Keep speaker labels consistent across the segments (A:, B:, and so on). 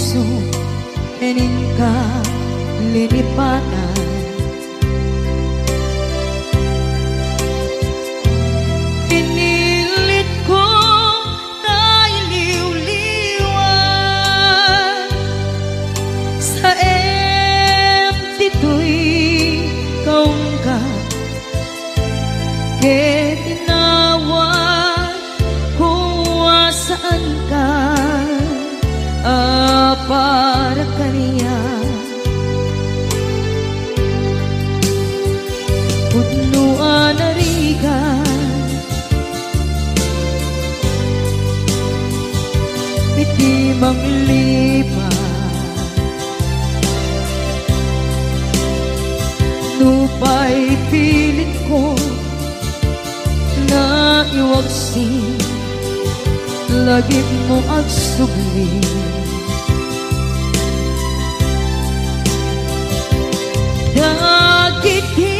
A: puso enin ka lilipatan. Pinilit ko na iliw-liwan sa empty to'y kaungkat. Kaya tinawag kung saan ka, para kaniya. Punuan na rigan, itimang lipat, nupa'y pilit ko na iwagsin, lagip mo agsubli. Dagiti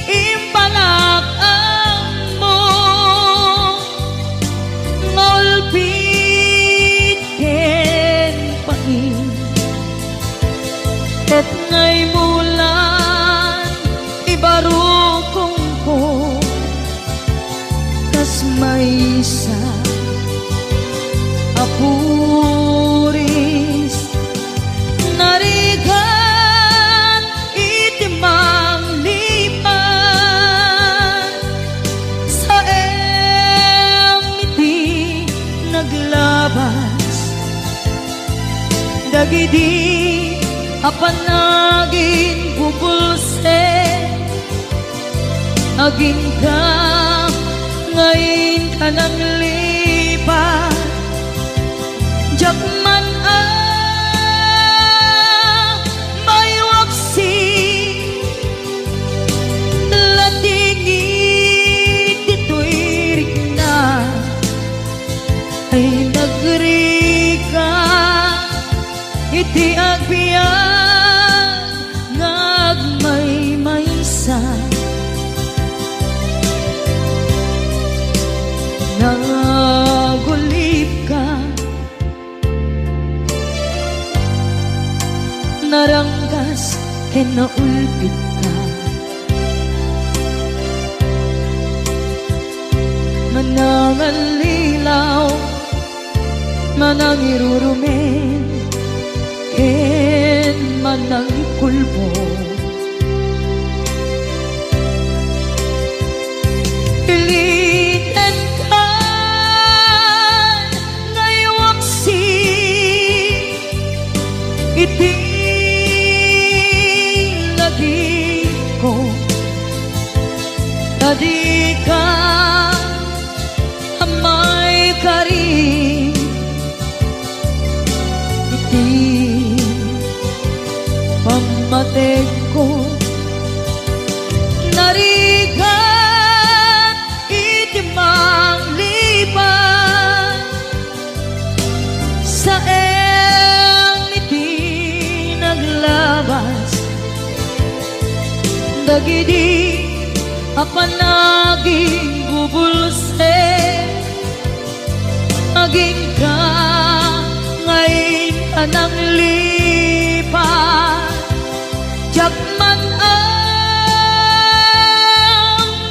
A: imbalak ang mo, ngolpit ken pain, et ngay mulan ibarukong ko, kas may isa apuris narigan itimang lipan sa emiti naglabas. Dagidi apanagin bubulse aging ka ngayon ka nang lipat. Jakman may waksi, latingit dito'y rigna, ay nagrika, iti agbiyan, ngagmay-maysa, nagulip ka, naranggas ken naulpit ka, manangalilaw, manangirurumen, ken manangikulbo. Pilitan ka ngaywaksi, iti ko tadi ka amay kari, iti pamatek ko narigan iti manglipan sa iti naglabas. Dagidi apanaging bubulse aging ka ngayon ka nang lipat. Jakman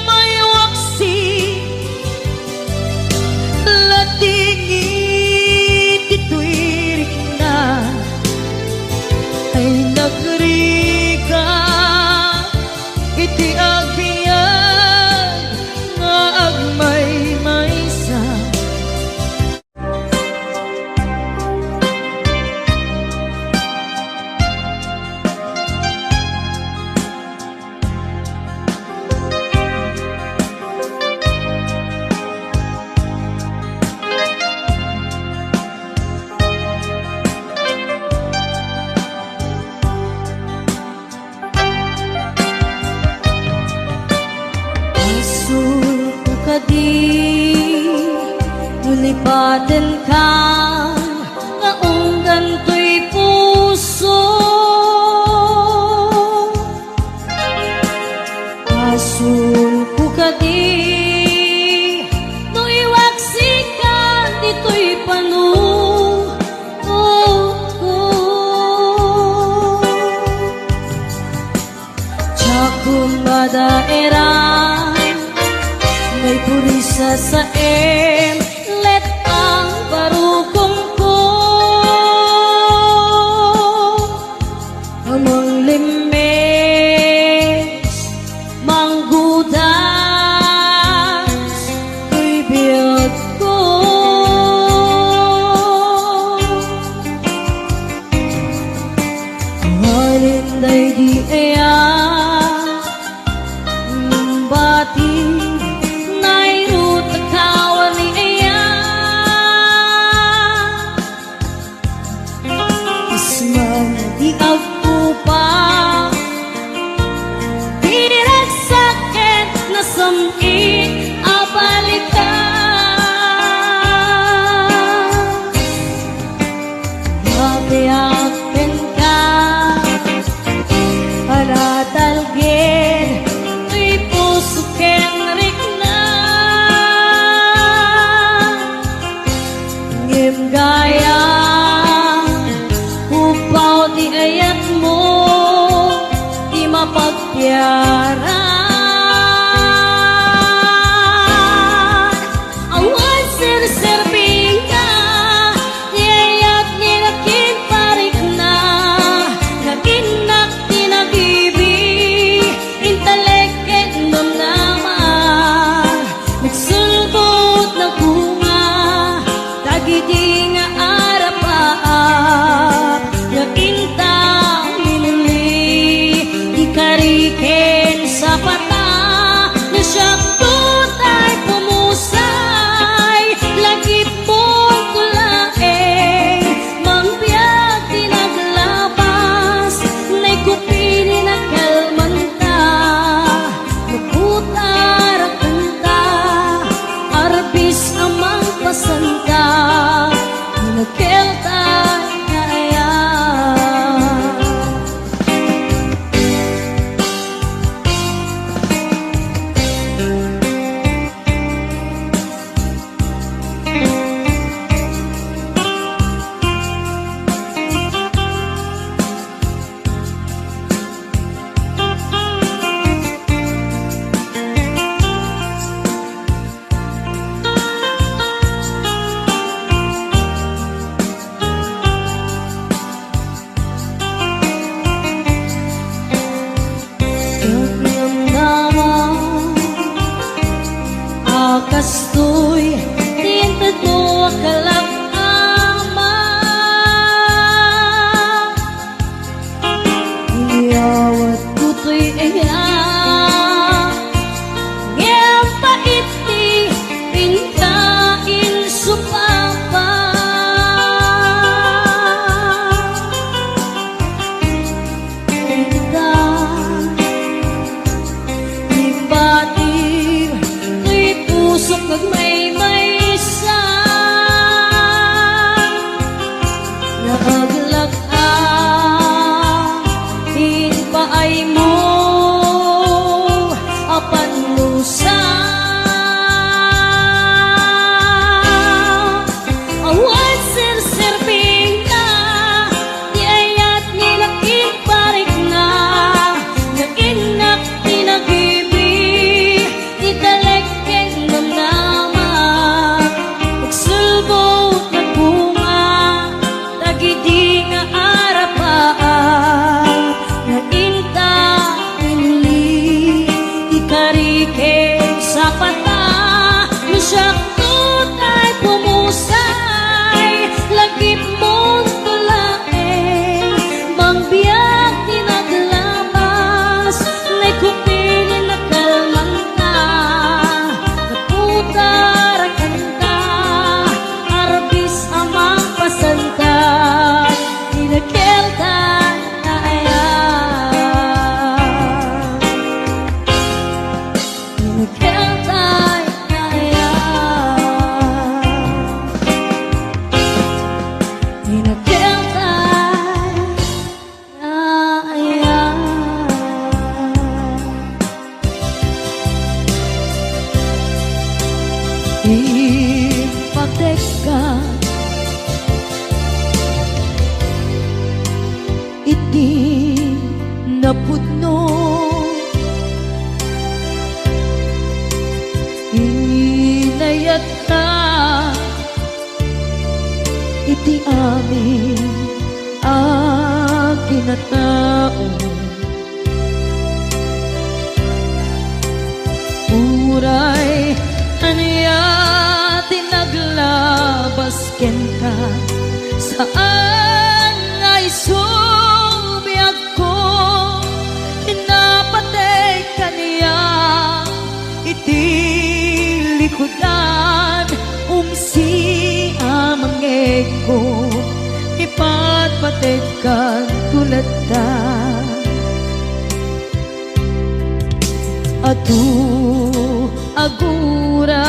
A: may waksi, latingit dito'y rigna, ay nagrika, iti agbiyan nga agmay-maysa. Nulipatan ka nga unggan to'y puso, asul ko ka di no iwaksikan dito'y panu, sasaem let ang barukong ko amang limes manggudas ko'y biyag ko halinday di aya bati nairut kawan ni aya isman di agpupa direk sakit na sami abalikan yabiakin ka aratalgin gaya upaw di ayat mo di mapagpiaran awan sir-sirbing ka di ayat nilakin parik na naginak di nagibi inteleket nun naman nagsulbot na bunga gidi nga arapaap nga intang minuli ikariken sa pata na siya tutay pumusay lagi pong kulaeng mangbiag tinaglabas na'y kupili na kalmanta maputar ang kanta arbis amang pasanta nagkelta na aya kastoy tintad mo akalang ama iyawat kuto'y iya ngayang paiti pinkain supapa pusok nagmay-maysa naaglag-ang hinpaay mo apan lusa awan sir-sirbing ka di ayat nilaking parik na naginak tinagibi idalek sa pata ni siya tutay pumusay lagip mong tulaeng mangbiyak tinaglabas na'y kupilin na kalmanta naputar ang kanta arbis amang pasanta inakelta na aya ipateka iti napudno
B: ti amin kinatao. Uray anya tinaglabas ken ka, saan ngay subiyag ko, pinapatay ka niya iti likodan, umsi amangeg ko, ipatpatay ka tulad ta. Adu agura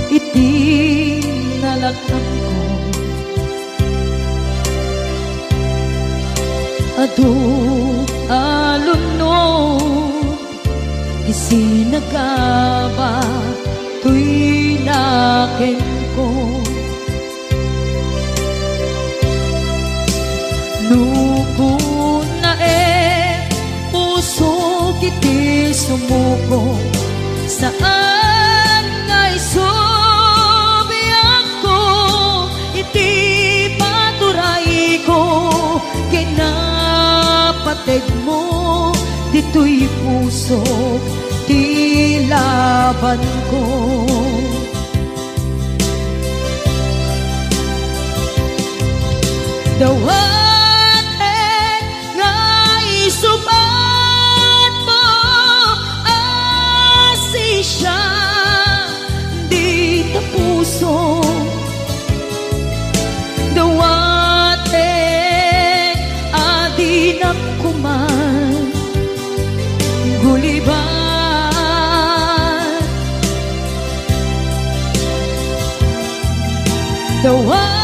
B: iti nalakang ko, adu alunod isinagaba tuy naken ko. Nukun na puso kiti sumuko, saan ngay subiyag ko, iti paturay ko, kinapatid mo, dito'y puso, ti laban ko. Dawaten ngay subat mo, asisya di ta puso. Dawaten adi na kuman guliban. Dawaten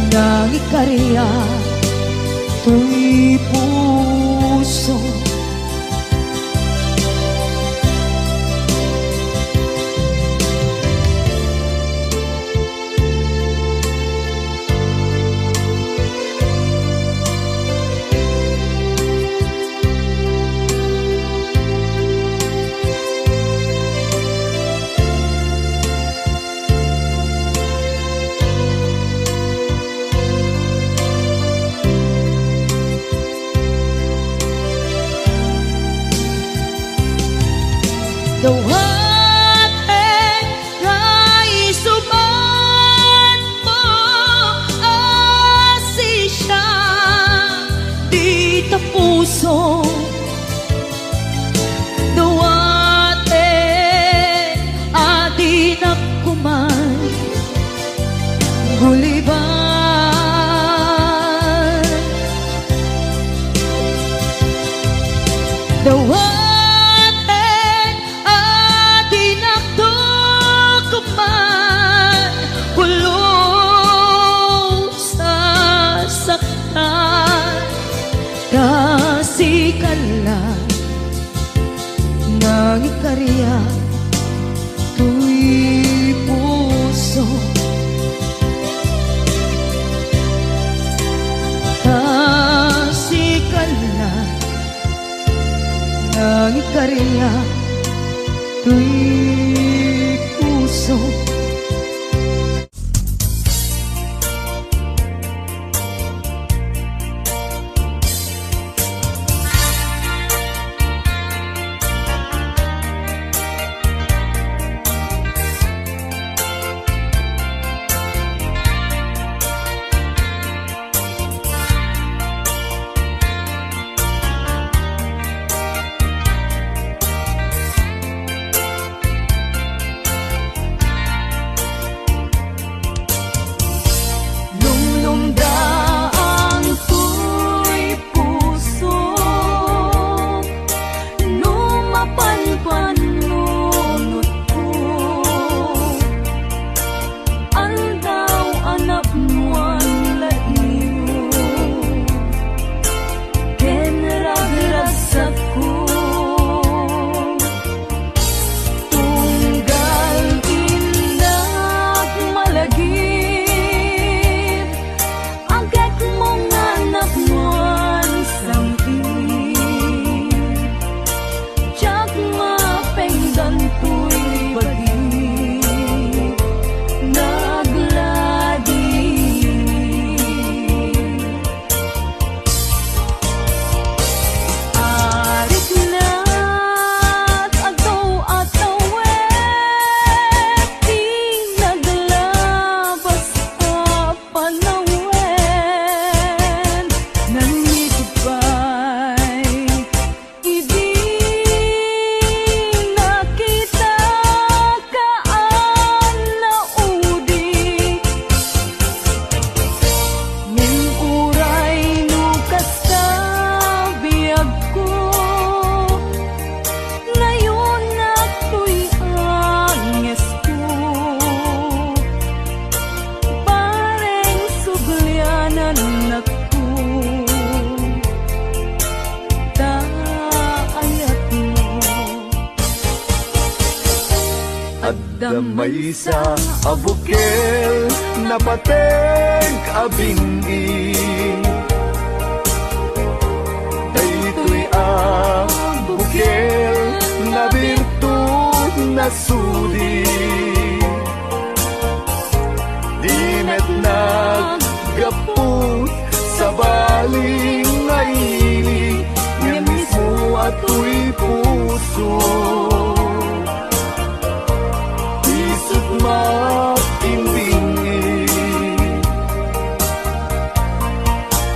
B: nang ikarya tuy puso. Dawaten ngay subat mo, asisya di ta puso. Dawaten adi na kuman guliban. Dawaten kasikala nang ikarya tuy puso. Kasikala nang ikarya tuy puso.
C: Damay sa abukel na pateng abingi Daytoy abukel na birtud na sudi Di met naggaput sa baling nga ili Nga mismo ato'y puso Isip makimbingi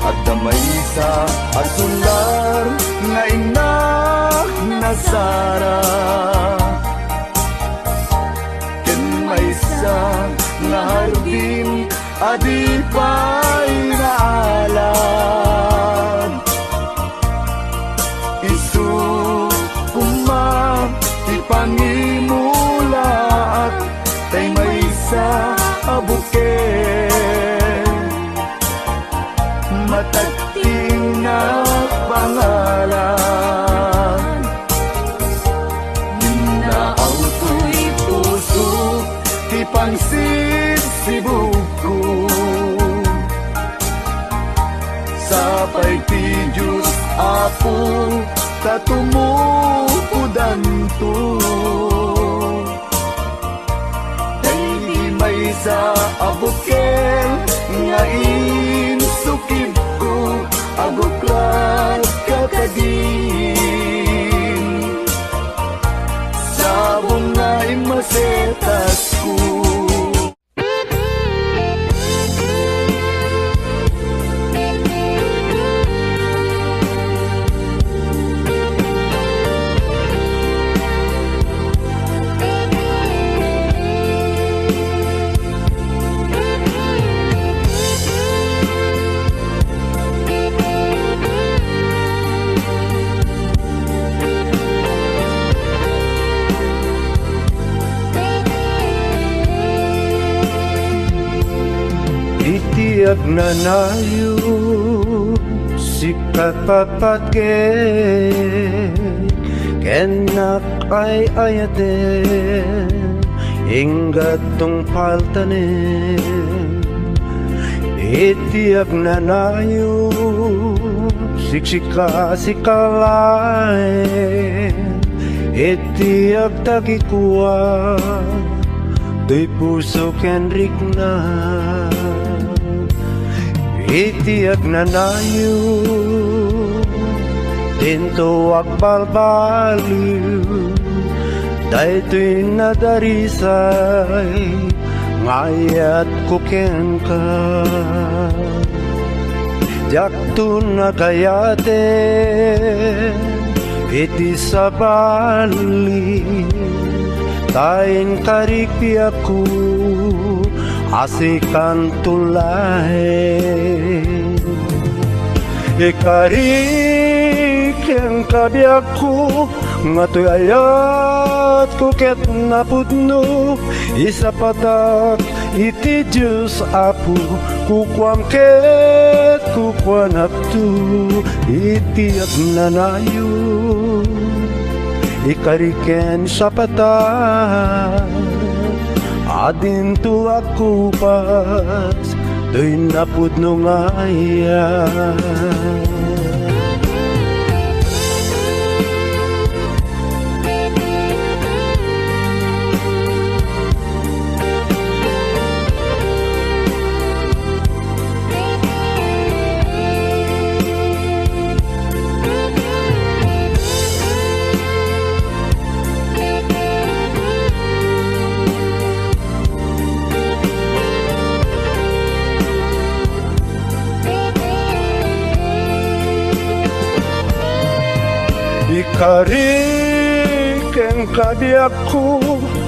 C: At damay sa asular nga inak na Sara Ken may sa nga hardin adi pa'y naalan Isu kumang ipangimulaat Tay may sa abuken Matagting na pangalan Naaw to'y puso Ti pangsisibuko Sapay ti Diyos Apo Tatumukudan to May sa abukel nga insukib ko aguklat kakagin Sabong nga imasetas ko
D: Itiyak na nayo sikat papatke kenak ay ayate ingat tong paltane Itiyak na nayo siksika sikalay Itiyak tagikuwa Tuy puso kenrik na Itiyak na nayo Tinto akbalbaliw Daytoy nadarisay Ngayat kuken ka Jakto na kayate Iti sabali Tain karikpi aku Asikan tulay Ikarik yang kabiakku Ngatoy ayat kuket napudno Isa patak iti Diyos Apo Kukwam ket kukwanap tu Iti agnanayo Ikariken sa patak Adin tu aku pas Doy napudno ngaya Ikarik ang kabiakku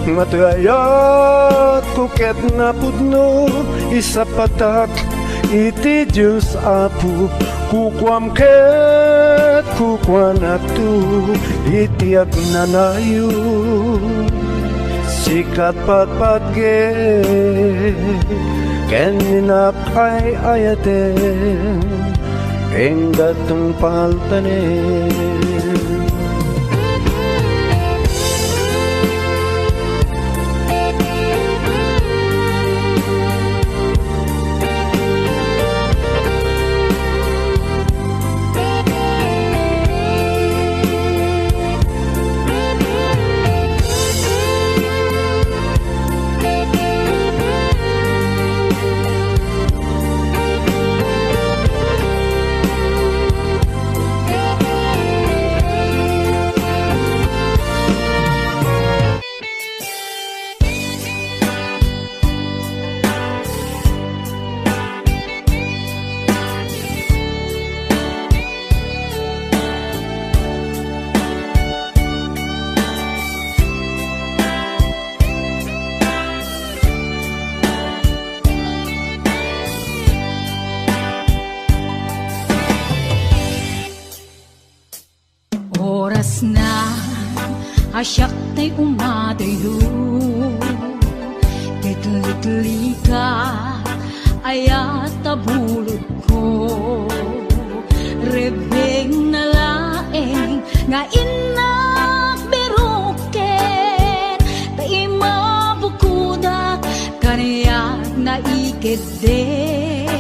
D: Matayat kuket napudno Isa patak iti Diyos Apo Kukwam ket kukwanak tu Iti agnanayo Sikat patpatge Keninak ay ayate Enggatong paltanen
A: asyak tay umadayo. Titli ka, ayat tabulod ko. Rebeng na laeng, nga inak beruken. Tay mabukudak, kaniyak na ikeden.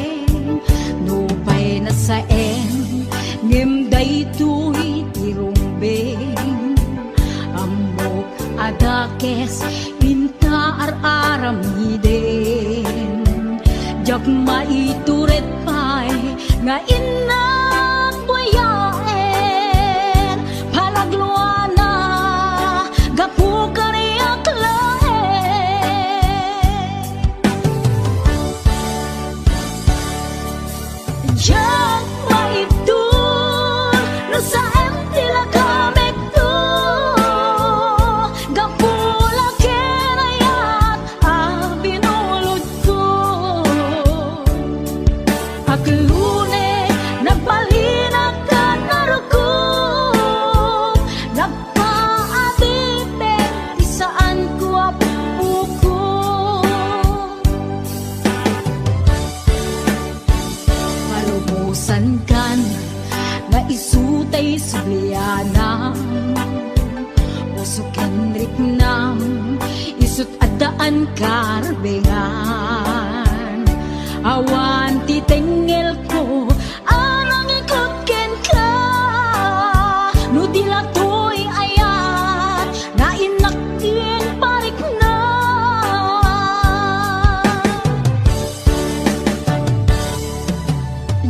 A: Nupay na saen, ngimday tuy tirumbeng. Amok adakes, pinta ar-aramiden. Jak maituret pay, nga inak buyaen. Palagluana, gapu kariyak laen. Jak maibdul, no sa tila kamek to. Gapula kenayat, binulod ko. Aglune, nagbalinag ka naruko. Nagpaadite, isaan ko apuko. Malumusan kan, nga isutay sublianam. Usok Henrik nam, isut adaan karbengan. Awan titengel ko, arang ikutken ka. No dilatoy ayat, na inakin parik na.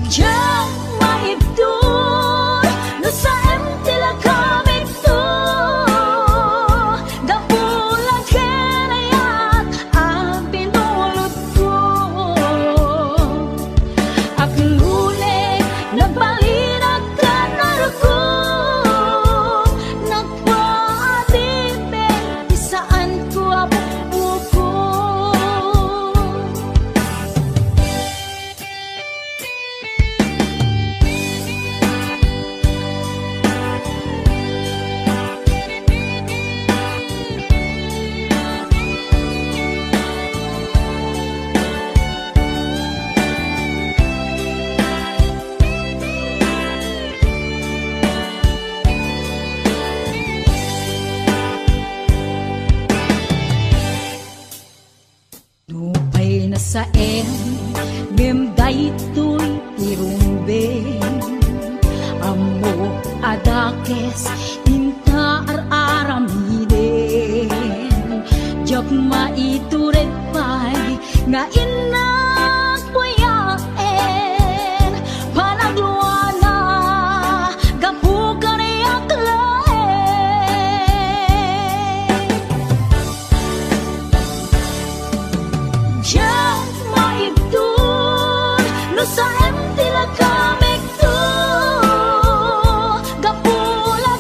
A: Jak maibdul, no sa tila kamik to. Gapula kenayat, binulod ko. Aglune, nagbalinag ka naruko. Nagpaadite, isaan ko apupuko. Nupay na saen, ngimday tuy tirumbeng. Amo adakes, inta ar-aramiden. Jak maituret pay, nga inak buyaen. Panagluana, gapu kaniyak laen. Jak maibdul, no sa tila kamek to. Gapula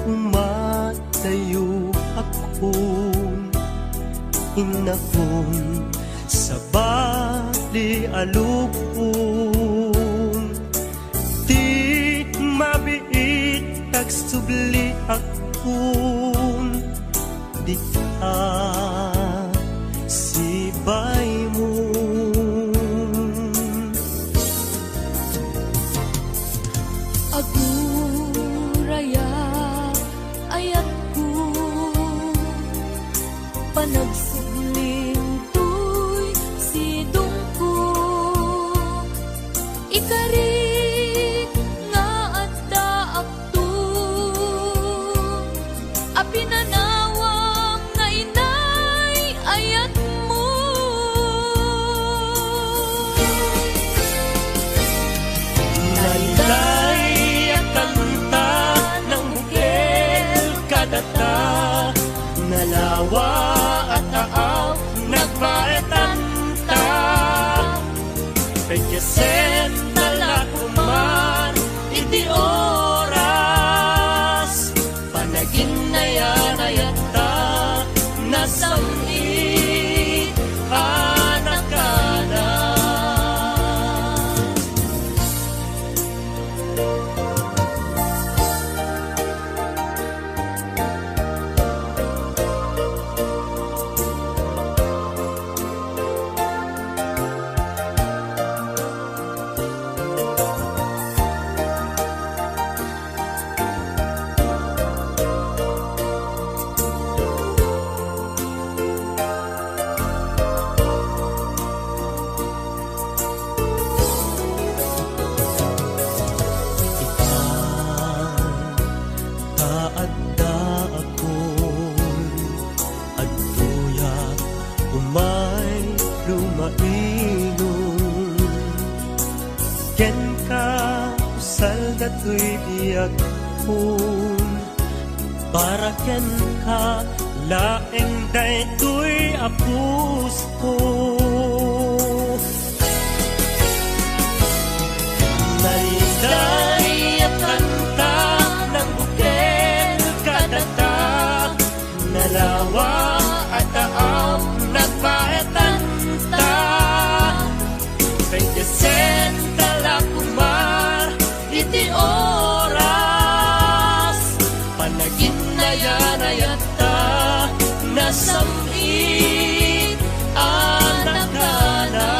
E: umatayo akong inakong sa bali alupon. Di mabiit tagsubli akong di ka sibay mo.
A: Aguraya ayat ko panagsubling tuy sidong ko ikarit nga adda akto apinanawang nga inay ayat mo.
E: Laylay ang kanta ng bukil kadata, nalawa at taaw nagbaetan ta. Pagkasen talakuman iti oras, panagin na yan ayata nasamit anak ka na. Kaadda akon adtuya umay lumainon. Ken ka usal datoy biag kun, para ken ka laeng daytoy apus ko. Naliday at kanta ng bukel kadata, nalawa at taaw nagbaetan ta. Pagkasen talakumar iti oras, panagin na yan ayata nasamit anak ka na.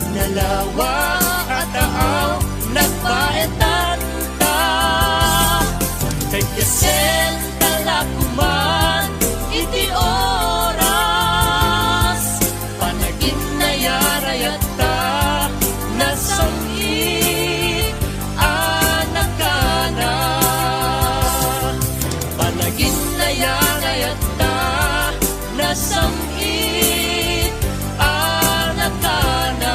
E: Nalawa at taaw nagbaetan ta. Pagkasen talakuman iti oras, panagin na yarayat ta nasamit anak ka na. Panagin na yarayat ta nasamit anak ka na.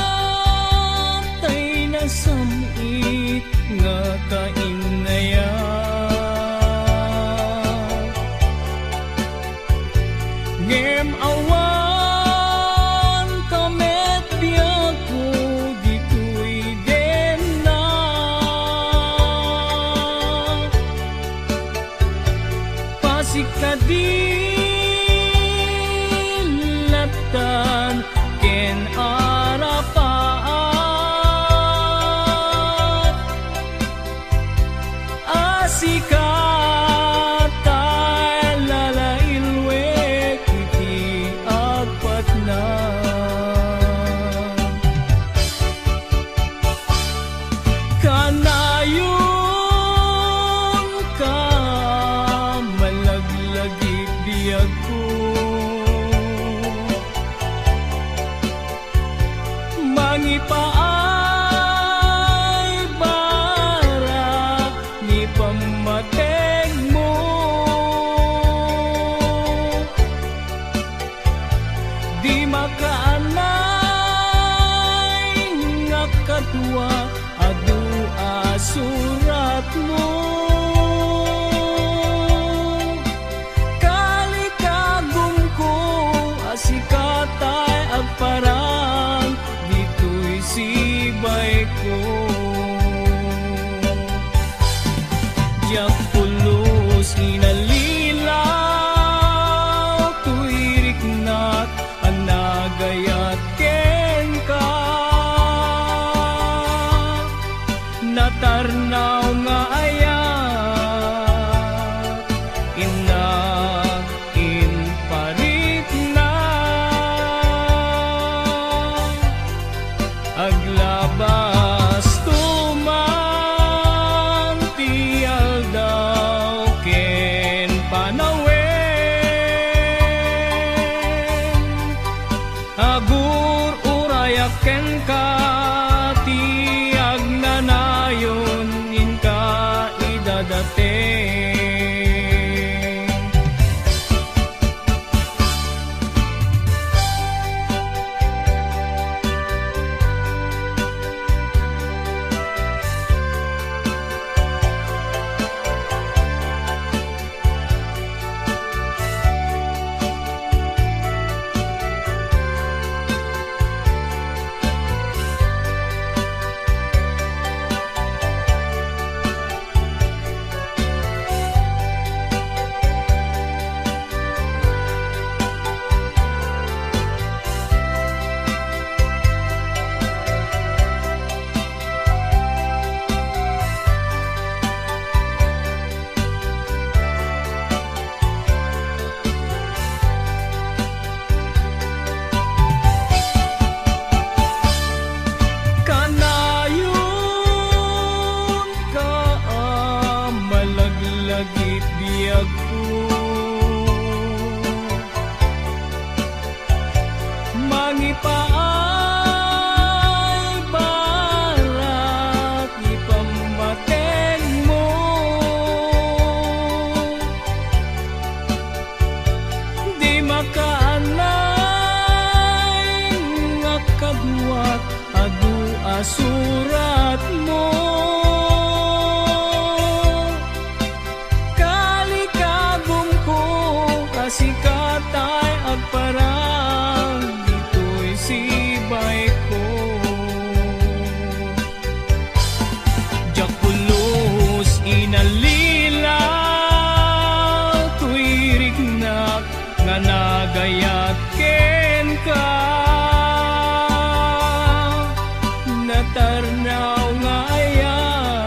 E: Sikat ay nasamit nga kainayan, ngem awan kamet biag ko dito'y gena. Pasikadilatan ken arapaat,
F: mangipaay bara ni pamateg mo. Di makaanay nga kadwa adu asurat mo. Kalikagum ko asikatay agparang dito'y sibay ko. Diyak pulos inalilaw tuirik na't anagayat ken ka. Natarnaw nga ayat inag inparit na aglabas tumang tiyal daw ken panawen. Agur urayak ken ka tiag nanayon inka idadating. Kanayon ka malaglagit biyag ko. Mangipaay barat ipamateg mo. Di makaanay nga kadwat adu asurat mo. Kalikagum ko asikatay agparang dito'y sibay ko. Diyak pulos inalilaw tuirik na nga nagayat ken ka. Natarnaw nga ayat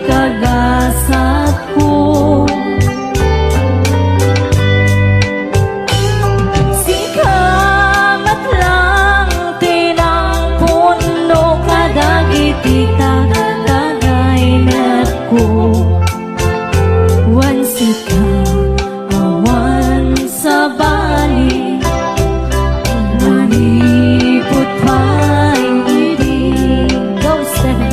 A: kagasat ko. Sikamat lang tinang puno kadagiti tagainat ko. Wan sika awan sa bali, manipot pa'y ibig. Go, Stephen.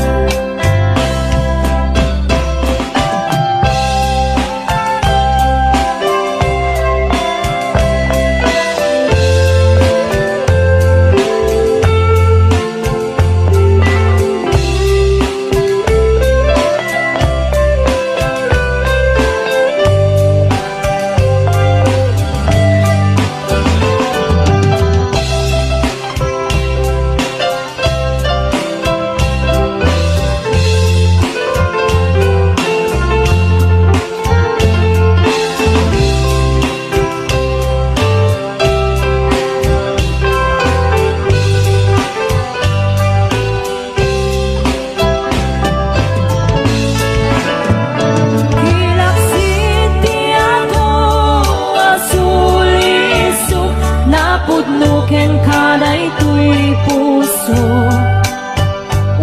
A: Napudnuken kaday tuy puso,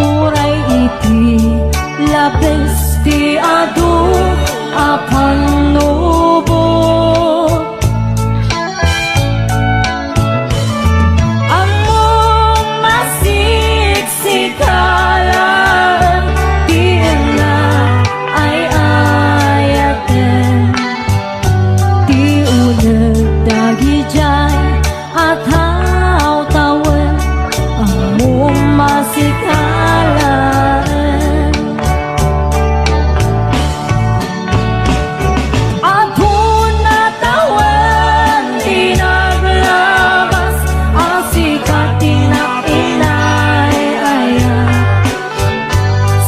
A: uray iti labes ti adu apan nubo. Among masiksikalan di na ay ayaten, di unag dagi jay at haw-tawen among masikalan. At hunatawen di naglabas ang sikat tinapinay-ayan.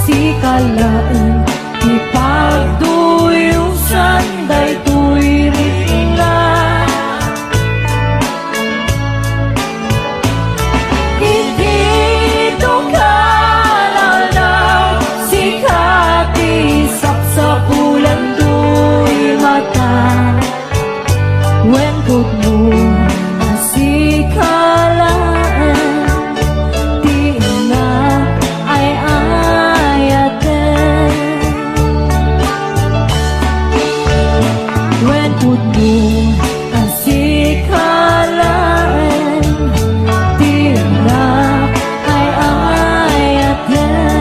A: Sikalaan ipagduyusan daytoy ringan. Dito ka lalaw, sikat isap sa bulan do'y mata. Wengkod mo nasikalaan, di na ay ayaten. Wengkod mo nasikalaan, di na ay ayaten.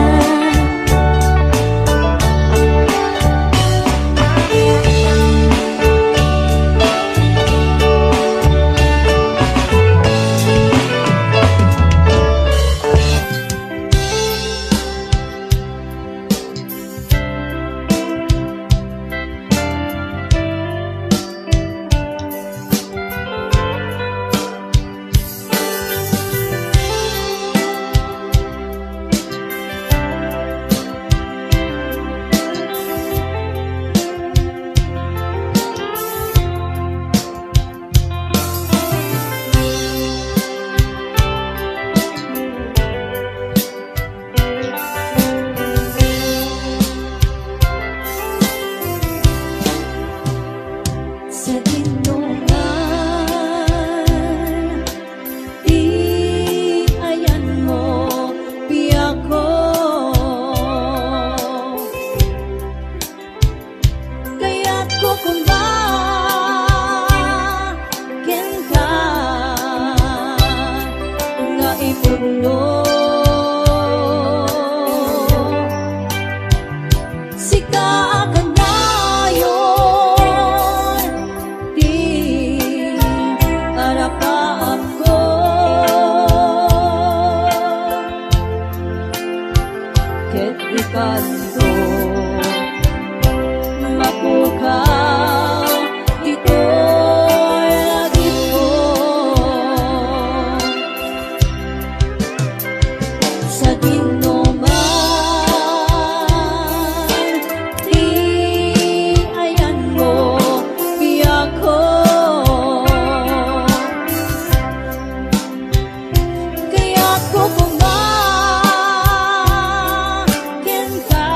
A: Sa tinungan, di ayan mo piyak ko. Kaya't kukumba ken ka nga ipuno. Sika akan dayon, di arapaap ko. Ket ikanto mapukaw dito'y lagit ko. Sa dinuman, di ayan mo piyak ko. Kaya't kukumba ken ka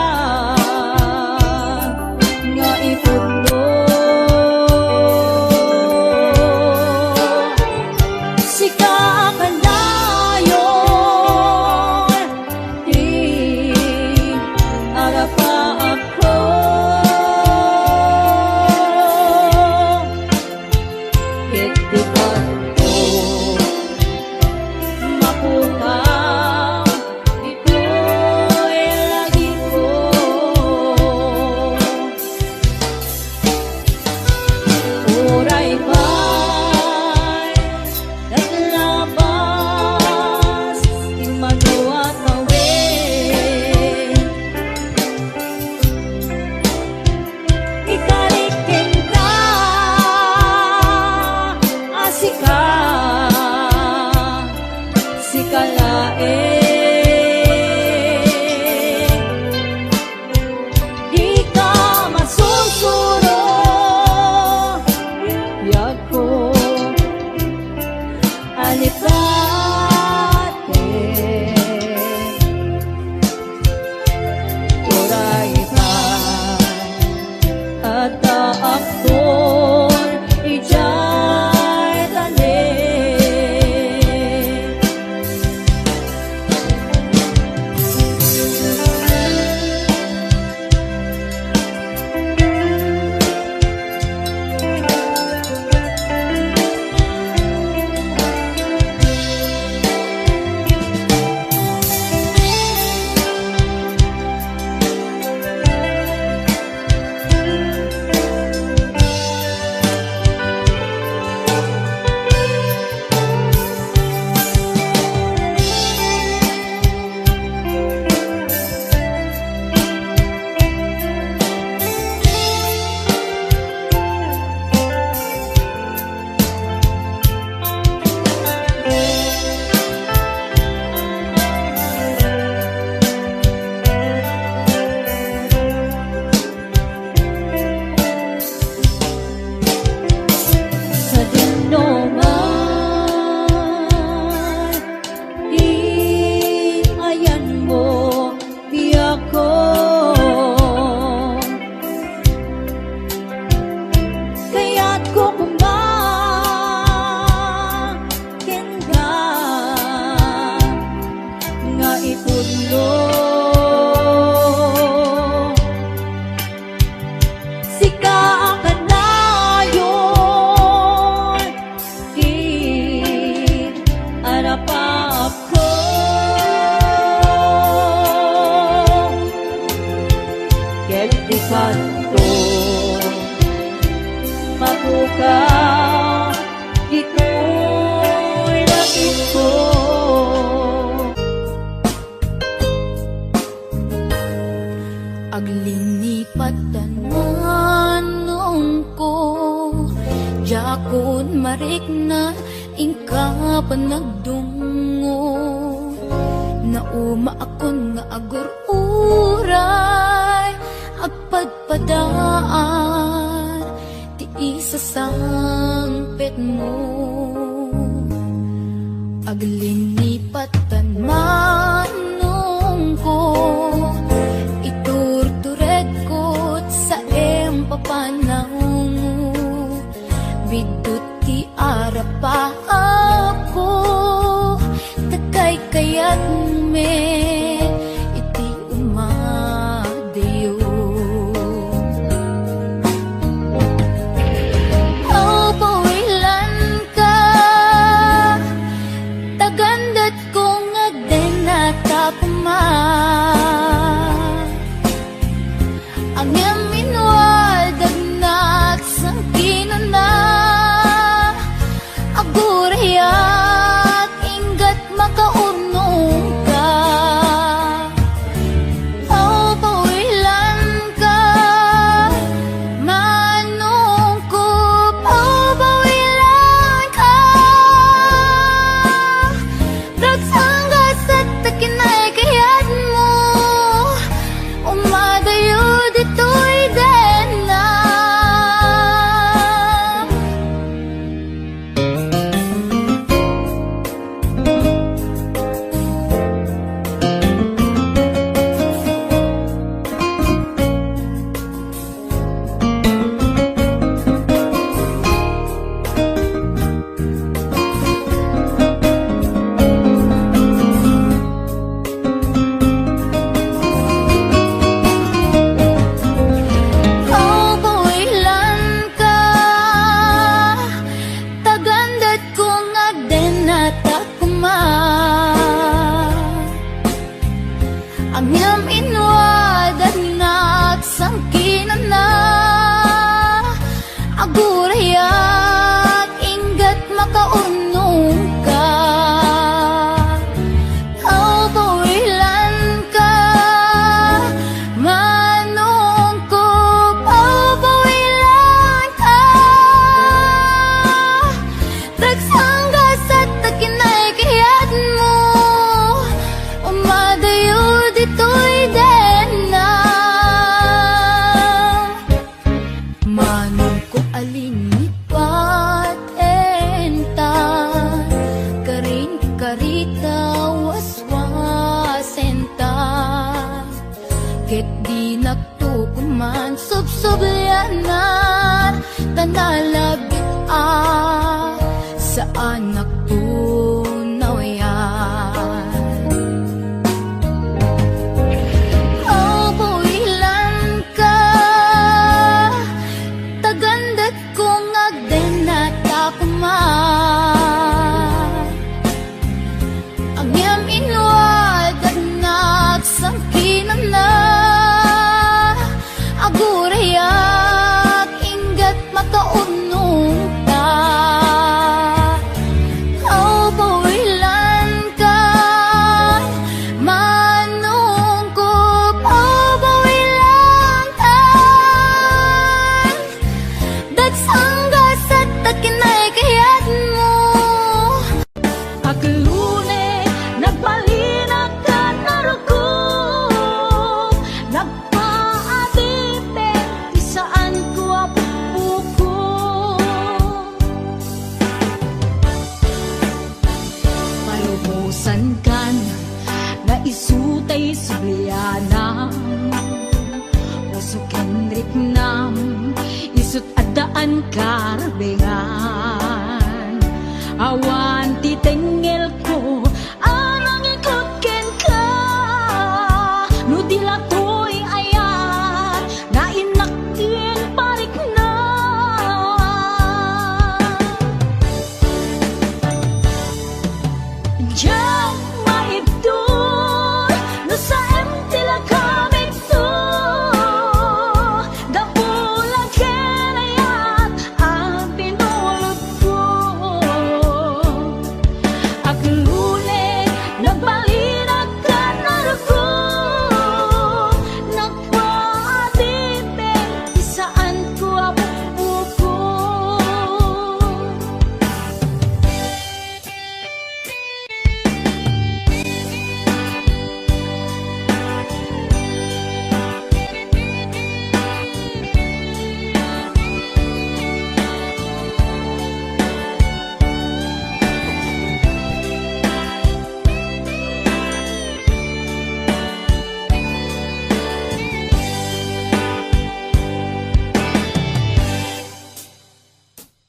A: Kaya't ko kumakin ka nga ipudlo sika ang kanayon kin arapap ko Kelti kanto mabuka ito'y lakit ko
G: Aglinipat tananong ko Jakon marik na ingka panagdungo Nauma akon nga agur-uray Agpadpadaan Ti isa sangpet mo Aglinipat tananong ko Iturtured ko sa empapanaw mo Bidut ti arapa ako Takay kayat me iti umadayo Oh, pawilan ka Tagandat kong agdenata kuma Ang yaminwal dagnat sang kinuna Agurayat inggat makaunong ka Oh, pawilan ka Manong ko Oh, pawilan ka Ragsanggas at takinay kayat mo Umadayo dito'y dena Oh, pawilan ka Tagandat kong agdenata kuma Ang yaminwad at nagsangkinan na Agurayat inggat makaunong ka Oh, pawilan ka Manong ko Oh, pawilan ka Ragsanggas at takinay kayat mo Umadayo dito'y dena Manong ko alinipat enta Karin karita waswasenta Ket di nagtukuman subsobyanan Tanalabit sa anak tunaw yan Oh, pawilan ka Tagandat kong agdenata kuma Ang yaminwad at nagsangkinan na Agurayat inggat makaunong ka
A: karbengan. Awan titengel ko anang ikot ken ka, no dila ko'y ayat na inakin parik na. Diyan maibdol no sa empty la kamit to, dapulang ken ayat ang pinulot ko. Aglule nagbalinag ka narugo, nagpaatipin isaan ko apupuko.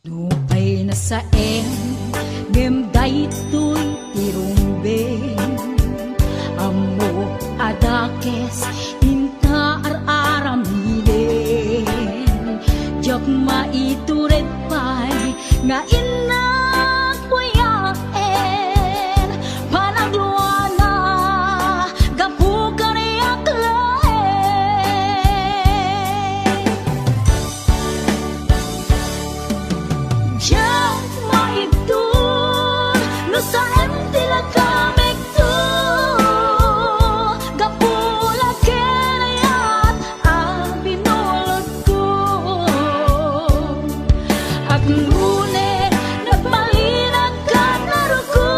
A: Nupay na sa ngem daytoy tirumbeng, amo adakes inta ar-aramiden. Diyak maitured pay nga inak kuyaen, panagluana gapu kariyak laen. Diyan maibdol no sa empty la kamit to, gapula ken ayat ang binulot ko. Aglune nagbalinag ka narugo,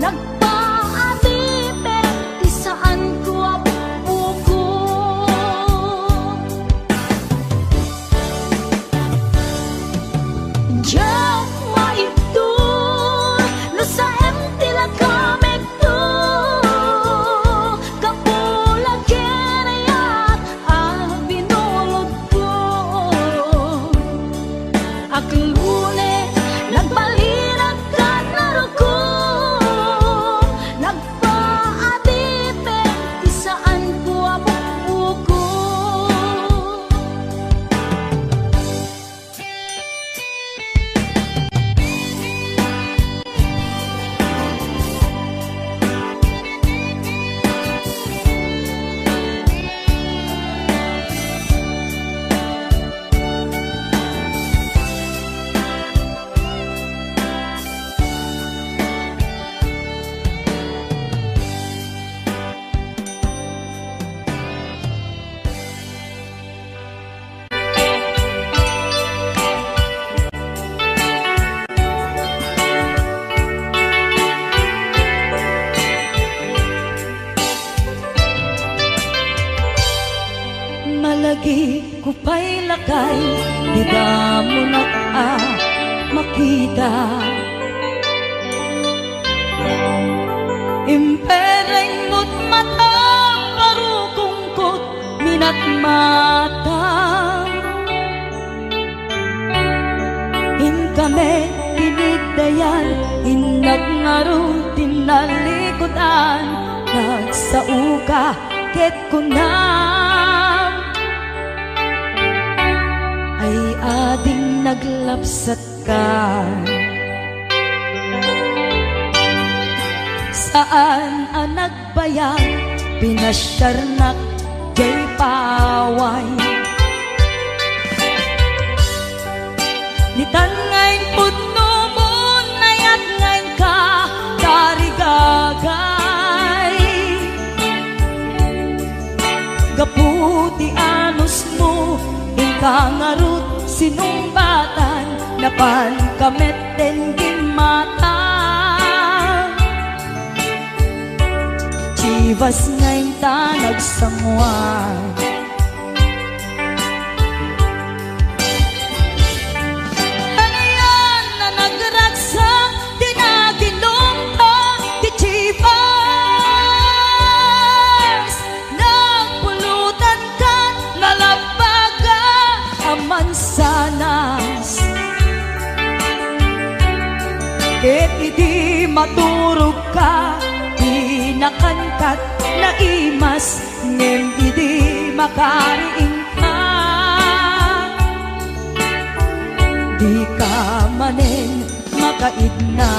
A: nagpaatipin isaan ko apupuko. Diyan maibdol no sa empty la kamit to, gapula ken ayat ang binulot ko. Aglune nagbalinag ka narugo, nagpaatipin isaan ko apupuko. Malagi ko pa'y lakay, di ka mo na makita. Impereng mo't mata, parukungkot minat mata. In kami tinigdayan, inagnaro tinalikotan, nagsauka ket kunam. Ay ading naglapsat ka, saan ang nagbayag, pinasyarnak jay paway. Nitan ngayon putno mo, nayat ngayon ka, karigagay. Gaputi anos mo, inkangarut sinumbatan, napan kamet den gimatan. Chivas ngayon ta nagsamuan, ano yan na nagragsak, di naginom pa, di Chivas. Nagpulutan ka, nalabaga, amansa.
B: maturog ka, di nakankat na imas, ngem idi makariing ka. Di ka manen makaidna.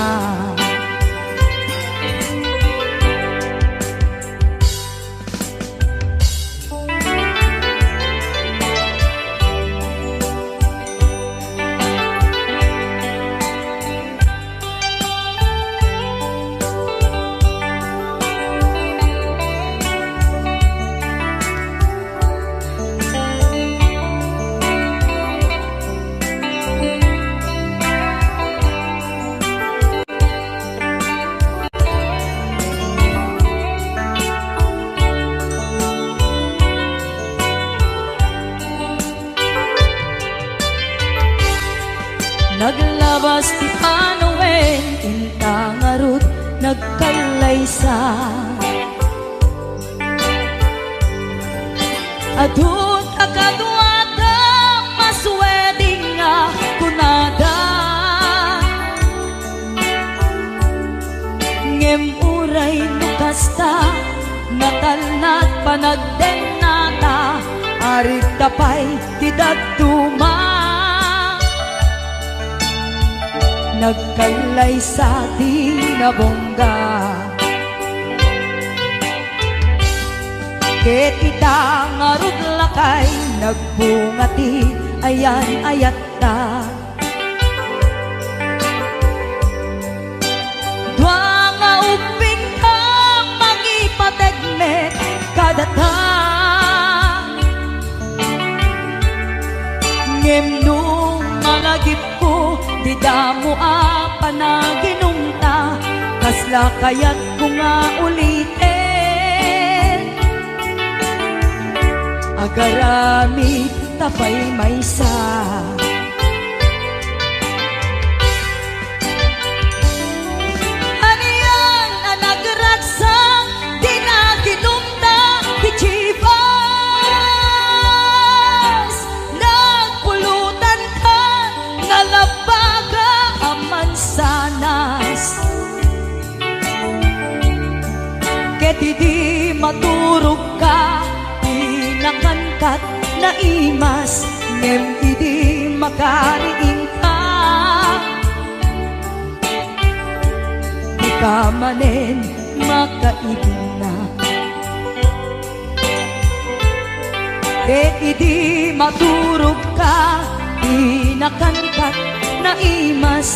B: Naglabas ti panawen, intangarut nagkalaysa. Adun akadwada masweding nga kunada. Ngem uray nukasta, natalnat panagdenata, arit tapay ti daduma. Nagkalay sa di nabongga. Ket ita ngarud lakay, nagbungati ayan ayat ta. Dwa nga uping ka magipategmet kadata. Ngem nung malagip ko, di damo panaginungta, kasla kayat ko nga ulitin. Agarami tapay maysa. Aniyan ang nagragsang di naginungta, di chivas. Nagpulutan ka, nalabaga aman sanas. Ket di maturog ka, di nakankat na imas, ngem di makariing ka. Di ka manen makaigna. Ket di maturog ka, di nakankat na imas,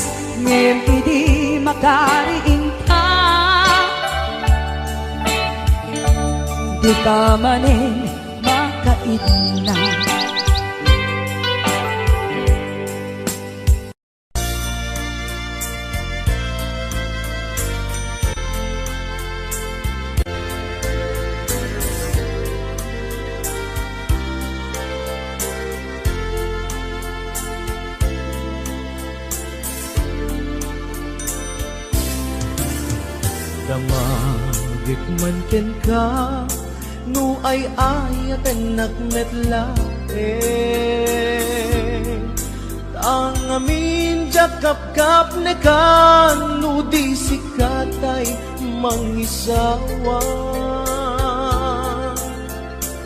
B: ngem di makariing ka. Di ka manen makaidna.
C: Damagit man ken ka, no ay ayaten nakmetla. Ang amin jakap-kap ne ka, no di sikatay mangisawa.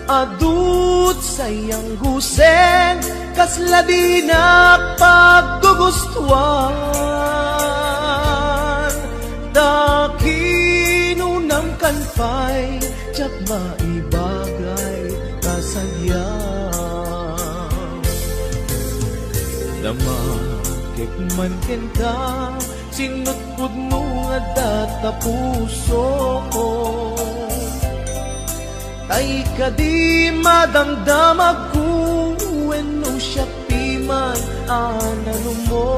C: Adut sayang gusen, kasla di paggugustuhan. Dakinunam kanpay, tsak maibagay kasayang. Damakik man ken ka, sinutpud mo nga data puso ko. Ay ka di madamdamag ko, no siya piman anano mo.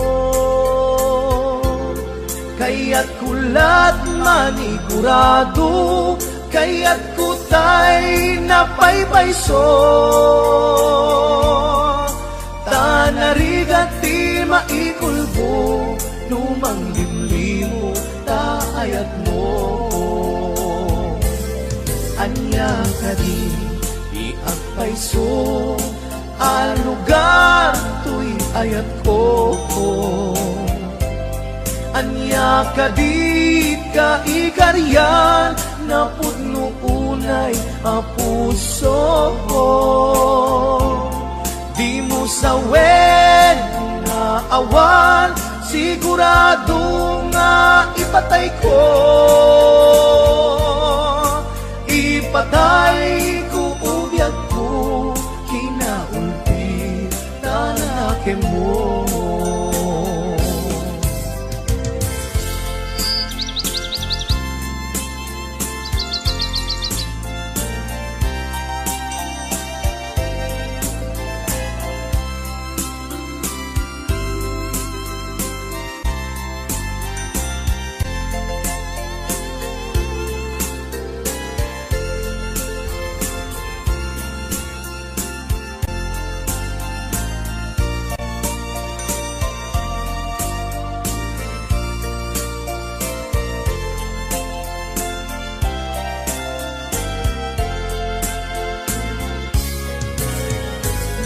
C: Kaya't kulat manigurado, kaya't kutay napaypayso. Tanarigat ti maikulbo, lumang limlimo taayat mo. Anya ka di iagpayso, ang lugar to'y ayat ko. Anya kadit ka ikaryan na pudno unay a puso ko. Di mo sawen nga awan, sigurado nga ipatay ko. Ipatay ko ubiyag ko, kinaulti tanake mo.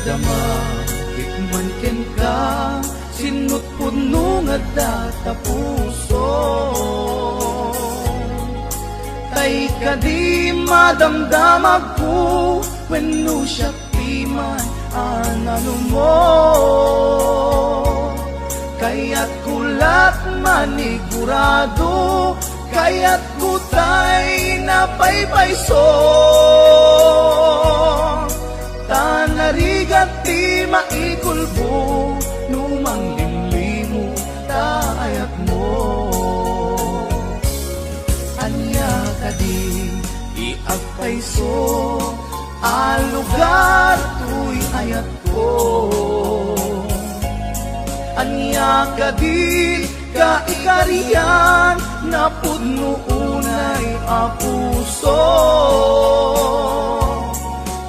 C: Dama, ikman ken ka, sinut puno nga data puso. Tay ka di madamdamag ko, wenno siya piman anano mo. Kaya't kulat manigurado, kaya't kutay na paypayso. Tanarigat ti maikulbo, numang limlimo taayat mo. Anya ka di iagpayso, alugar tuy ayat ko. Anya ka di ka ikariyan, na pudno unay a puso.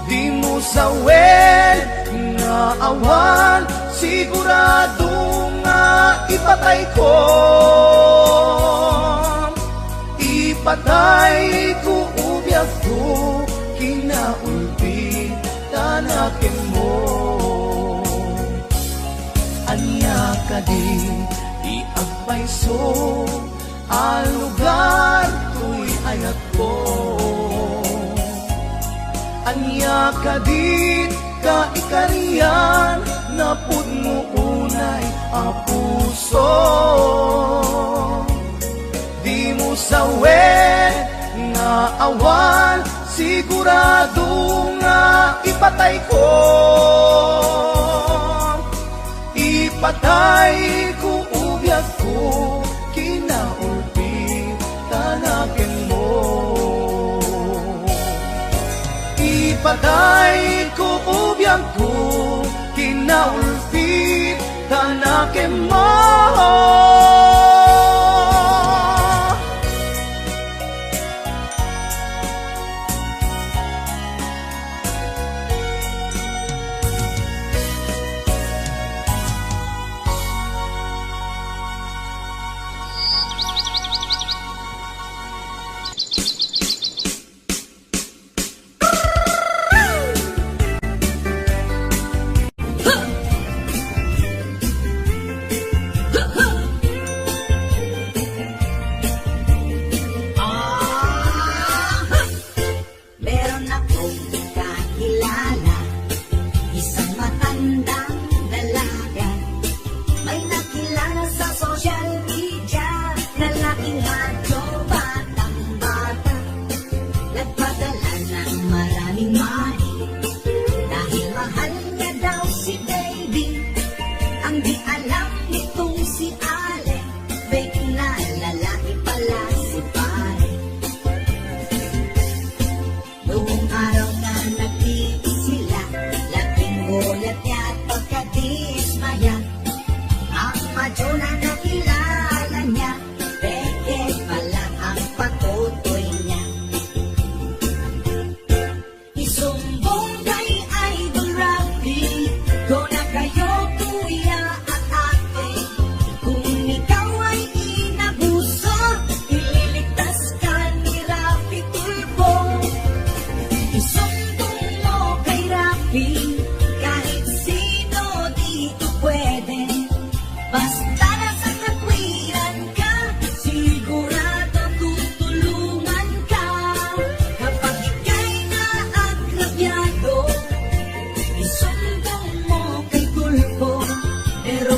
C: Di mo sawen nga awan, sigurado nga ipatay ko. Ipatay ko ubiyag ko, kinaulti tanakin mo. Anya ka di iagpayso, alugar tuy ayat ko. Anya ka di ka ikariyan, na pudno unay a puso. Di mo sawen nga awan, sigurado nga ipatay ko. Ipatay ko ubiyag ko, kinaulti tanakin mo. Ipatay ko ubiyag ko, kinaulti tanakin mo.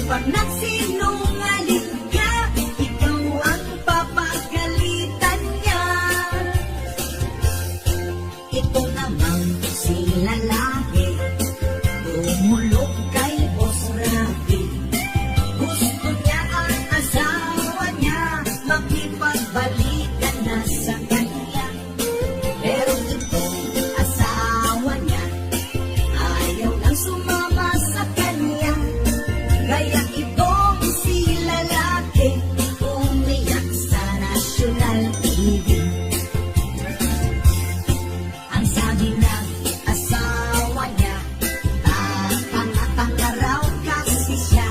A: pag nagsinungaling ka, ikaw ang papagalitan niya. Ito naman si lalaki, tumulog kay Boss Rafi. Gusto niya ang asawa niya, makipagbalikan na sa kanya. Pero itong asawa niya, ayaw lang sumama sa kanya. Kaya itong si lalaki, umiyak sa National TV. Ang sabi ng asawa niya, tanga-tanga raw kasi siya.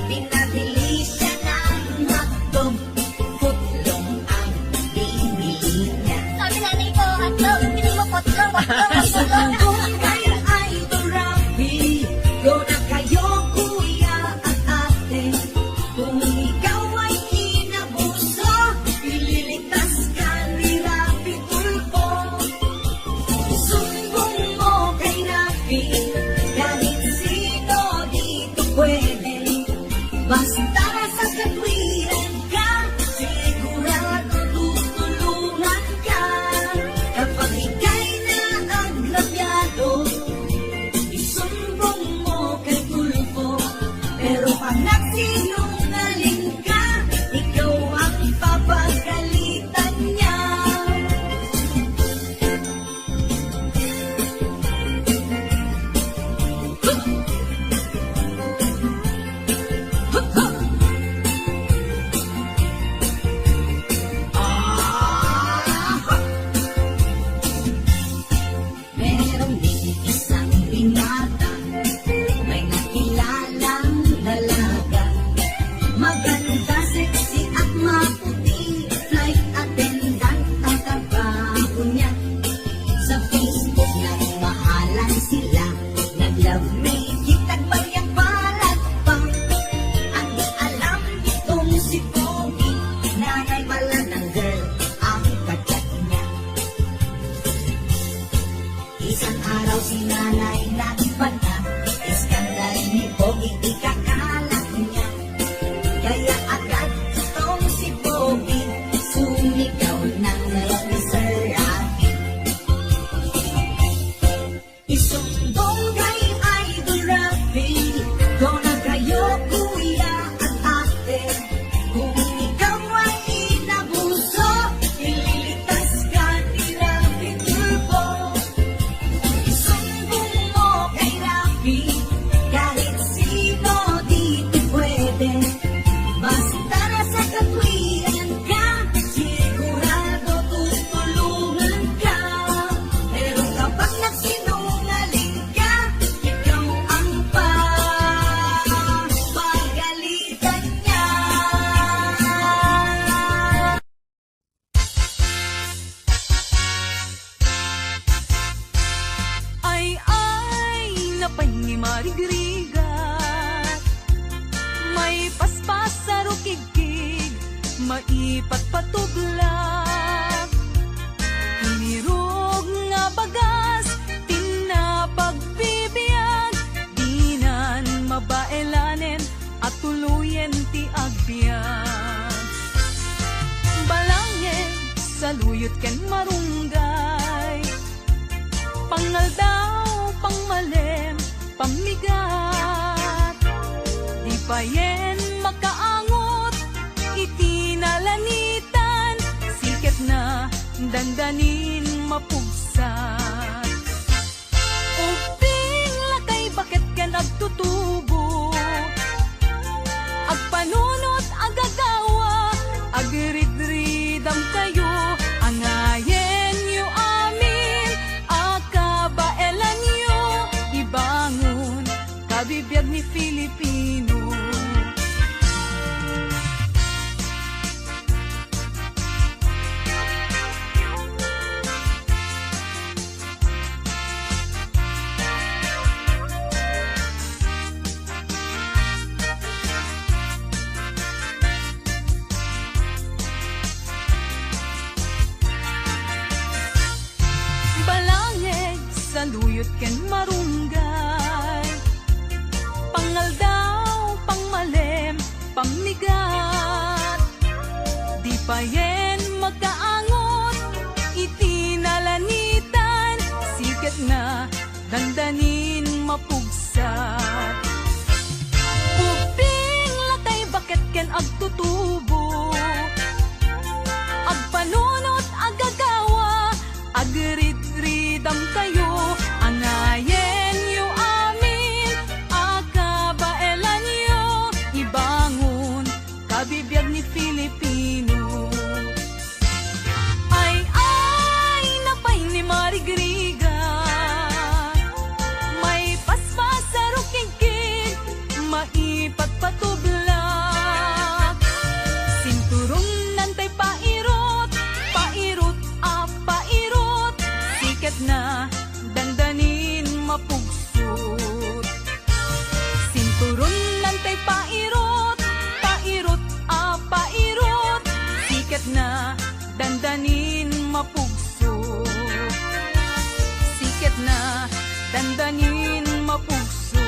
A: Pinabili siya ng hotdog, footlong ang binili niya.
G: Sabi nanay ko, hotdog, hindi mo potlong, hotdog,
A: Kung kaya Idol Rafi, go na kayo kuya at ate. Kung ikaw ay inabuso, ililigtas ka ni Rafi Tulfo. Sumbong mo kay Rafi, kahit sino dito pwede. Basta sa katwiran ka, sigurado tutulungan ka. Kapag ika'y naagrabyado, isumbong mo kay Tulfo. Pero pag nagsinungaling ka, ikaw ang papagalitan niya. Meron din isang binata, may nakilalang dalaga. Maganda, sexy at maputi, flight attendant ang trabaho niya. Sa Facebook nagmahalan sila, nag-love making, nagbayang balat pa. Ang di alam itong si Pogi, nanay pala ng girl ang kachat niya. Isang araw si nanay nagbanta, iskandal ni Pogi ikakalat niya. Kaya agad itong si Pogi, sumigaw ng ni Sir Rafi. Isumbong kay Idol Rafi, go na kayo kuya at ate. Kung ikaw ay inabuso, ililigtas ka ni Rafi Tulfo. Isumbong mo kay Rafi, kahit sino dito pwede. Basta nasa katwiran ka, sigurado tutulungan ka. Pero kapag nagsinungaling ka, ikaw ang papagalitan niya.
B: Ay, napay ni marigrigat. May paspas sa rukigkig, maipat patuglak. Hinirog nga bagas, tinapagpibiyag. Dinan mabaelanen at tuluyen ti agbyag. Balangin sa luyot ken marunggay, pangal daw, pangmalem, pamigat. Di pa yen makaangot, itinalanitan, siket na dandanin mapugsat. Uping lakay bakit ka nagtutubo, agpanunot agagawa, agridridam kayo, angayen yu amin, akabaelan yu, ibangon, kabibiyag ni Filipino. luyot ken marunggay, pangal daw, pang pamigat. Di pa yen magkaangot, itinalanitan, sikat na dandanin mapugsat. Ubing latay bakit ken agtutubo, agpanunot agagawa, agrid-ridam kayo, angayen yu amin, akabaelan yu, ibangon, kabibiyag ni Filipino. Ay, napay ni Marigriga, may paspas sa rukigkig, maipat patublak. Sinturong nantay pairot, pairot, pairot, sikat na dandanin mapugsot. Sinturong nantay pairot, pairot, pairot, sikat na dandanin mapugsot. Sikat na dandanin mapugsot.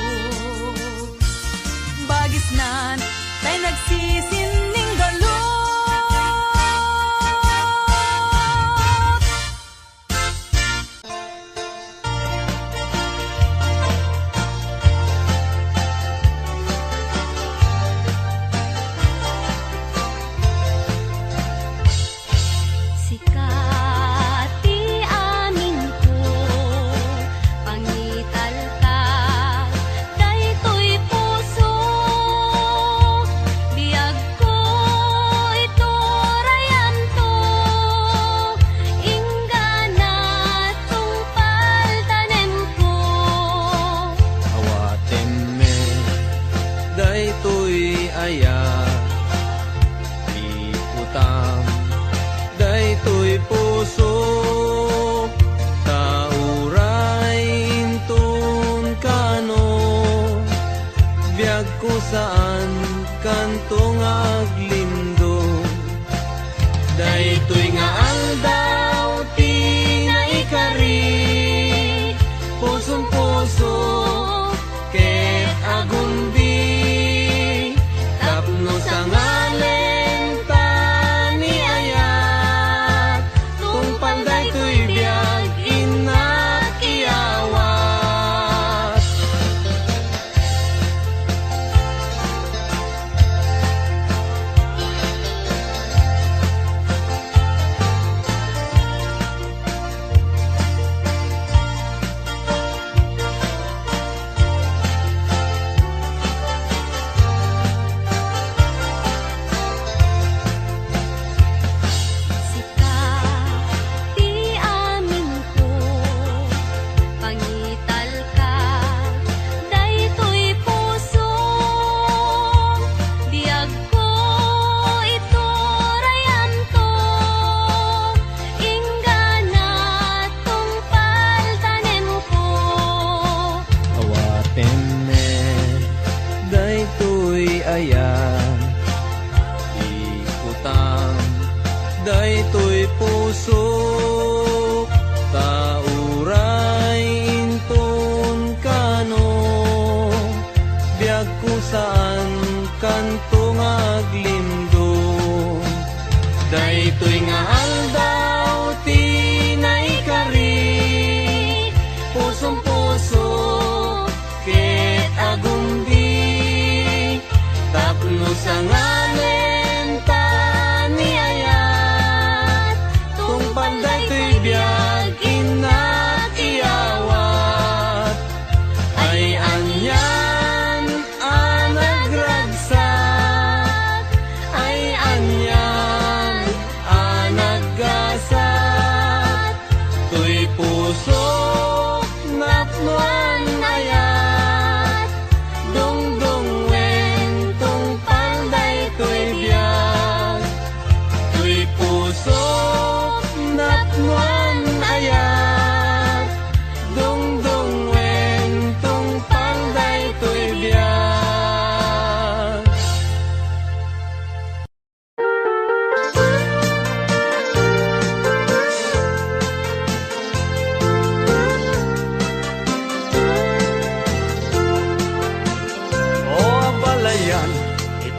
B: Bagis nan tay nagsisining galot.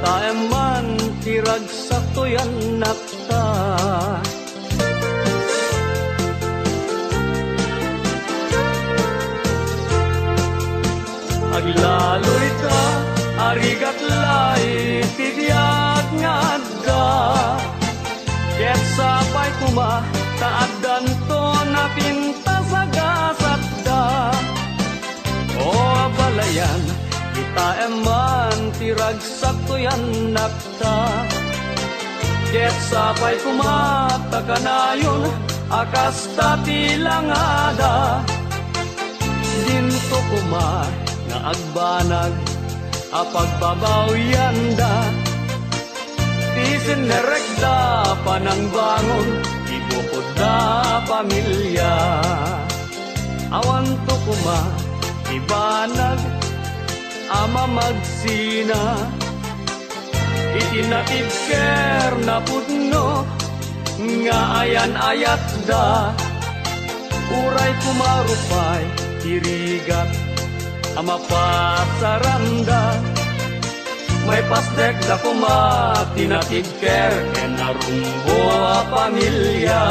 F: itaeman tiragsak to'y anak ta. Aglaloy ka, arigat lay, tibiyag nga adda. Ket sapay kuma, taaddan to na pinta sa gasat da. O abalayan, kita eman tiragsak to'y anak ta. Ket sapay kuma, takanayon, akas ta tilangada. Dinto kuma, nga agbanag apagbabaw yanda. Tisin nerekda panang bangon ibukod da pamilya. Awan to kuma ibanag ama magsina. Itinatid ker na pudno nga ayan ayat da. Uray kumarupay tirigat ama pasaranda. May pasdek da kuma tinatid ker ken narumbo a pamilya.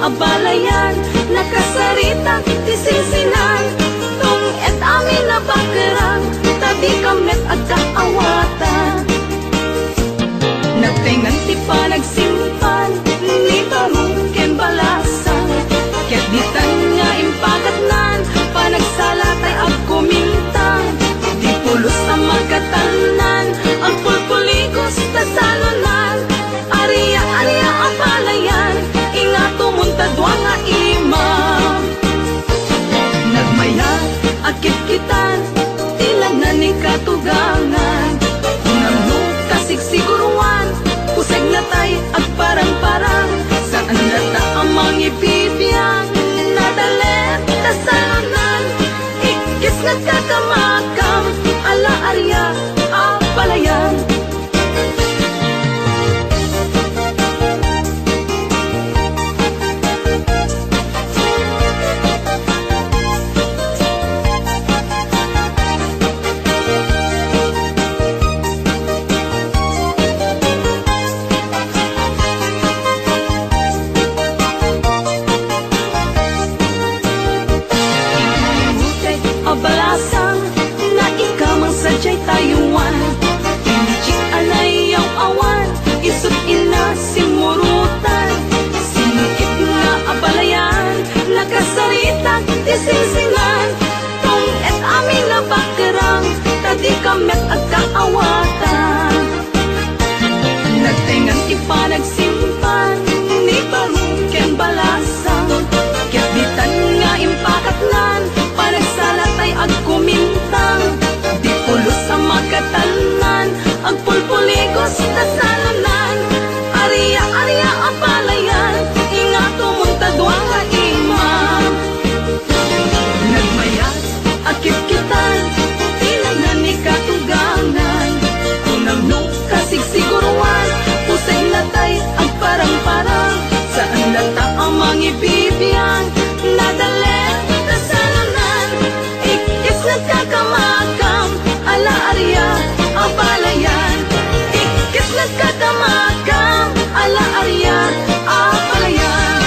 A: Abalayan, nakasarita, tisinsinan. Tung et amin na bakerang, tadi kamet at kaawatan. Nagtingan ti pa nagsimpan, ni barong ken balasan. Ket ditan nga impakatnan, panagsalatay ag kumintang. Di pulos na magkatanan, ang pulpuligos na salunan. Ariya abalayan, ingato muntadwa nga imam. Nagmayat, akit-kitan, tilangan ni katugangan. Unang kasigsiguruan, puseg na tay at parang-parang. Saan lata ang mga ibibiyang, nadalet na salunan. Ikis na kakamakam, ala arya, apalayan. Abalasang na ikaw mang sadyay tayuan. Inchik anay yung awan, isut ina simurutan. Singkit nga abalayan, nakasarita tisinsingan. Tong et amin na bakerang, tadi kamet at kaawatan. Nagtingan ipa nagsimpan, ni barong ken balasang. Ket ditan nga impakatnan, panagsalatay ag kumintang. Di pulos ang magkatanan, ag pulpuligos na salunan. Ariya abalayan, ingato muntadwa nga imam. Nagmayat, akit-kitan, tilangan ni katugangan. Unang kasigsiguruan, pusay natay ag parang-parang. Saan lata ang mga ibibiyang, nadalet na salunan. Ikis nagkakamakam, ala arya, abalayan. Ikis nagkakamakam, ala arya, abalayan.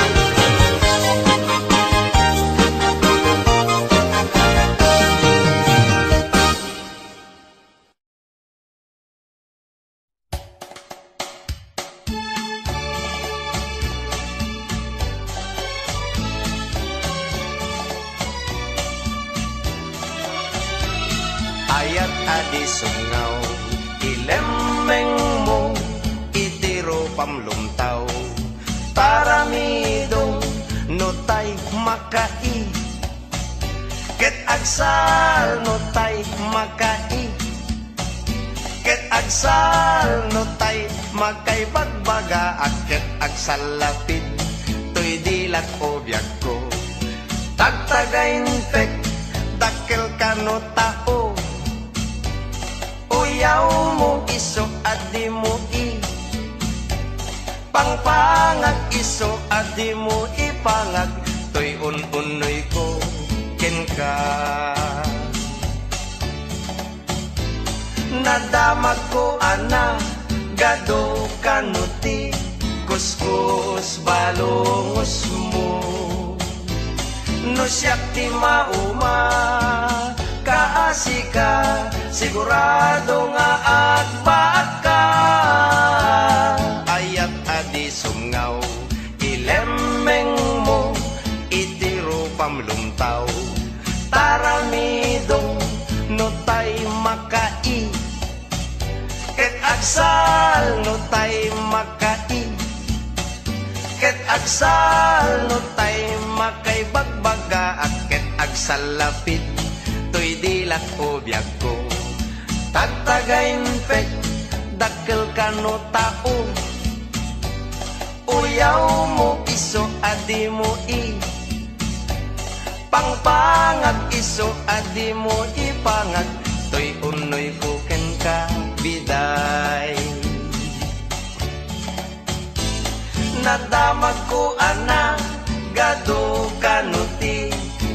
H: Ayat adi sungaw, ilemeng mo, itiro pamlumtaw. Paramidong no tay makai. Ket agsal no tay makai. Ket agsal no tay makay bagbaga. Ket agsal lapid to'y dilat o biyag ko. Tagtagayin tek dakil ka no tao. Uyaw mo iso adi mo i. Pangpangag iso adi mo ipangag. To'y un-unoy ko ken ka. Nadamag ko ana gado kanuti. Kuskus balongos mo. No siyak ti mauma kaasika. Sigurado nga agbaat ka. Ayat adi sungaw ilemeng mo. Itiro pamlumtaw taramidong no tay makai. Ket agsal no tay makai. Ket agsal no tay makay bagbaga. At ket agsal lapid to'y dilat o biyag ko. Tagtagayin pek dakil ka no tao. Uyaw mo iso adi mo i. Pangpangag iso adi mo ipangag. To'y unoy ko ken ka biday. Nadamag ko ana gado kanuti.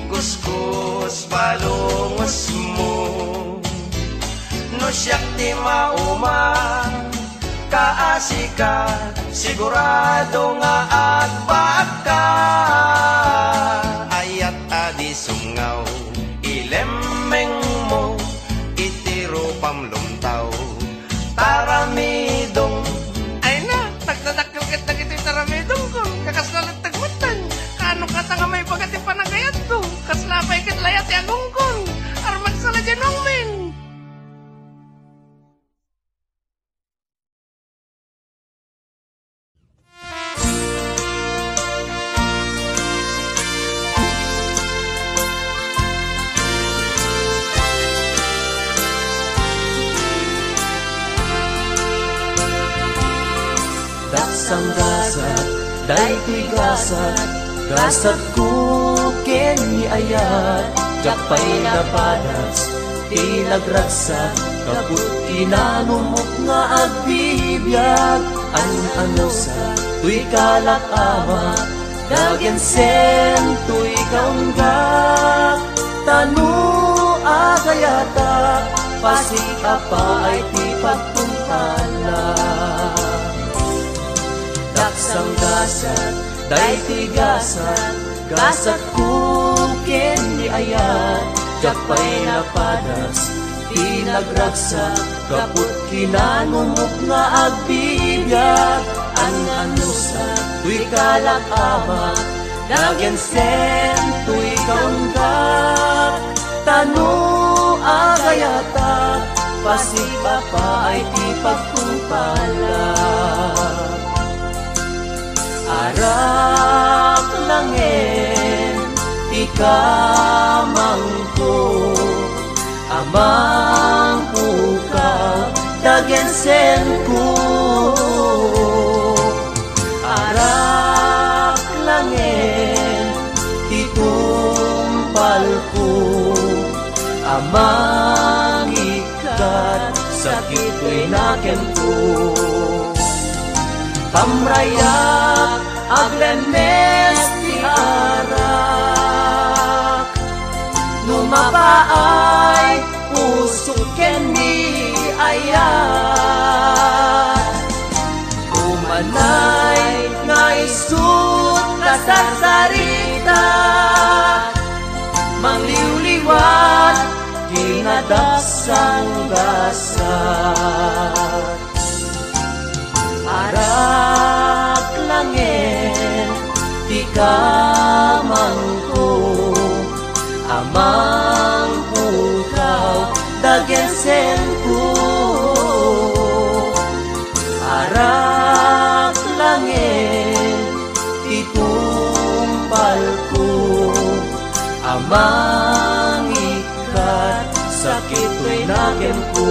H: Kuskus balongos mo. No siyak ti mauma kaasika. Sigurado nga agbaat ka. Ayat adi sungaw ilemeng mo. Itiro pamlumtaw taramidong.
F: Ay na, tagdadakil ket dagiti taramidong ko. Kakaslalat tagmutan. Kaano kata nga may bagati panagayat ko. Kaslapay ket layat ti agungkon. Armag sala janong men.
B: Daksang gasat, daytoy gasat. Gasat ko ken ni ayat. Jakpay na padas, tinagragsak. Kaput inanumok nga agbibiyag. Ano sa tuy kalakamak. Dagen sen tuy kaunggak. Tanu agayatak. Pasikapa ay ti pagtumpala. Daksang gasat, daytoy gasat. Gasat ko ken ni ayat. Jakpay na padas, tinagragsak. Kaput kinanumok nga agbibiyag. Ano sa tuy kalakamak. Dagen sen tuy kaunggak. Tanu agayatak. Pasikapa ay ti pagtumpala. Arak langin, ikamang ko. Amang pukaw, dagen sen ko. Arak langin, itumpal ko. Amang ikat, sakit ko'y nakem ko. Pamrayak, aglemes ti arak. Lumapaay, puso ken ni ayat. Umanay, nga isut na sasarita. Mangliwliwat, kinadaksang gasat. Arak langin, di kamang ko. Amang pukaw, dagen sen ko. Arak langin, itumpal
H: amang ikat sakit ko'y nakin ko.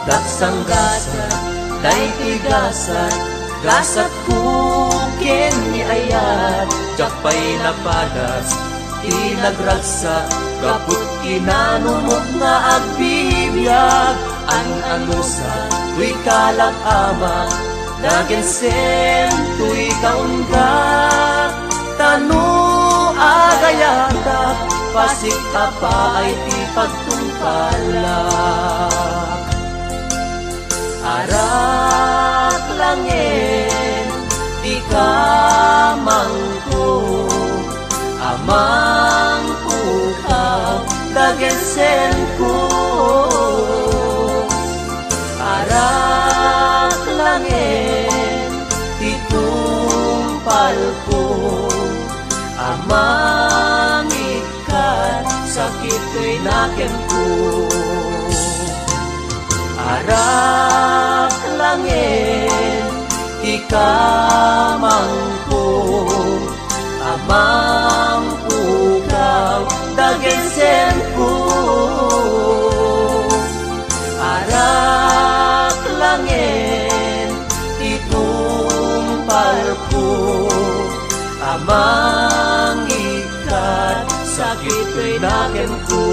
H: Daksang gasat, day tigasat, gasat kukin ni ayat, jakpay napadas, inagragsak, kaput kinanumog nga agbibiyag, an-anusa, tuy kalag ama, dagen sen, tuy kaunggak, tanu agayatak, pasik apa ay ti pagtungkalak. Arak langin, di kamangko, amang pukaw, dagensen ko. Arak langin, di tumpal ko, amang ikat, sakit ko'y naken ko. Arak langit, ikamangko, amang pukaw, dagensen ko. Arak langit, itumpal ko, amang ikat, sakit ko'y naken ko.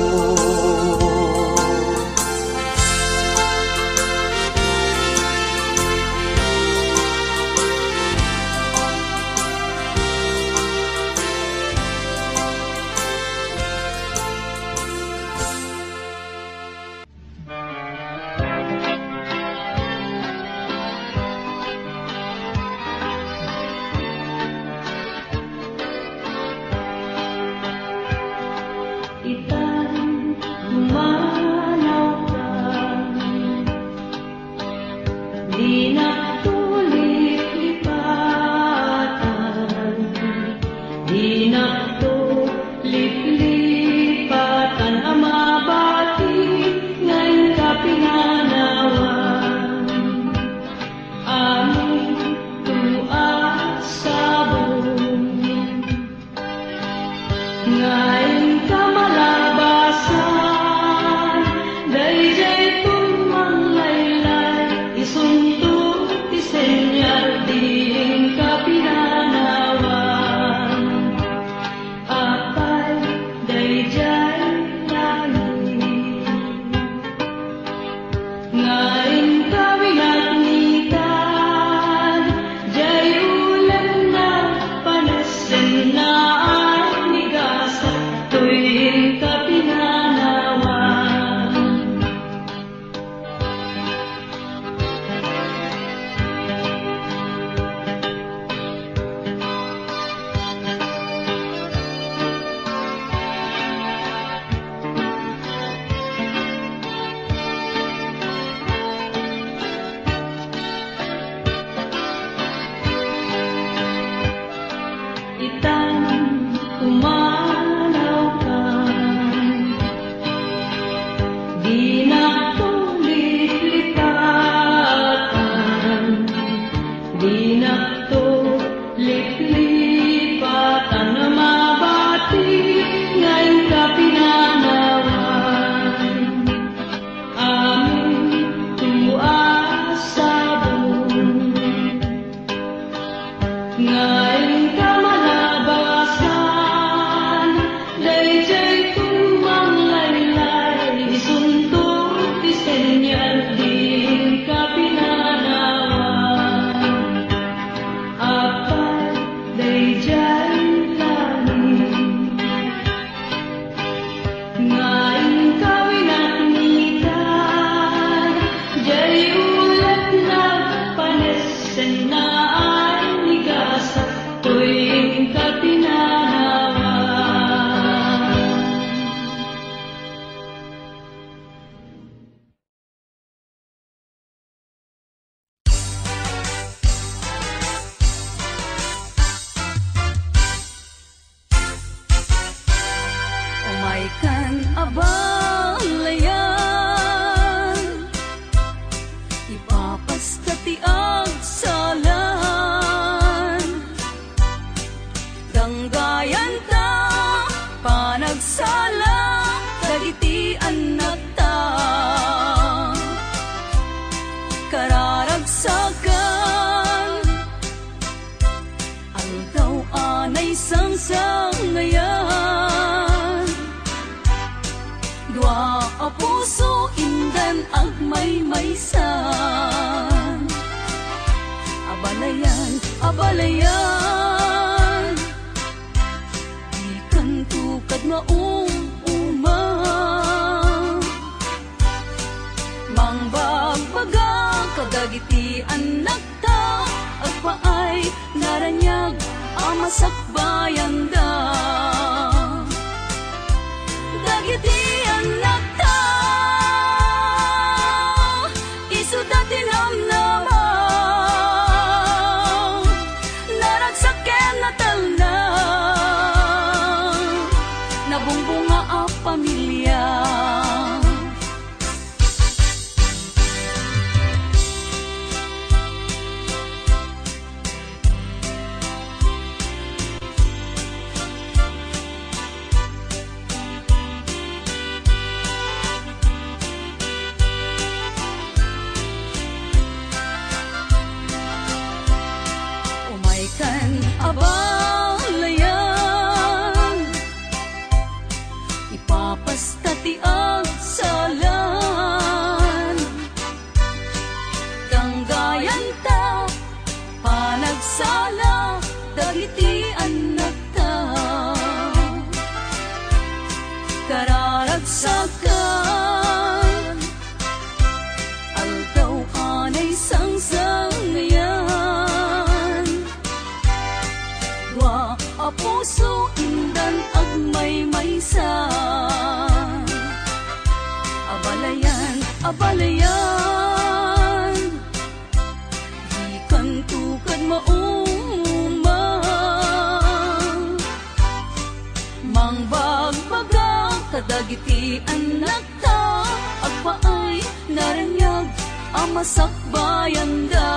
B: Isunto, Ipapas katiag salan Ganggayan ta panagsala dagiti anak ta kararagsakan aldaw anay sangsangayan dua a puso indan agmaymaysan abalayan abalayan ikan tukad maumuma mangbagbaga kadagiti anak ta agpaay naranyag amasakbayan da dagiti anak ta isudati namnama naragsaken natal na nabungbunga a pamilya umaikan abalayan ipapastati ang salan ganggayan ta panagsala dagiti anak ta kararagsakan aldaw anay sangsangayan dua a puso indan agmaymaysan abalayan abalayan ikan tukad mauma mangbagbaga kadagiti anak ta agpaay naranyag amasakbayan da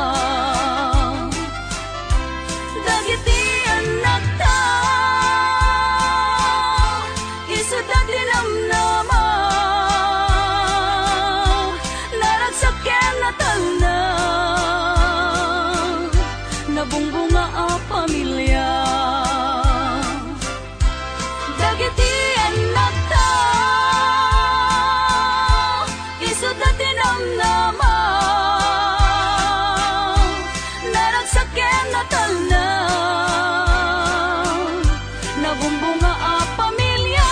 B: dagiti anak ta isudati namnama naragsaken natal na nabungbunga a pamilya dagiti anak ta isudati namnama naragsaken natal na nabumbunga a pamilya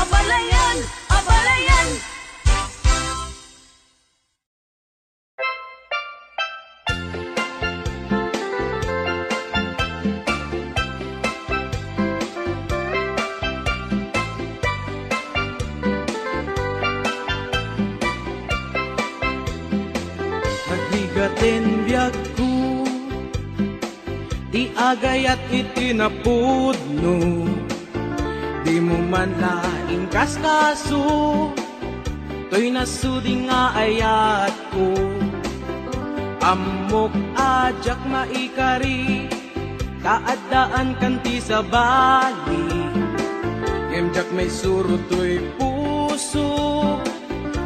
B: abalayan abalayan
C: Nagbigatin biyag ko, di agayat itinapudno, di mo man laing kaskaso, to'y nasudi nga ayat ko. Amok ajak maikari, kaadaan kanti sa bali, emjak may suro to'y puso,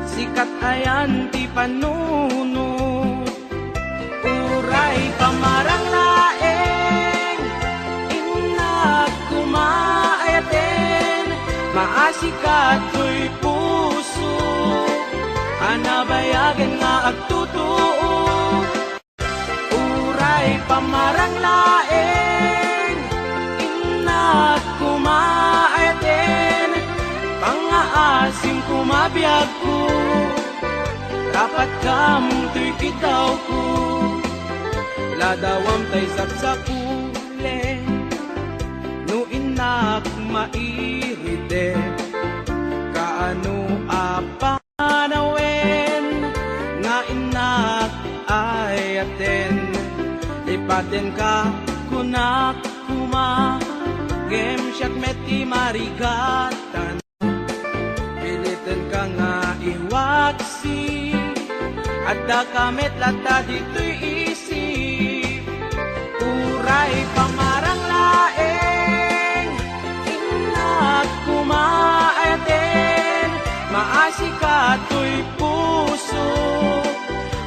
C: sikat ayan ti panuno. Uray pamarang laeng, inak kumaayaten, maasikat to'y puso, anabayagan nga agtutuo. Uray pamarang laeng, inak kumaayaten, pangaasim kumabiyag ko, dapat kamong to'y kitaw ko. Ladawam tay saksakule, no inak mairide, kaano apanawen, nga inak ayaten, ipaten ka kunak kuma, game siyak meti marigatan, pilitin ka nga iwaksi,
B: Adda kamet lata dito'y isip, uray pamarang laeng, inak kumaayaten, maasika to'y puso,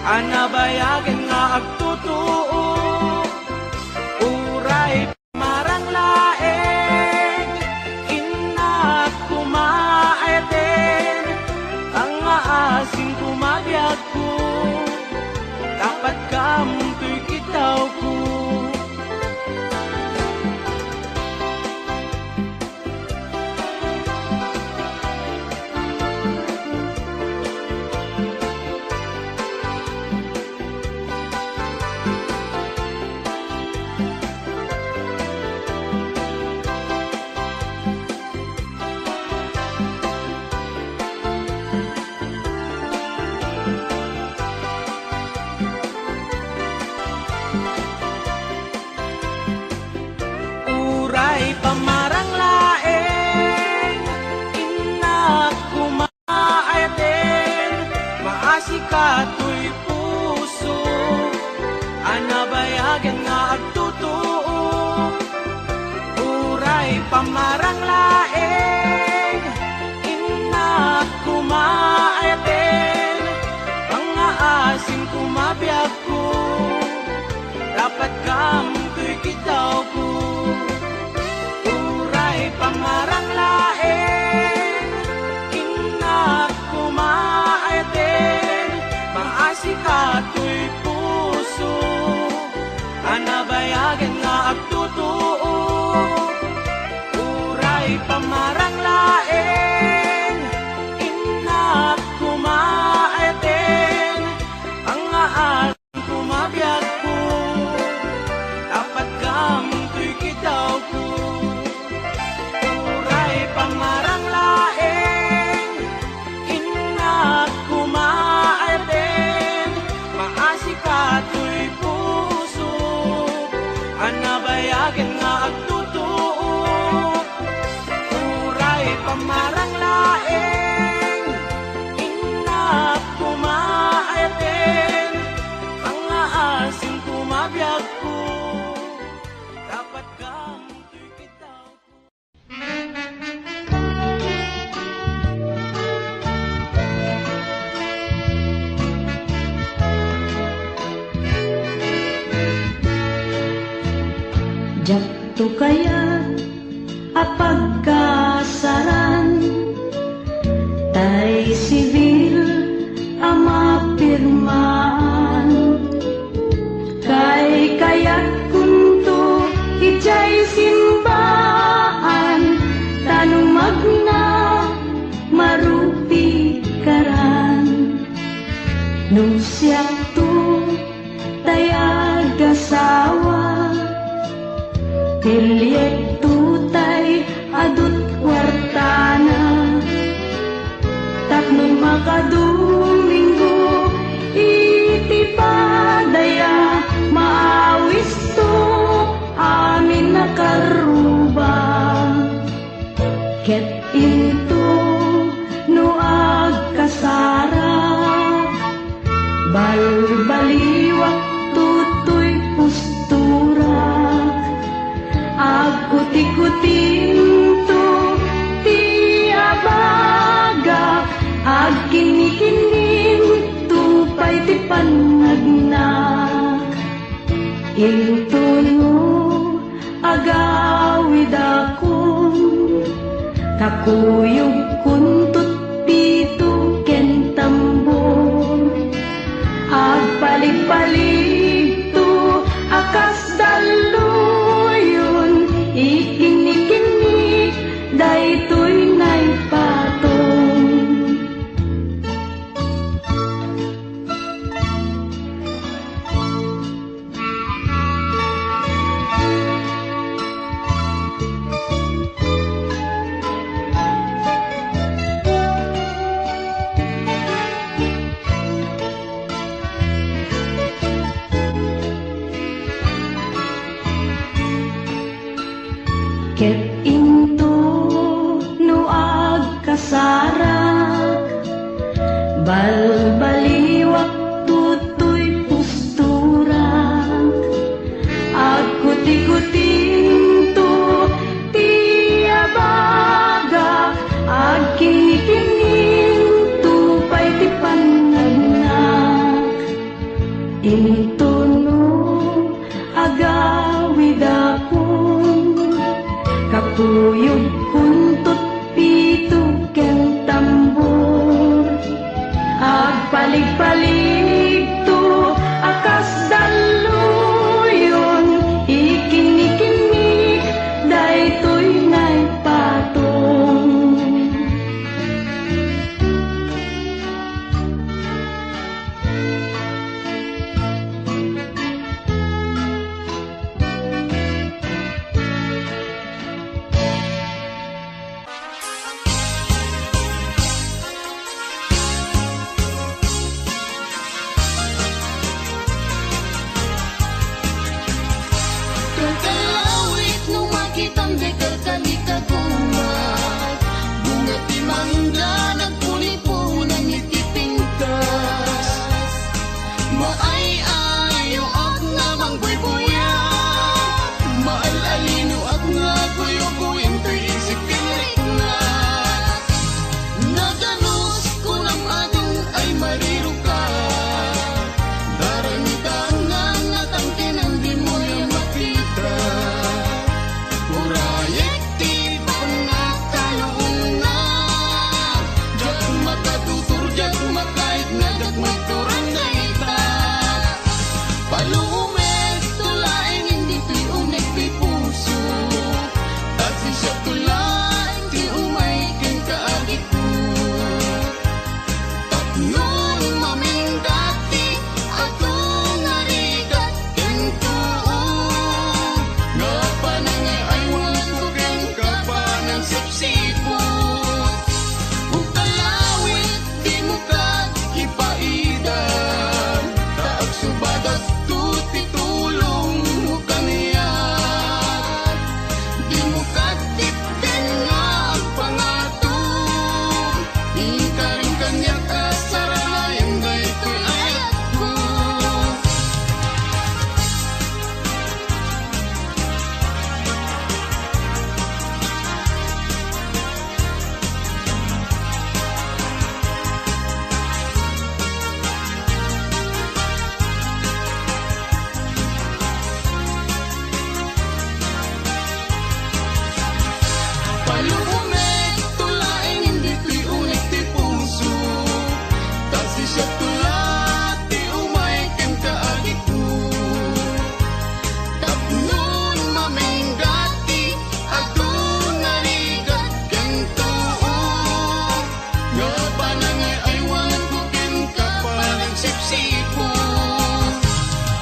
B: anabayagan nga agtutuo, uray pamarang laeng, inak kumaayaten, ang aasing kumabiyag ko, dapat kamunto'y kitaw ko. Uray pamarang laeng, inak kumaayaten, maasika to'y puso, anabayagan nga agtutuo. Uray pamarang laeng, inak kumaayaten, pang-aasing kumabiyag ko, dapat kamunto'y kitaw ko. Pamarang laeng, inak kumaayaten, maasika to'y puso, anabayagan nga agtutuo. Uray pamarang laeng, inak kumaayaten, ang aasing kumabiyag ko, dapat kamunto'y kitaw ko. Pamarang laeng, inak kumaayaten, maasika to'y puso, anabayagan nga agtutuo. Uray pamarang laeng, inak kumaayaten, ang aasing kumabiyag ko, dapat kamunto'y kitaw ko.
A: Jatto kaya apagkasaran, tay sibil amapirmaan, kay kaya't kunto ijay simbaan, tanumag na marupi karan, nung siya to tayag asawa, Pilyek tutay adut wartana, tapnon makadominggo iti padaya, maawis to amin nakaruba. Ket into no agkasara, balbaliwak tutoy pustura, agkuti-kutin to ti abaga, agkini-kinin tupay ti panagnak. Into no agawid akong kakuyog kuntut pito ken tambor, agpalig-palig to akas daluyon, ikinik-kinik daytoy nay patong. dapon kapuyog kuntot pitog kang tambor agpalig-palig to akas daluyon ikinikimik daytoy ngay patong.
G: Kalawit nung makitang di kalkalikagumat bunga timangga nagpuni-punan itipingkas maay-ayo ak namang buy-buyan maalalino ak nga guyo-guyin to'y isip kinriknat naganos ko ng adong ay mariruka daranitan nga natangkinan di mo yung makita Urayek ti pangakaloon na Diyak makatutur, diyak makait na diyak magturang na ita Palumet tulain hindi ti unek ti puso At si siya tulain ti umay ken kaagit ko Tapnon mamindati ako ngarigat ken tuo Nga panangay ay wala ko ken kapanang sipsipot Ukalawit di mo ka ipaidan Taag subadat tuti tulong mo kaniyan Di mo ka tipten nga ang pangatong Ikaring kanya kasarayan daytoy ayat ko Palumet tulain hindi ti unik ti puso Tasi siya tulat ti umay ken kaagit ko Tapnon maminggati ako narigat ken tuo Nga panangay ay wangan ko ken kapanang sipsipon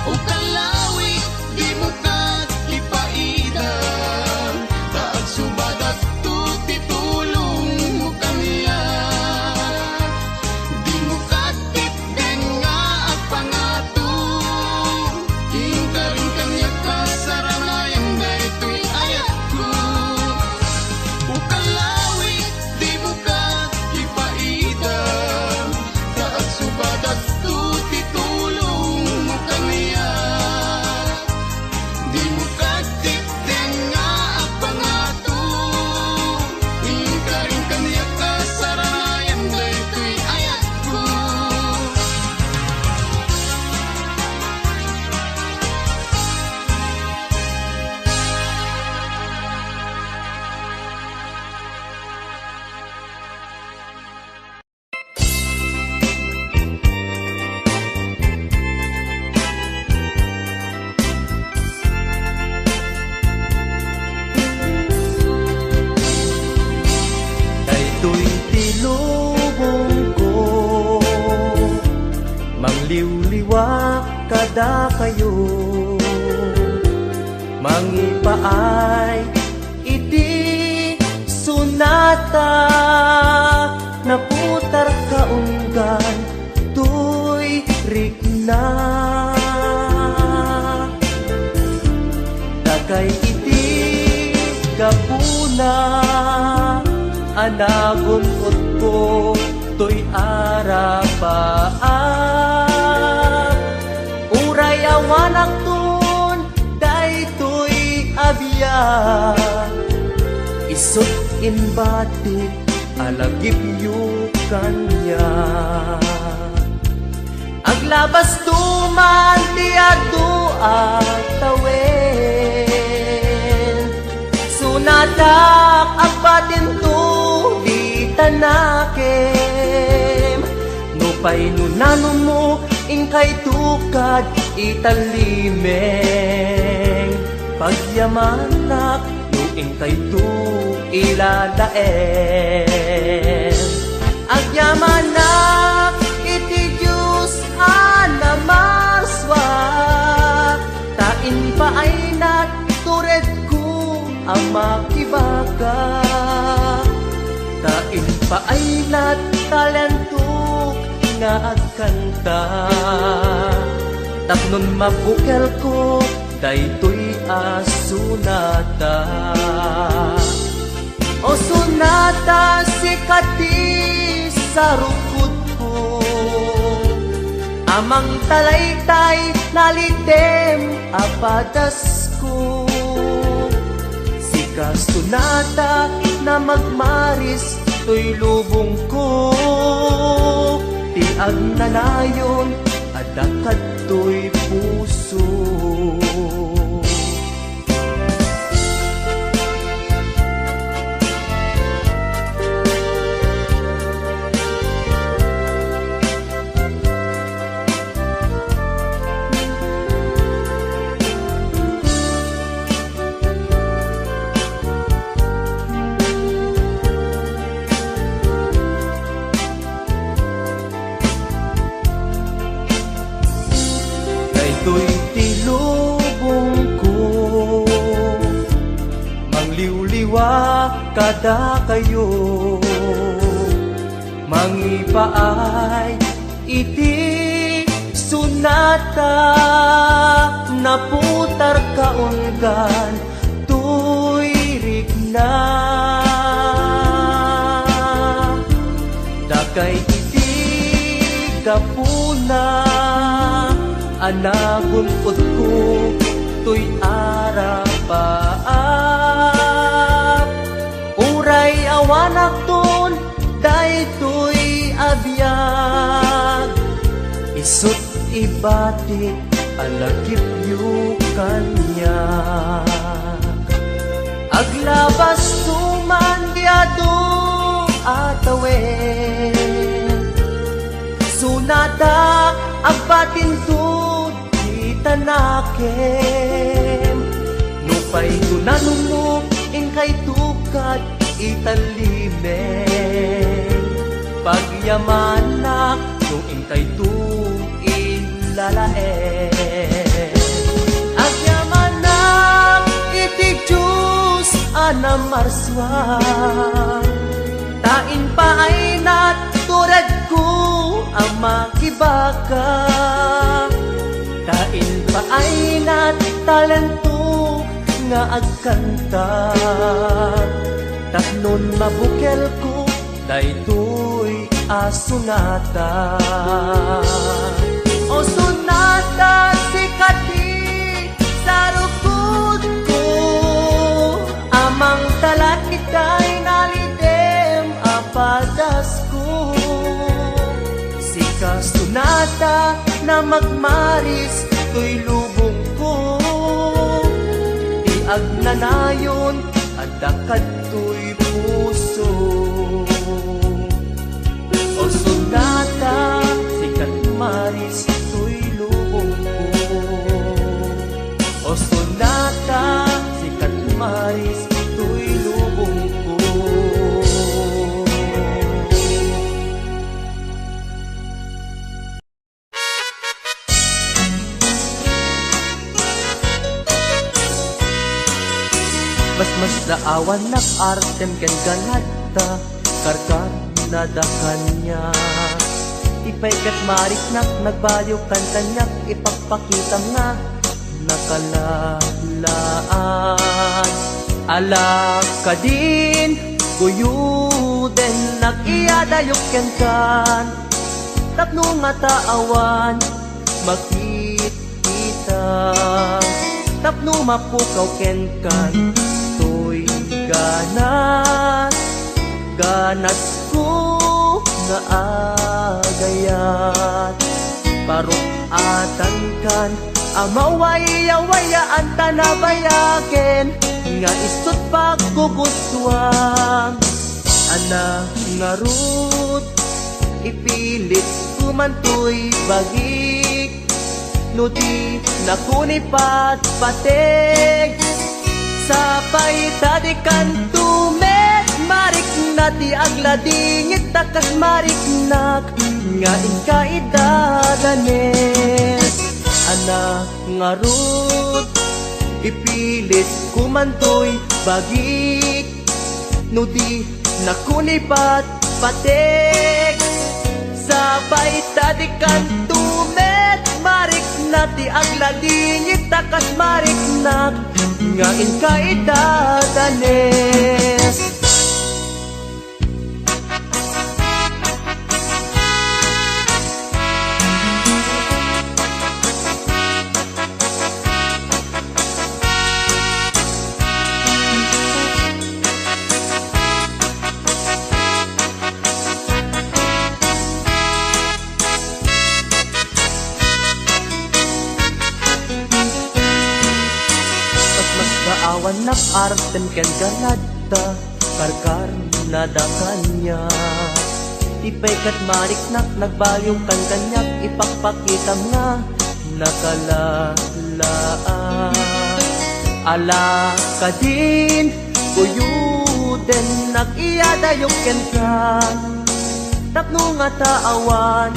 G: Ukalawit di mo ka ipaidan Taag subadat tuti tulong mo kaniyan Di mo ka tipden nga ang pangatong Ikaring kanya kasaranayan daytoy ayat ko Ukalawit di mo ka ipaidan Taag subadat tuti tulong mo kaniyan Di mo ka tipden nga ang pangatong Ikaring kanya kasaranayan daytoy ayat ko
C: Daytoy tilubong ko mangliwliwak kada kayo mangipaay iti sunata naputar kaunggan tuy rikna dagay iti gapuna anagon ko to'y arapaan uray awanak tun daytoy abiyag isot inbatik alagip yu kanya aglabas tuman ti adu at tawe
H: Nupay nunano mo ingkay tukad italimeng pagyamanak no ingkay tu ilalaeng agyamanak iti Diyos anamarswa tain pa ay natured ko ang makibaga tain pa ay natalentuk nga agkanta tapnon mabukel ko daytoy asunata o sunata sikati sa rukod ko amang talaytay nalitem apadas ko sika sunata na magmaris to'y lubong ko tiag nanayon adakad to'y puso Daytoy tilubong ko mangliwliwa kada kayo mangipaay iti sunata naputar kaunggan tuirik na dakay iti kapuna anagunpod ko to'y arapaap uray awanak ton daytoy abiyag isut ibati alagip yu kanya aglabas tuman diado atawen sunata agbatin tud itanakem nupay tunanong mo ingkay tukad italimeng pagyamanak no ingkay tu ilalaeng agyamanak iti Diyos anamarswa tain pa ay natured ko ang makibaga tain pa ay natalento nga agkanta tapnon mabukel ko daytoy asunata o sunata sikati sa rukod ko amang talat kita'y nalidem apadas ko sika sunata na magmaris to'y lubong ko tiag nanayon adakad to'y puso o sunata sikat maris to'y lubong ko o sunata sikat maris to'y lubong ko. Mas daawan nak artem ken ganata karkar nadakan niya ipaykat marik nak nagbaliw kanta niya ipagpakita nga nakalalaan alak ka din kuyuden nakiyadayok ken kan tapno nga taawan makikita tapno mapukaw ken kan ganas ko nga agayat parukatan kan amawaya-wayaan tanabayaken nga istot pagkukuswang anak nga rut ipilit ko kumantoy bagik no di nakunipat patek sapay tadikan tumet marik nati agladingit takas marik nak nga inkaidadanes ana ngarud ipilit kumantoy bagik no di nakunipat patek sabay tadikan tumet marik nati agladingit takas marik nak nga inkaidadanes awan nak arten ken galada karkar nadakanya ipay kat marik nak nagbayong kan kanyak ipakpakitam nga nakalalaan ala kadin kuyuden nag-iyadayong ken ka tapno nga taawan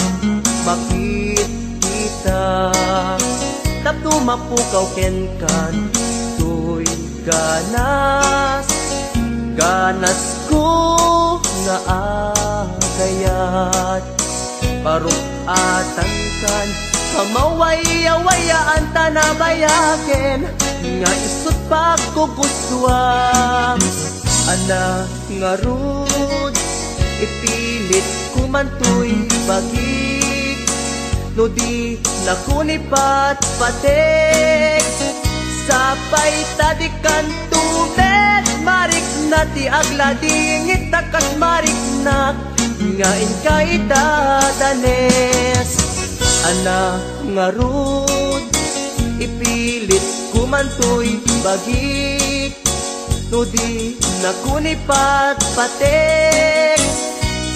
H: makit kita tapno mapukaw ken kan ganas ganas ko nga agayat parukatan kan kamawaya-wayaan tanabayaken nga isut pagkugustuhan ana nga rud ipilit kumantoy bagik no di nakunipat patek sapay tadikan tumet marik nati agladingit takas marik nak nga inkaidadanes ana nga rud ipilit kumantoy bagik no di nakunipat patek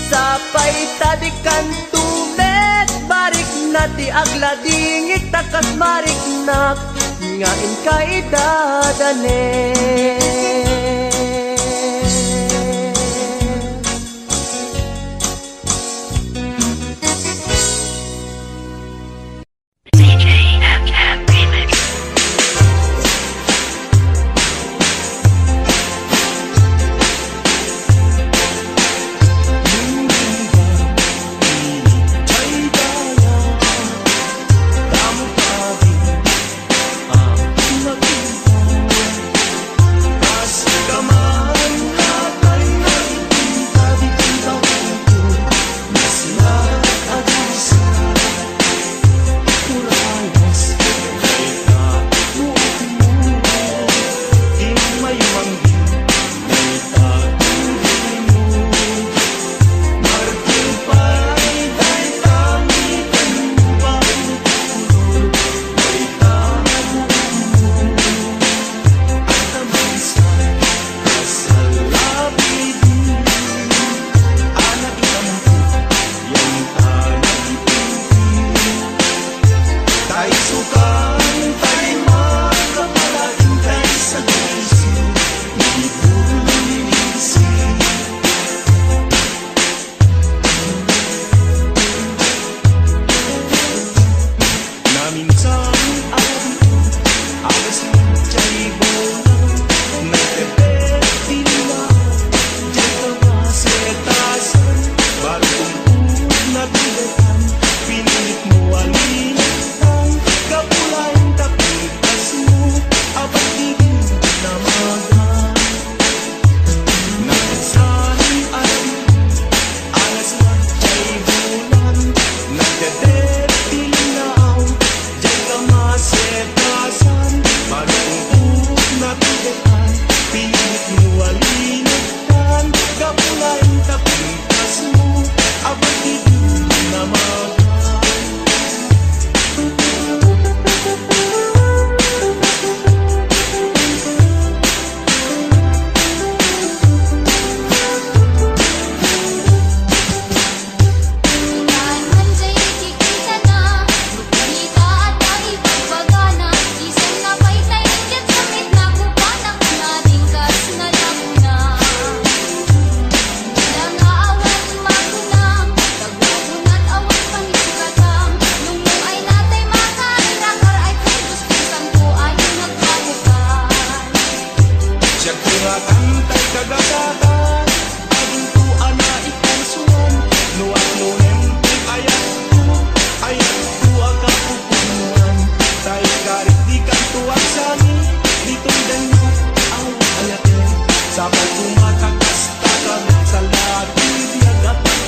H: sapay tadikan tumet marik nati agladingit takas marik nak nga inkaidadanes
G: tuwag sani, ditong danok ang ayate. Sabay kumatakas, tagamit sa lagi, diagat ako.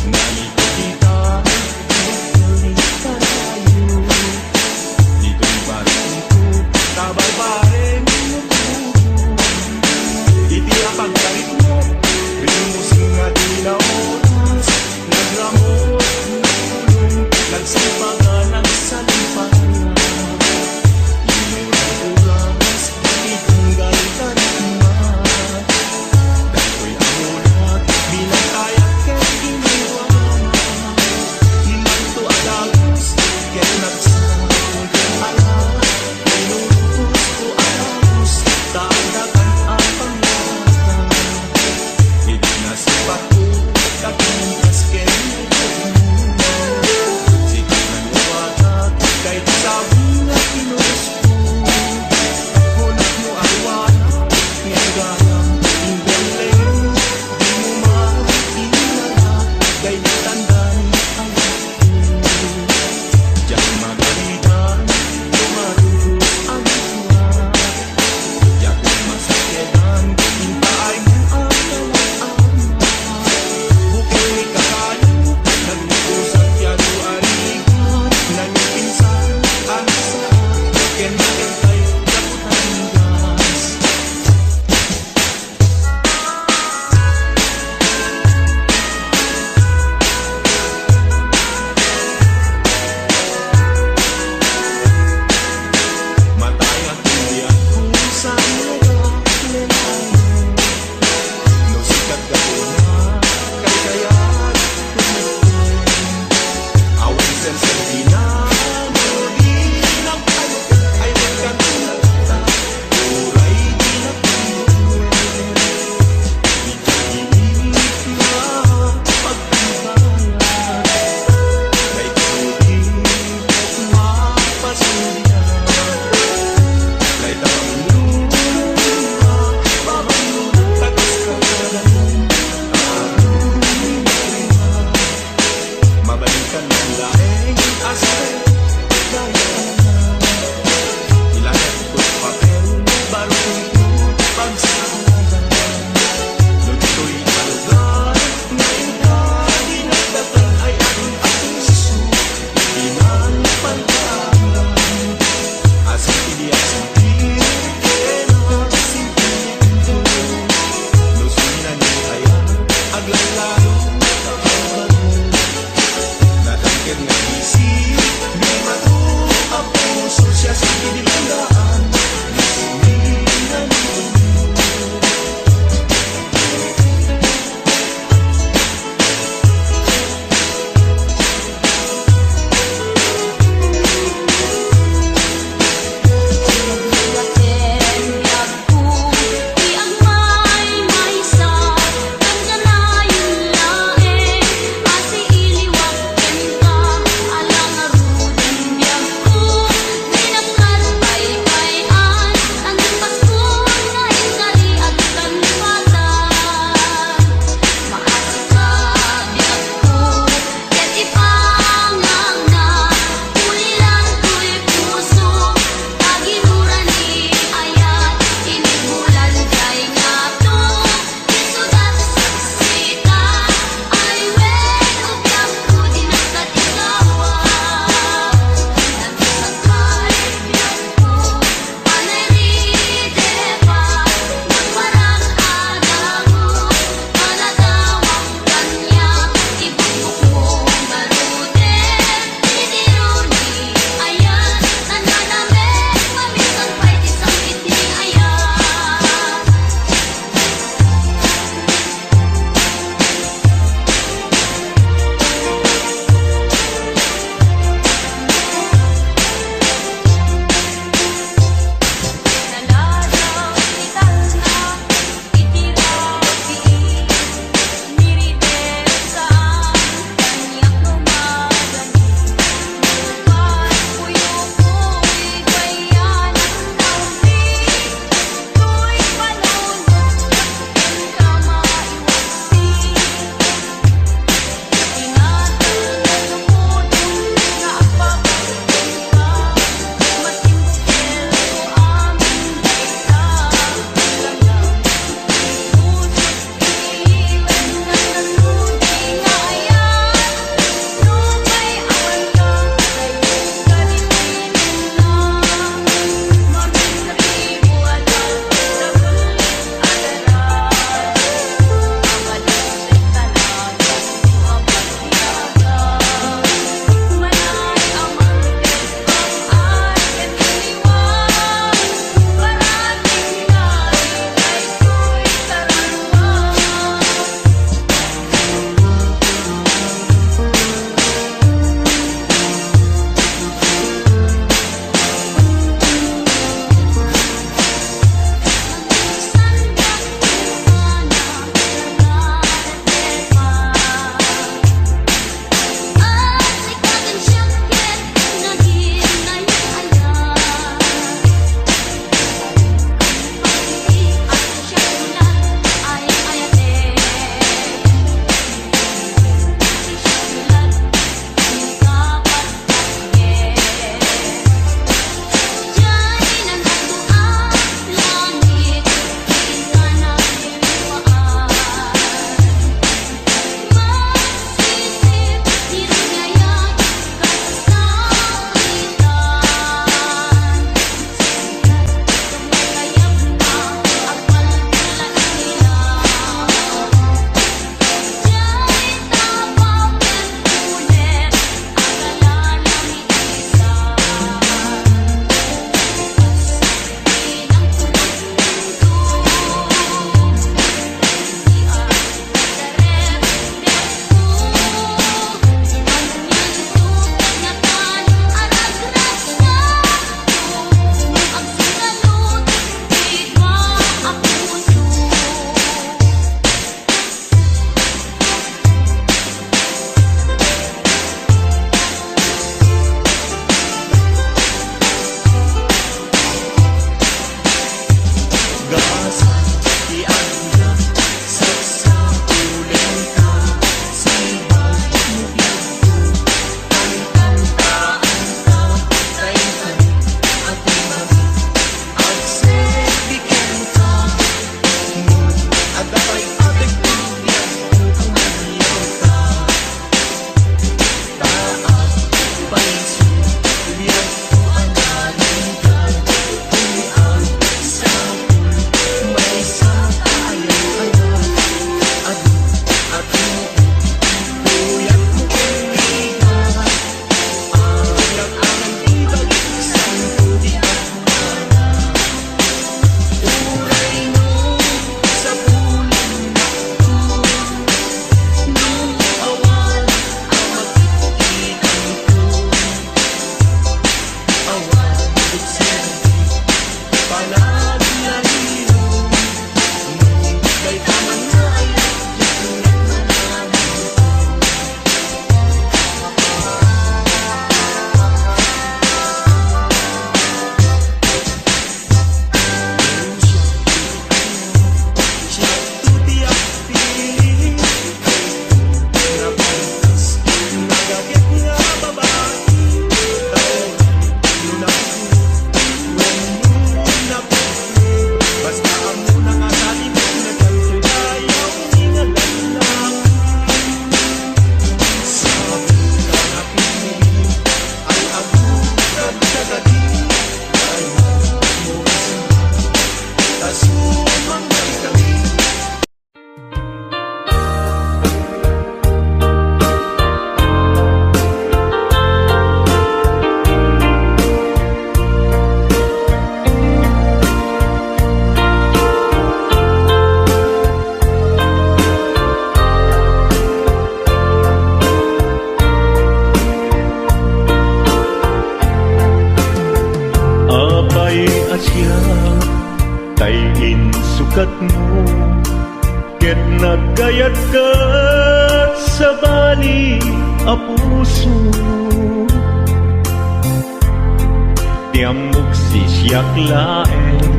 G: Nalito kita, tuloy pa tayo. Dito'y barang ko, tabay-bare itiyak ang galit mo, rimusing nga di na oras. Naglamot, nagulong, nagsipagan ang salipanan. Inurang oras, itong galitan naman. Dahil ang ulat, bilang kaya kay iniwanan. Himanto adagos, kaya nagsahol kang alam. Inurus ko adagos, taandakan ang pangyayatan. Hindi na sipat ko, kakintas kay sige ng iwatat, kahit sabi na kinus ko. Hunat mo ang wanat, ngayon inggaling. Di mo mainalak, kahit tandaan ang ako. Diyan magalitan, tumarugos ang tuwa. Diyan ko mas
I: insukat mo ket nagkayat ka sa bali a puso. Tiamok si siyak laeng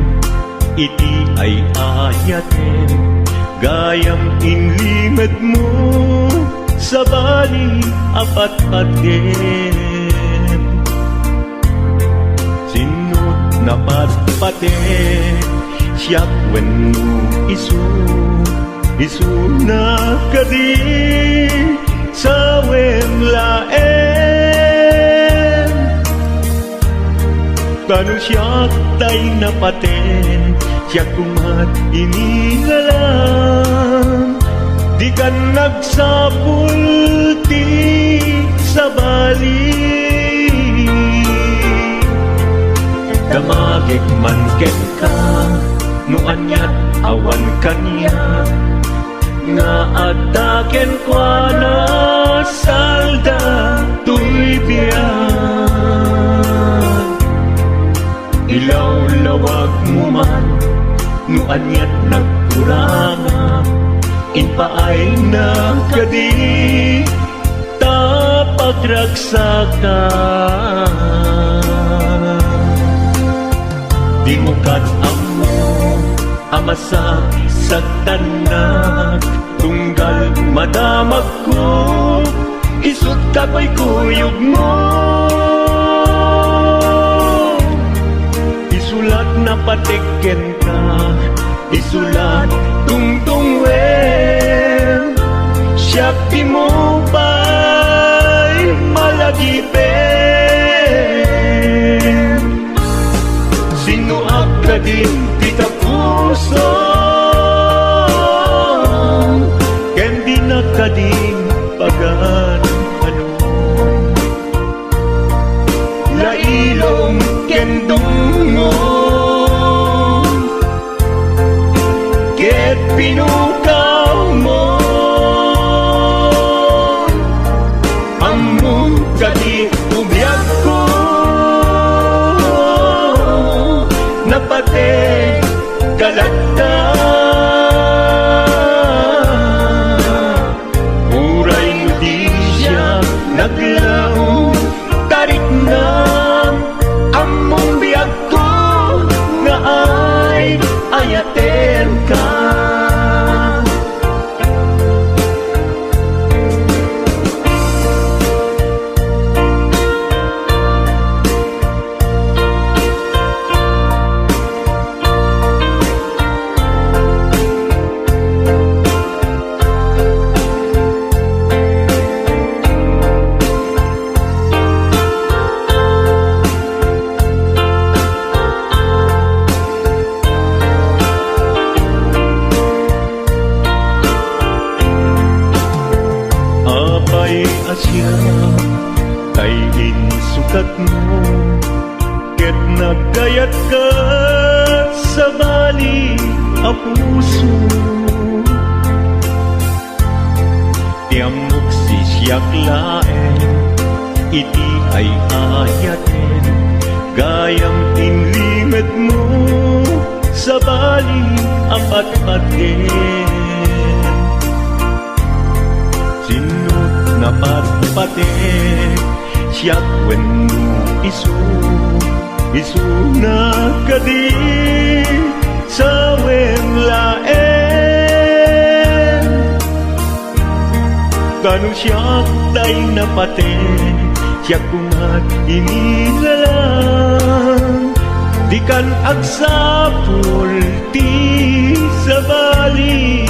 I: iti ay ayaten gayam inlimed mo sa bali apat patgen. Sinut na patpaten siyak wenno isu na kadi sa laen. Tanu siyak tay napaten siyak kumat inilalang di kan nagsapulti sa bali. Damagik man ket ka no anyat awan kanya nga ataken kwa na salda tuy biyan. Ilaw-lawag mo man no anyat nagkuranga inpaay na kadi tapagragsakan. Di mo amo amasak sa tanak tunggal madamag ko isut kapoy kuyog mo. Isulat na patiken ka isulat tungtungwen siyak di mo ba'y malagipen. Sino ka din kita puso ken di na kading pagan ano lailong ken dungo ket pinukaw mo among kadi ubiyag ko napate kalagta. Uray mo di siya naglaong tarik na among biyag ko nga ay ayaten ka. Asya kay insukat mo ket nagkayat ka sa bali a puso. Tiamok si siyak laeng iti ay ayaten gayam inlimed mo sa bali apat patgen. Sinut na patpaten siyak wenno isu na kadi sa laen. Kanu siyak tay napaten siyak kumat inilalang di kan agsapul ti sa bali.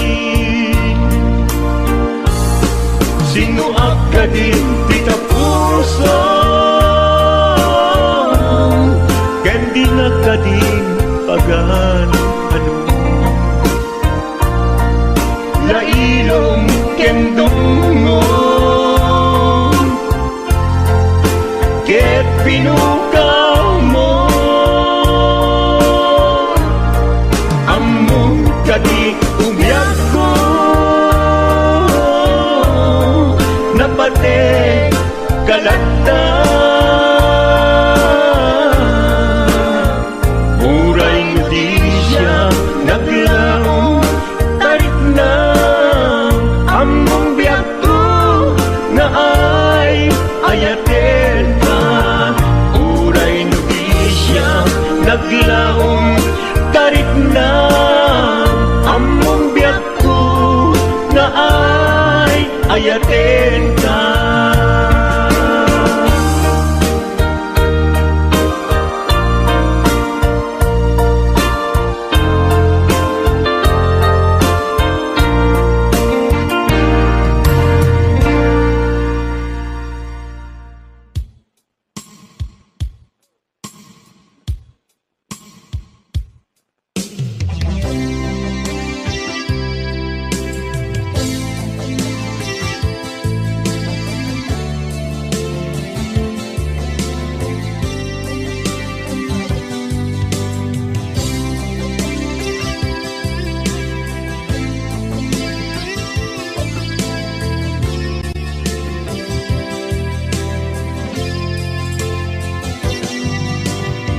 I: Sino ka din di ka puso ken di na kading pagan ano lailong ken dungo ket pinukaw mo among kadi umiyag ko napate kalagta. Uray mo di siya ayatin ka.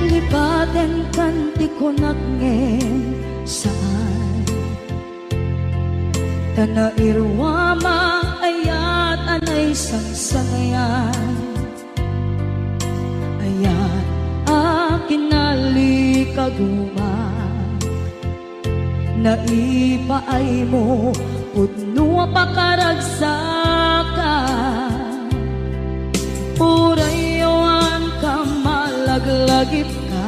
B: Lipaten kanti ko nagngem saan Tana irwama ayat anay sangsangayan Ayat akin nalikaguma Naipaay mo pudno pakaragsakan Purayawan ka malaglagip ka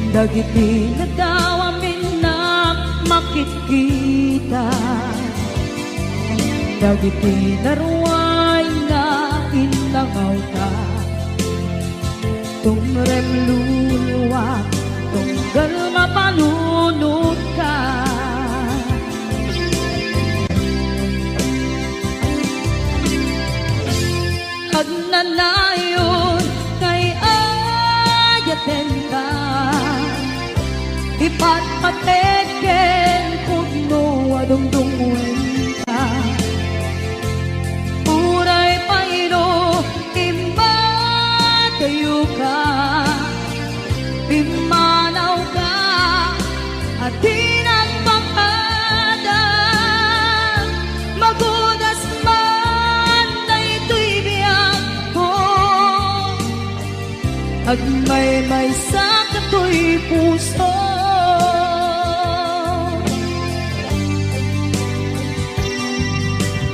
B: Dagiti na daw amin na makikita Dagiti na ruway na inangaw ka Tumrem luluwa tunggal mapanunod ka Hagnanayon kay ayaten ka Ipatpateken pudno adungdungwen ka Uray paino imatayo ka Pimanaw ka at tinagpakada Magudas man na ito'y biyak ko Agmay-may sa kato'y puso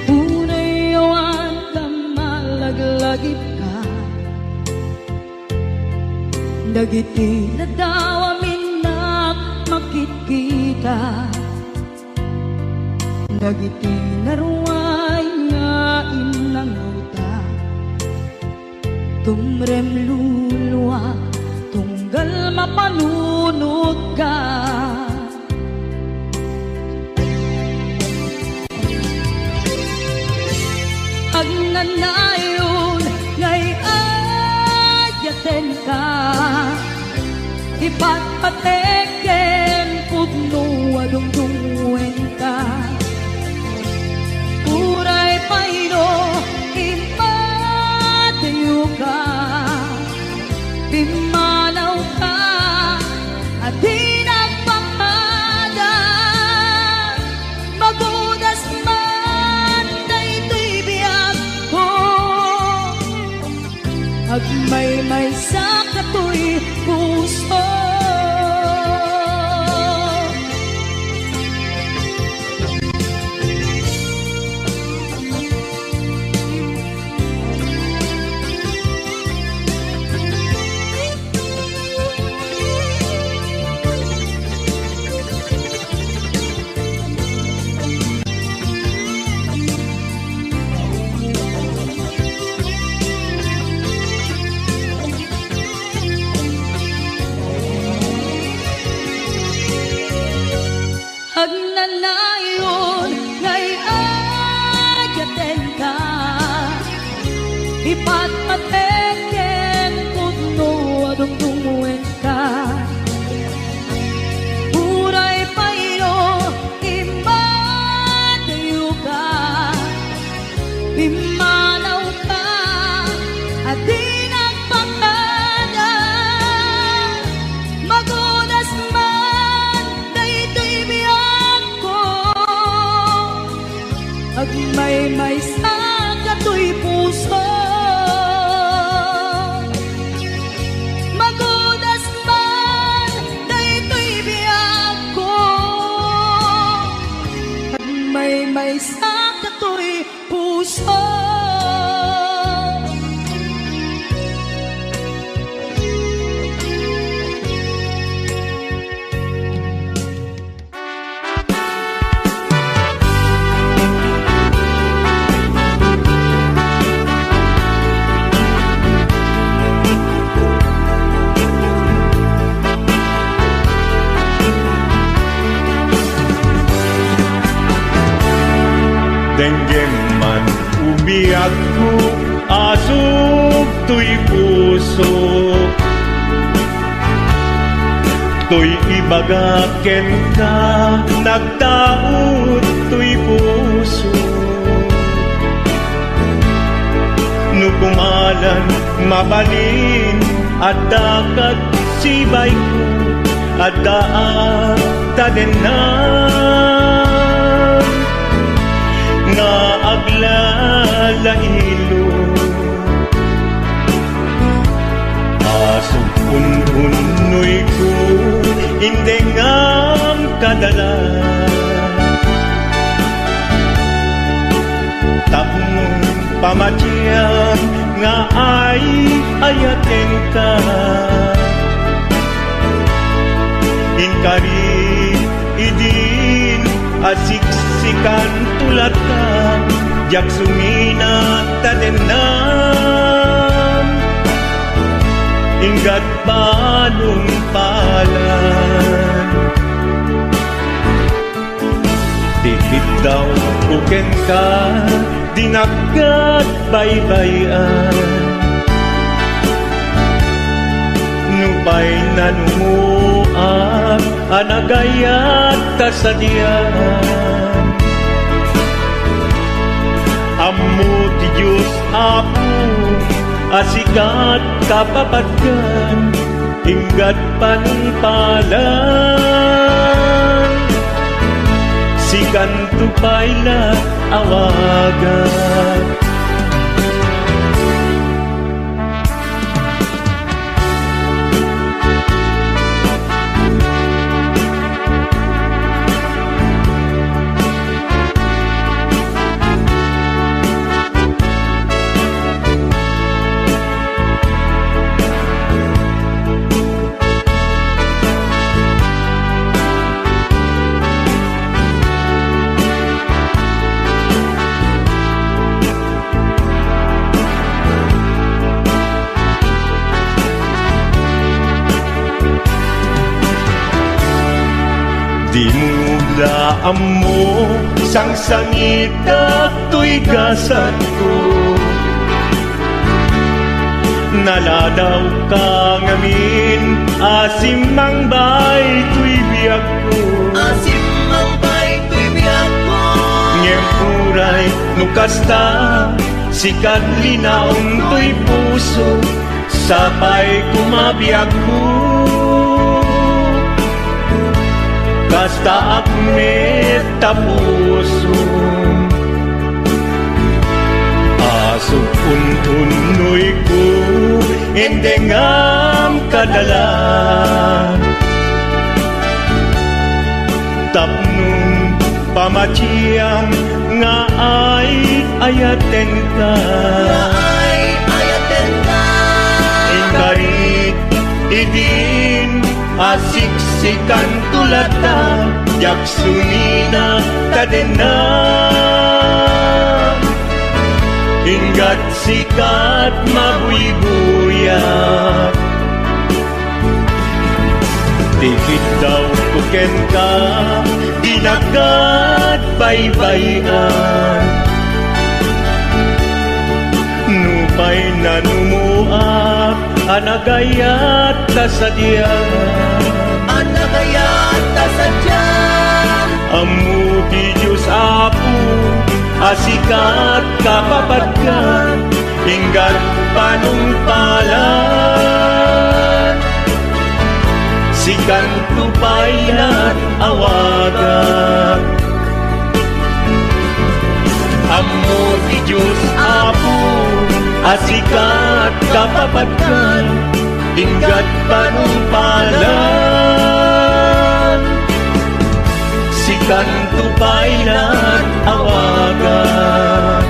B: Unayawan ka malaglagip ka Dagiti na daw amin na makikita Dagiti na ruway nga inangaw ta Tumrem luluwa tunggal mapanunod ka Hagnanayon ngay ayaten ka Ipatpateken pudno adungdungwen ka Uray paino imatayo ka Pimanaw ka at tinagpakada Magudas man na ito'y biyak ko Agmay-may sa kato'y puso
I: Denggem man umiyak ko, asok to'y puso. To'y ibagaken ka, nagtaot to'y puso. Nukumalan, mabalin, at dakat sibay ko, at daan tadenan. Nga aglalahilo, asok ununoy ko, hindi ngam kadala. Tapong pamatyan nga ay ayaten ka. Inkari idin asiksikan tulat ka, jak sumina tadenan. Ingat balong palan, dikit daw kuken ka, dinagat baybayan. Nupay nanumuak, anagayat tasadian. Ammo ti Diyos Apo, asikat kapapatgan, ingat panpalan. Sikan tupayla awagan. Di mo daan mo, isang sangita to'y gasat ko. Naladaw ka ngamin, asim mang bay to'y biyag ko.
G: Asim ang bay to'y biyag ko.
I: Ngempuray nukasta, sikat linaon to'y puso, sapay kumabiyag ko. Basta akmet tapuso, asok untunoy ko, endengam kadala. Tapnong pamatiyang nga ay ayaten ka. Ingarit idin asiksikan tulatan, jak sumina kadena. Ingat sikat mabuybuyak, tikit daw kuken ka, dinagat baybayan. Nupay nanumuak, anagayat tasadyan.
G: Anagayat tasadyan.
I: Ammo ti Diyos Apo, asikat kapapatgan, ingat panungpalan. Sikan tupaylan awagan. Ammo ti Diyos Apo, asikat kapapatgan, ingat panungpalan. Sikan tupaylan awagan.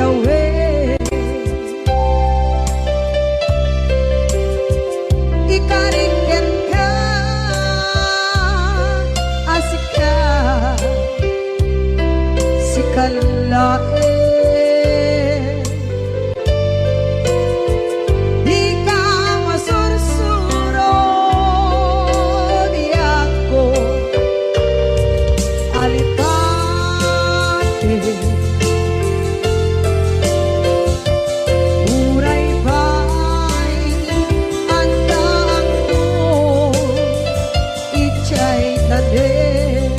B: bitawen. Ikaringgan ka, asik ka, si kalae. Di ka masursuro, di ako alipate. Uray ba'y andaan mo, itsa'y tanin.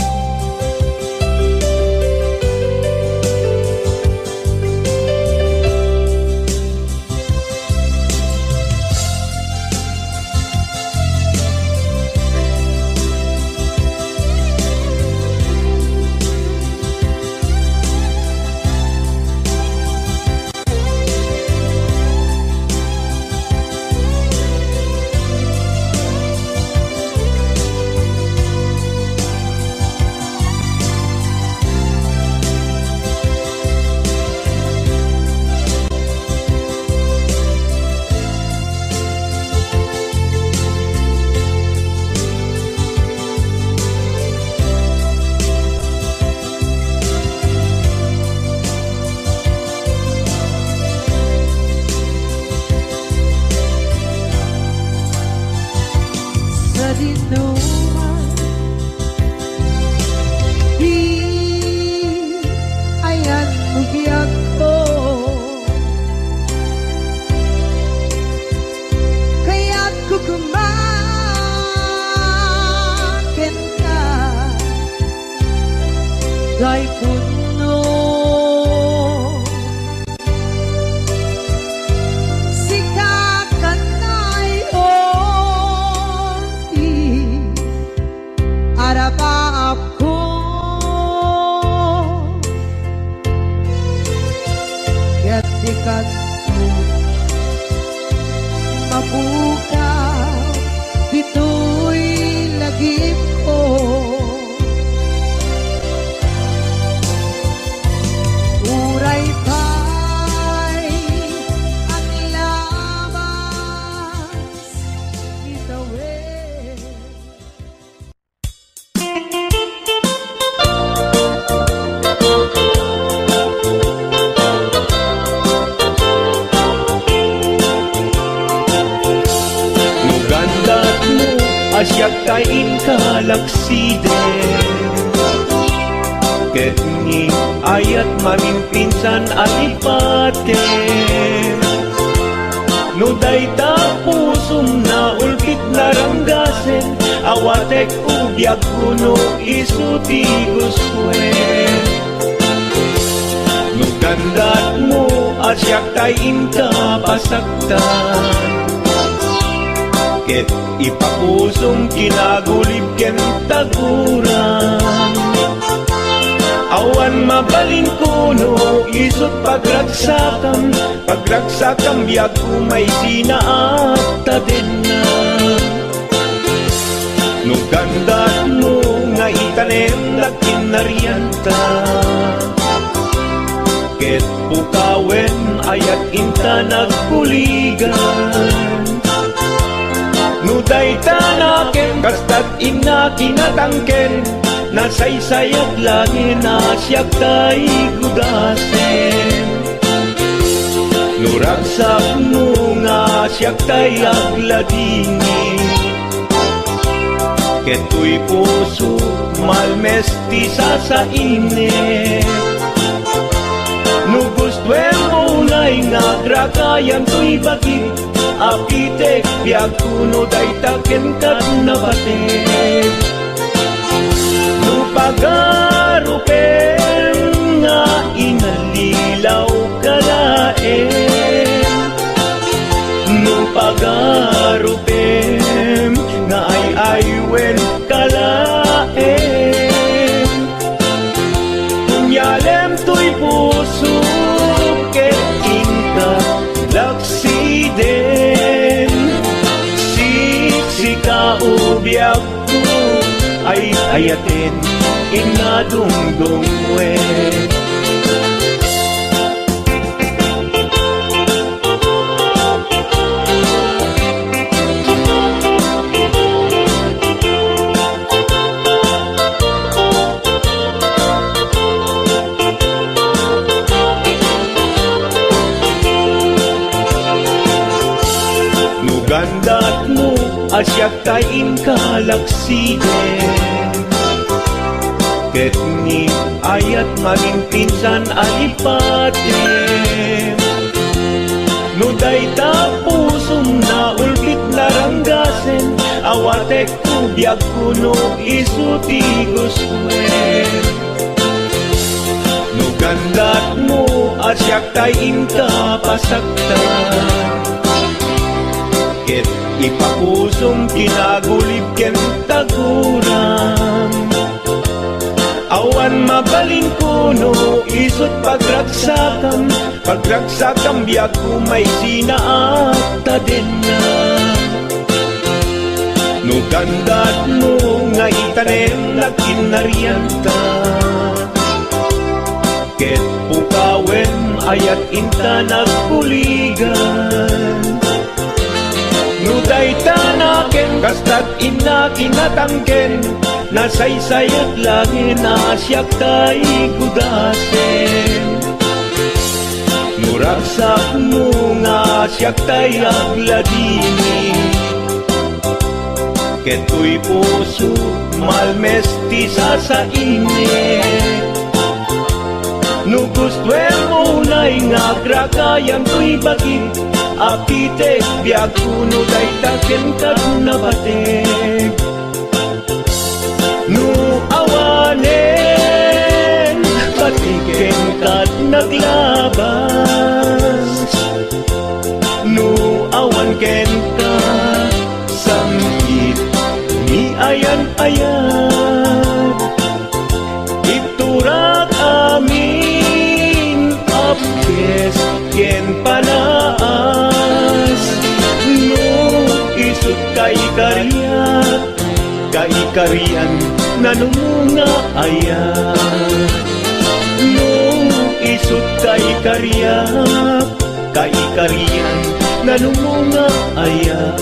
B: Sa dinuman, di ayan bugyan ko, kaya't kukumakin ka, gay puno. Arapa ako kaya't ikat mo mabukaw dito'y lagip ko. Uray pa'y ang labas bitawin.
I: Nugandat mo asyak kain kalaksiden. Ket ni ayat mamimpinsan alipaten. No dayta pusum na ulpit na ranggasen, awatek ubyak kuno isuti guswen. Nugandat mo asyak kain kapasaktan. Ket ipapusong kinagulib ken taguran. Awan mabalin kuno isut pagragsakan, pagragsakam biag umay sinaata din na. Nugandat mo nga itanem na kinarianta. Ket pukawen ayat inta nagpuligan. Nuday tanaken kastat ina kinatangken, nasaysayat langin asyak kay gudasen. Nuragsak mo nga asyak kay agladini. Keto'y puso malmestisa sa init. Nugustwen mo na'y nagragayan to'y bakit, apitek biag kuno day taken kat nabatek. Nupagarupen nga inalilaw kalaen. Nupagarupen nga ay aywen kalaen. Kunyalem to'y puso ket inka laksiden. Siksika ubyak ko ay ayatin inadungdungwen. asyak tayin kalaksiden. Ket ni ayat maging pinsan alipatem. No dayta pusong na ulbit laranggasen, awatek kubyak kuno isuti guswen. No gandat mo asyak tayin ka pasaktan. Ket ipapusong kinagulib ken taguram. Awan mabalin kuno isut pagragsakam, pagragsakam biag kumay sinaakta din na. No gandat mo nga itanem na kinarianta. Ket pukawen ayat inta nagpuligan. No dayta naken kastat ina kinatangken, nasaysayat langin asyak tay kudasen. Nuragsak mo nga asyak tay agladini. Keto'y puso malmesti sa init. No gustuem mo na'y nga gragayan to'y bagit, apitek biag kuno day taken kat nabatek. No awanen batiken kat naglabas. No awan ken ka samkit ni ayan-ayan. Iturak amin apkes ken panaas. No isut kay kariyak, kaikarian nanumunga ayan. No isut kaikariak, kaikarian nanumunga ayan.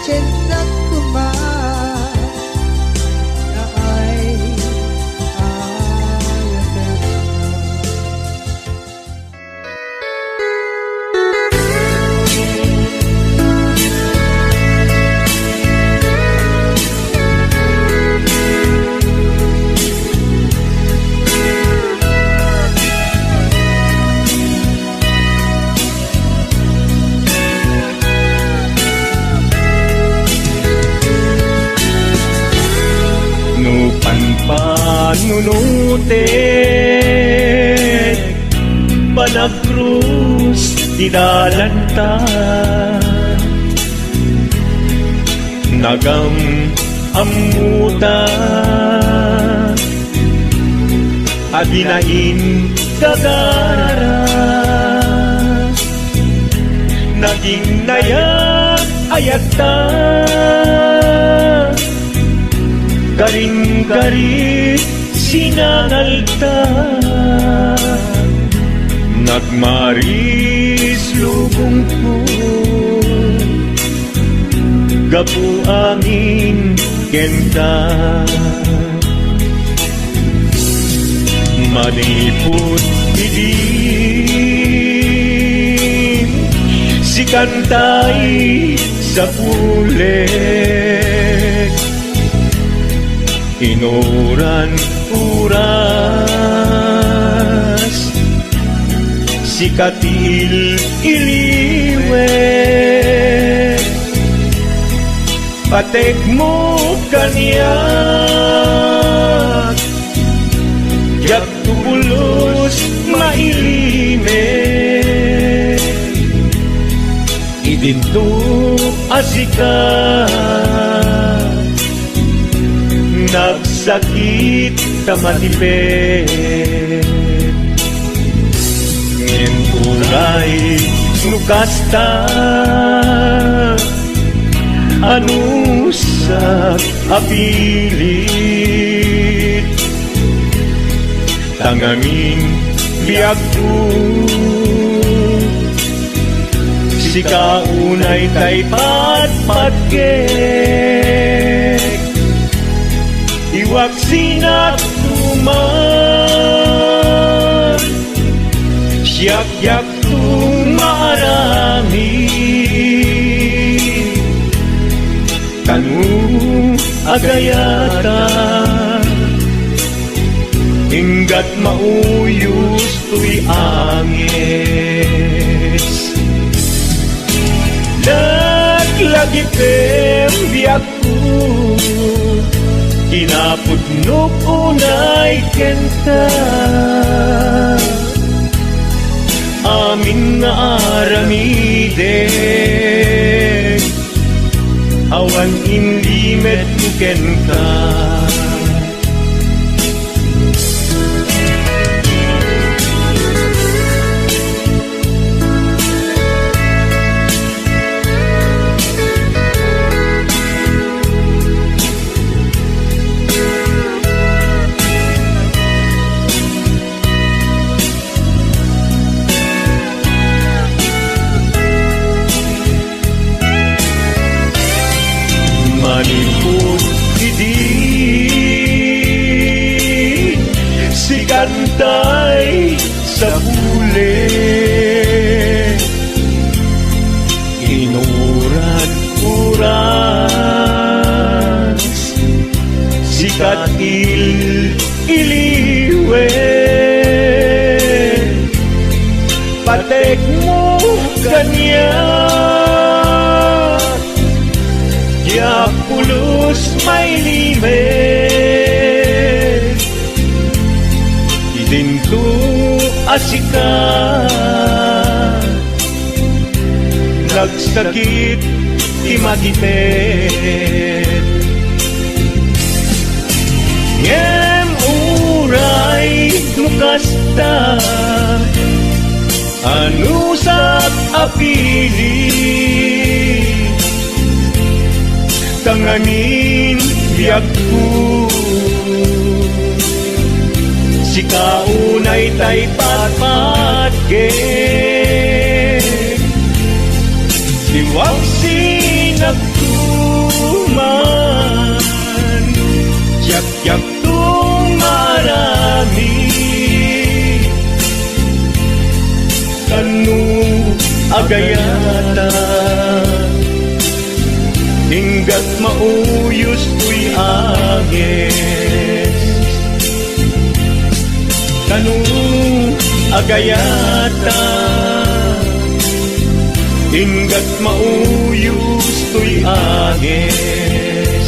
C: na kumain na ay ayaw.
I: No panpanunutek Panagrus dinalantan Nagam amutan Adinain gagara Naging nayak ayata Garing-garit sinangalta Nagmaris lubong ko Gapu angin kenta Manipot didim Si kantay sa pulik Inuran uras Si katil iliwek Patek mo kanyak Yak tubulos mailimek Idinto asikat Nagsakit tamatipet Ngenturay nukasta Anusak apilit Tangamin biag ko Si kaunay tay patpatgek Iwag sinat tuman Siyak-yak tumarami Kanu agayata Hinggat mauyos tuy angis Naglagi biyak ko Kinapudnok unay kenta Amin nga aramide Awan inlimet nuken ka Manipot hindi Si kantay sa huli Inuran uras Si katil iliwe Patek mo kanya Ya pulos may limet Idinto asikat Nagsakit imatipet Ngem uray nukasta Anusak apili Tanganin biag ko Si kaunay tay patpatgek Iwag sin nagtuman yak-yak tung marami kanu agayata hinggat mauyos tuy agis kanu agayata hinggat mauyos tuy agis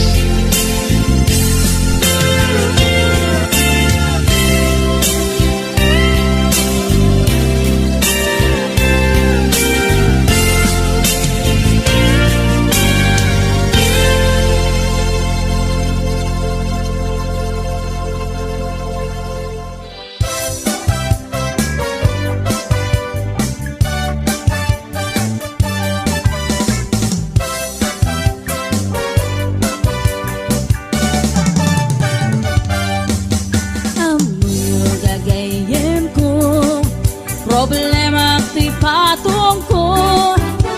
B: Problema ti patong ko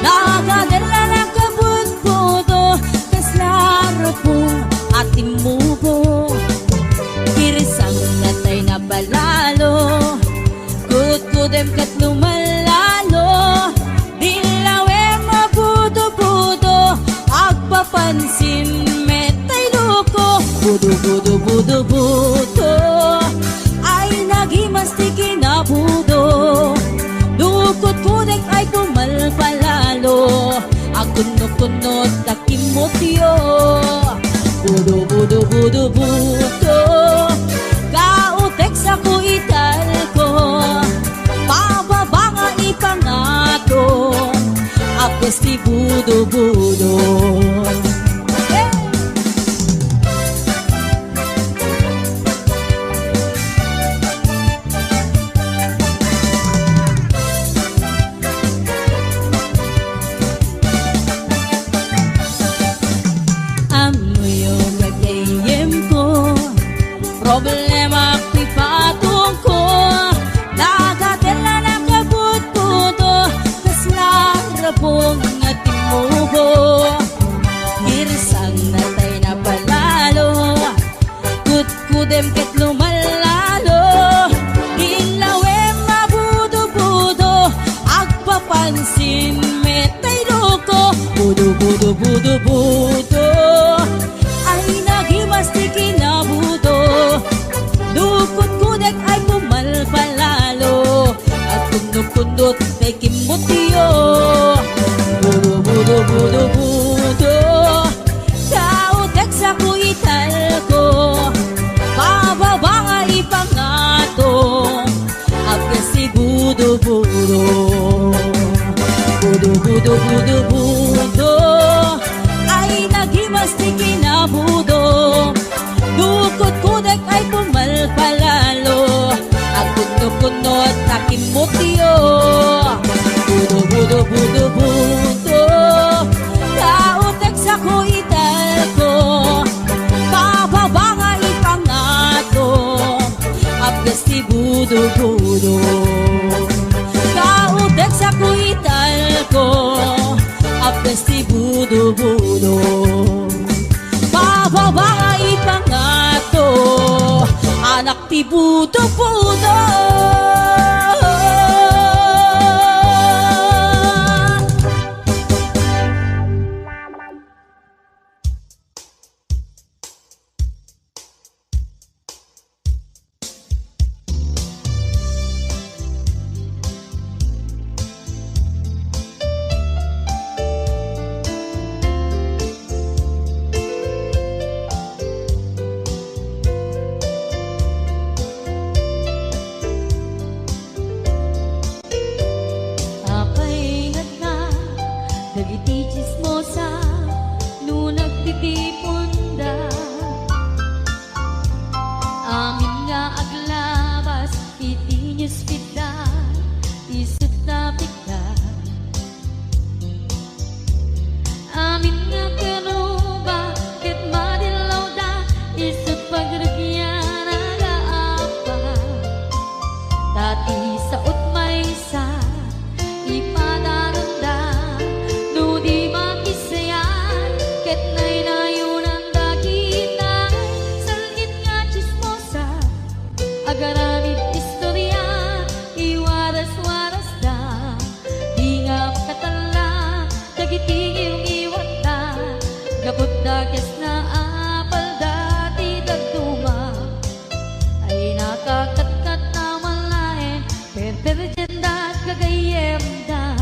B: nagadala na kabut-buto kaslaro po ating mubo kirisang natay na balalo kut-kudem kat lumalalo dilawe mabudo-budo agpapansin metay loko budo-budo-budo-budo ay nagimastik kinabudo dukot kudek ay kumalpalalo ang kunot-kunot na kimotyo budo-budo-budo-budo kautek sa kuital ko pababa nga ipangato apos ti budo-budo. Problema ti patong ko nagadala na kabut-budo kaslara pong ating mubo girisang natay na palalo kut-kudem ket lumalalo ilawe mabudo-budo agpapansin metay loko budo-budo-budo-budo ay nagimastik kinabudo dukot kudek ay pumalpalalo at kundot-kundot kay kimotyo budo-budo-budo-budo kautek sa kuital ko pababa nga ipangato agkas si budo-budo budo-budo-budo-budo ay nagimastik kinabudo dukot kudek ay pumalpalalo at kunot-kunot na kimotyo budo-budo-budo-budo kautek sa kuital ko pababa nga ipangato apgas ti budo-budo kautek sa kuital ko apgas ti budo-budo pababa nga ipangato anak ti budo-budo. Dagiti chismosa no nagtitipunda amin nga aglabas iti newsfeed isut na pigda amin nga kanuba ket madilaw da isut pagragyan agaapa tati sa utmay sa ipadaranda no di makisaya dakes na apal dati dagduma ay nakakatkat na malain penterjenda kagayem da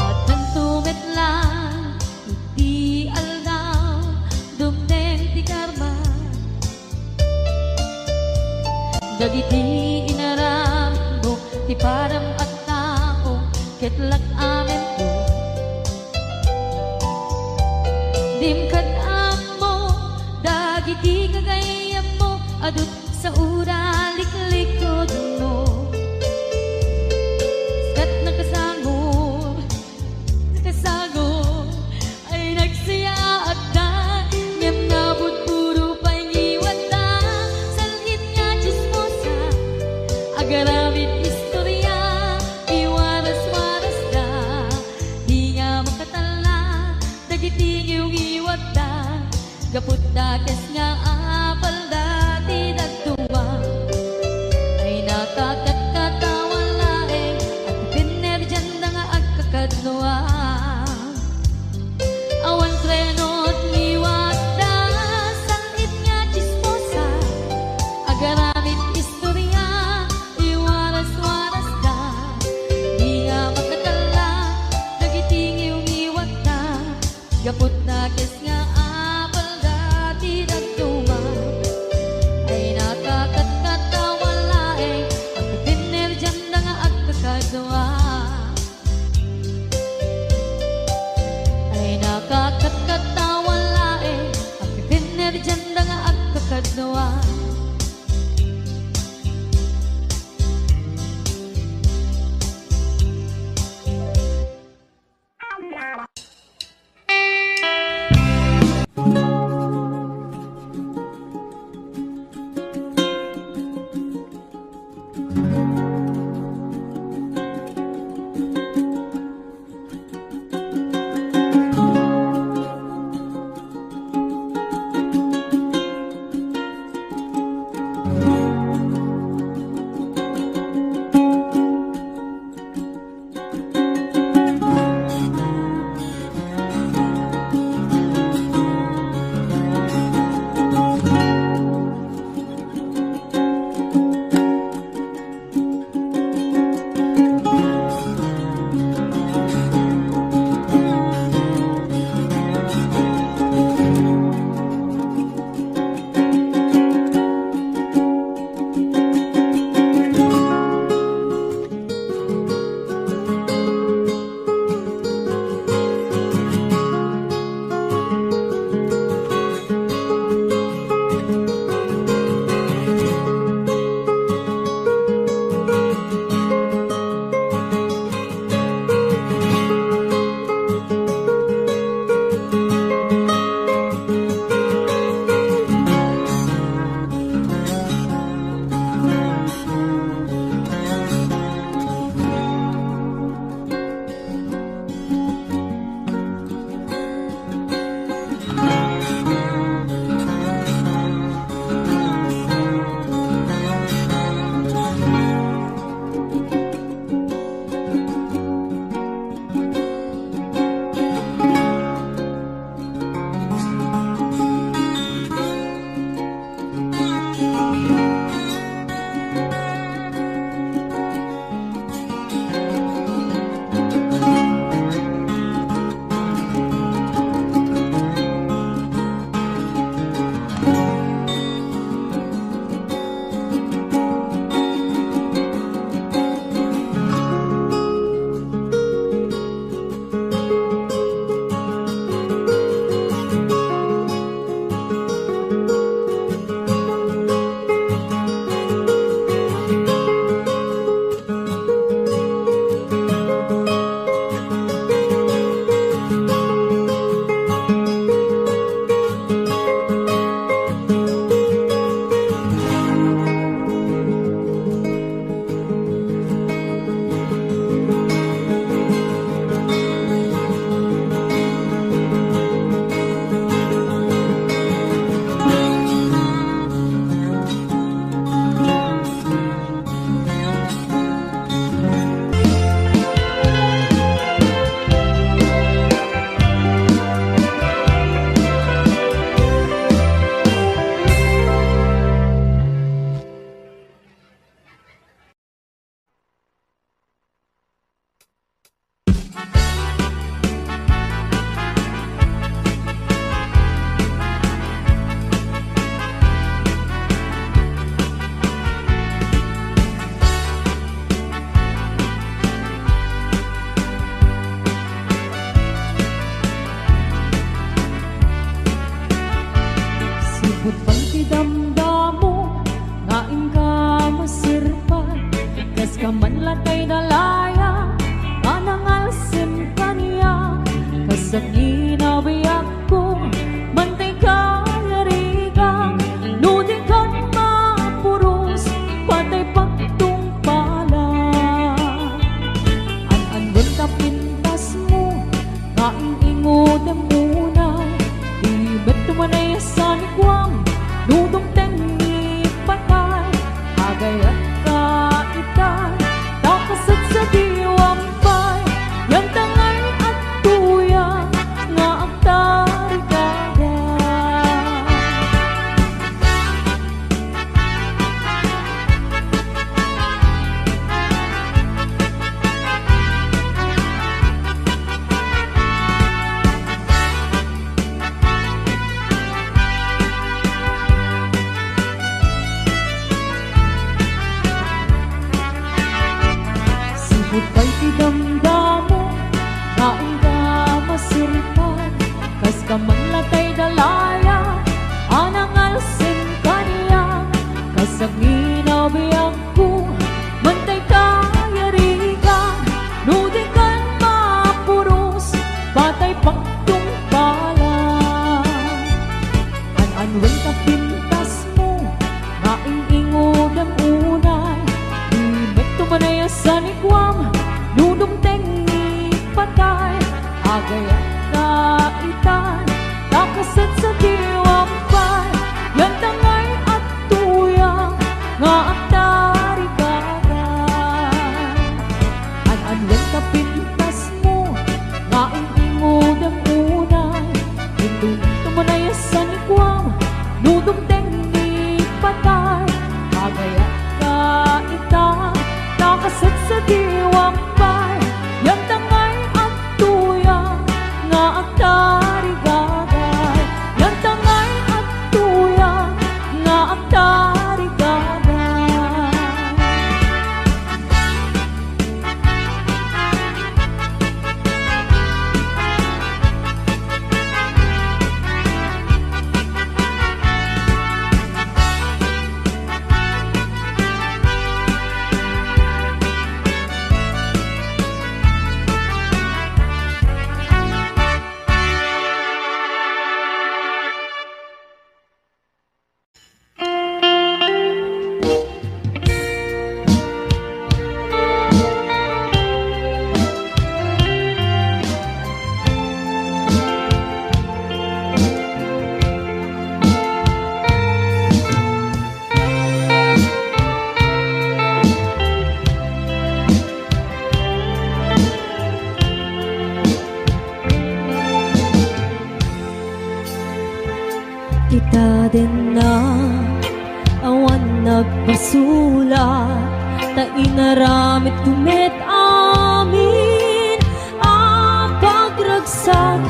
B: at nantumit lang iti aldaw dumdeng ti karma dagiti inaram mo ti param at tao ketlak amen to dimkat amo dagiti kagayam mo adut sa ura liklikod mo skat nakasagor ay nagsaya at da ngem nabot puro pa'y ngiwat da salgit nga chismosa agaramit istorya iwaras-waras da di nga makatala dagiti ngiw-ngiwat da gaput dakes nga apal dati dagduma ay nakakatkatawan laeng at pinerjanda nga agkakadnoa awan trenot ngiwat da salgit nga chismosa agaramit istorya iwaras-waras da di nga makatala dagiti ngiw-ngiwat da gaput dakes nga apal dati dagduma ay nakakatkatawan laeng at pinerjanda nga agkakadnoa ay nakakatkatawan laeng at pinerjanda nga agkakadnoa kapintas mo, maingingod ang unay. Ito tumanay sa nikwam, nudugteng ni patay. Agaya ka ita, nakasat sa diwang bay. Yang tangay at tuyang, nga agtari gagay. Yang tangay at tuyang, nga agtari gagay. Kita din na awan nagpasulat, ta inaramit kumit amin ang pagragsakan.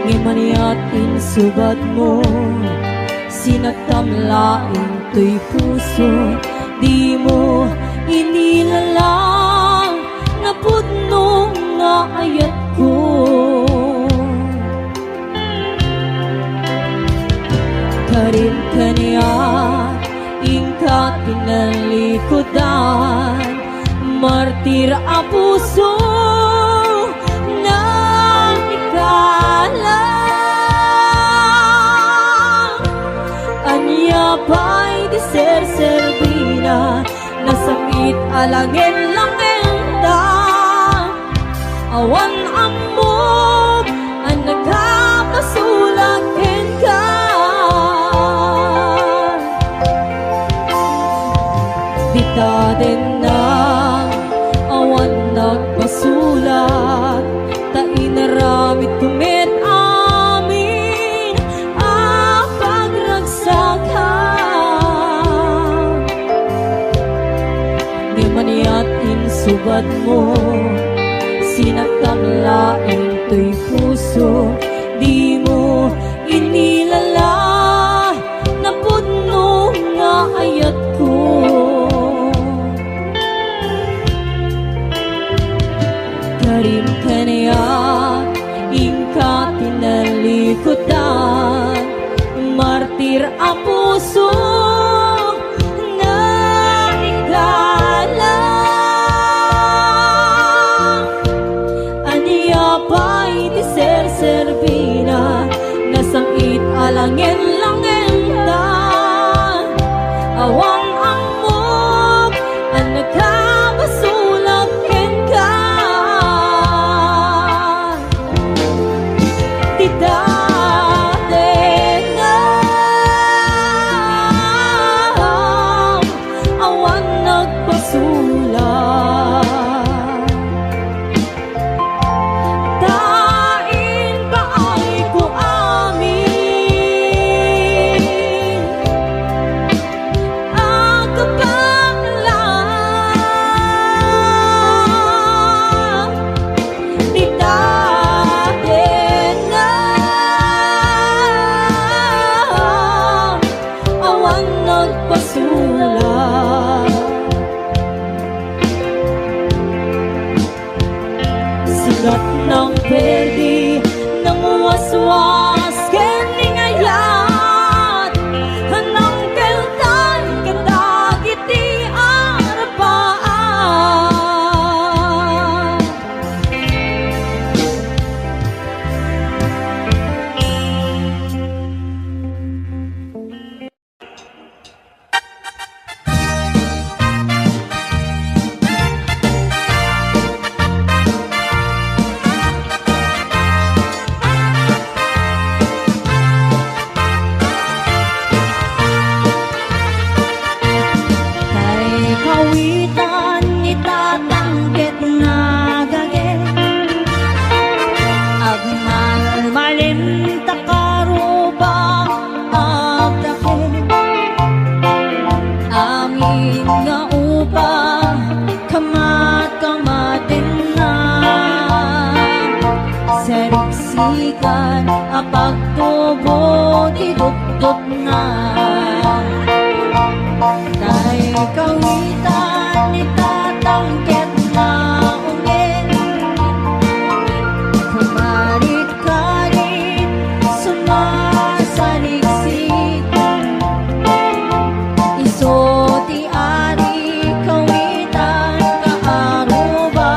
B: Ngimaniat insubat mo, sinatamlain to'y puso, di mo inilalang na pudnong nga ayat ko. Karin kaniya, ingkat pinalikodan, martir ang puso ng ikalang. Anya pa'y di ser-servina, nasakit alangin-langin da. Awan amog, ang nagkapasulakin ka. Dita din na awan nagpasulat, ta inaramit kumit amin ang pagragsakan. Di maniat insubat mo, sinagtamlain to'y puso, di mo inilala na pudno nga ayat ko. Karin kaniya, ingkat pinalikodan, martir ang puso na ikalang. Aniya pa'y di ser-servina, nasangit alangin-langin na. Awang amog, ang nagkabasulakin ka. Di dati na awan nagpasulat. Tain pa ay ko amin ang kapanglan. Di dati na awan nagpasulat. Sigat ng perdi, ng waswas, kening ayat, hanang keltan, kadagiti arapaan.
A: balikan apag tubo ti dukduk na tay kawitan ni tatangket na ungin kumarit-karit sumasaliksik iso ti ari kawitan kaaruba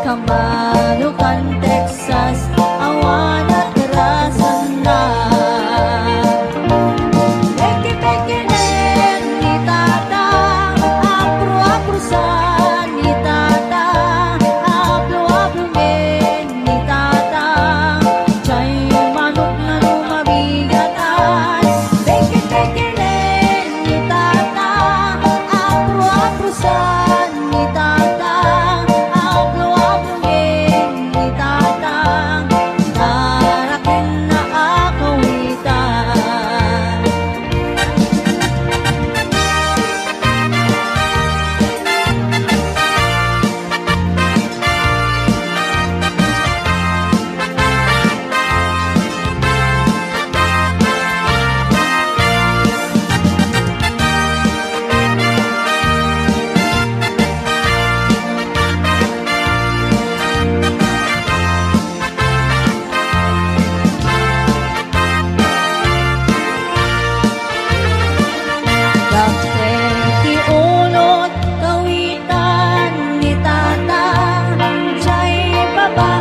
A: Kamanukan Texas awan at rasan na Peke-peke nen ni tata apro-aprosan ni tata aplo-aplo men ni tata Chay manok na lumabigatan Peke-peke nen ni tata apro-aprosan ni tata aplo-aplo men ni tata Tarakin na akawitan Dakten ti ulot kawitan ni tata Chay baba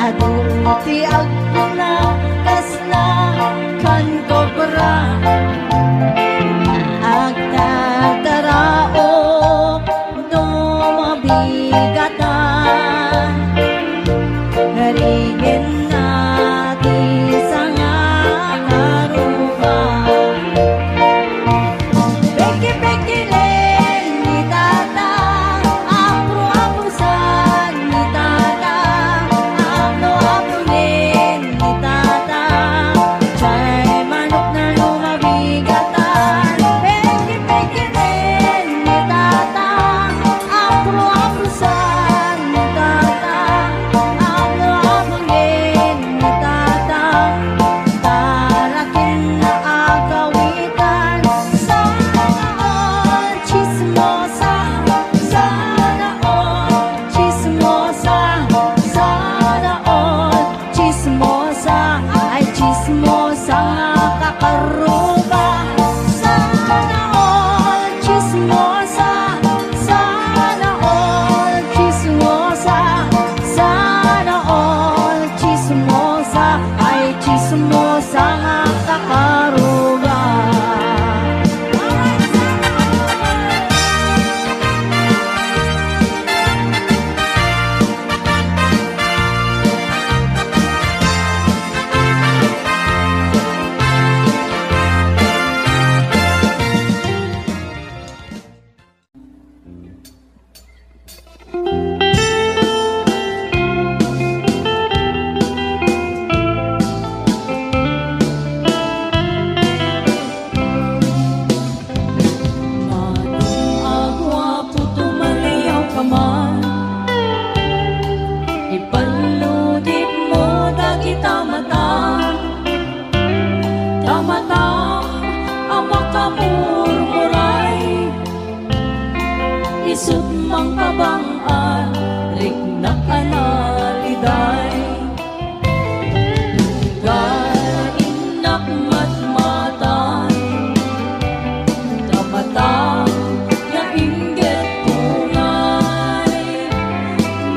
A: adul ti agpuna kasna kan kopra Agtatarao dumabigatan Harigin nati sanga karuba Peke-peke len ni tata apro-aprosan ni tata aplo-aplo len ni tata Chay manok na lumabigatan Peke-peke len ni tata apro-aprosan ni tata aplo-aplo len ni tata Tarakin na akawitan Sana all chismosa Sana all chismosa Sana all chismosa Ay chismosa nga kakaruba Sana all chismosa Sana all chismosa Sana all chismosa Ay chismosa nga kakaruba Manong agwa puto maliyaw ka man Ipaludip mo dagita mata Tamata amak kamurmuray Isut mang kabangan Riknak analiday Gainak matmatan Tamata ya inggit tungay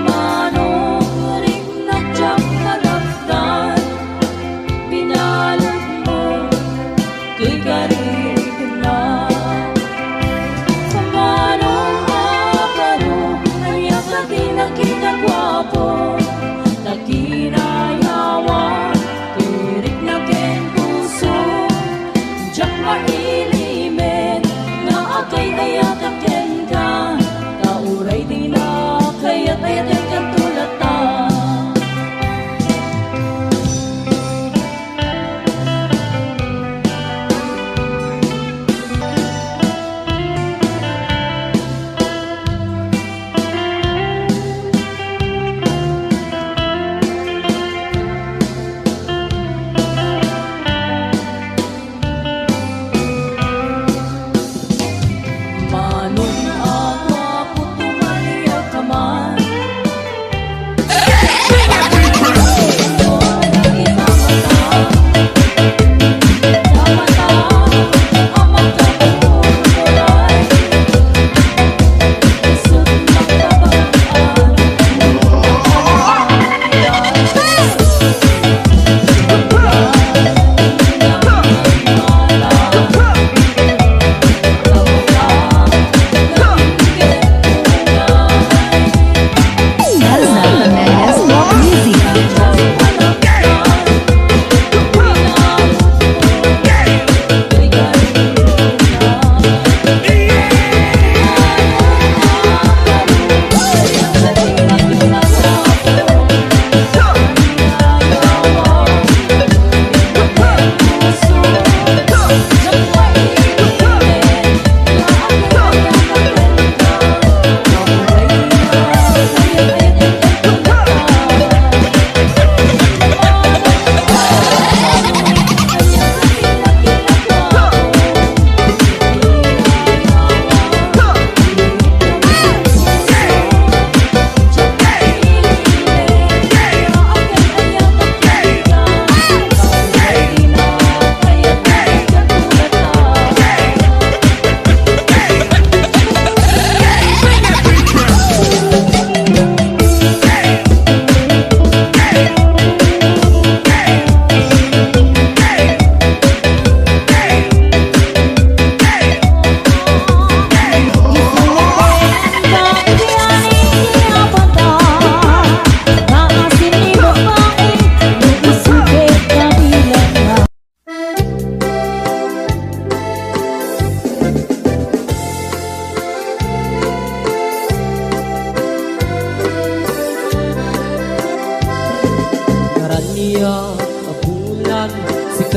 A: Manong riknak tiyang kalagdan Pinalad mo kay garig na Sa manong aparo Ay akatin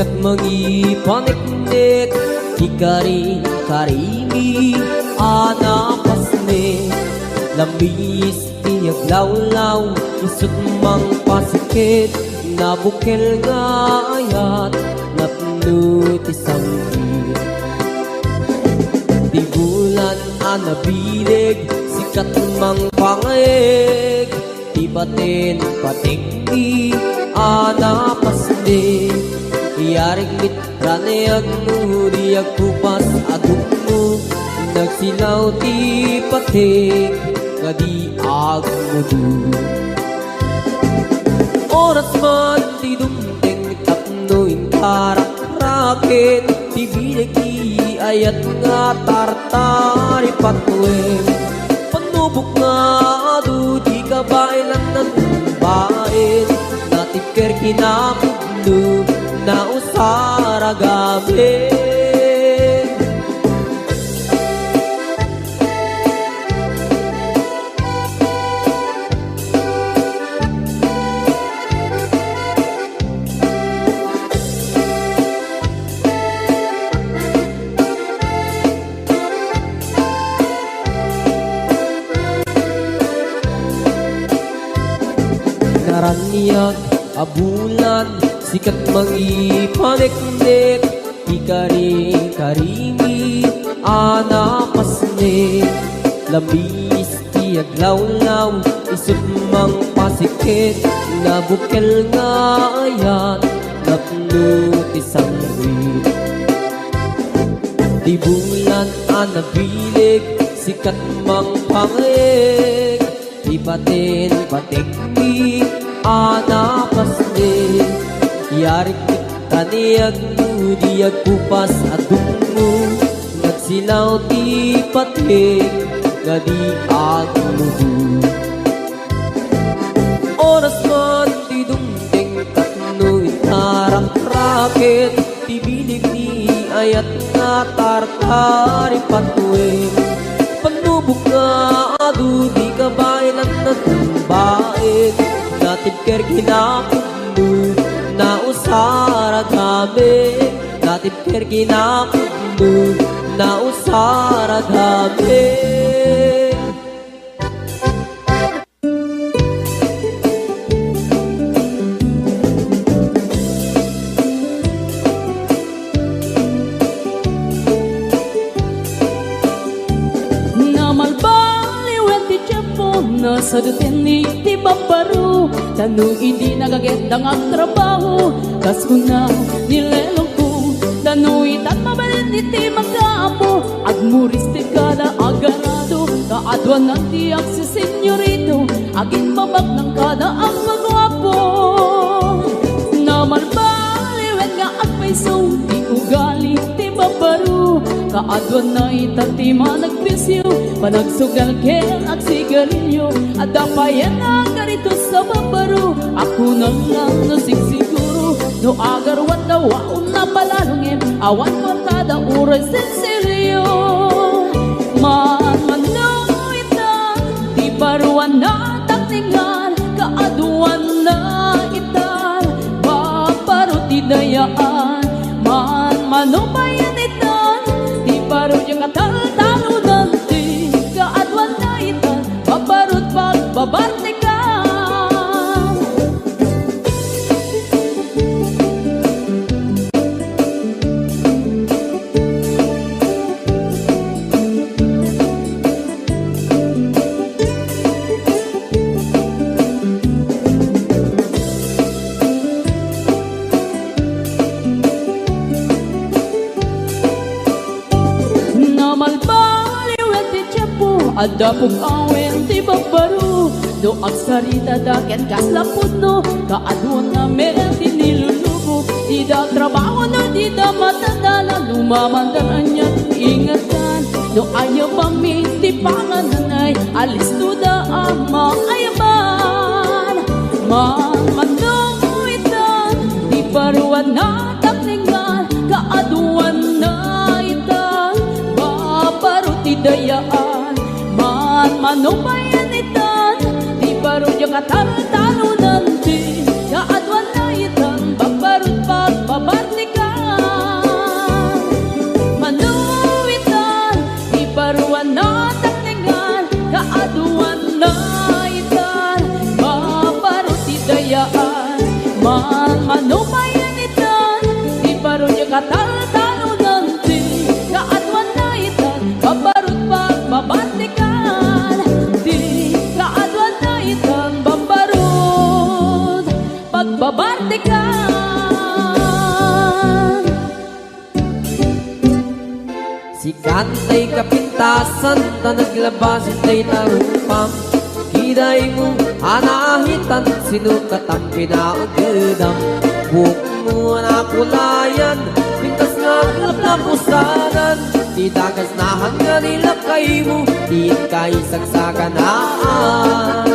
J: sikat mangipaniknik, ikarin karimi anapasne, lambis tiyag lawlaw, isut mang pasikit, nabukel nga ayat, napno ti sanggit. Di bulan anabilig, sikat mang pangayeg, di batin patinggi anapasne, iyarig mitranayag mo, di agkupas aguk mo, nagsilaw ti pating, nga di agmudu. Oras man di dumting tapnoin karak-rakit, di binig ayat nga tartari patweng, panubok nga adu di kabailan ng bain, natipker kinapudlo na usara gabi. Naraniyak abulan, sikat mangipaniknik, ikaring karimi anapasne, labis tiyag lawlaw, isut mang pasikit, nabukel nga ayat, napno ti sanggit. Di bulan anabilig, sikat mang pangayeg, di batin patiknik anapasne, yarik kaniyag mo, di agkupas adung mo, nagsilaw ti patik, nga di agmudu. Oras man di dumting tapno itarak-rakit, ti bilig ni ayat nga tartari patweng, panubok nga adu di kabailan na tumbain, natipker kinapudlo na usara gabi, natipker kinapudlo na usara gabi.
B: Sa dutin ni ti babaru, tanong hindi nagagandang ang trabaho, kas ko na nilelong ko, tanong itat mabalin ni ti magkaapo, agmuris ti kada agarado, kaadwan ng tiyak si senyorito, agin mabag ng kada ang magwapo. Naman baliwen nga agpaiso, di ugali ti babaru, kaadwan na itatima nagpisyo, panagsugal ken at sigarilyo, at dapayan na karito sa babaru, ako na lang nasigsiguro, no agarwan na waon na palalungin, awan mortada uray sensilyo. Man no ita, di paruan na takningan, kaaduan na itan, babaru ti dayaan, man manubayan itan, di paru yung katal-talo nanti, kaadwan na itan, babarut pagbabarte ka. Adapog awen ti babaru, do agsarita daken kaslapod no, kaadwan na meron ti nilulubo, di da trabaho no, di da matandala, lumamandan niya ingatan, do ayaw pami ti pangananay, alis no da ang maayaban. Manong itan, di paruan na takningan, kaadwan na itan, babaru ti dayaan. Manubayan itan, di baro yung kataro-taro nanti, kaadwan na itan, babarut pagbabarte ka. nataklingan, kaaduan na itan, maparuti dayaan, manumayan itan, di parun niya katal-talunan, di kaaduan na itan, maparut pagbabantikan, di kaaduan na itan, maparut pagbabantikan.
J: Si kantay kapintasan ta naglabasin tay tarumpam Kiday mo anahitan sinukat ang pinaugedam Buhok mo na kulayan pintas nga aglap na pusanan Di dagas na hanga nila kay mo Di kay sagsaganaan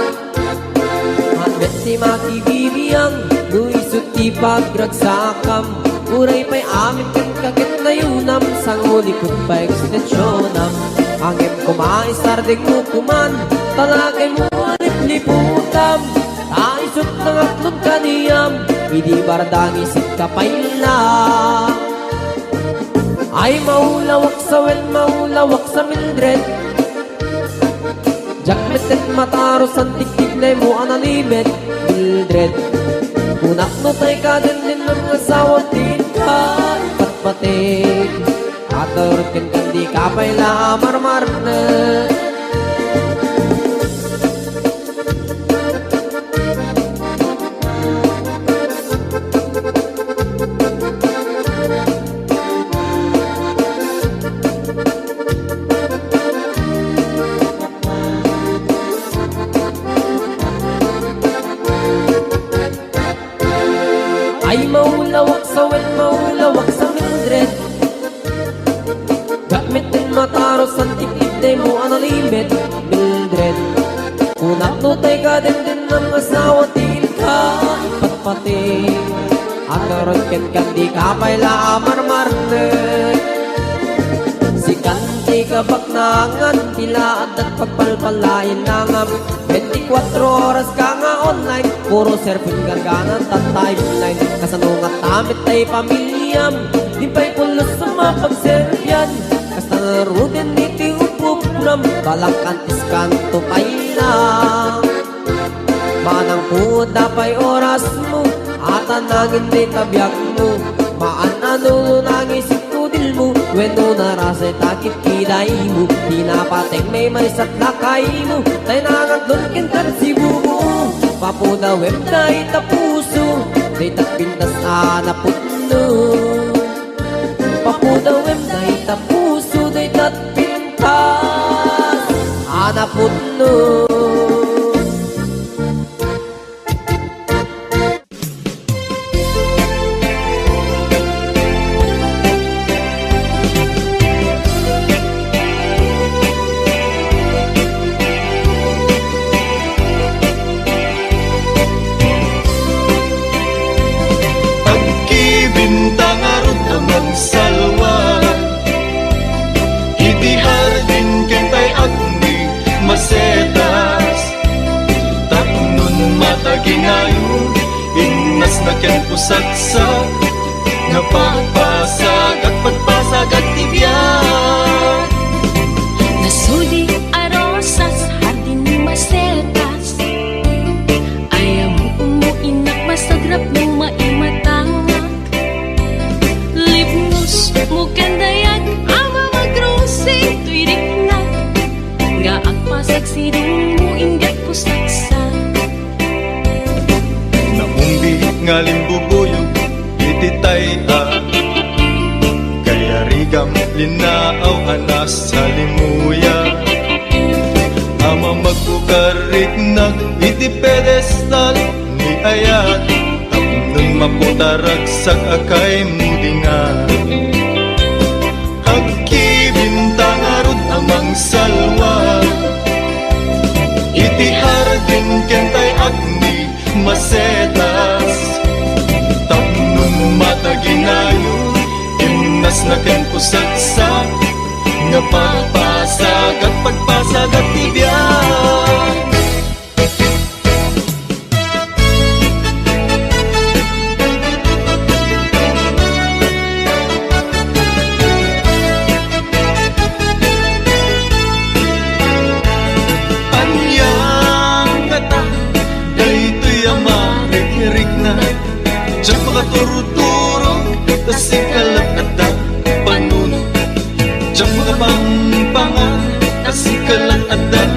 J: Matmet si makibibiyang Luisot ti pagragsakam Uray pa'y amin kang kakit na yunam Sang huli kong pa ekstensyonan Angem kumaisarding mo kuman Talagay mo alit liputam Taisot ng atlong kaniyam Hindi bardang isip ka pailang Ay maulawak sa maulawak sa Mildred Jakmetet mataros ang tiktik na mo analimet Mildred Unak no tay ka din ng asawa din ka Patpatig Aturot kan di ka paila marmar na Ay maulawak sa Mildred Gamitin mataros ang tiktik na mo analimit Mildred Unak no tay ka din ng asawa din ka Ipatpating At karon ken di ka paila marmarne Si kanti ka baknangan Tilaad at pagpalpalain nangam 24 oras ka nga online Puro surfing garganan tatay online Kasanungat tamit ay pamilyam Di pa'y pulos sa mapagseryan Kasta narudin iti upupram Balak antis kanto pa'y lang Manang puda pa'y oras mo Ata nangin di tabyak mo Maan-ano nang isip kudil mo Weno narasay takip kiday mo Pinapatek may marisat lakay mo Tay nangaglon kintan si bumo Papuda web na itapuso Day tapintas anaputno Papuda web na itapuso Day tapintas anaputno
G: Bintang arot amang salwa Itihar din kentay agni masetas Taknon mataginayon Innas na ken pusagsak Napagpasag at pagpasag at tibyan
A: Nasudi arosas hardin masetas Ayaw mo umuinak masagrap ng maimatang Mukan dayag ama magrosing tuirik na Nga ang pasagsidong mo ingat ko saksa
G: Naumbi nga limbubuyog ititay Kaya rigam linaaw anas sa limuya Ama magbukarik na iti pedestal ni ayat Tapnon maputaragsak akay mudingan Bintang arod amang salwa Itihar din kentay agni masetas Tapnon mataginayon Imnas na ken pusagsak Nga pagpasag at pagpasag at tibyan Tasikalan adan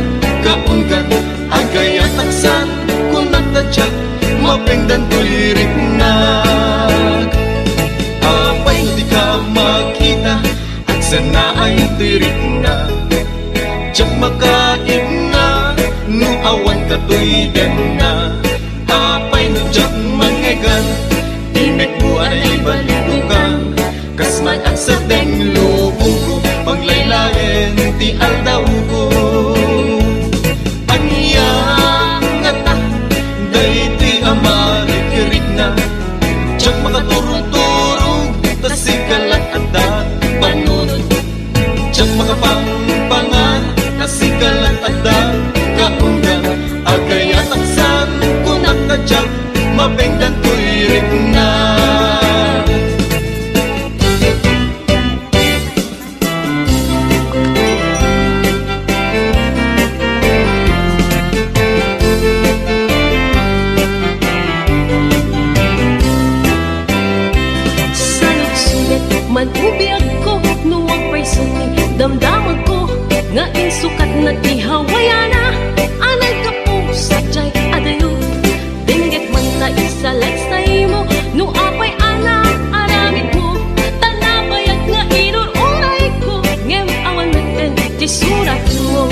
G: kaunggan agayan taksan kunat tadyak mapengdan tulirik na apay di ka makita at sana ay tirik na jak makain na no awan katoy den na apay no jak mangegan imek mo ay balukan kasman at sa deng lubong ko paglaylayan ti aldaw ko anya nga ta dayti amarikirik na jak makaturog-turog tasikalan ada panunod jak makapangpangan tasikalan ada kaunggan agaya taksan kunat kadyak mapengdan tuirik na
K: man ubiyag ko nuwag pa'y suti damdaman ko nga insukat na ihawayana anay ka po sadyay adayo dinggit man ta isa lifestyle mo no apay ana aramid mo tanabayag nga inururay ko ngem awan natin ti surat mo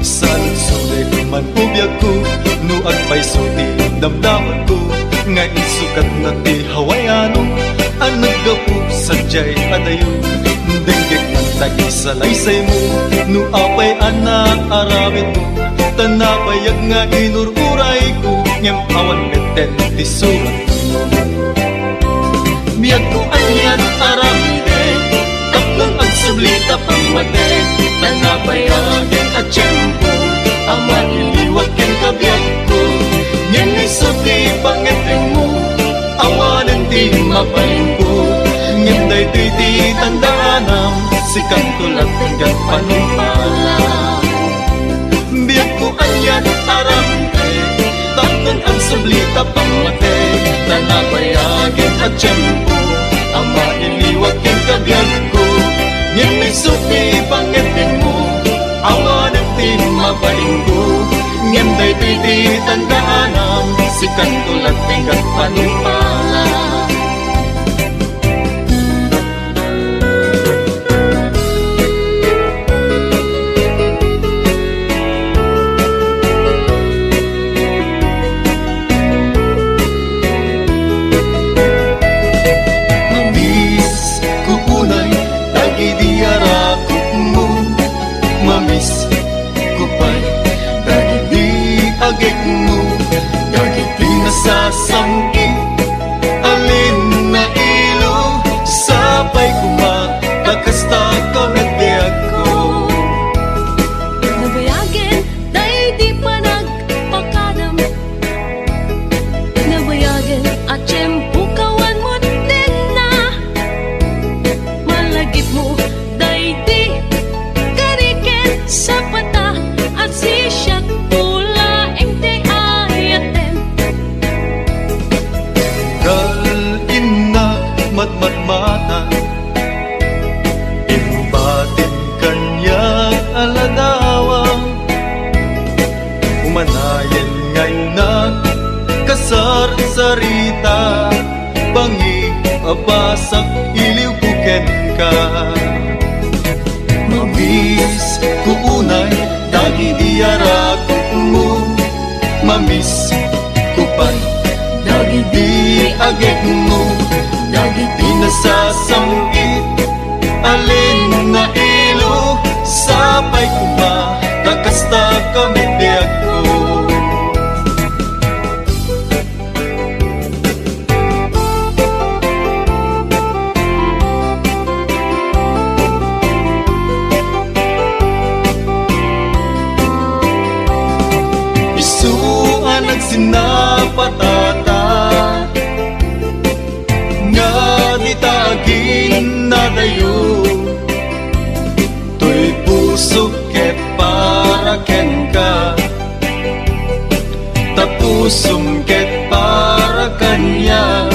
G: sansulit man ubiyag ko nuwag pa'y suti damdaman ko nga insukat na ihawayano ang naggapu sadyay adayo denggek man tagi sa laysay mo no apay anak aramid mo tanabayag nga inururay ko ngem awan meten ti surat mo biyag ko anyan aramide tapnang ang sublita pangmate tanabayagin at tiyempo ama iliwag ken kabiyag ko ngem isuti pangeteng mo awanan di mapaling ko nginday ti tandanam sikang tulad tingkat panumpala biyag ko anyan aramte tapnon ang sublita pangmate tanabayagin at tiyempo ama iliwag ken kabiyag ko ngin isuti pangeteng mo awanan di mapaling ko nginday ti tandanam sikang tulad tingkat panumpala mamis kukunay lagi diarakot mo mamis kupay lagi di agik mo sasamkin alin na ilo sapay kumakakasta kamediyag ko
K: nabayagin day di pa nagpakadam nabayagin at tiyempo kawan mo din na malagip mo day di karikin sa pata at sisyak pula ente ayaten
G: matmata imbatin kanyang aladawang umanayan ngayon na kasar sarita bangi abasak iliw buken ka mamis kuunay dagi diarakot mo mamis kupay dagi di agek mo dagi di nasasamit alin na ilo sapay kuma kakasta kami biyag ko isuan nagsinapatata tagin na dayo to'y pusok ket para ken ka tapusong ket para kanya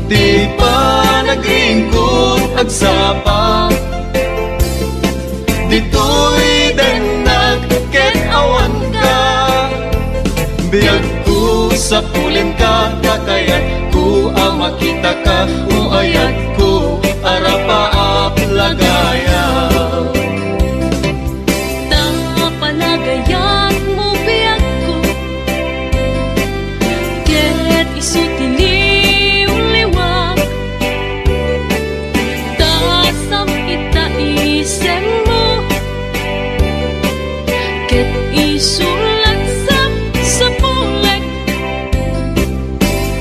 G: di pa nagringkot agsapa dito'y denag ket awan ka. Biyag ko sa pulin ka, kakayat ko ang makita ka, uayat ko arapaap lagaya.
K: Panagayat mo biyag ko, ket isutiliw liwag, tasam kita isem mo, ket isulat sa pulek.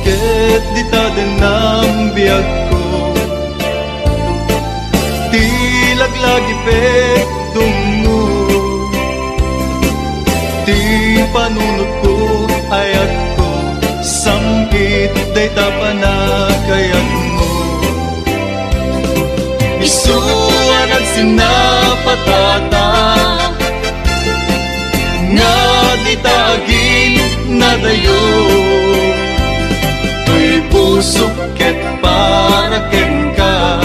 G: Ket di ta denam biyag ko, ti laglagi pektung mo, ti panunod ko ayat ko, samkit day tapanagayan mo. Isuan ang sinapatata, nga di taagin na dayo, tuy pusok ket para ken ka,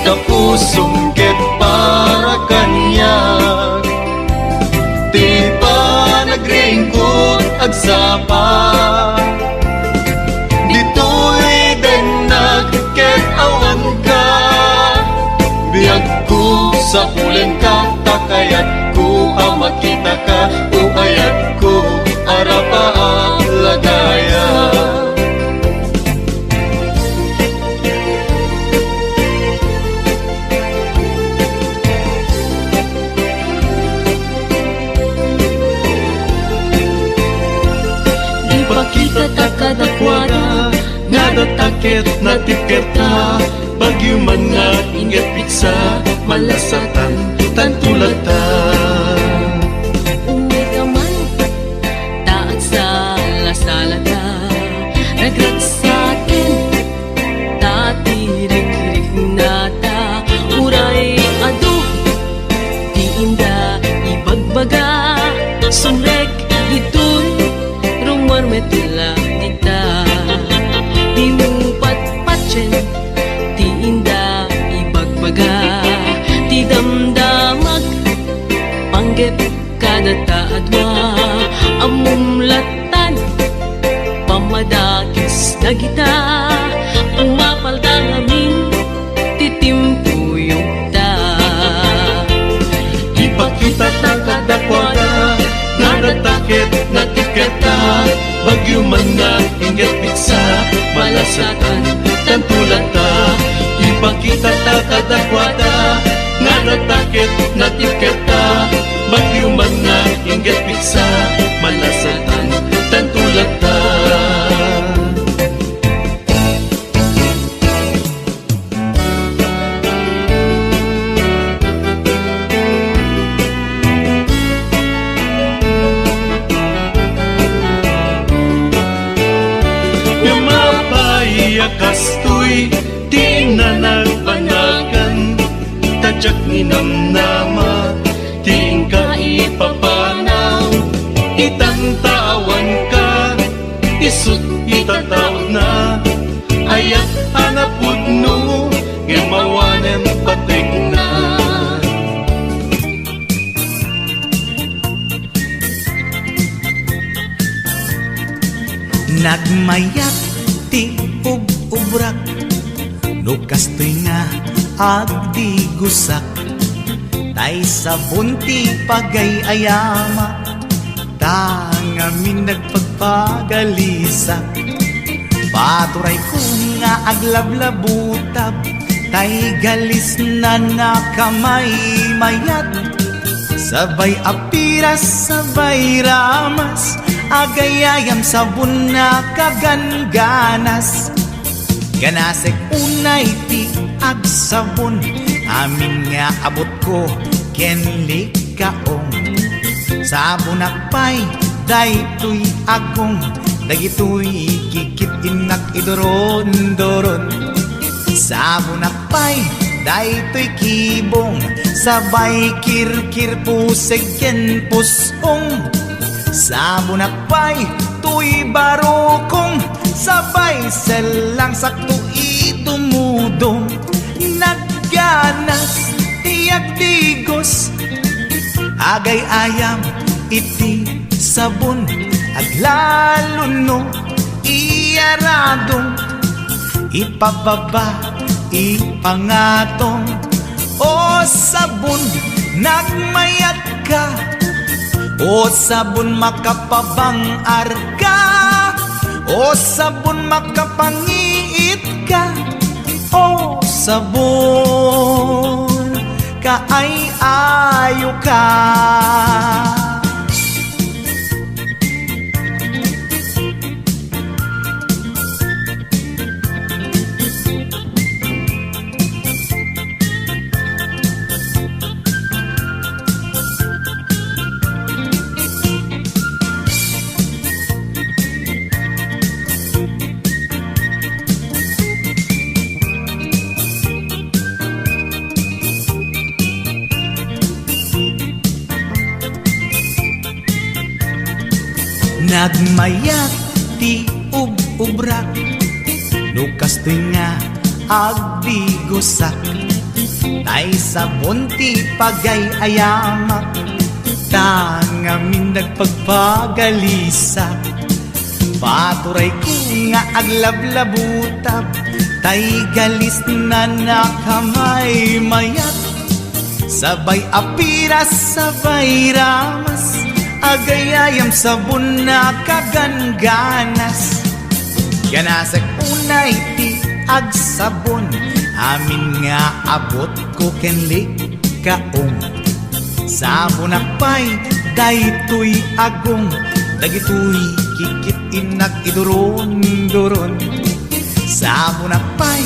G: kapusong ket para kanya. Di pa nagringkot agsapa, dito'y denag ket awan ka. Biyag ko sa pulin ka, takayat ko ang makita ka, uayat ko arapaap lagaya.
K: Ipakita ta kadakwada,
G: nga datakit na tiketa, bagyo man nga inget piksa, malasatan tantulata.
K: uwi ka man, taat sa lasalata, nagrat sa akin, tatirik-rik nata, uray ado, di inda ibagbaga, sunrek ito'y rumarmetula dita, di mo patpatsin, di inda ibagbaga, di damdamag, panggep kada taadwa, amumlatan, pamadakis na kita, umapalda namin, titimpuyong ta.
G: Ipakita ta kadakwada, nga datakit na tiketa, bagyo man nga inget piksa, malasatan tantulata. Ipakita ta kadakwada, nga datakit na tiketa, bagyo man nga inget piksa, malasatan tantulata. Kastoy di na nagpanagan, tadyak ninamnama, di ka ipapanaw, itantawan ka, isut itatawag na, ayat hanapod no, ngemawanem patek na.
C: Nagmayat ti ubrak, no kastoy nga agdi gusak, tay sa bunti pagayayama, tangamin nagpagpagalisak, paturay ko nga aglablabutab, tay galis na nakamay mayat, sabay apiras sabay ramas, agayayam sabon na kaganganas, ganasek unay ti agsabon, amin nga abot ko kenli kaong, sabon akpay daytoy agong, dagitoy kikit inak idoron-doron, sabon akpay daytoy kibong, sabay kirkir puseg ken pusong, sabon akpay tuy barukong, sabay selang sakto itumudong, nagganas ti tiyak digos agay ayam iti sabon aglalo no iyaradong ipababa ipangatong o sabon nagmayat ka o sabon makapabang arka o sabon makapangiit ka o sabon kaay-ayo ka. Nagmayat ti ub-ubrak Lukas nga agbigosak Tay sabon ti pagay-ayamak Tangamin nagpagpagalisak Paturay ko nga aglablabutab Tay galis na nakamay mayat Sabay apiras, sabay ramas Agayayam sabon na kagangganas Ganasag unay ti agsabon Amin nga abot ko kenlik kaong Sabon akpay daytoy agong Dagitoy kikit inak iduron-duron Sabon akpay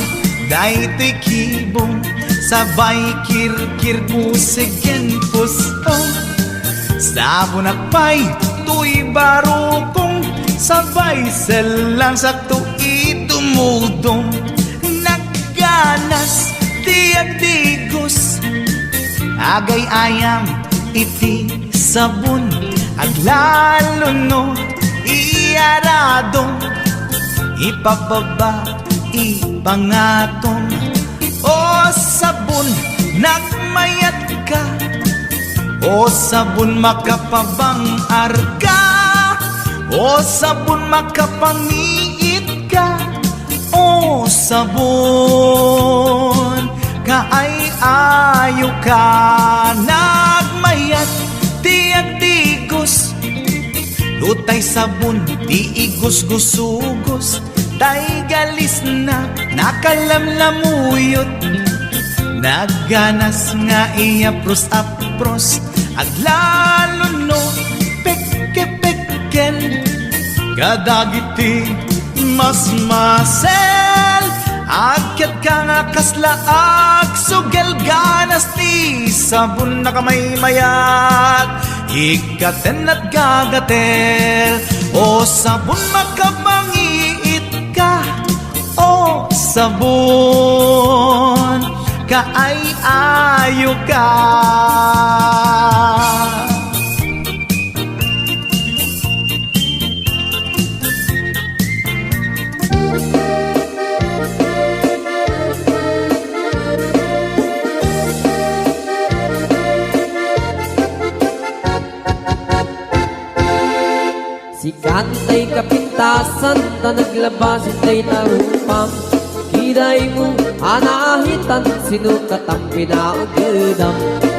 C: daytoy kibong Sabay kirkir pusigen pusong Sabon akpay, tuy barukong Sabay selang sakto itumudong Nagganas, tiyak digos Agay ayam, iti sabon Aglalo no, iyaradong Ipababa, ipangatong O sabon, nagmayat ka O sabon makapabang arka O sabon makapangiit ka O sabon kaay-ayo ka Nagmayat tiyak digos Lutay sabon di igos-gusugos Tay galis na nakalamlamuyot Nagganas nga iapros-apros Aglalo no pekke-pekken Kadagiti mas-masel Agkat ka nga kaslaag Sugel ganas ti sabon na kamay mayat Ikaten at gagatel O sabon makapangiit ka O sabon kaay-ayo ka
J: Si kantay kapintasan na naglabas itay tarupam Kiday mo anahitan sinukat ang pinaagidam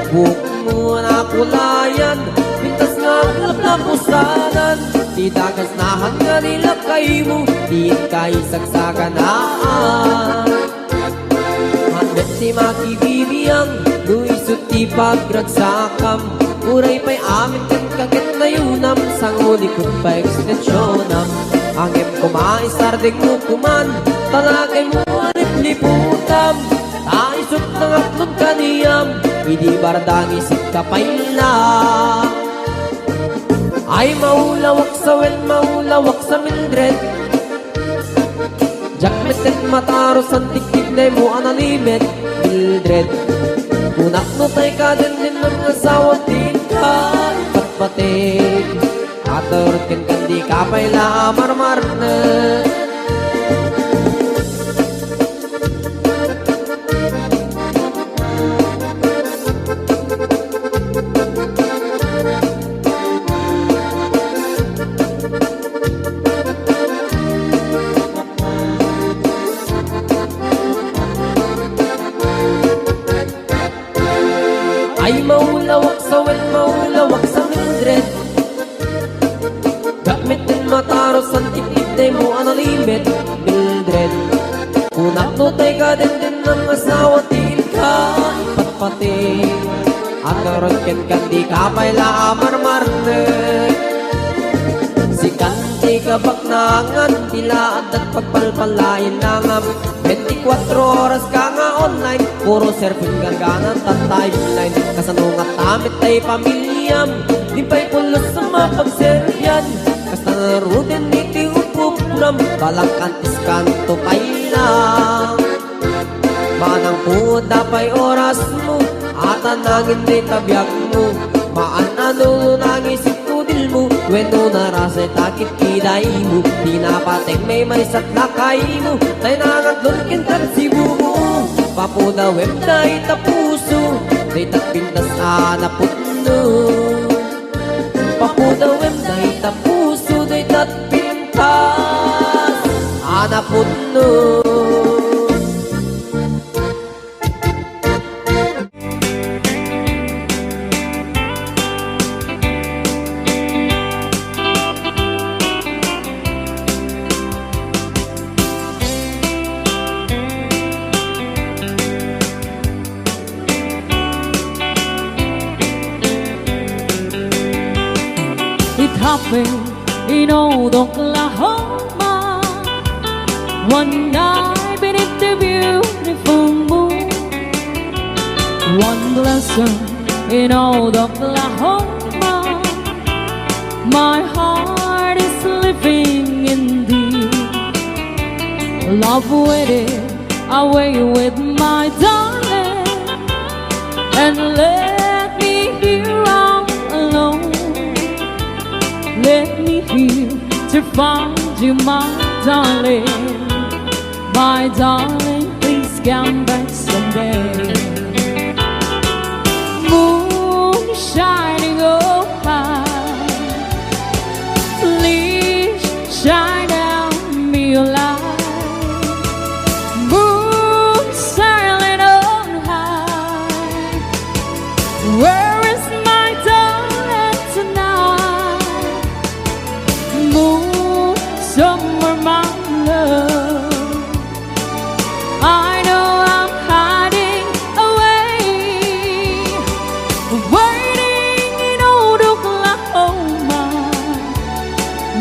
J: Buhok mo na kulayan pintas nga ang lapusanan Di dagas na hanggang nilakay mo Di kay saksakanaan Hanggang si makibibiyang Luisot ti pagragsakam Uray pa'y amin kan kakit na yunam Sang huli kong pa ekstensyonam Angem kumaisarding mo kuman Talagay mo liputam Taisot ng aklong kaniyam Hindi bardang isip kapayla Ay maulawak sa wel, maulawak sa Mildred Jakmetet mataros ang tiktik na mo analimit Mildred Kunak no tay ka din ng asawa din ka Patpatig Aturot kan kandi kapayla marmar na Di maulawak sa well, maulawak sa Mildred. Gamit din mataros ang titid mo ang limit, Mildred. Kunak nutay ka din ng asawa, tiin ka ipatpati. Ang karangkin kan di ka paila amarmarnet. Si kanti ka baknangan, tilaan at pagpalpalain nangam. 24 oras ka nga online, puro surfing ganganan at timeline. Kasanungat tamit tay pamilyam, di pa'y pulos sa mapagseryan. Kasta narudin iti upupram, balang kantis kanto kailang. Manang po dapay oras mo, at anangin rin tabiyag mo. Maanano nangisip tudil mo, weno narasay takit kiday mo. Di napateng may satlakay mo, tay nangatlon kintan si bumo. Papuda web na itapuso, day tatpintas anaputno. Papuda web na itapuso, day tatpintas anaputno.
B: It happened in old Oklahoma, one night beneath the beautiful moon. One blossom in old Oklahoma, my heart is living in thee. Love waited away with my darling, and let me here all alone. Let me here to find you, my darling. My darling, please come back someday. Moon shining oh high, please shine down me your light. Moon sailing on high, where is my darling tonight? Moon, somewhere my love, I know I'm hiding away, waiting in old Oklahoma.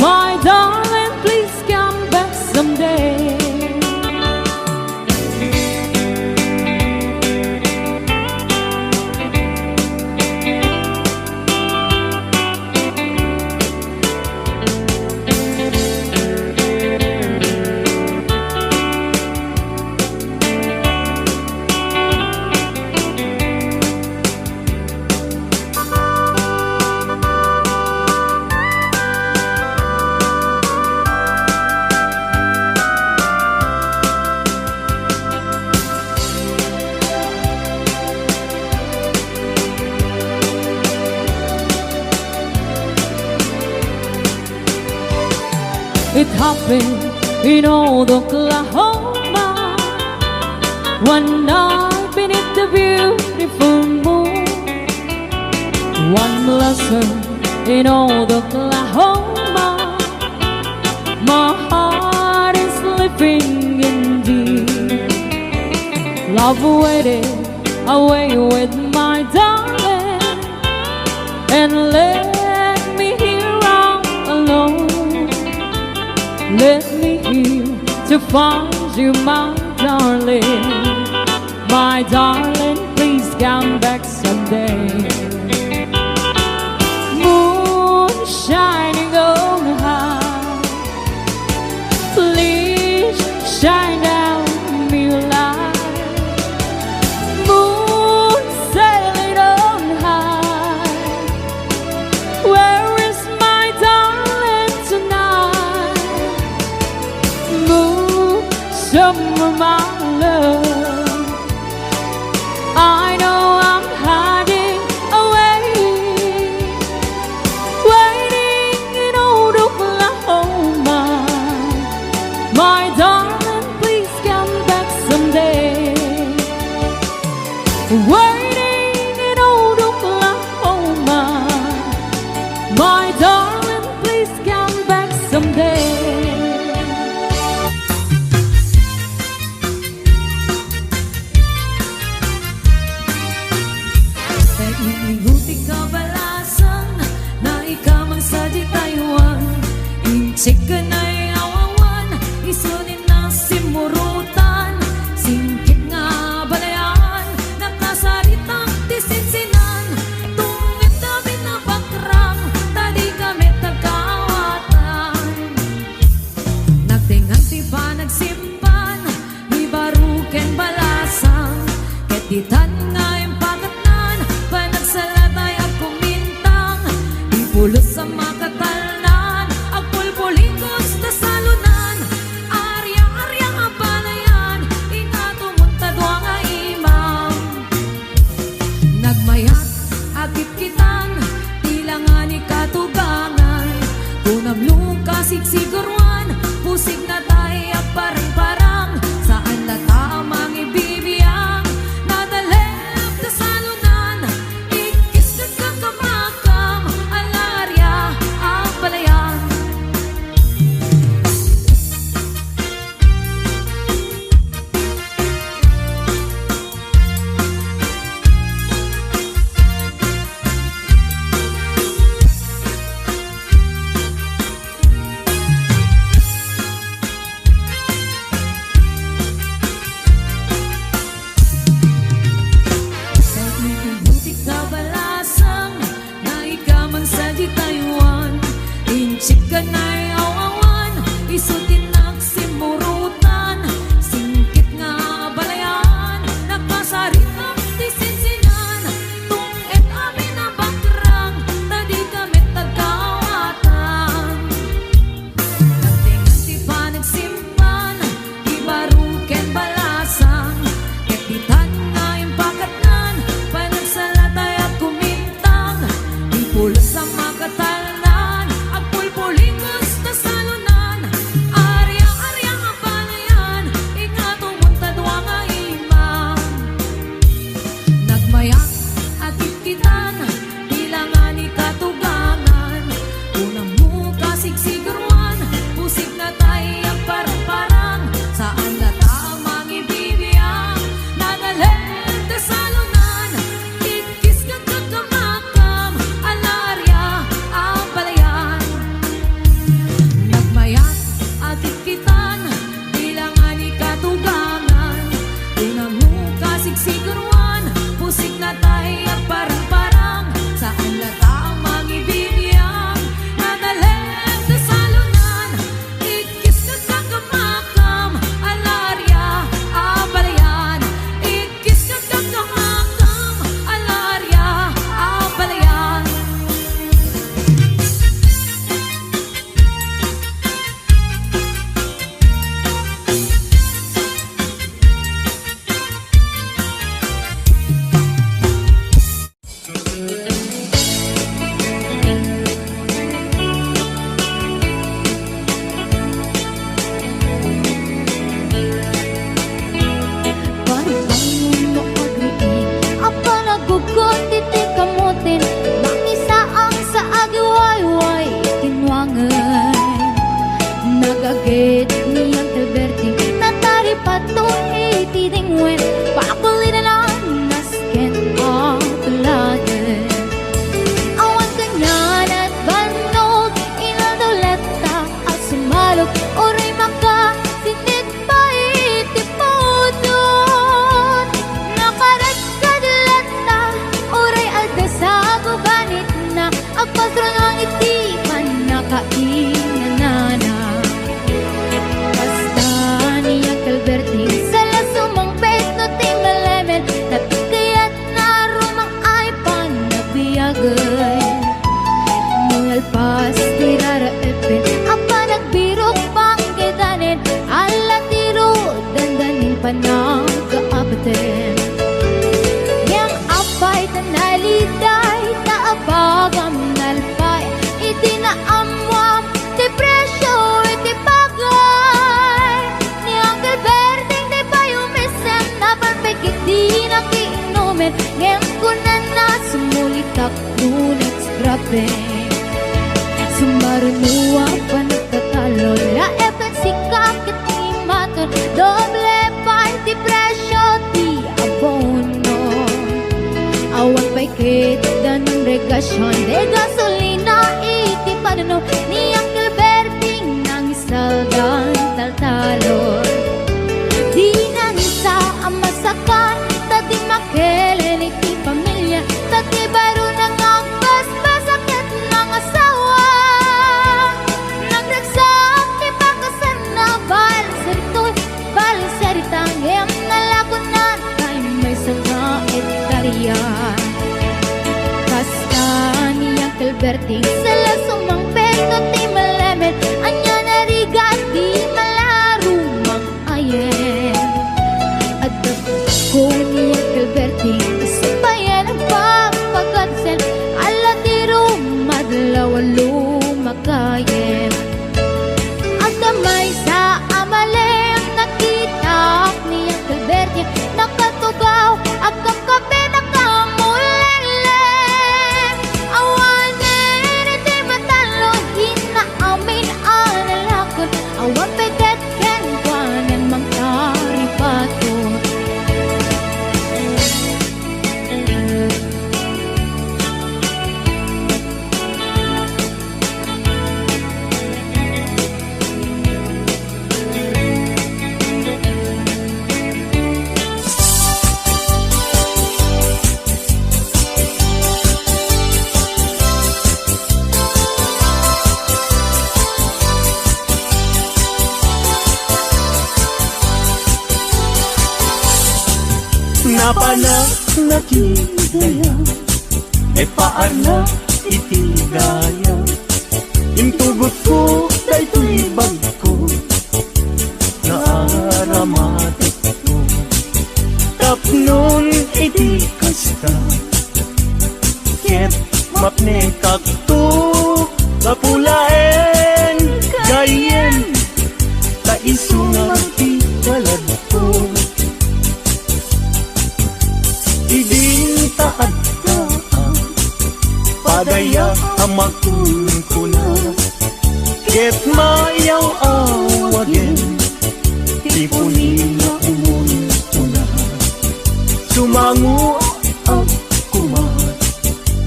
B: My darling, please come back someday. It happened in old Oklahoma, one night beneath the beautiful moon. One blossom in old Oklahoma, my heart is living in thee. Love waited away with my darling, and let me here all alone. Let me here to find you, my darling. My darling, please come back someday. Moon shining on high, please shine down me your light. Moon sailing on high, where is my darling tonight? Moon, somewhere my love, I know I'm hiding away, waiting in old Oklahoma. My darling, please come back someday. Waiting in old huti kabalasan na ikamang sa di Taiwan. Inchik ka na'y awawan, isunin na simurutan. Singkit nga balayan, nakasaritang tisinsinan. Tungit kami na bakrang, tadi kami tagkaawatan. Nagtinganti pa nagsimpan, di baruken balasang. Ketitan nga yung pagatnan, panagsalatay at kumintang. Di pulos sa makatalnan, ang pulpulikos na salunan. Aryang-aryang ang balayan, inatumunta doang nga imam. Nagmayat, agit kitan, tilangan ikatugangan. Kunam luka sigsigurwan, pusig na tayo parang-parang. Saan na tamang ibibiyang, nadalep na salunan. Ikis na kakamakam, alarya ang balayan. Buti kabalasang na ikamang sa di Taiwan. Inchik ka na'y awawan, isutin nagsimurutan. Singkit nga balayan, nakasaritang tisinsinan. Tungit amin na bakrang, tadi kami tagkaawatan. Nagtinganti pa nagsimpan, di baruken balasang. Ketitan nga yung pakatnan, panagsalatay at kumintang. Di pulos sa makatalnan, ang pulpulikos na salunan. Aryang-aryang ang balayan, ingatumunta doang nga imam. Nagmayak at itkitan, tilangan ikatugangan. Unang muka sigsigurwan, pusig na tayo parang-parang. Saan na tamang ibibiyang, nadalhin na salunan. Ikis ka kakamakam, alarya ang balayan. Nagmayat at itkitan, tilangan ikatugangan. Unang muka sigsigurwan, pusig na tayo parang-parang. Saan na tamang ibibiyang, nadalhin na salunan. Ikis ka kakamakam, alarya ang balayan. Ikis ka kakamakam, alarya ang balayan.
A: Parang mo agriin, apa nagugod diti kamutin. Mangisa ang sa agiwayway kinwangan. Nagagit niyang Alberti, natari patuloy tidingwen. Pakulitan ang nasken ang tulagan. Awan kanyan at banog, inadoleta at sumalog. Oray maka, sinit pa itipudon. Nakarat kadalata, oray aldasago ganit na. Agpasra ng itipan, nakainanana. Basta niya Calberti, sala sumang pet no ting malemen. Napikayat na rumang ay panabiyagay. Mungal pas tirara epen, apa nagbirok pang kedanen. Ala tiro dandanin pa ng kaabaten. Yang apay tanaliday, taabagam nalpay. Itinaamwam, depresyo itipagay. Ni Uncle Berding di pa yumisem, napanpikit di nakiinumin. Ngayon ko na sumulitak nunit grabe. Sumarunuwa pa nagtatalo, la epen si kakit ni maton. Doble party presyo di abono. Awan pa'y kita
L: okasyon de gasolina iti panano ni Uncle Berting nang isaldan taltalon. Di nang isa ang masakan, tati makelen iti pamilya, tati baro nang ang basbasakit ng asawa. Nagdagsak ti pakasan na balseritang em nalagunan kay may sangait kariyan. Kasta ni Uncle Berting sala sumang peto ti malamet, anya narigat di malarumang ayen. At kung ni Uncle Berting sabayan ang papagadsel, ala ti rumadlaw lumakayen. At damay sa amalem nakita ni Uncle Berting, nakatugaw agam kape nakamulele. Awanin iti matalo hinaamin analakon, awan peget ken kwanan mangkaripaton.
I: Napana nakidaya, e paarna iti daya. Intugot ko daytoy bagko, naaramatik ko. Tapnon iti kasta, ket mapne kakto, kapulaen gayen, taisungan ti balad ko. Idintaad ka padaya amakun ko na, ket mayaw awagen tipunina umon ko na. Sumangu ako man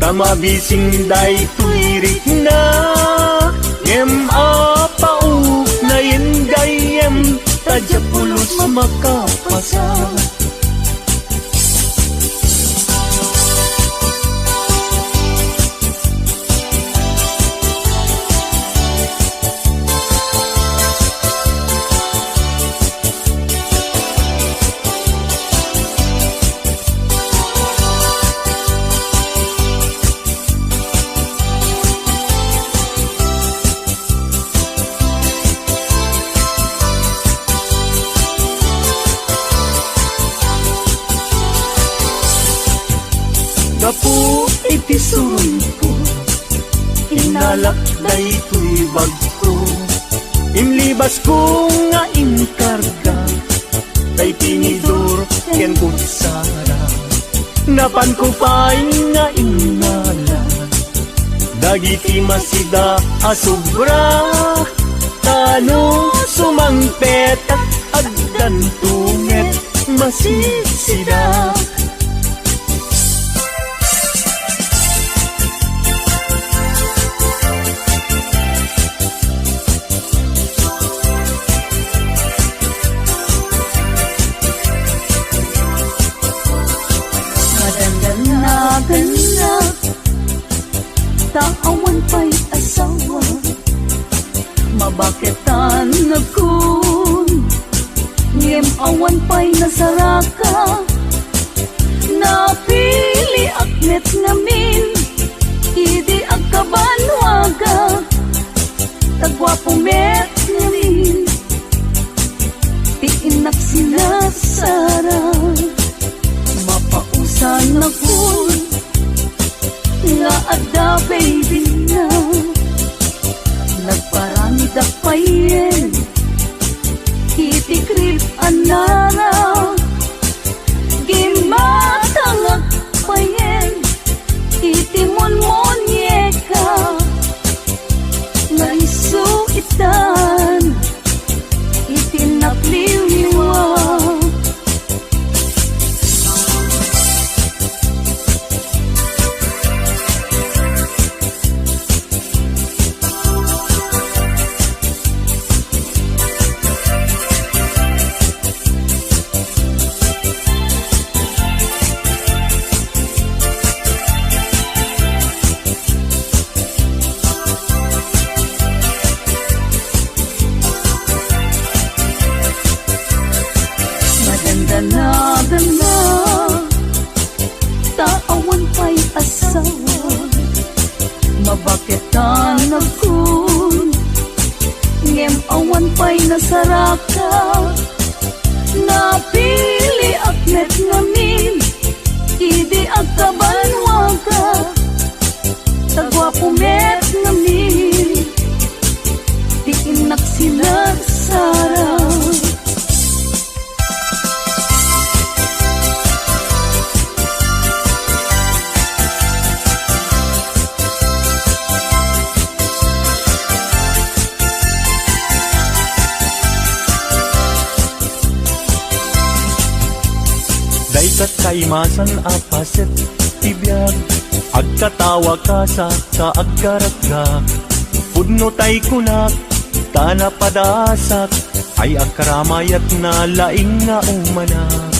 I: tamabising day tuirik na, yem apauk na yendayem tadya pulos makapasa. Gapu iti sumpo, inalak daytoy bagko. Inlibas ko nga inkarga, day tinidor ken kutsara. Napan ko pa'y nga inala, dagiti masida asubra. Tano sumangpetak agdan tunget masisida.
B: Ganap, taawan pa'y asawa, mabaketan nagkun, ngem awan pa'y nasaraka, napili aknet ngamin, idi agkabanwaga, tagwapong met ngamin, tiinak sinasara, mapausan na kun, nga ada baby na, nagparanda payen, itikrip anara, gimatangak payen, itimonmonyeka, nga isuitan, itinapliwiwa. nasaraka napili aknet ngamin idi agkabanwaga tagwapumet ngamin di inak sinagsara.
I: Daykat kaimasan apaset tibiyag agkatawa ka sa kaagkaragak pudno tay kunak tana padasak ay agkaramayat na laing nga umanak.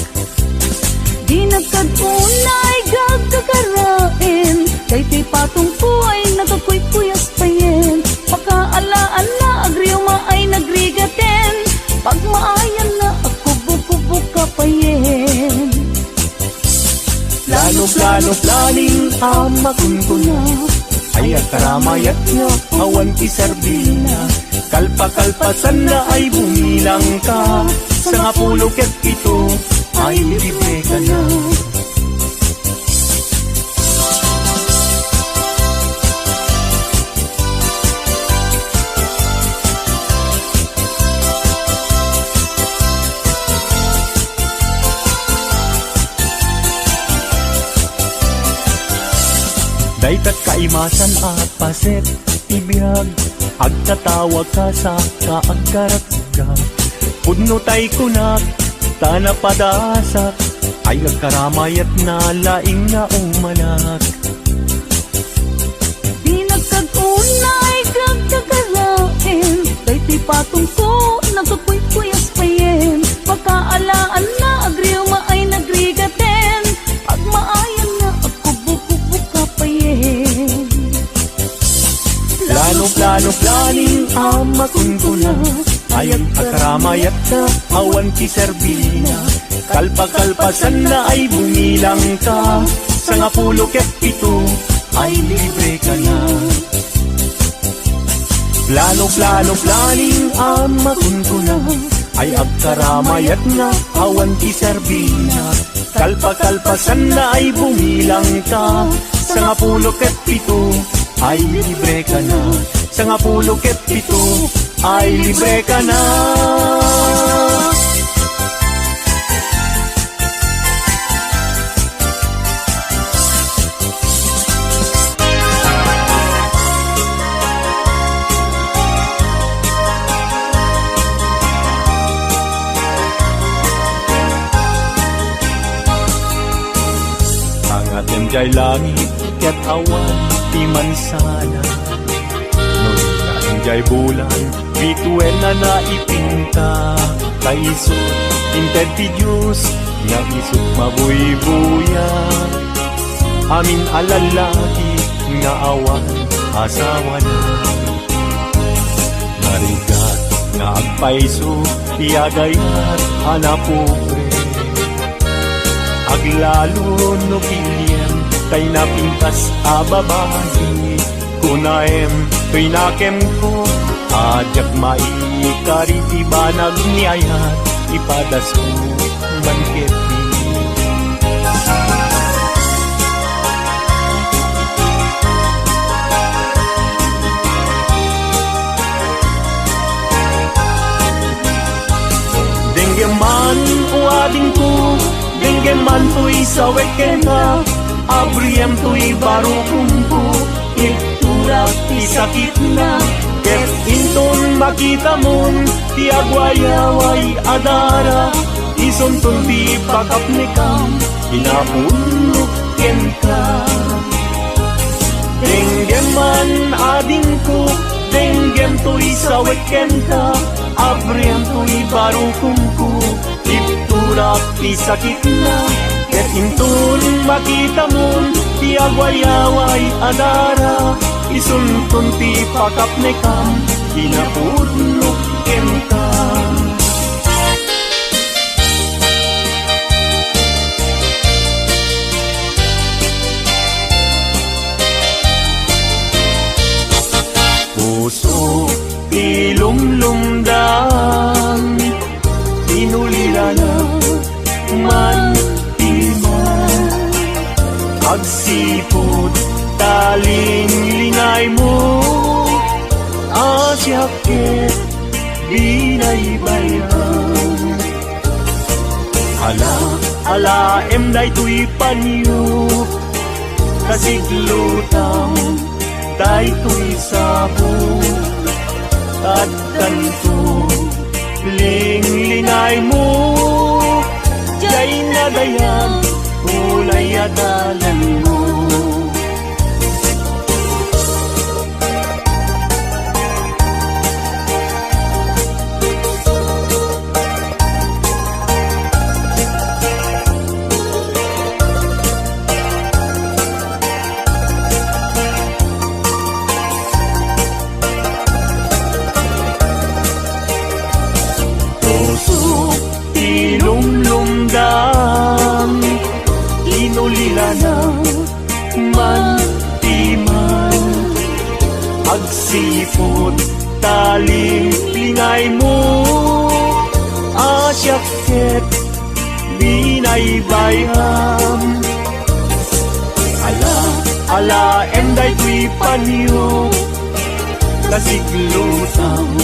B: Di nagkadunay gagkakarain kay ti patungko ay nagkakuy-kuyas payen pakaalaan na agriuma ay nagrigaten pagmaayan na ako kapayen.
I: Plano planing amakun ko na ay akaramayat nga awan isarbina kalpa-kalpasan na ay bumilang ka sa nga pulo ket ito ay libre ka na. Daytat kaimasan at paset ibiyag agtatawag ka sa kaagkaragga pudno tay kunak tana padasak ay agkaramayat na laing na umanak.
B: Di nagkadunay gagkakarain kay ti patungko nagkakuy-kuyas payen pakaalaan na agriuma ay nagrigaten pagmaayan na
I: Plano planing amakun ko na ay agkaramayat na awan kiserbina kalpa-kalpasan na ay bumilang ka sa nga pulo ket ito ay libre ka na. Plano planing amakun ko na ay agkaramayat na awan kiserbina kalpa-kalpasan na ay bumilang ka sa nga pulo ket ito ay libre ka na. Sa nga pulo ket pito ay libre ka na. Ang atem jay langit ket awan ti mansana jay bulan, bituin na naipinta kaisot, inted ti Diyos nga isot mabuy-buya amin alalaki nga awan asawa na narigat nga agpaiso tiagayat anapupre aglalo no pilyen tay napintas ababahi kunaem pinakem ko ajak maikariti banag niyayat ipadaso bangket ni denggeman uading ko denggeman tuy sawek kena abriem tuy baru kumpu iturak ti sakit na ket inton makita mon ti agwayaway adara isuntun ti pakap ni kam inapunok ken ka denggeman ading ko denggem tuy sawek ken ka abriem tuy baru kumku iturak ti sakit na ket inton makita mon ti agwayaway adara isuntun ti pakap ne kam inapudnok ken ka puso ti lumlumda asyakit binaybayan. Ala, day tuy panyo, kasiglutang, day tuy sabo, at kanto, linglingay mo, jay nadayan, ulay adalan mo. Tinumlumdam, inulila na mantiman, agsipot taling lingay mo, asyakit binaybayan. Ala, day tuy panyo, kasiglutang,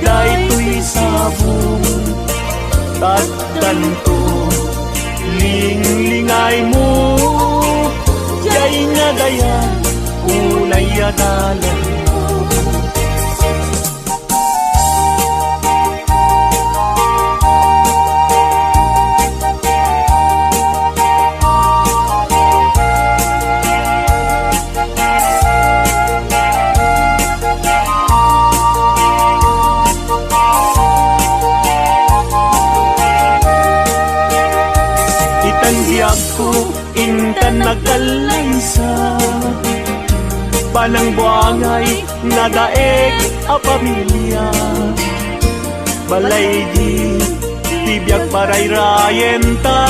I: day tuy sabong, tattanto, linglingay mo, jay nadayan, ulay adalan mo. Intan nagalaysa, panang buangay nadaeg a pamilya, balay di tibiyag parayrayen ta,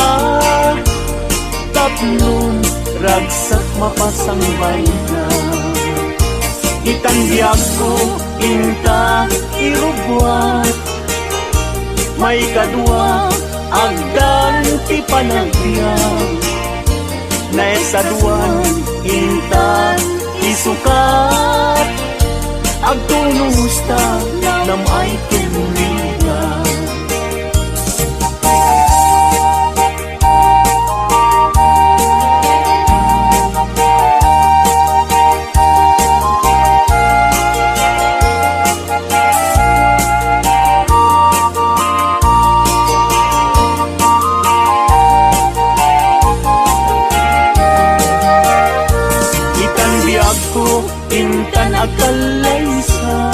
I: tapnong ragsak mapasangbay na. Itandiag ko inta irubwat, may kadwa agdan ti panagbiag, naisaduan inta isukat, agtunusta nam ay tinriga. Intan akalaysa,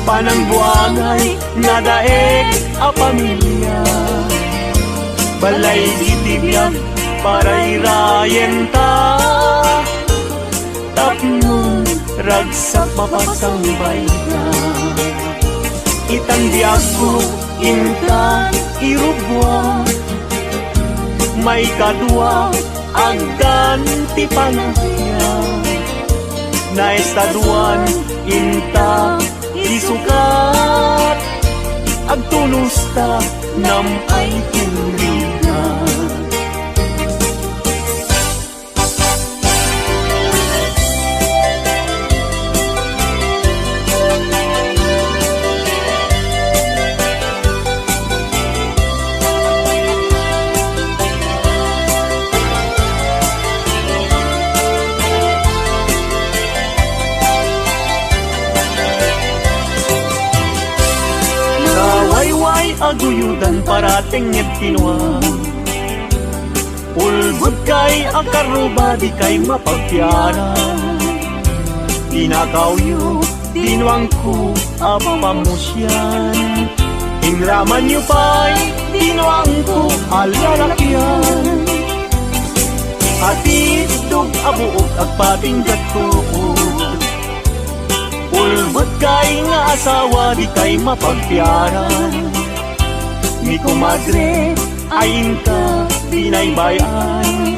I: panang buangay nadaeg a pamilya, balay ditibiyag parayrayen ta, tapnong ragsak mapasangbay ka. Itandiag ko inta irubwa, may kadwa agdan ti panagya, naistaduan inta isukat, agtunusta nam ay tinriga. Aguyudan parating ngit kinuha, ulbud kay akaruba di kay mapagpiara, tinakawyo dinuang ko apamusyan, inraman nyo pa'y dinuang ko alalakyan, atidog abuok agpatinggat ko, ulbud kay nga asawa di kay mapagpiaran, mi kumadre ayin ka binaybayan,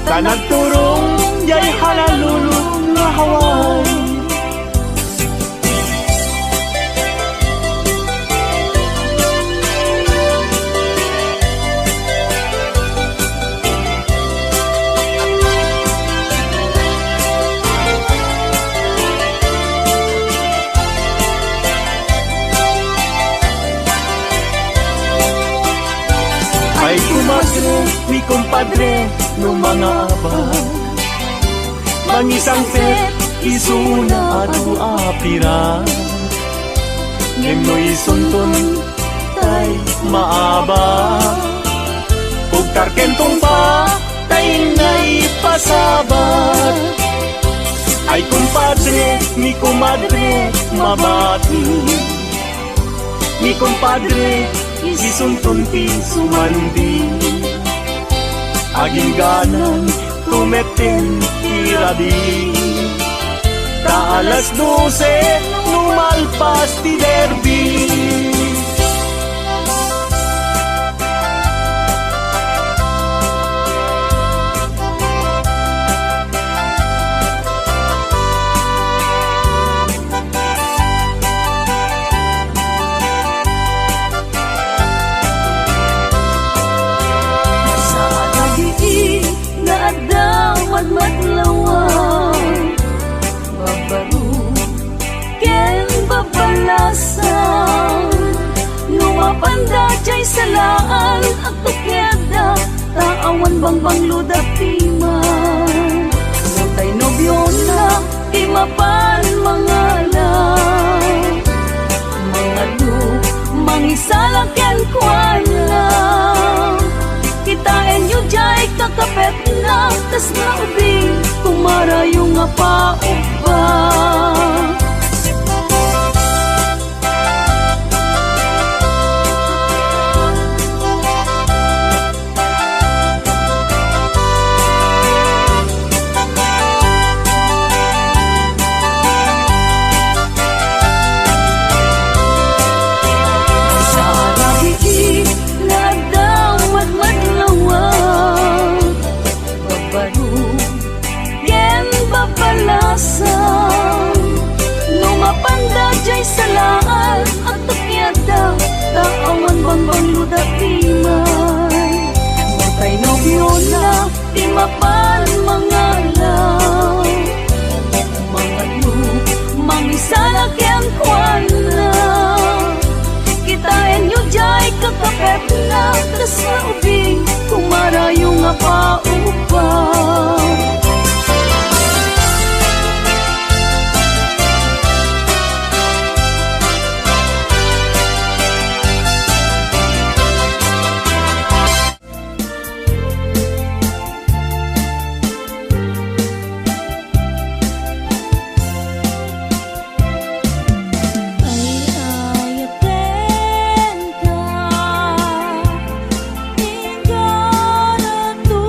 I: kanagturong jay halalulong nga haway. kumadre no mga abag mangisang set isuna adu apira Ngenoy sunton tay maaba Ug tarkentong pa tay ngay pasabat Ay kumpadre, mi kumadre, mabati Mi kumpadre, isunton ti sumandi Aging ganan, tumeten irabi Ta alas 12, numalpas ti derby
K: Madlawang babaru ken babalasan lumapanda jay salaan at tukyada taawan bangbang ludapiman Santay nobyo na imapan mga lang mga lu mangisala ken kwan lang Kitain yu jay kakapet na tas na ubing kumarayo nga paupa Lumapanda jay salaan at tukyada taawan bangbang ludapiman Matay nobyo na timapan mga lang Mga lu mangisala ken kwan na Kitain yu jay kakapet na tas na ubing kumarayo nga paupa
L: Tinggal tu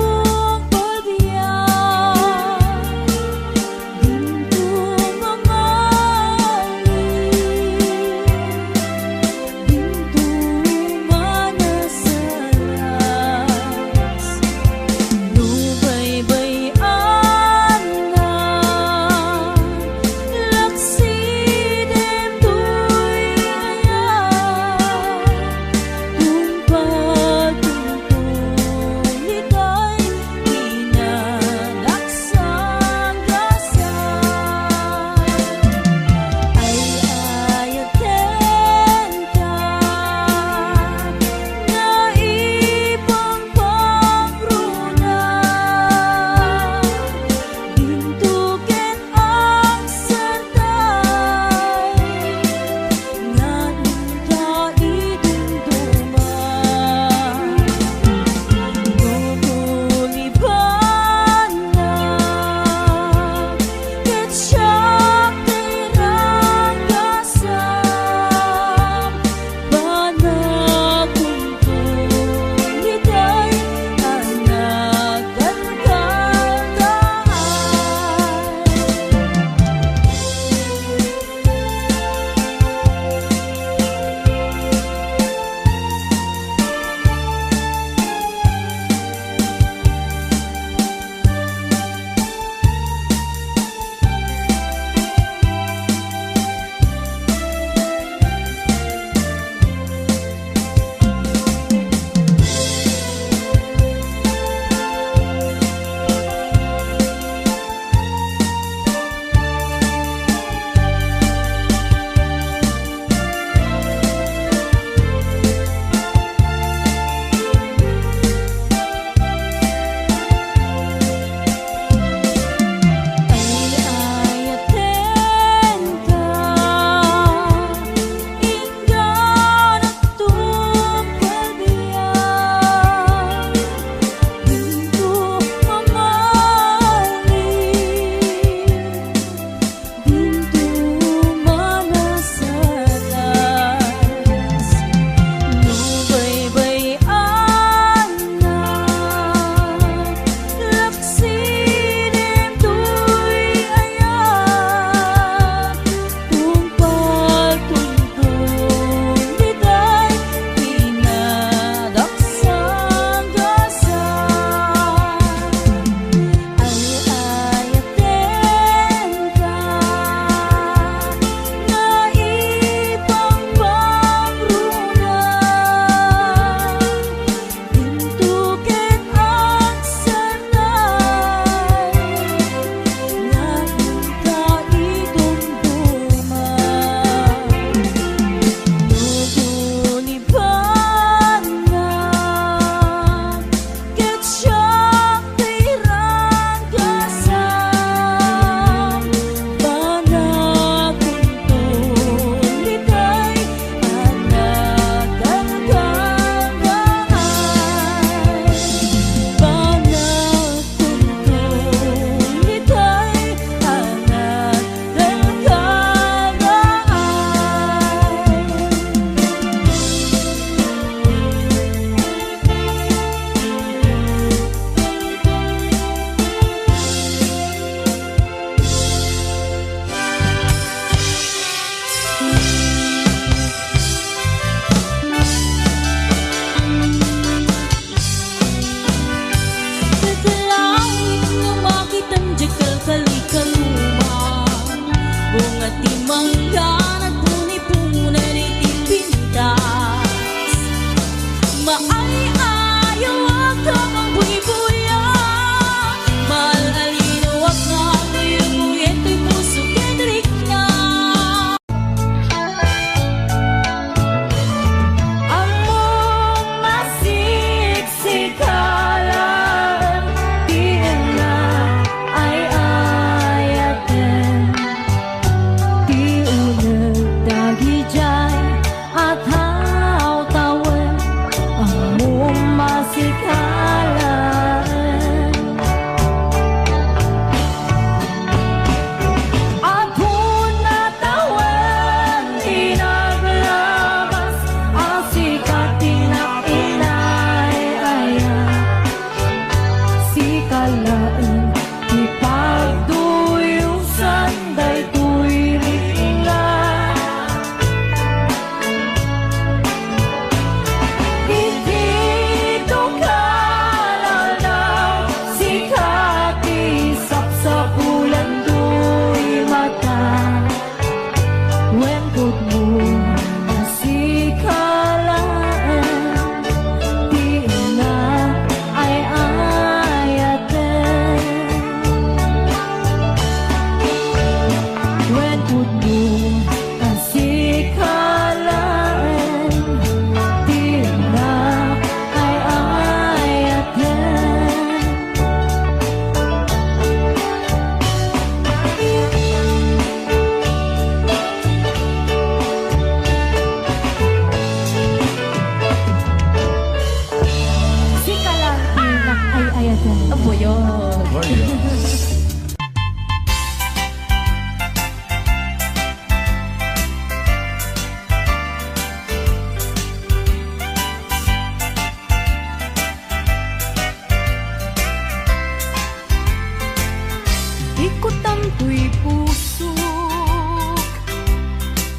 B: ikutan to'y puso,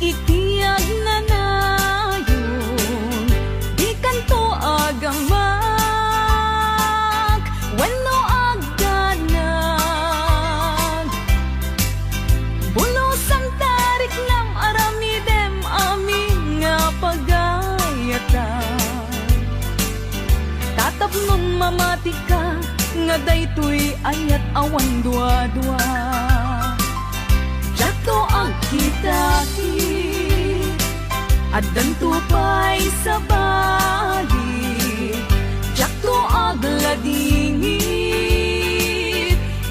B: itiyag na nayon, di kanto agamak, wenno agdanag. Bulos ang tarik ng aramidem, amin nga pagayatan. Tatapnon mamati ka, nga daytoy ayat awan dua-dua. Jato ang kitaki, at dantupay sa bali. Jato ang ladingit,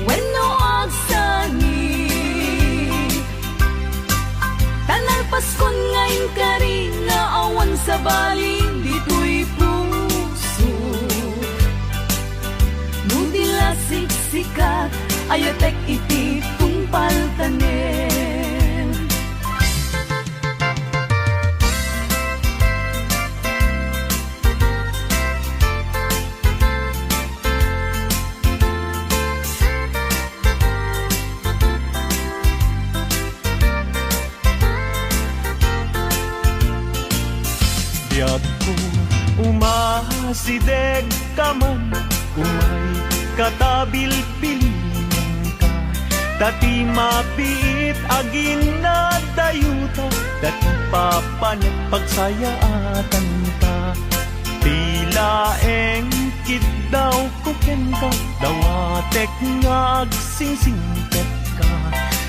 B: wenno ang sangit. Tanal Paskon ngayon kari, nga awan sa bali, dito'y puso. Nudila siksikat, ayatek iti tungpal tanen.
I: Biyag ko umasideg ka man, umay katabil pilingan ka. Dati mapiit agin na dayuta, dati papanet pagsayaatan ka. Tila engkit daw kuken ka, dawatek nga agsingsingket ka.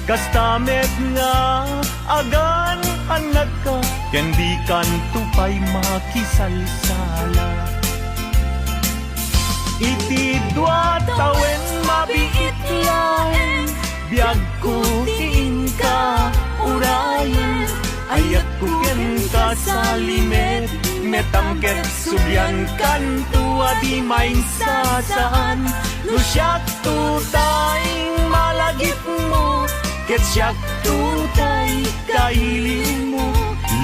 I: Kastamet nga agan anag ka, ken di kan tupay makisalsala. Iti dua tawen mabiit laeng, biyag ko tiin ka urayan. Ayat ko ken ka sa limet, metangket subyan kan tua di main sasaan. Lusyak tutay malagip mo, ket siyak tutay kailin mo.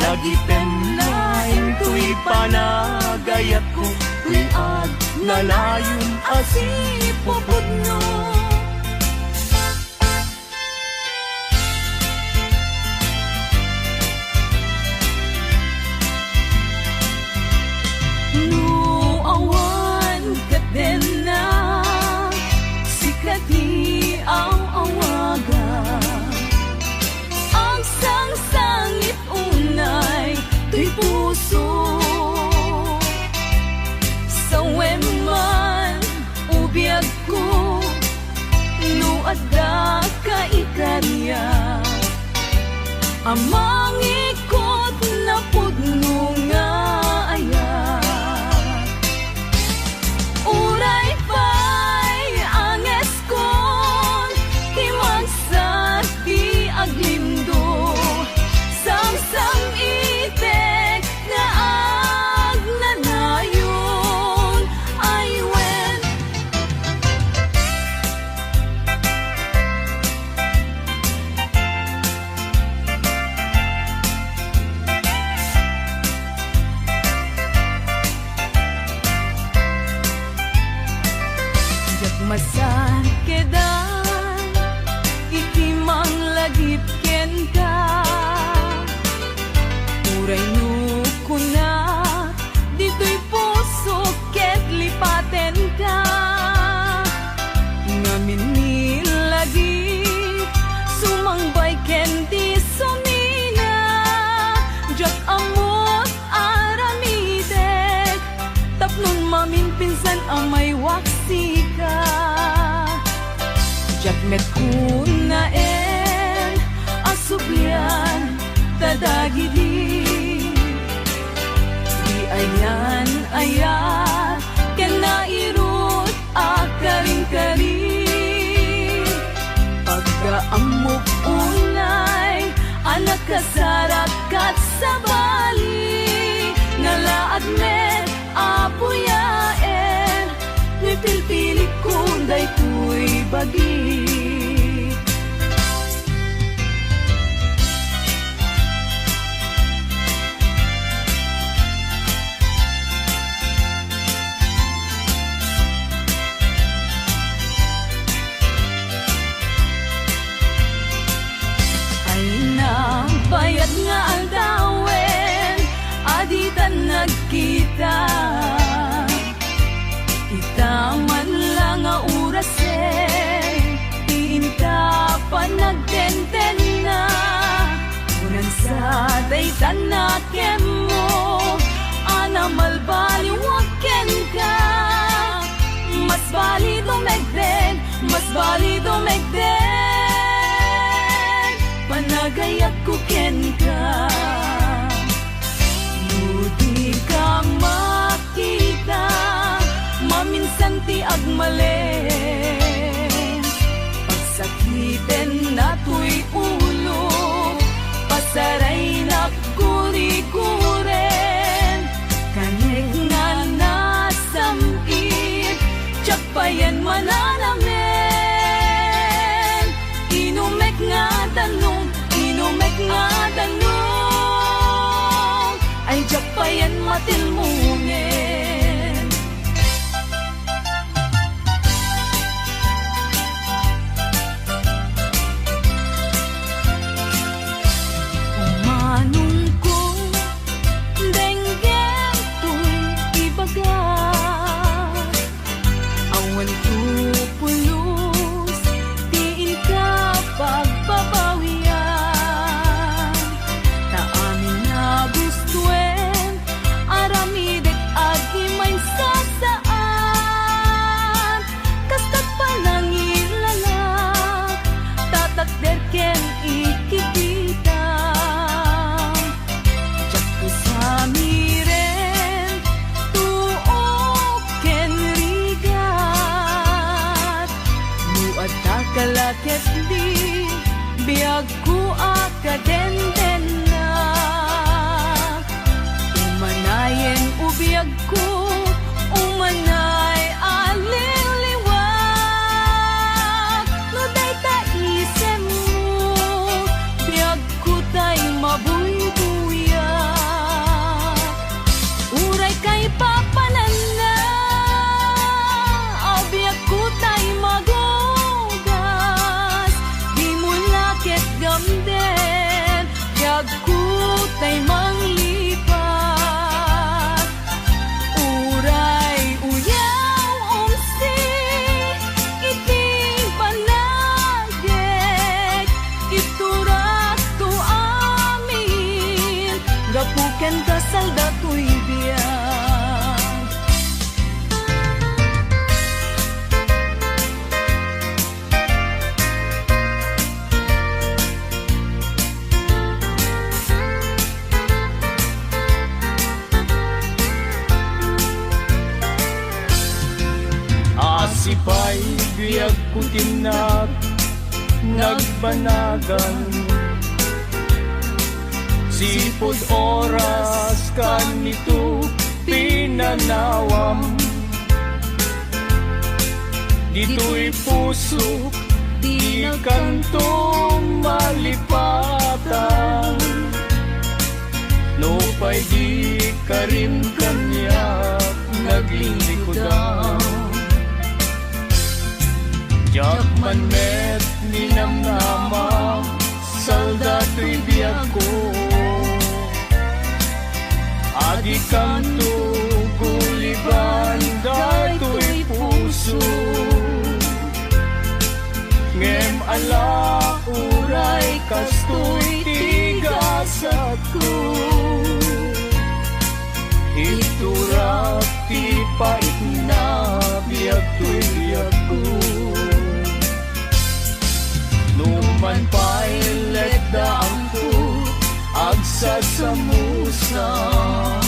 I: Lagi penlaeng tuy panagayat ko, tuy ad nalayon asipupod no. Nuawan ka din na, sikati ang awaga. Ang sang-sangit unay, tuy puso. Sa weman, ubiyag ko, nuada ka ikarya. Amang ikot na pudno nga ayak. Uray pa'y anges kon, timagsat di aglindo. Samsam itek nga agnanayon, ay wen. Masan kedan, iti mang lagip ken ka. Uray no kuna, dito'y puso ket lipaten ka. Ngamin ni lagip, sumangbay ken di sumina. Diyak amot aramidek, tapnon mamin pinsan amay waksi ka. Jagmet kuna asublian tadagidi. Di ayan ayat ken nairut akaring-kari. Pagkaamok unay anak kasarakat sa bali. Ngalaad met apuyaen, nu'y pilpilik kunday tuy bagi.
B: sa daytan na ken mo, ana malbaliwaken ka. Mas bali dumegden, mas bali dumegden, panagayat ko ken ka. Di ka makita, maminsan ti agmalen, pagsakiten na to'y ulo, pasaray na kuri-kuren, kanig nga nasamit, tsak pa yan mananamen. Inumek nga tanong, ay tsak pa yan matilmungen. Umanong ko, denggem to'y ibagat, awan ko pulos, tiin ka pagbabawian, taamin na gustuen, aramidek agimay sasaan, kastat pa nang ilalak, tatakder ken ikikita. Tsak ko sa miren, tuok ken rigat, muad takalakit di, biag ko akadenden na. Umanayen ubiyag ko, umanay aliliwag, no day ta isem mo, biag ko tay mabuybuyak. Uray kay papanan na, abiyag ko tay magugas, di mo lakit gamden, biag ko tay manglipat. Uray uyaw umsi, iti panagek, iturak to amin, gapuken kasal dato'y biyag.
I: Asipay biyag kutinag, nagbanagan, sipod oras kanito pinanawam. Dito'y puso, di kanto malipatan, no pa'y di ka rin kanyak naglilikodan. Jak man met ninamnama, saldato'y biyag ko, adi kanto guliban dato'y puso. Ngem ala uray kasto'y tigasat ko, iturak ti pait na biyag to'y biyag ko. Numan pa'y letdaan ko, agsasamusan,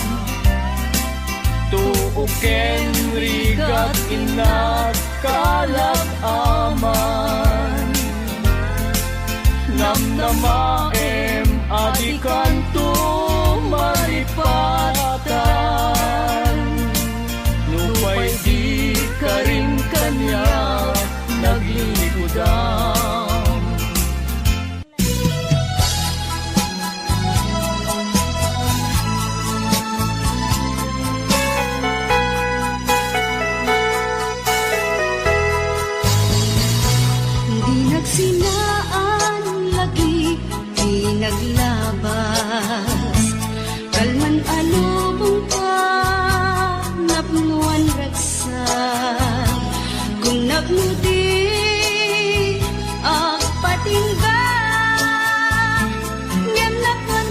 I: tuuken rigat inat kalag-aman, namnamaem adikan to maripatan, nupay di ka rin kanya naglilikodan.
K: Sinaan lagi di naglabas, kalman alubong pa napnuan raksa, kung nagmudi ang patingga, ngem nakwan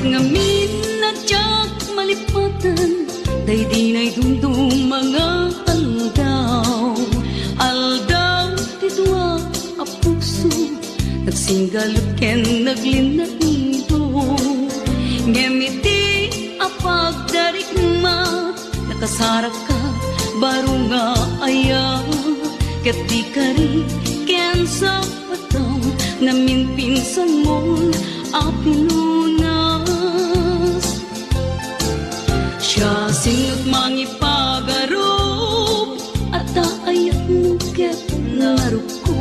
K: ngamin nadyak malipatan, day di na'y dumdum mga aldaw. Aldaw tidwa a puso, nagsinggalot ken naglinaido. Ngemiti a pagdarigma, nakasarak ka baro nga aya. Ket di kari ken sa pataw, namin pinsan mo a pinunas. Siya sinot mangipagarop, at ayat mo ket naruko.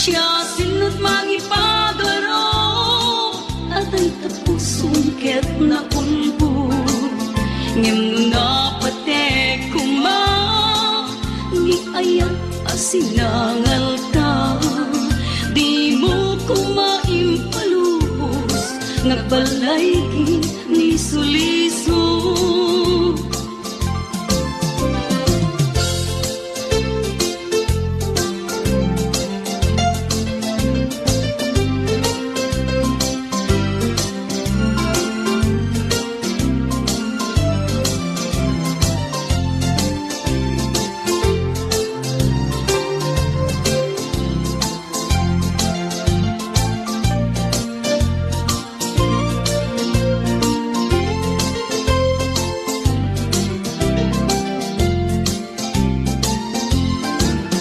K: Siya sinot mangipagarop, at ay tapusong ket naulbo. Ngem na pate kuma, ni ayat asinangal ka. Di mo ko maimpalubos, nagbalay ni suliso.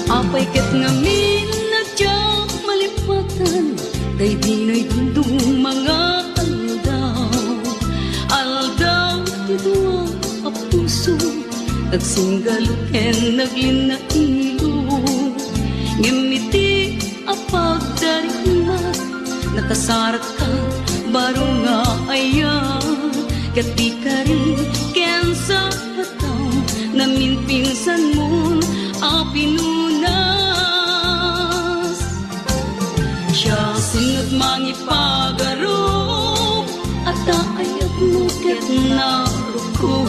K: Apay ket ngamin nadyak malipatan, day di na'y dumdum mga aldaw. Aldaw tidwa a puso, nagsinggalot ken naglinaido. Ngemiti a pagdarigma, nakasarak ka baro nga aya. Ket di kari ken sa pataw, namin pinsan mo a pinunas. Siya sinot mangipagarop, at ayat mo ket naruko.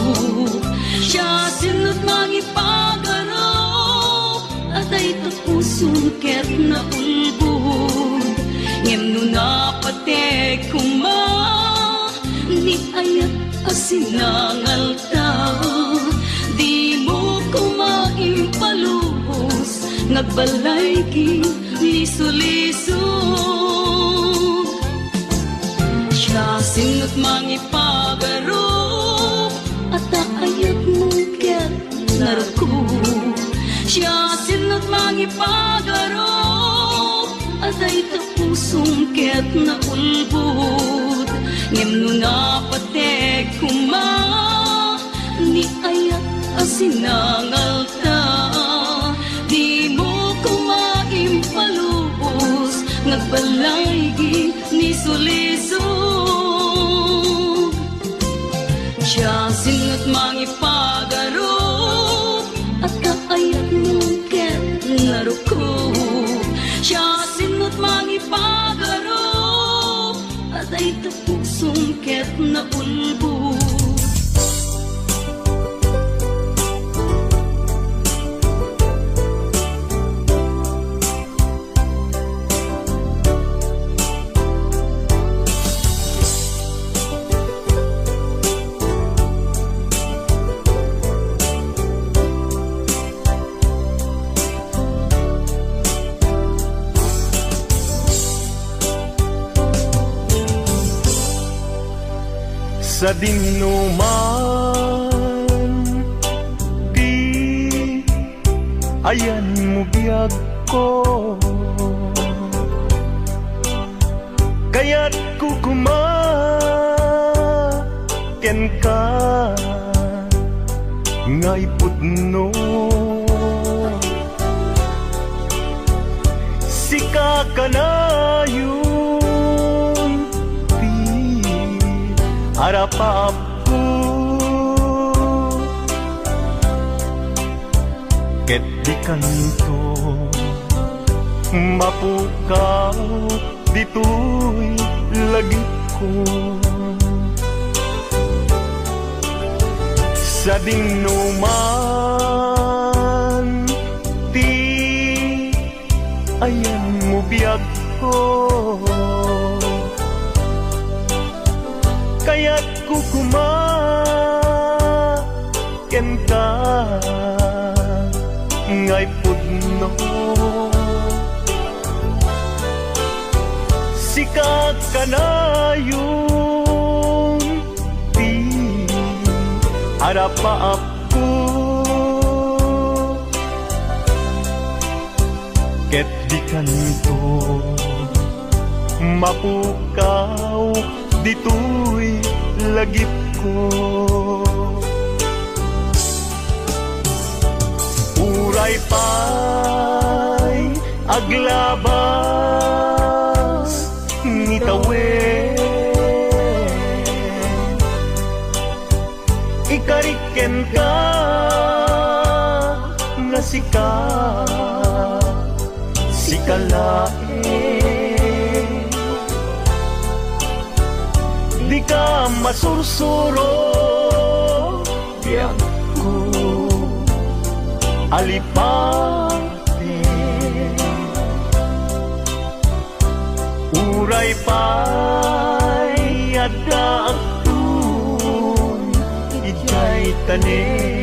K: Siya sinot mangipagarop, at ay tapuson ket naulbod. Ngem no napate kuma, ni ayat asinangal ka. Di mo ko maimpalubos, nagbalay ni suliso. Siya sinot mangipagarop, at ayat mo ket naruko. Siya sinot mangipagarop, at ay tapusong ket naulbod. Ngem no napate kuma, ni ayat asinangal ka. Di mo ko maimpalubos, nagbalay ni suliso. Siya sinot mangipagarop, at kaayat mo ket naruko. Siya sinot mangipagarop, at ay tapusong ket naulbo.
I: Sa dinuman, di ayan mo biyag ko. Kaya't kukumaken ka ngay pudno. Sika ka na yun, harapap ko. Ket di kanto mapukaw, dito'y lagit ko. Sa dinuman, di ayan mo biyag ko. kaya't kukuma ken ka ngay pudno sikat kanayong di harapaap ko ket di kanto mapukaw dito'y lagip ko uray pa'y aglabas ngitawen ikariken ka nga sikalae di ka masursuro biyak ko alipate uray pa'y adakun ijay tanin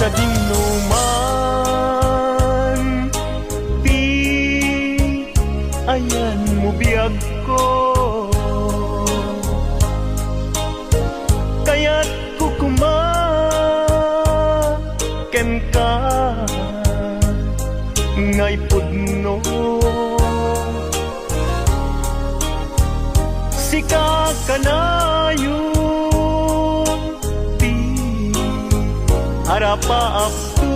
I: sa dinuman di ayan mo biyag ko kaya't kukuma ken ka ngay pudno sika kanayon harapaap tu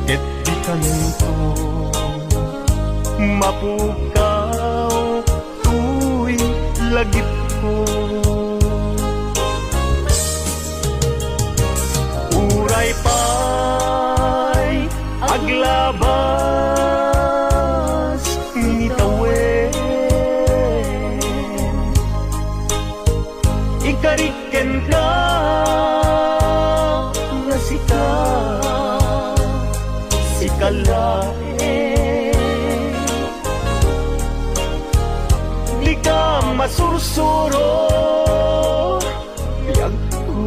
I: ket di kanto mapukaw tuy lagip ko uray pa'y aglabas ngitawen ikariken ka nga sikalae di ka masursuro biyag ko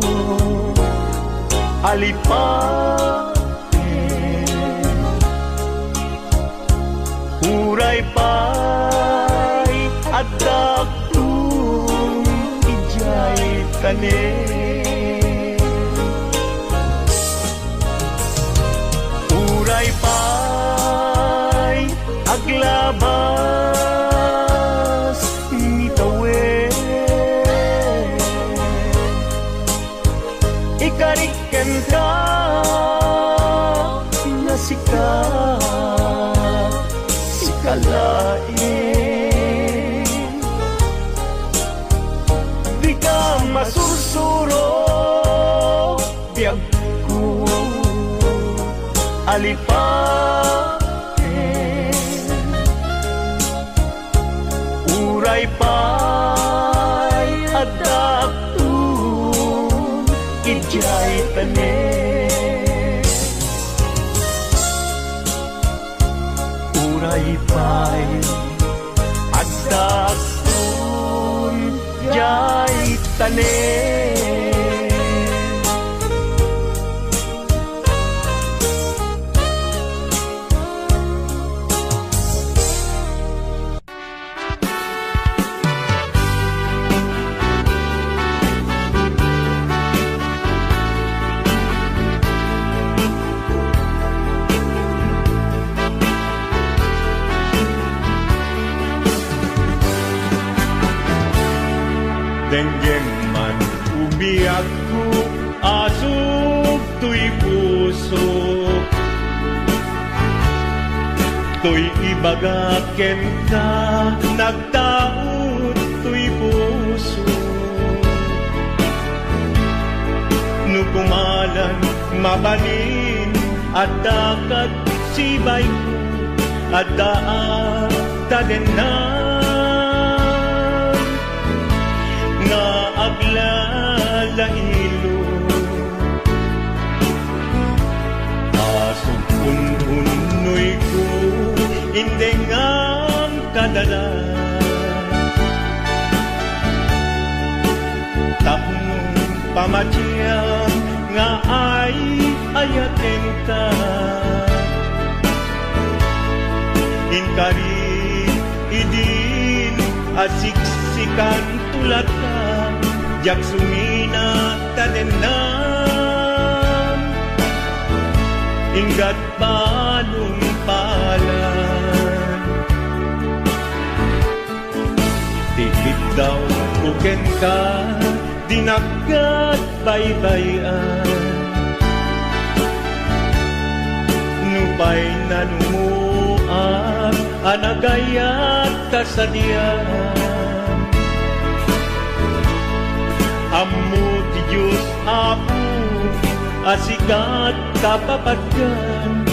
I: alipate uray pa'y adak tanin uray pa'y aglabas ngitawen ikariken ka nga sikalae masursuro biyag ko alipate uray pa'y adakun ijay tanin uray pa'y adakun jay tanin asog tuy puso tuy ibagaken ka nagtaot tuy puso nukumalan mabalin at dakat sibay ko at daan tadenan nga aglalailo asog pundunoy ko hindi nga kadala tapong pamatiyang nga ay ayaten ka inkari idin asiksikan tulad ka jak sumina tadenan inggat palong palan dikit daw kuken ka dinagkat baybayan nupay nanumuan anagayat kasadian ammo ti Diyos Apo asikat kapapatgan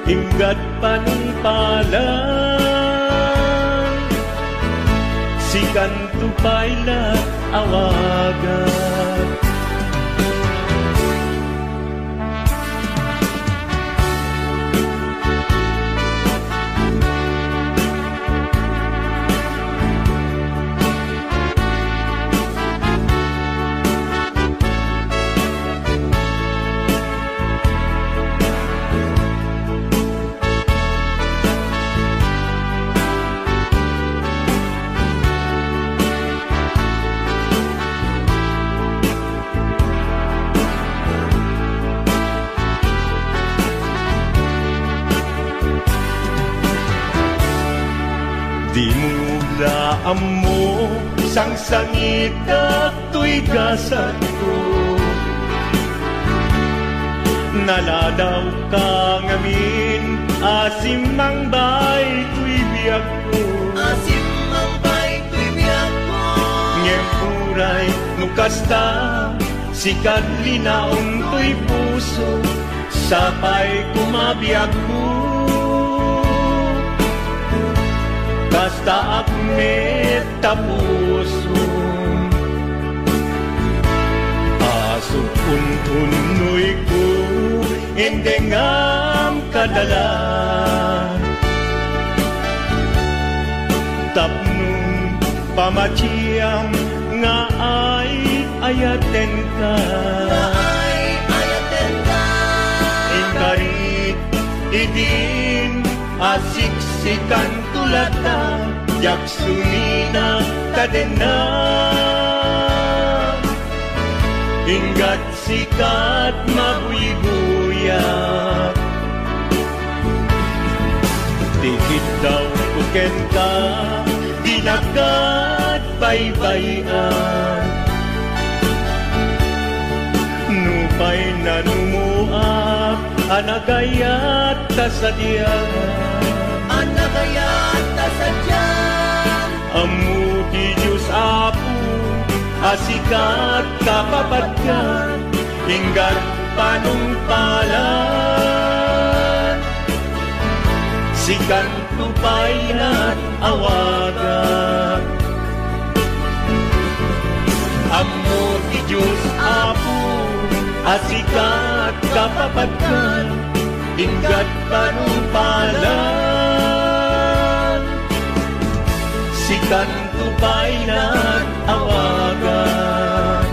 I: inggat panungpalan sikan tupay la awagan di mula amo sang sangit at tuy gasat ko naladaw ka ngamin asim mang bay tuy biyak ko asim mang bay tuy biyak ko ngem puray nukasta sikat linaon tuy puso sapay kumabiyag ko basta akmet tapuso asok puntunoy ko endengam kadala tapnong pamatiyang nga ay ayaten ka inkarit idin asiksikan tulad na yak sumina kadena inggat sikat mabuy-buyak dikit daw kuken ka dinagat baybayan nupay nanumuak anagayat tasadian anagayat tasadian amu ti Diyos Apo asikat kapapatgan inggat panungpalan sikan tupay at awagan amu ti Diyos Apo asikat kapapatgan inggat panungpalan sikan tupay at awagan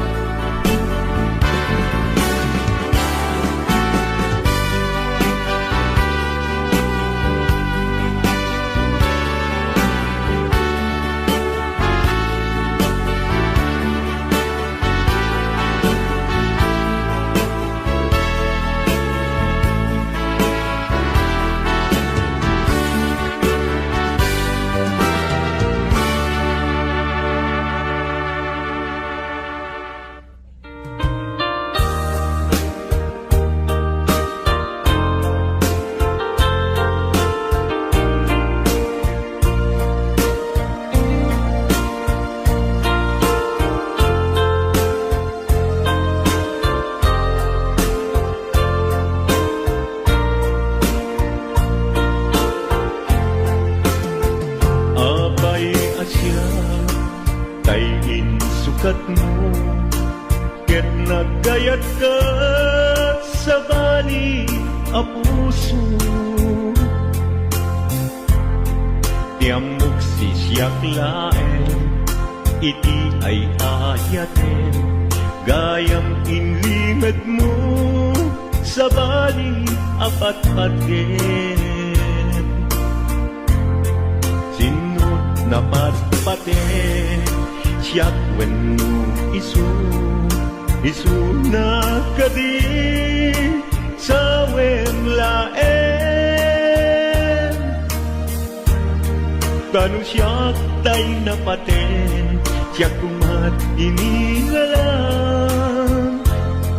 I: sukat mo, ket nagayat ka sa bali a puso. Tiamok sisyak laen, iti ay ayaten, gayam inlimed mo sa bali apat-paten. Sinut na patpaten, siyak wenno isu na kadi sa wemlaen. Kanu siyak tay napaten, siyak kumat inilalang,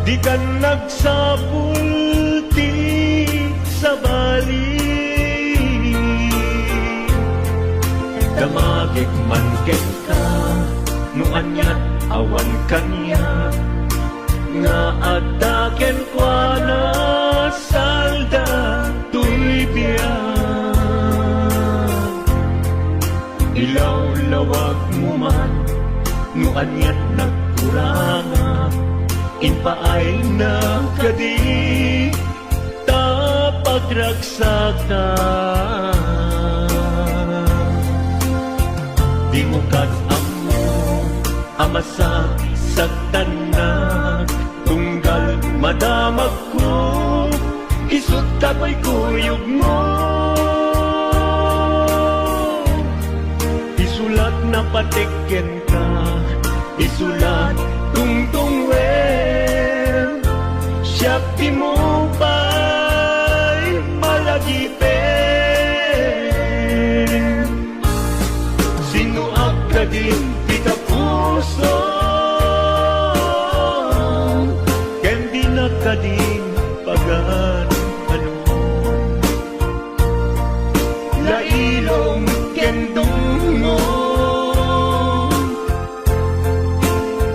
I: di ka nagsapulti sa bali. Damagik man ken ka, no anyat awan kanya, nga ataken kwa na salda tuy biyak. Ilaw-lawag mo man, no anyat nagkuranga, inpaay na kadi tapagragsakan. Di mo amo amasa sagtanak, tunggal madamag ko, isut kapoy kuyog mo. Isulat na patiken ka, isulat tungtung wen, siyak di mo ba'y malagipen. Sinuak ka din kita puso, ken di na ka din pagan ano. Lailong ken dungo,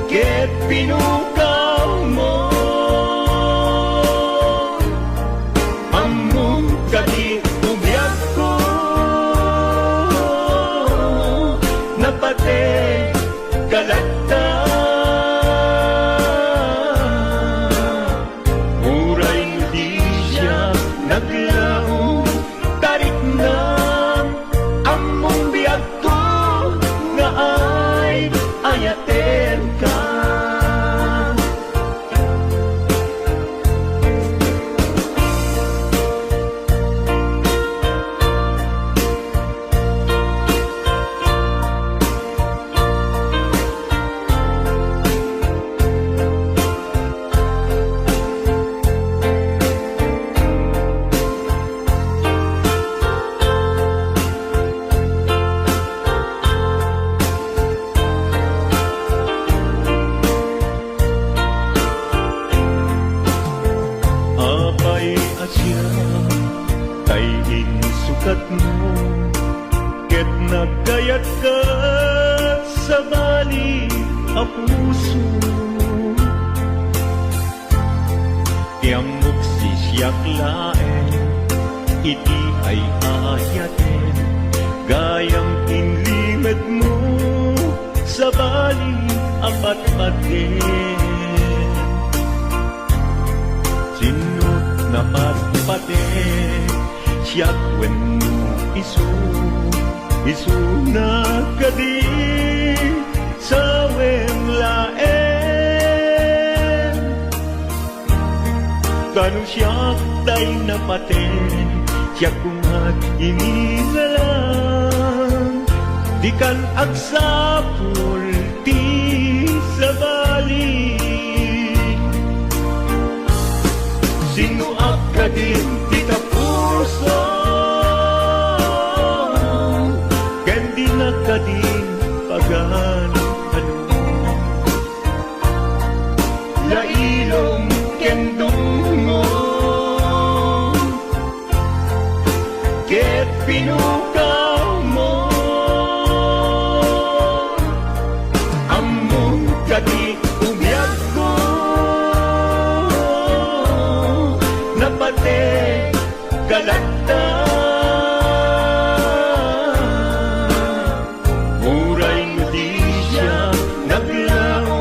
I: ket pinukaw mo, among kadi ubyak ko, napate kalata. Uray di siya naglaong, tarik na among biyak ko, nga ay ayaten ka. Apay asya kay insukat mo, ket nagkayat ka sa bali a puso. Tiamok sisyak laen, iti ay ayaten, gayang inlimed mo sa bali apat-paten. Sinut na patpaten, siyak wenno isu na kadi sa wemlaen. Kanu siyak tay napaten, siyak kumat inilalang, di kan agsapul ti sa bali. Sinuak ka din kita puso, ken di na ka din pagan ano. Lailong ken dungo, ket pinukaw mo, among kadi umyak ko, napate kalata. Muray mo di siya naglaong,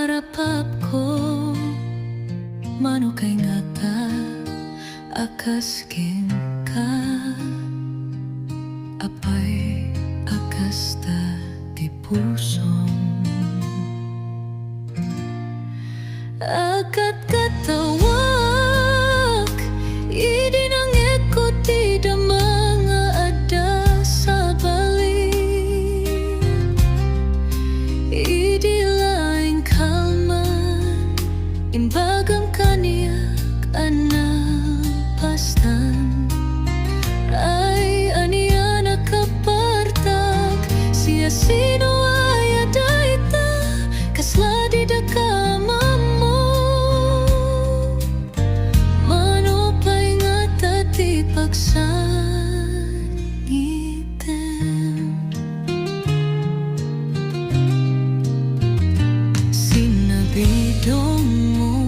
K: arapap ko mano kay ngata akaskin ka apay akasta ti pusong akat katawak idi nang ekot ti mga ada sa balik idi laing kalman imbagam kaniyak anang pastan ay aniya nakapartak siya sino ay adaita kasla di dakama mo mano pa'y nga tati pagsangitem sinabidong mo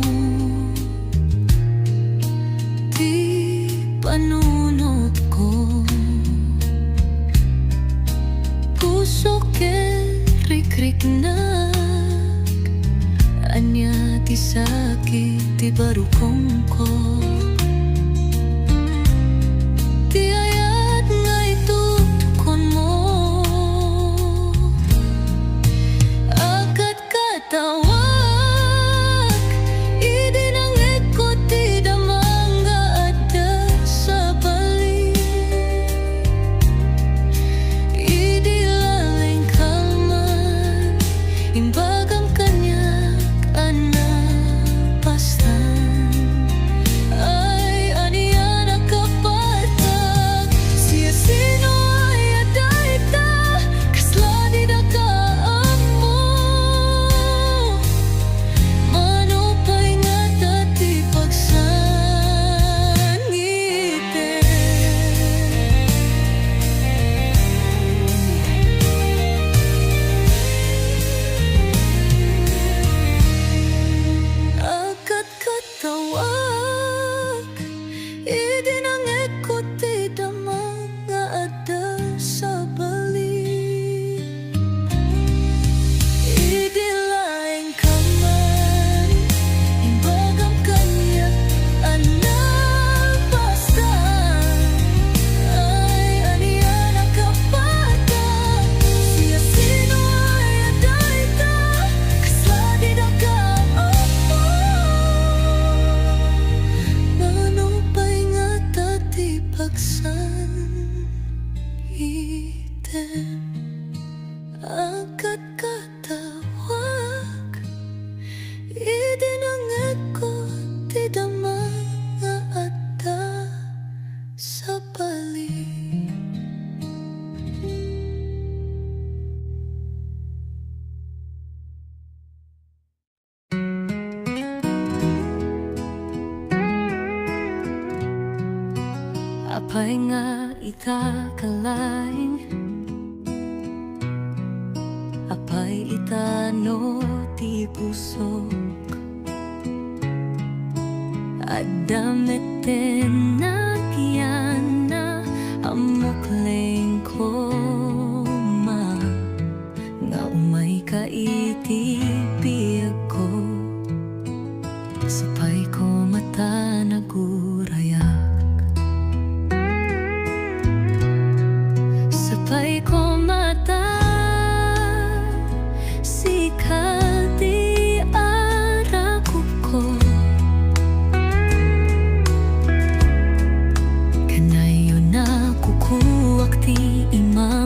K: di panunot ko puso ke rik-rik na anya ti sakit ti barukong ko ti ayat nga itutukon mo agad katawak idi nang ekot ti damanga ada sa balik idi laling kalman imbagam kanyak anak pastan ay aniya nakapatak siya sino ay adaita kasla di dakaam mo mano pa'y nga dati pagsangitem agad katawag idi nang ekot ti damanga ada sa balik idi laing kaman imbagam kanyak anak pastan ay aniya nakapatak siya sino ay adaita kasla di dakaam mo mano pa'y nga tati pagsangitem agad katawag idi nang ekot ti damanga ada sa balik apay nga itakalaing apay itano ti pusok adameten na kiyana amukleng koma nga umay kaitipi ako sapay ko mata nagurayak sapay ko mata sikati arakup ko kanayo na kukuwak ti ima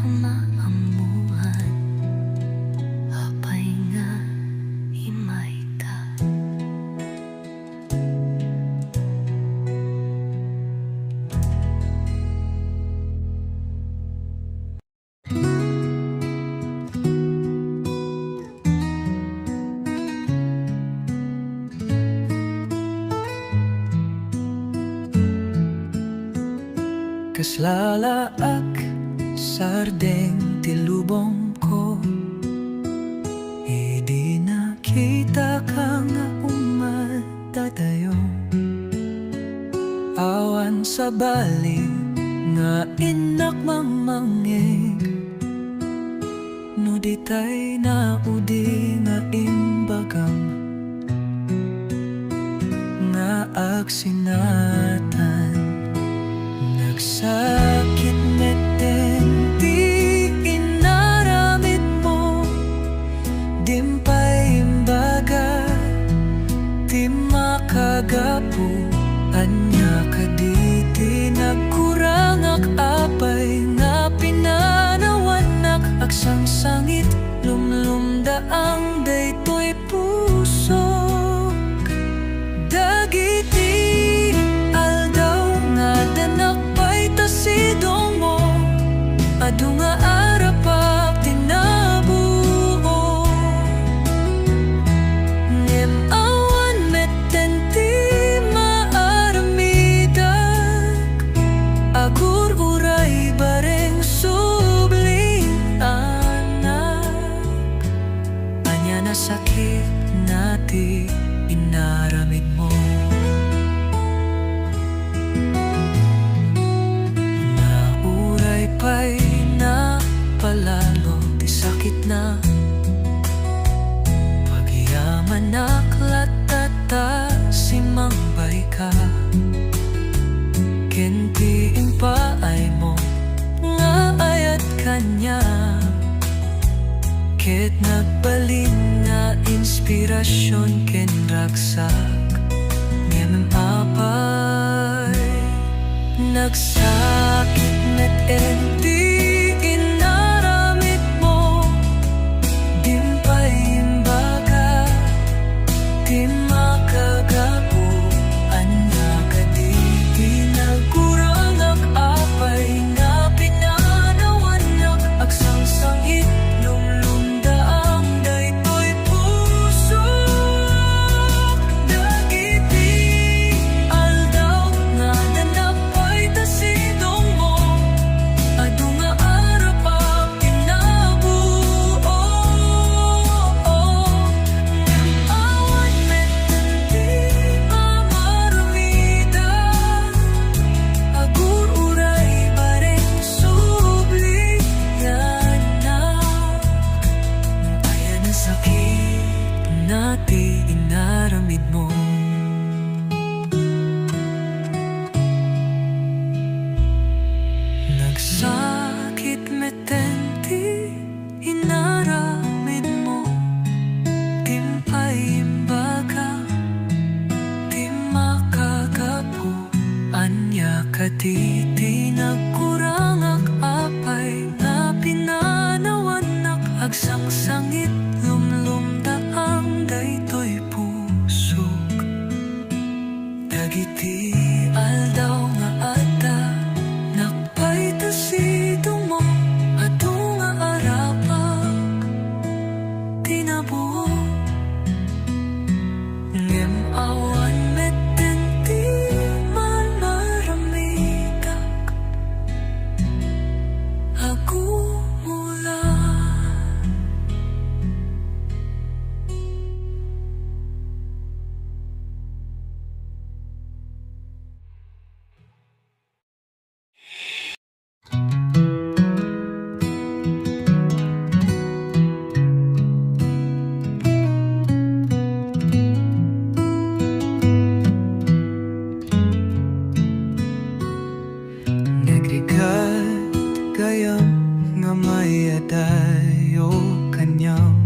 K: maamuhan apay nga himay ka.
M: Kaslalaak sardeng tilubong ko, hindi nakita ka nga umadadayo. Awan sa bali nga inak mamangig, no di tay naudi nga imbagam nga agsinatan. Nagsakit meten di inaramid mo, dimpay imbaga di makagapu. Anya ka di nagkurangak apay nga pinanawanak aksang sangit lumlumdaang daytoy puso. Dagiti aldaw nga danak sidong mo, adu nga arapak tinabuo. Ngem awan meten ti maaramidag, agur uray bareng subling anak. Anya na sakit nati inaramid mo. Pay na palalo, di sakit na pagyaman naklatata si mangbay ka. Kentiin pa ay mo nga ayat kanya, ket nagbalin na inspirasyon ken ragsak. Ngem apay nagsakit meten di inaramid mo, dimpay imbaga di makagapu. Anya ka di nagkurangak apay nga pinanawanak aksang sangit lumlumdaang daytoy puso. Dagiti aldaw nga nanapay tasidong mo, adu nga arapak tinabuo. Awan meten di mamaramidag, agur uray bareng subliyan na. Ayan ang sakit nati inaramid mo. Nagsakit meten di inaramid mo, dimpay imbaga di makagapu. Anya ka di nagkurangak apay nga pinanawanak agsang sangit lumlumdaang daytoy pusok. Dagiti aldaw nga adda nakpay tasidong mo, adu nga arapak tinabuo. Ngem awan meten di malaramidag, agumulan. Nagrigat gayam nga may adayo kanyam,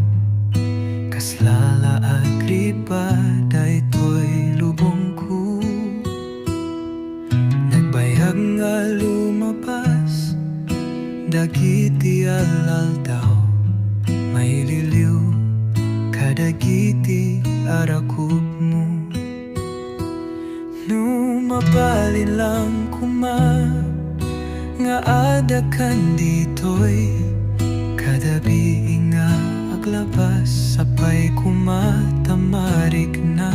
M: kaslala agripa daytoy lubong ko. Nagbayag nga lumapas, dagi kadagiti alaldaw, may liliw kadagiti arakub mo. No mabalin lang kuma nga ada kan ditoy, kadabi nga aglabas sapay kumatamarik na.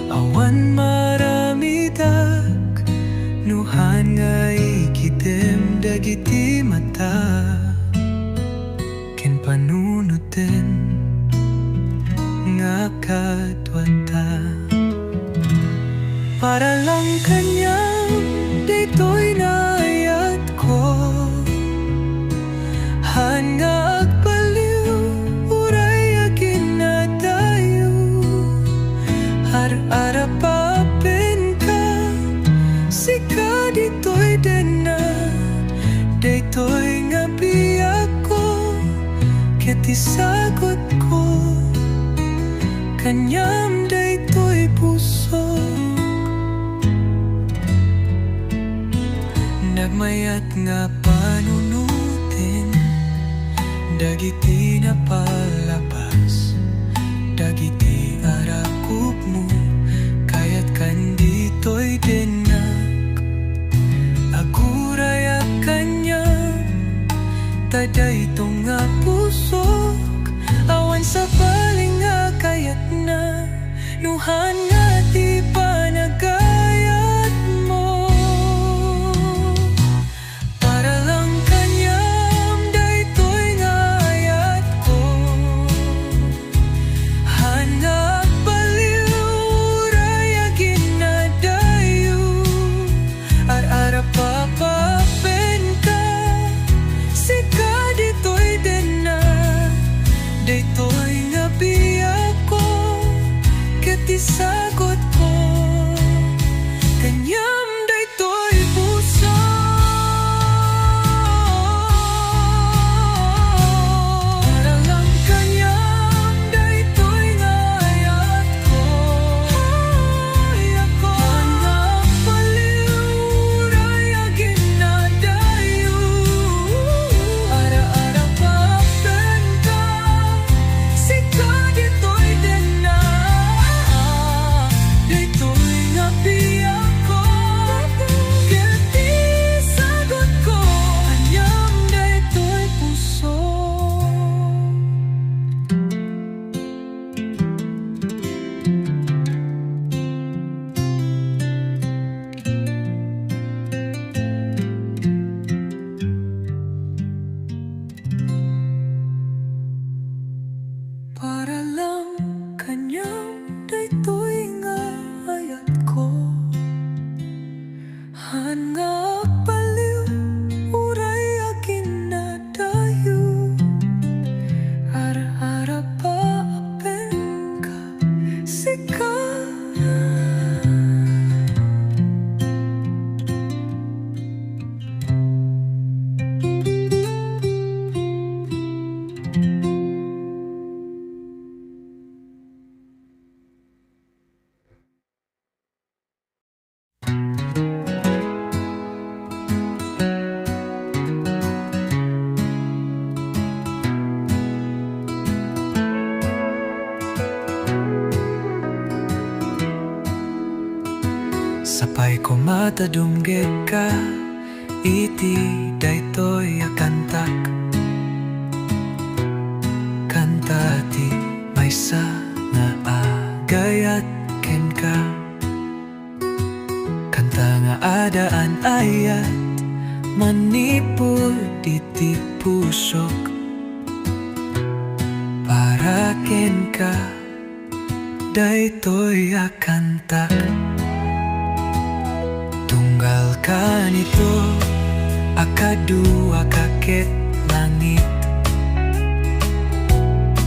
M: Awan maramidak nuhan nga ikitem dagiti mata, ken panunutin nga kadwata. Para lang kanyang dito'y naayat ko, han nga agpaliw uray agin na tayo. Ar-arapapin ka, sika dito'y din na, dito'y nga biyak ko, ket isagot ko, kanyam dito'y puso. Nagmayat nga panunutin, dagiti na palabas, dagiti arakub mo, kaya't kan dito'y dinak. Aguray at kanya, taday itong nga pusok, awan sa baling nga kayat na, nuhan nga di pa nagayat mo. Para lang kanyam daytoy nga ayat ko, han nga baliw uray agin na dayo. Ar-arapapapin ka, sika dito'y din na, daytoy nga biyak ko, ket isagot ko, kanyam daytoy puso. Para lang kanyam daytoy nga ayat ko, han nga baliw uray agin na dayo. Ara-arapapin ka, sika dito'y din na, daytoy nga biyak ko, ket isagot ko, kanyam daytoy puso. Para lang kanyang daytoy nga ayat ko, han nga baliw uray agin na dayo. Ara-arapapin ka, sika. Sapay ko matadumgit ka, iti daytoy akantak. Kanta ti maysa nga agayat ken ka, kanta nga adaan ayat, manipod iti pusok. Para ken ka, daytoy akantak. Tunggal ka nito, akadua kaket langit,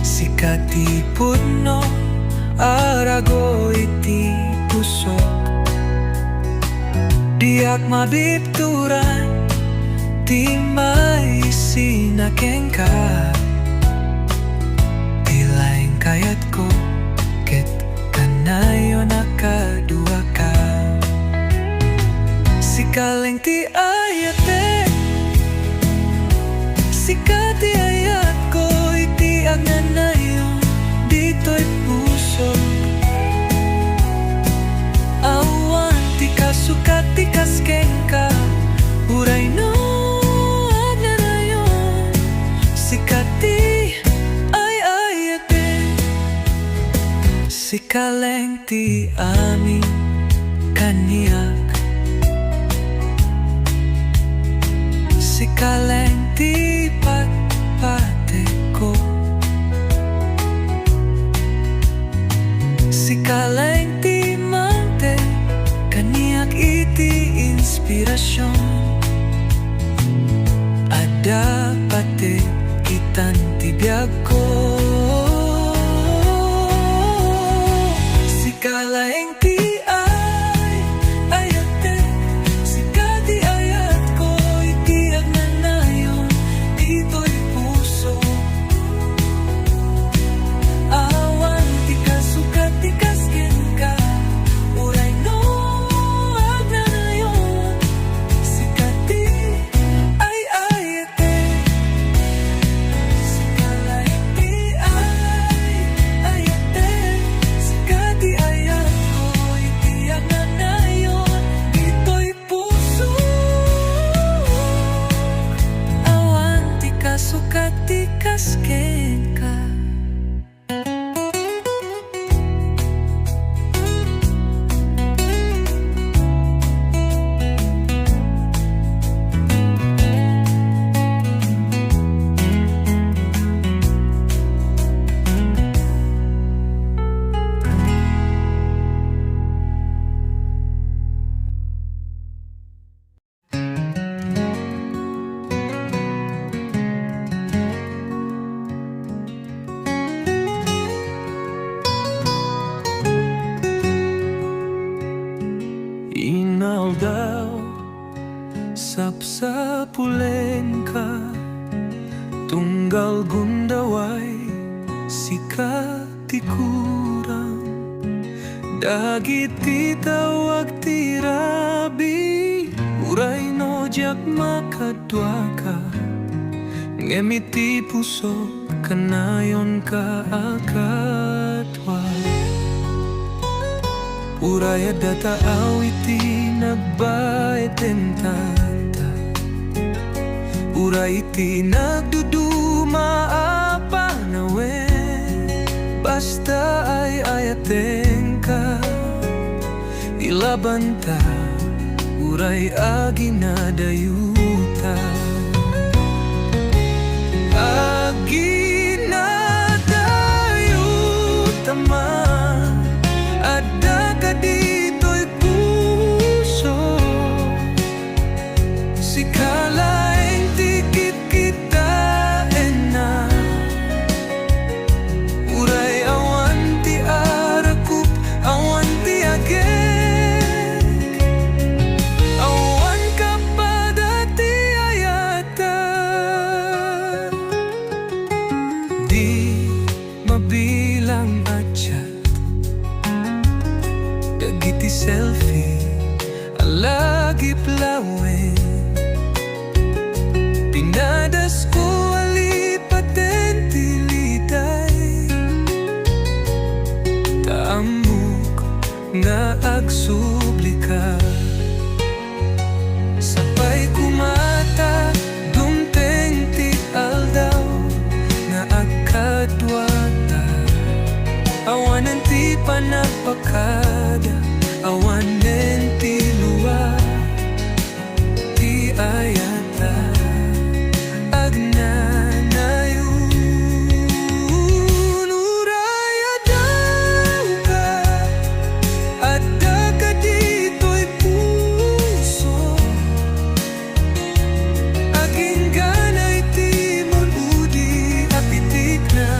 M: sikati pudno, arago iti pusok. Diak mabipturan, ti may sinakeng ka, tilaing kayat ko, ket kanayo nakadua ka. Sikaling ti ayate, Sikati ayat ko, itiag na na yun, dito'y puso. Awan, ti ka sukat, ti kasken ka, uray no, agna na yun. Sikati ay ayate, sikaleng ti amin kaniyak. Sikaleng ti patpate ko, sikaleng ti mante kaniyak iti inspirasyon. Ada pate itan ti biag ko, sikaleng ti ay ayate, sikati ayat ko, itiag na na yun, dito'y puso. Awan, ti ka sukat, ti kasken ka, uray no, agna na yun. Sikati ay ayate, sikalay ti ay ayate, sikati ayat ko, itiag na na yun, dito'y puso. Awan, ti ka sukat, ti kasken ka. Inaldaw, sapsapulen ka, tunggal gundaway, sikati kurang, dagit ti tawag ti rabi, uray no jak makadwa ka, ngemiti puso kanayon ka akatwa. Uray data awiti nagbaeten tanta, uray iti nagduduma apa nawe, basta ay ayaten ka, ilabanta, uray agi nadayuta. Agi nadayuta man, ada ka dito'y puso, sikalaeng tikit kita na, uray awan ti arakup, awan ti agek, awan kapada ti ayatan, di mabilang atya, dagiti selfie, alagi plawin, tinadas ko alipaten tilitay, taamok nga agsublika, sapay kumata, dumteng ti aldaw, nga agkadwata, awanan ti panagpakada, awanen ti luwa, ti ayata, agnanayun. Uray adaw ka, adda ka dito'y puso, aging ganay ti muludi, apitik na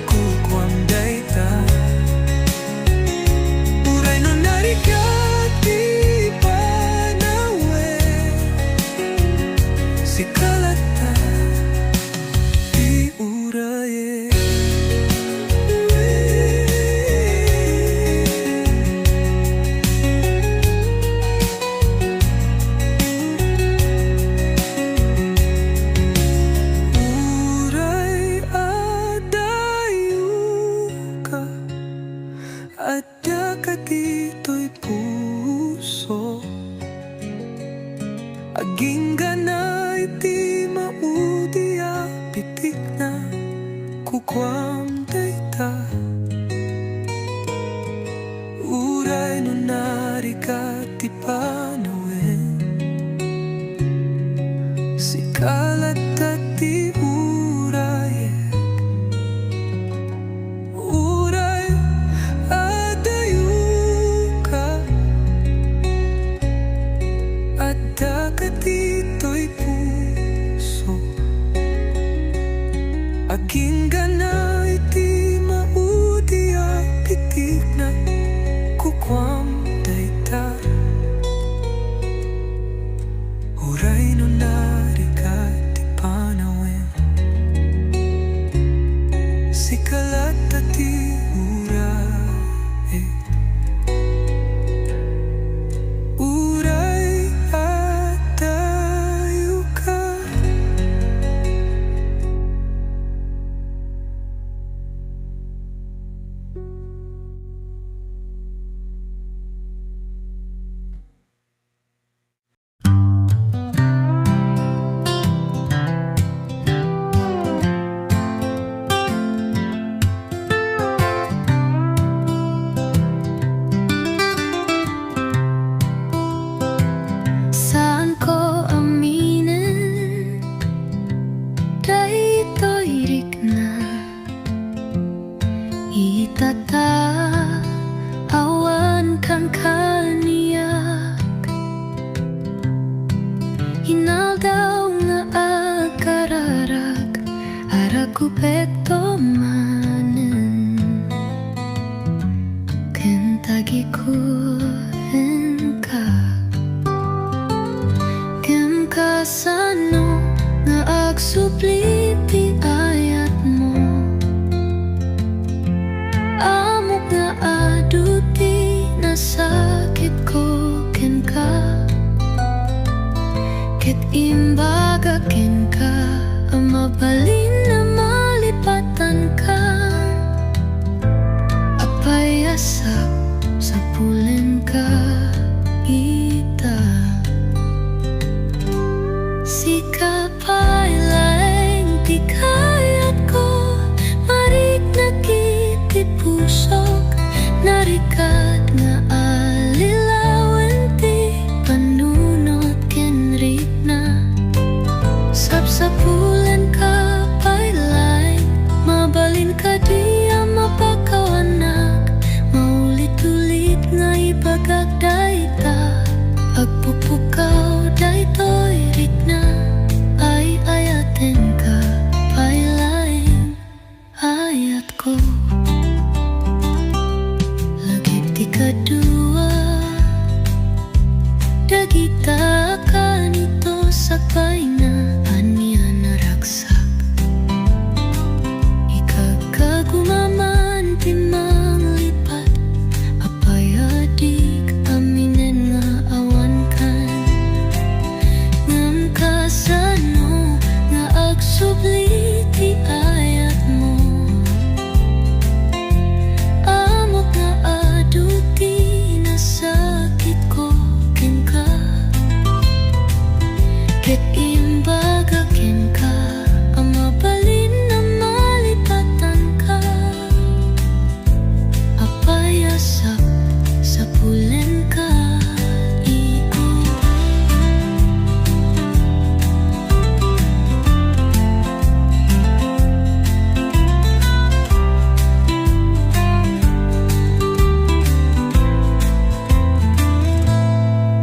M: kukwam dayta. Aking gana iti maudi a pitik na kukwam dayta. Uray no narikat ti panawin, sikalat ti uray. Uray at tayo ka.
L: Saan ko aminin, daytoy rik na awan kang kaniyak. Hinaldaw nga agkararag, aragupekto manen, kentagi ko ka. Kem kasano nga agsupliti ayat mo, amok nga aduti nasakit ko ken ka. Ket imbaga ken ka, mabalin na malipatan ka. Apayasap sa pulen ka ita. Sikapailaeng di kayat ko, marik nakiti pusok, narikat nga alilawen ti panunot kenrik na. Sapsapulan ka pailaeng, mabalin ka di mapakawanak, maulit-ulit nga ibagagdayta. Agpupukaw daytoy rik na, ay ayaten ka pailaeng ayat ko. Lagit ti kadua, dagita ka nito sakbay na anya naraksak. Ikagkagumaman ti manglipat, apayadik aminen nga awan kan. Ngam kasano nga agsubli ti ayat mo, amok nga aduti nasakit ko ken ka. Ket imbaga ken ka, mabalin na malipatan ka. Apayasap sa pulen ka iko.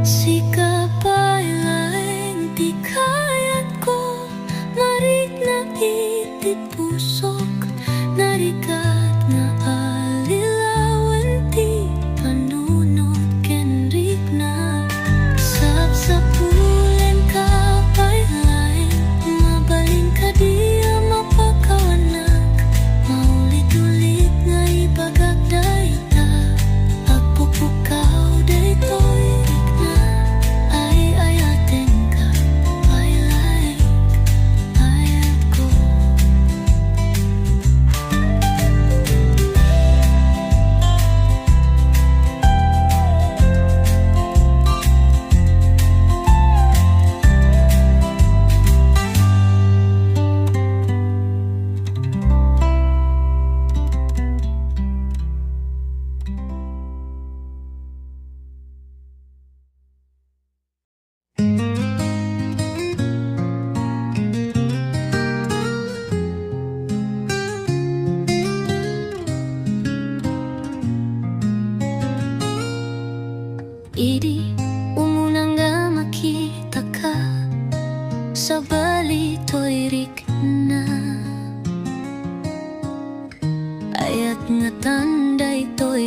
L: Sikapailaeng di kayat ko, marik na itit pusok, narikat nga alilawen ti panunot kenrik na. Sapsapulen ka pailaeng, mabalin ka di mapakawanak, maulit-ulit nga ibagagdayta. Agpupukaw daytoy rik na, ay ayaten ka pailaeng ayat ko.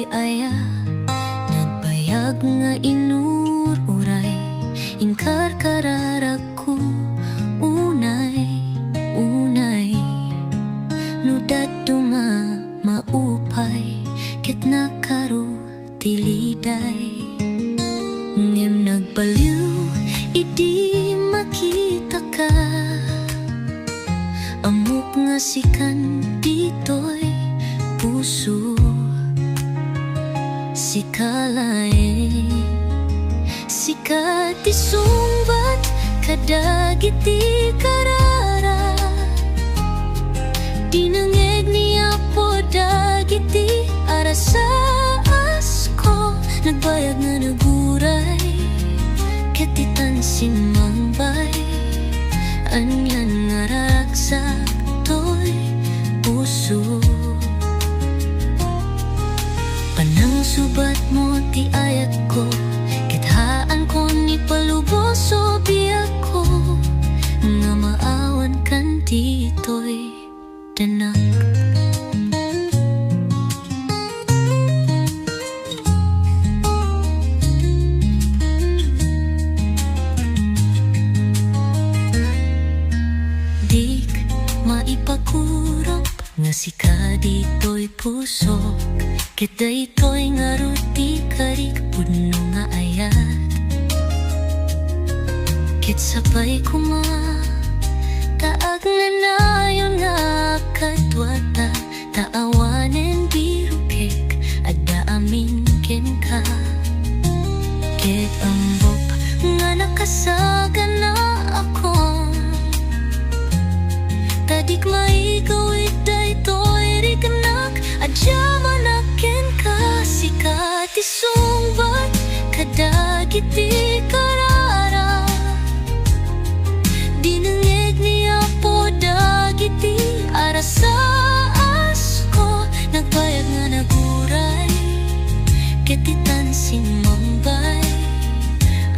L: ti aya nagbayag nga inururay inkar kararag ko unay nudat dunga maupay ket nakaro tiliday ngem nagbaliw idi makita ka amok nga sikan ditoy puso sikalae sikat isumbat kadagiti karara dinangeg niya po dagiti arasas ko nagbayag nga naguray ketitan sinmangbay anyan nga ragsak toy puso panang subat mo ti ayat ko kithaan ko ni paluboso biyak ko nga maawan kan ditoy danak dik maipakurap nga sika ditoy puso kita ito'y nga ruti karik puno nga ayat kit sabay kuma taag na nayon nga katwata taawanen birukek adda amin ken ka kit ambok nga nakasaga na ako tadik maigawid daytoy rikanak adya manaken ka sikat isungbat kadagiti karara dinangeg niya po dagiti arasas ko nagbayag nga naguray ketitan sinmangbay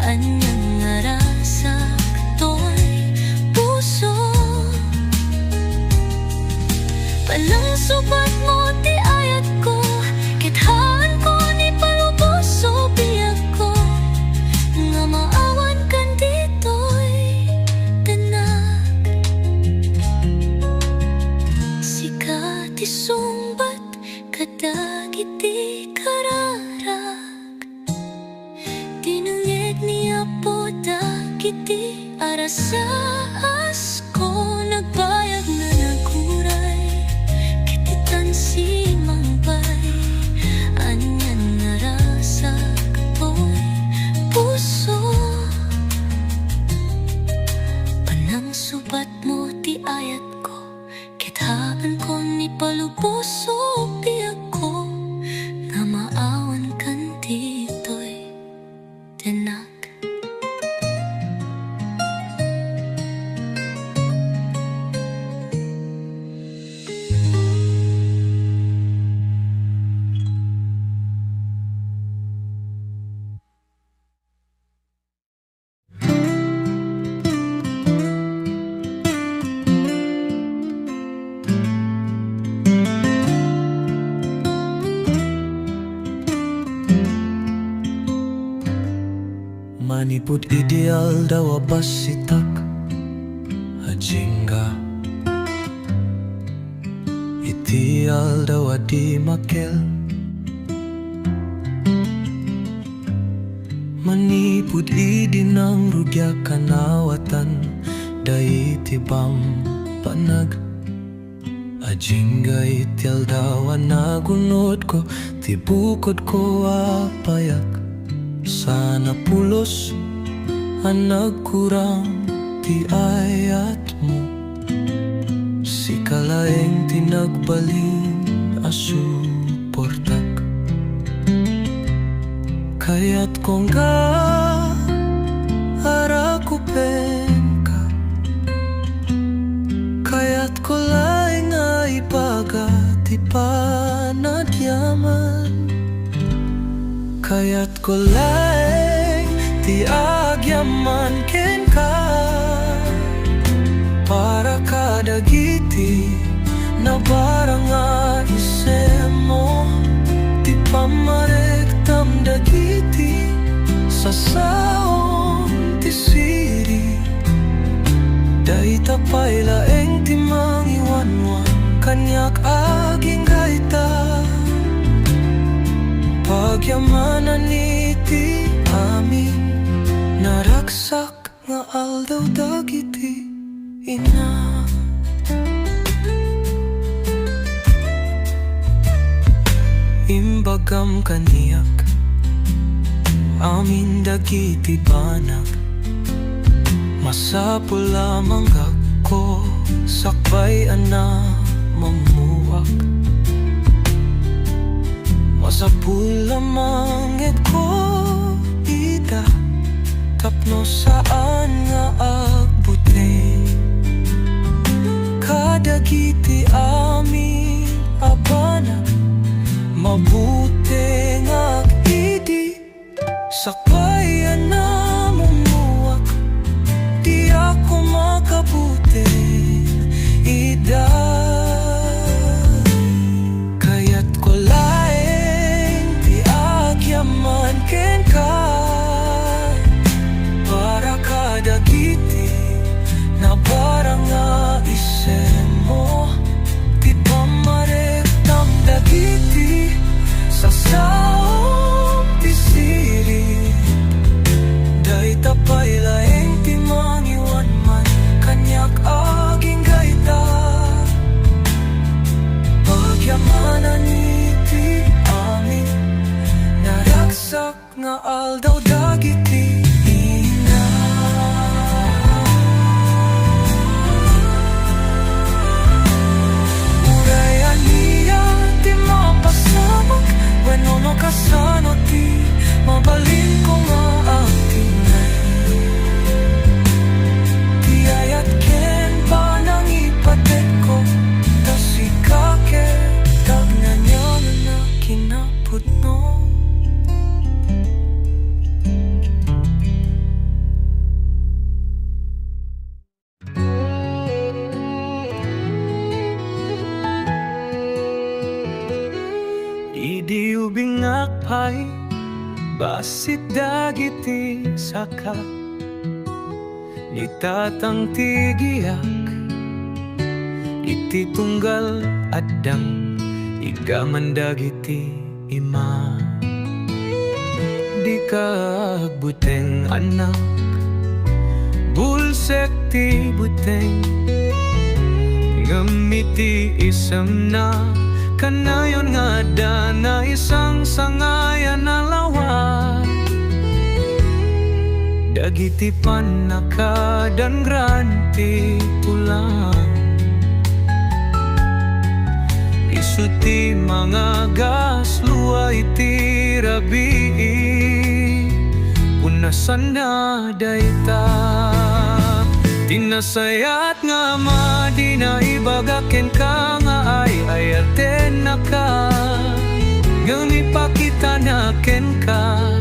L: anyang nga rasak toy puso panang subat mo ti ayat ko kithaan ko ni paluboso biyak ko nga maawan kan ditoy tanak sikat isumbat kadagiti kararag dinangeg niya po dagiti arasas ko nagbayag na naguray ketitan simangbay anyan nga rasak toy puso panang subat mo ti ayat ko kithaan ko ni paluboso biyak ko nga maawan kan ditoy tanak
M: manipud ideal daw abasitak ajinga ideal daw adi makel manipud idinang rugya kanawatan dai tibam panag ajinga itial daw nagunod ko tibukod ko apayak sana pulos ang nagkurang ti ayat mo sikalaeng tinagbaling asuportak kaya't kong ka arakupen ka kaya't ko laing ay pagati panadyaman kaya't ko laing ti agyaman ken ka para kadagiti na barang isem mo ti pamarektam dagiti sa saon ti siri. Dayta pay laeng ti mangiwanwan kanyak aging gaita. Pagyamanan iti amin naraksak nga aldaw dagiti ina. Imbagam kaniyak amin dagiti banag. Masapul lamang ako sakbay ana mamuwak. Masapul lamang ko ida tapno saan nga agbuti. Kadagiti amin abanag mabuti nga idi sakbay ana mamuwak. Di ako makabuti ida. Kaya't ko laeng di agyaman ken ka para kadagiti na parang nga isen mo. Di pamarektam dagiti sa saom ti siri. Dayta pay laeng ti mangiwan man kanyak aging gaita. Pagyamanan iti amin naraksak nga aldaw dagiti ina. Urayan niya ti mapasamak wenno no kasano ti mabalin ko nga agtingay. Ti ayat ken pa nang ipatek ko tasikake tagnan niya na kinapudno. Idi ubing akpay basit dagiti saka nitatang tigiyak iti tunggal addang igaman dagiti ima. Di kagbuteng anak bulsek ti buteng ngamiti isam na kanayon nga da na isang sangayan na lawat. Dagiti panakadan granti tulang isuti mga gas luay ti rabi punasan na dayta. Tinasayat nga di na ibagaken ka nga ay ayaten na ka. Ngayon ipakita na ken ka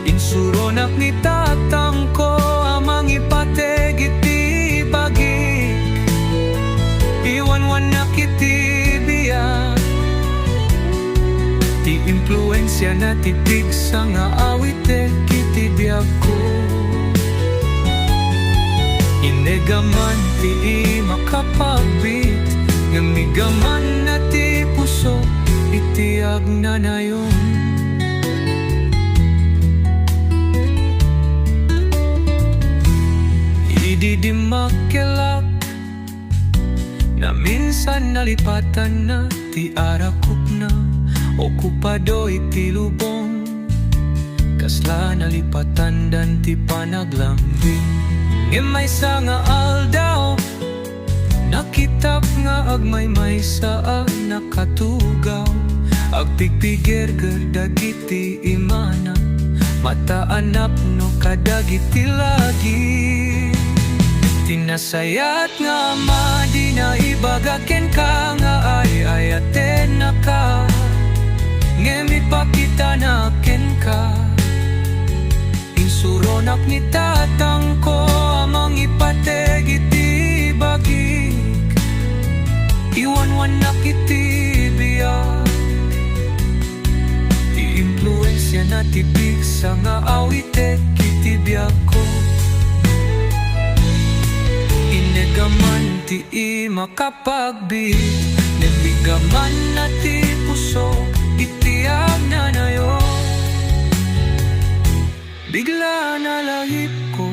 M: insuronak ni tatang ko amang ipateg iti bagi. Iwanwan na kiti biyak ti impluensya na titig sa nga awite kiti biyak ko. Inegaman ti makapabit ngamigaman na ti puso iti agnanayon. Idi makelak na minsan nalipatan na ti arakop na okupado iti lubong kasla nalipatan dan ti panaglambing. Ngimay sa nga aldaw nakitap nga agmay sa nakatugaw agpigpigir dagiti imana mataanap no kadagiti lagi. Tinasayat nga di na ibagaken ka nga ay ayaten na ka. Ngemi pakita na ken ka insuronak ni tatang ko amang ipateg iti bagik. Iwanwan na kiti biyak sa nga awite kitibya ko. Inegaman ti makapagbit, nebigaman na ti puso, itiyag na nayo. Bigla na lahip ko,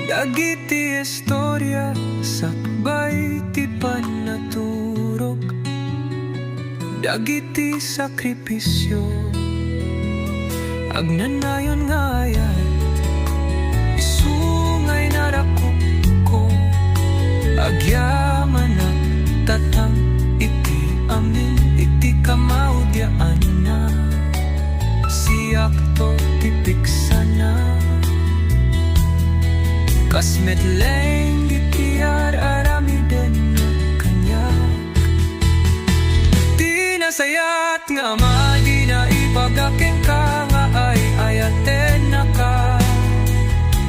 M: dagiti istorya, sakbay ti panaturok, dagiti sakripisyo, agnanayon nga ayat, isungay narakop ko, agyaman na tatang iti amin, iti kamaudyaan na, siyak to tipiksa na. Kasmet leng ditiyar arami den kanyak, di nasayat nga di na ipagakeng ka nga ay ayaten na ka,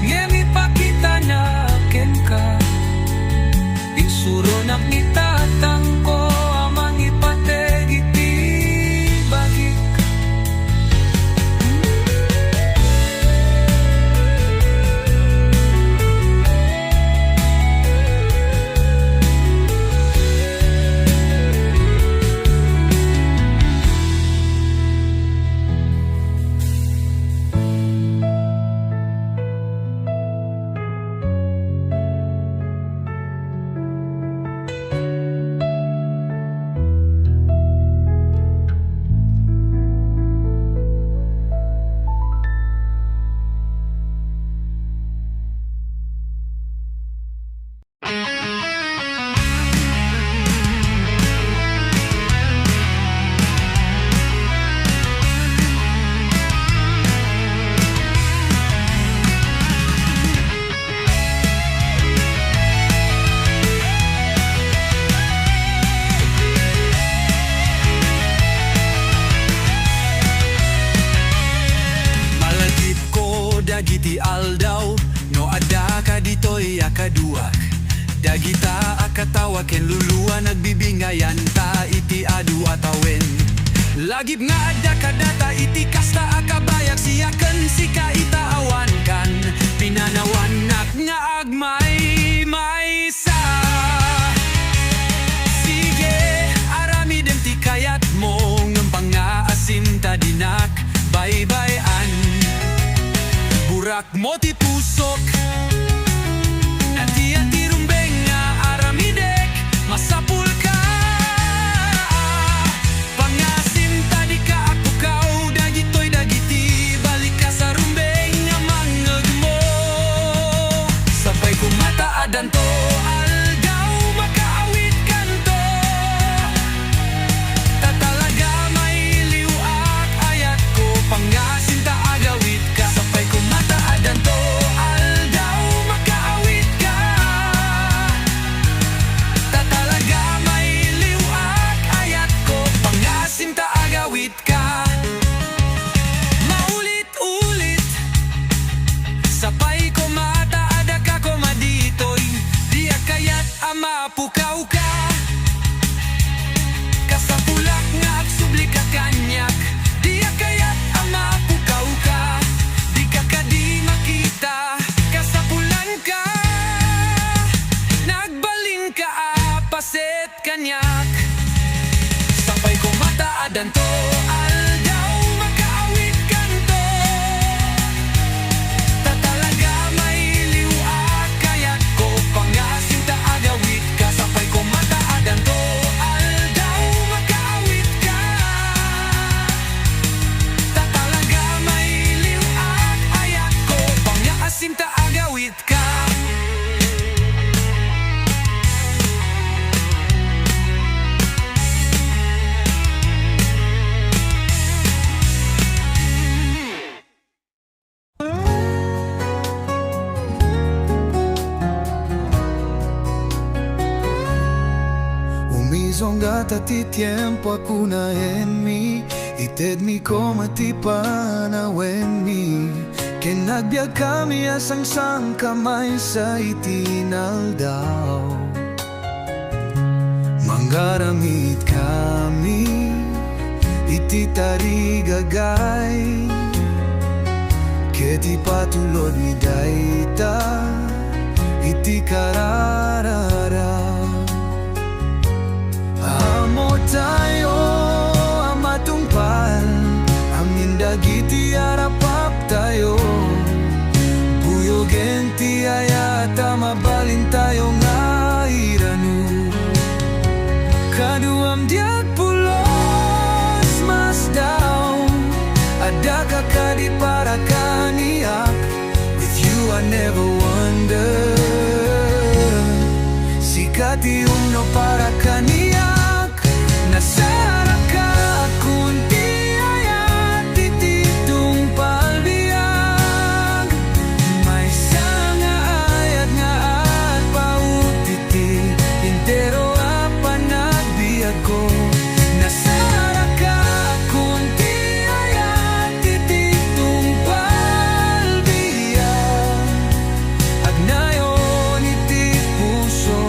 M: ngemi pakita na ken ka, insuro na kitatang ko amang ipateg iti bagik. Dagiti aldaw, no ada ka dito'y akaduak, dagita akatawa ken luluwa nagbibingayan ta iti adu atawen. Lagib nga ada kadata iti kasta akabayag siyaken si kaitaawan kan, pinanawanak nga agmay maysa. Sige, arami dem ti kayat mo ng pangaasim ta dinak, bye-bye-an. Burak mo ti pusok, ati-ati rumbeng nga aramidek, masapul ka. Pangasim tadi ka akukaw, dagitoy dagiti, balik ka sa rumbeng nga mangeg mo. Sabay kumataadan to, aldaw makaawit kanto. Tatalaga may liwak ayat ko, pangasim ta agawit ka. Sabay kumataadan to, aldaw makaawit ka. Tatalaga may liwak ayat ko, pangasim ta agawit ka. Maulit-ulit, sapay kumataada ka kumaditoy, di akayat amapukaw ka. Kasapulak nga agsubli ka kanyak, di akayat amapukaw ka. Di ka kadi makita, kasapulan ka, nagbalin ka apaset kanyak. Sapay kumataadan to, aldaw makaawit kanto. Tatalaga may liwak kayat ko, pangasim ta agawit ka. Sapay kumataadan to, aldaw makaawit ka. Tatalaga may liwak ayat ko, pangasim ta agawit ka.
C: Umizongata ti tiempo akuna en mi, ited mi como ti panawen mi. Ken nagbiag kami asang-sang kamay sa itinaldaw. Manggaramit kami, iti tarigagay. Keti patulod ni daita iti kararara. Amo tayo amatungpal amin dagiti arapap tayo. Buyogen ti ayata mabalin tayo nga iranu. Kaduam diag pulos mas down. Ada kakadi para kaniak. With you I never wonder. Sikati umno para kaniak. Nasara ka kunti ayat tititong palbiag. May sanga ayat nga at pautiti. Intero apa nagbiag ko. Nasara ka kunti ayat tititong palbiag. Agnayon iti puso.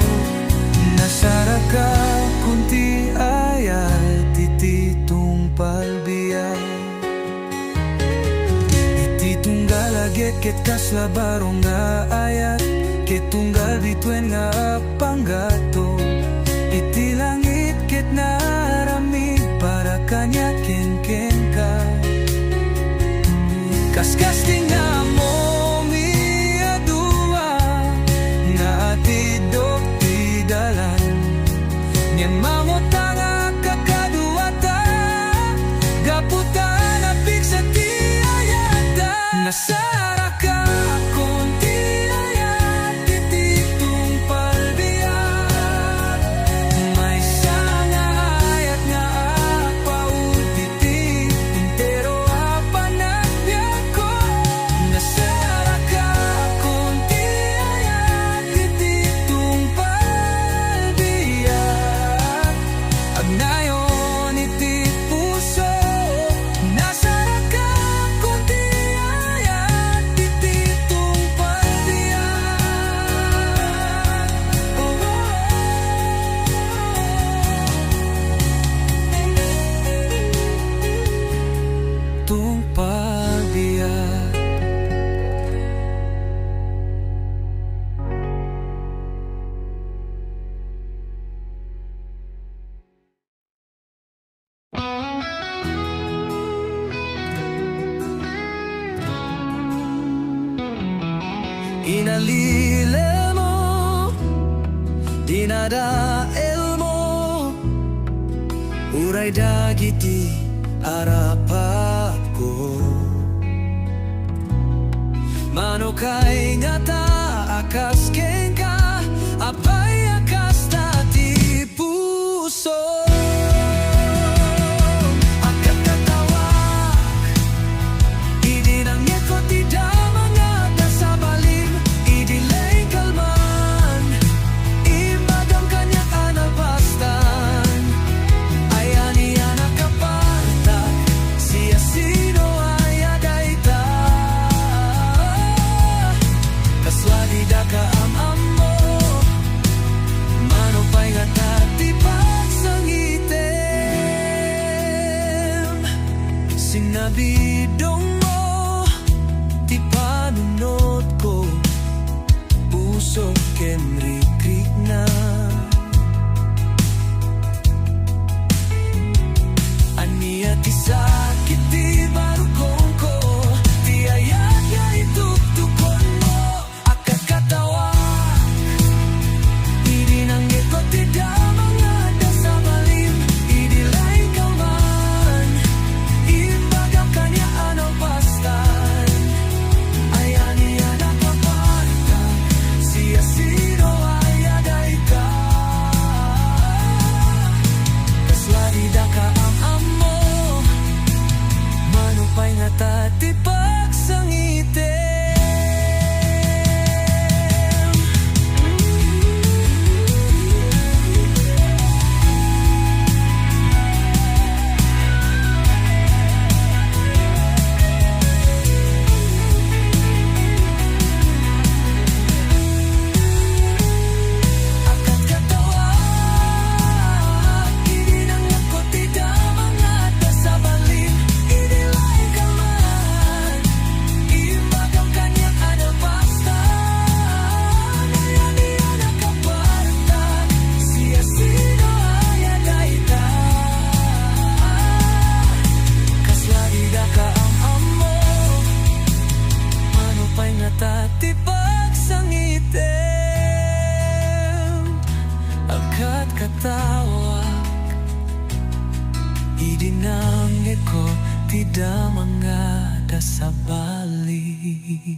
C: Nasara ka kunti ayat tititong palbiag. Iti tunggal agit ket kaslabarong nga ayat. Ket tunggal bituen nga panggato. Iti langit ket naramid para kanya ken ka. Kaskas tinga mo miadua nga atidok ti dalan. Nyan mamotanga kakaduata gaputan apik sa ti ayata. Nasara ka kunti ayat tititong palbiag. May sanga ayat nga pautiti. Intero apa nagbiag ko. Nasara ka kunti ayat tititong palbiag. Agnayon iti puso. Nasara ka kunti ayat tititong palbiag. Tung palbiag. Inalile mo, dinadael mo, uray dagiti arapap ko. Manukay nga ta akas ken ka, apay akas tati puso. Akat katawag, idinangit ko ti damang nga nasabalim. Idilay kalman, imbagam kanyak anabastan. Ayan iyan akapartak, siya sino ayadayta. Kaswadi da ka am mo, manupay nga tati pagsangitem. Sinabidong mo, ti panunod ko, puso ken rikrik na. Ania ti sakit ti barukong ko, ti ayat nga ituktukon mo. Akat katawag, idinanggit ko ti damang nga dasabalim. Idilay ka man, imbagam kanya
M: idinangge ko tidak mangada sa bali.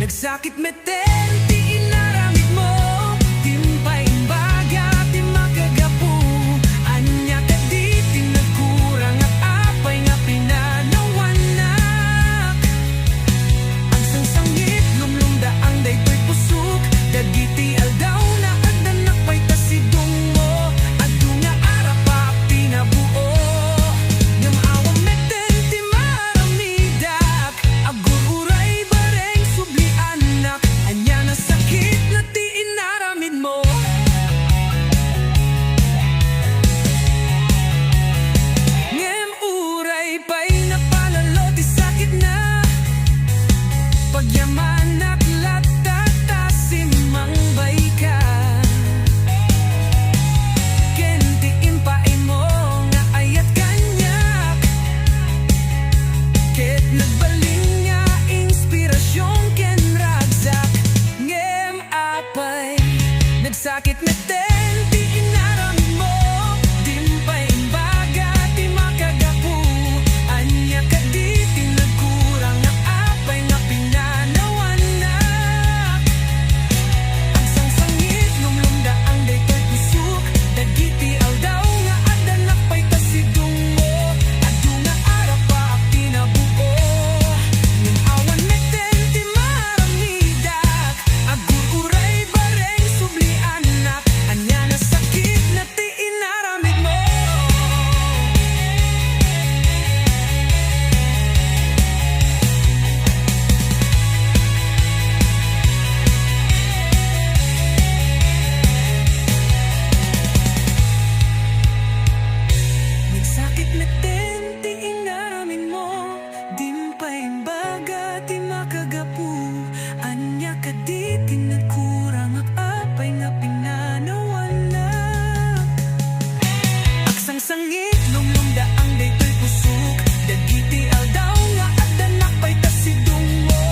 M: Nagsakit meten, di inaramid mo, timpay imbaga, di makagapu. Anya ka di tinagkurang at apay nga pinanawanak. Ang sangsangit, lumlumdaang daytoy pusok, dagiti aldaw na adanak pa'y tasidong mo. Adu nga arapa pinabuo, ng awang meten, di maramidak. Agur-uray bareng subli anak, anya na sakit na di inaramid mo. Ngem uray pa'y napalalo, di sakit na pagyaman at latatasimang bay ka. Kentiin pae mo nga ayat kanyak, ket nagbaling nga inspirasyon ken ragsak. Ngem apay nagsakit meten, di inaramid mo, dimpay imbaga, di makagapu. Anya ka di tinagkurang na apay nga pinanawanak. Ang sangsangit, lumlumdaang daytoy pusok, dagiti aldaw nga adanak pa'y tasidong mo. Adu nga arapa pinabuo, ng awan meten, di maramidak. Agur-uray bareng subli anak, anya na sakit na di inaramid mo. Nagsakit meten, di inaramid mo, dimpay imbaga, di makagapu. Anya ka di tinagkurang at apay nga pinanawanak. Aksangsangit, lumlumdaang daytoy pusok, dagiti aldaw nga adanak pa'y tasidong mo.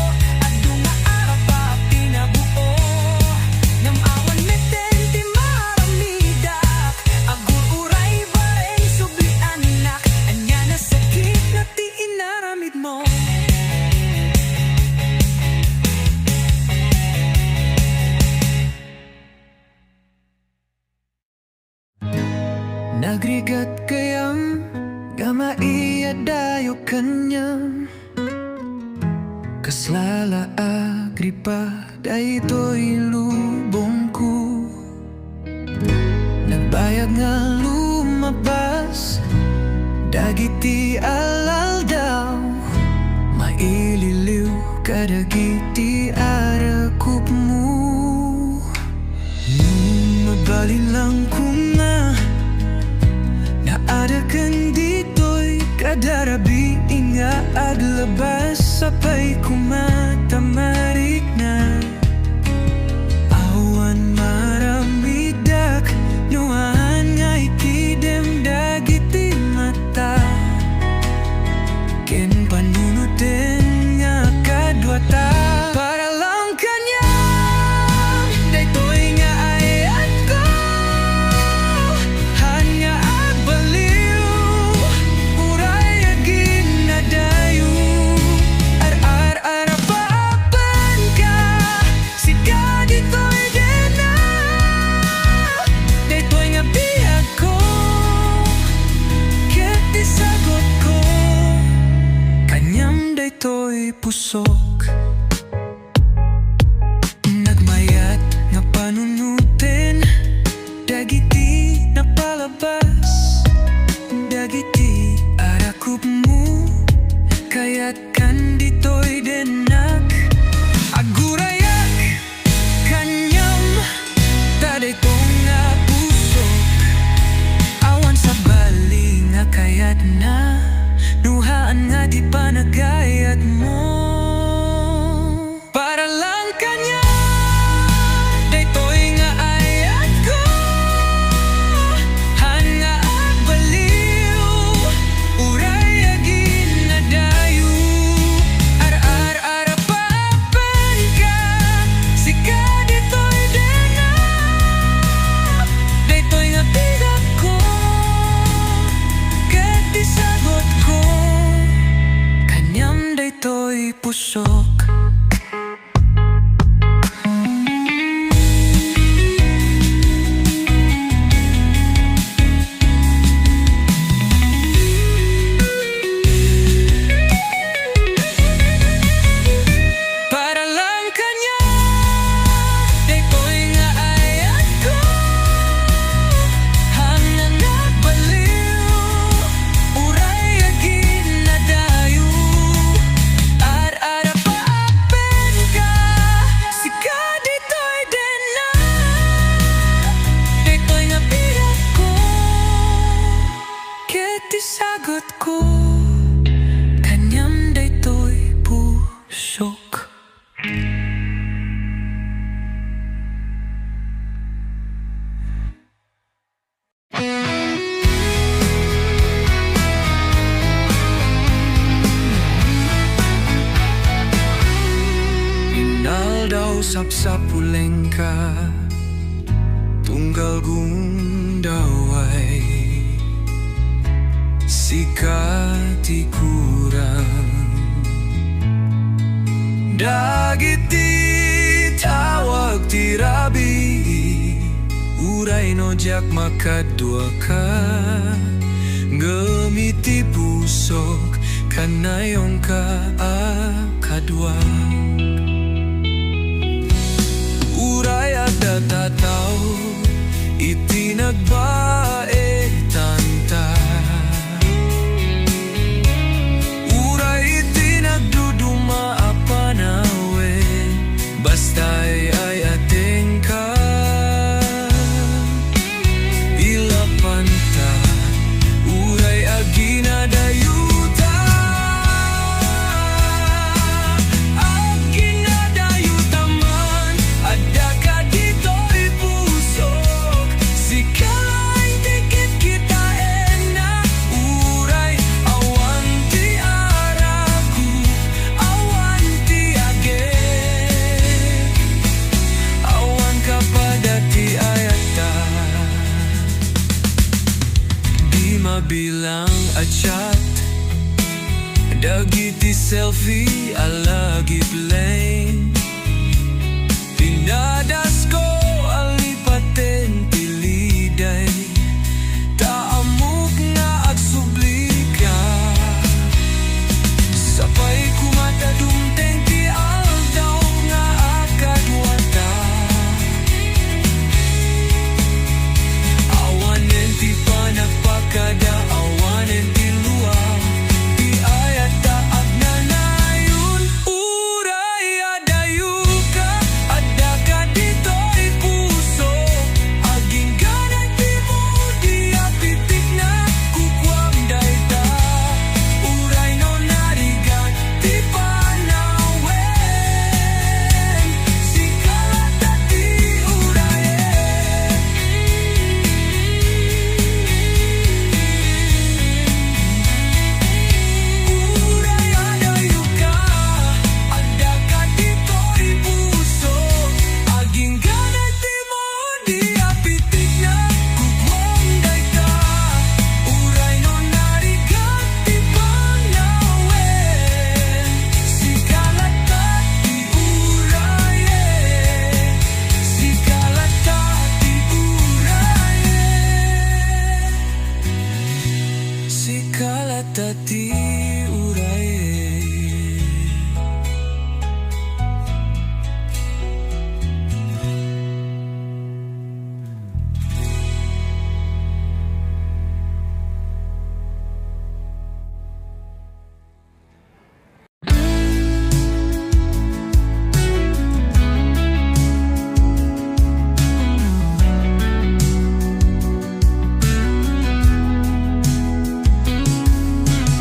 M: Adu nga arapa pinabuo, ng awan meten, di maramidak. Agur-uray bareng subli anak, anya na sakit na di inaramid mo. Nagrigat kayam gamaiya dayo kanyam, kaslala agripa daytoy lubong ko. Nagbayag nga lumabas, dagiti alal daw, maililiw kadagiti arakup mo. Mabali lang ko nga naadakan dito'y kadarabi nga aglabas, sapay kumatamarik na. Awan maramidak, nuan nga itidem dagiti mata, ken panunutin nga kadwata. Para lang kanya, daytoy nga ayat ko, hanya agbaliw, uray agin na dayo. Ar-ar-arapapan ka, sika dito'y gena, daytoy nga biyag ko, ket isagot ko, kanyam daytoy pusok. Nagmayat nga panunutin, dagiti napalabas, dagiti arakup mo, kaya't kan dito'y denak. dito'y pusok. Para lang kanya, dito'y nga ayat ko. Hanggang nabaliw, uray agin na dayo. Ar-ara paapen ka, sika dito'y din na. Dito'y nga birak ko, ket isagot ko. Kanyang dito'y pusok. Inaldaw sapsapuleng ka, tunggal gundaway, sikati kurang. Dagiti tawag tirabi, uray no jak makadua ka. Gemiti pusok, kanayong ka akadwa. Uray ada tataw, itinagbae tanta. Uray itinagduduma apanawe, basta'y ay ating ka. Bila panta, uray aginadayuta. Aginadayuta man, adda ka dito'y pusok. Sika'y dikit kita na, uray awan ti araku, awan ti agek. Awan ka padati ayata, di mabilang achat. Dagiti selfie alagi plain, pinadas ko alipaten tiliday. Taamok nga agsublika, sapay kumatadumteng ti aldaw nga akadwata. Awanen ti panagpakada, awanen ti luwa, ti ayata agnanayon. Uray adayu ka, adda ka dito'y puso. Aging ganang ti mo, di apitik na kukwam dayta. Uray no narigat, ti panawen. Sikalata ti urayen. Uray adayu ka, adda ka dito'y puso. Aging ganang ti mo, di apitik na kukwam dayta. Uray no narigat, ti panawen. Sikalata ti urayen. Sikalata ti urayen. Sikalata ti urayen.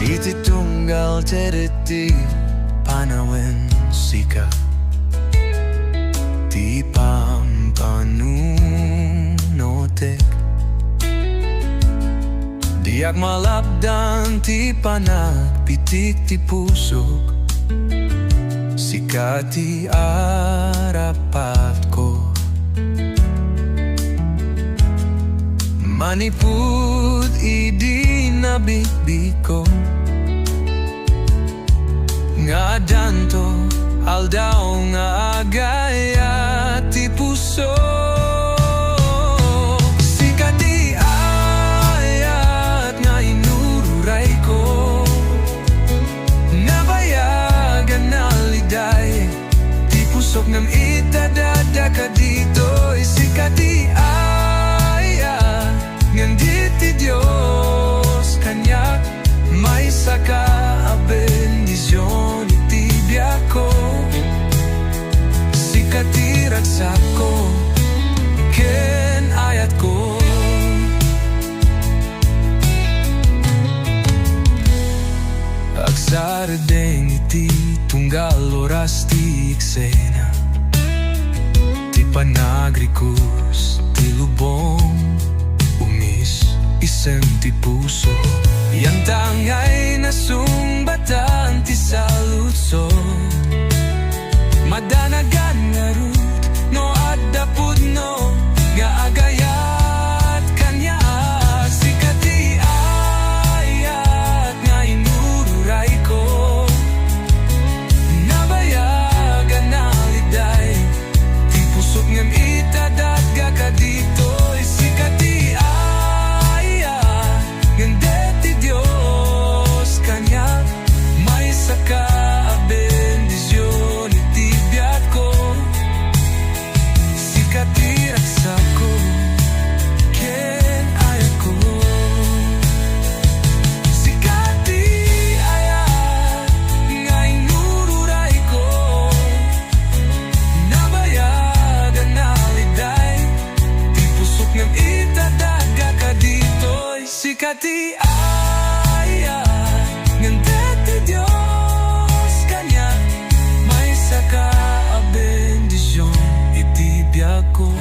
C: Iti tunggal tereti panawen sika, ti pampanunotek. Diak malapdan ti panagpitik ti pusok, sika ti arapat ko. Manipud idi nabibig ko,
M: nga danto aldaw nga agaya ti puso. Sikati ayat nga inururay ko, nabayagan na liday ti pusok ng itadada ka dito. Sikati ayat ngandit ti Diyos kanya may saka bendisyon itibya ko. Sikati ragsak ko ken ayat ko. Agsardeng iti tunggal oras ti eksena, ti panagrikos ti lubong umis isem ti puso. Yan tangay nasumbatan ti salutso, madanagan nga rut no adapud no nga agayat kanya. Sikati ayat nga inururay ko, nabayagan na liday ti pusok ngem itadadga ka dito. Sikati ayat ngende ti Diyos kanya may saka bendisyon itibiyat ko. Sikati ragsak ko ken ayat ko. Sikati ayat nga inururay ko, nabayagan na liday ti pusok ngem itadaga ka dito. Sikati ayat ngende ti Diyos kanya may saka bendisyon itibiyag ko.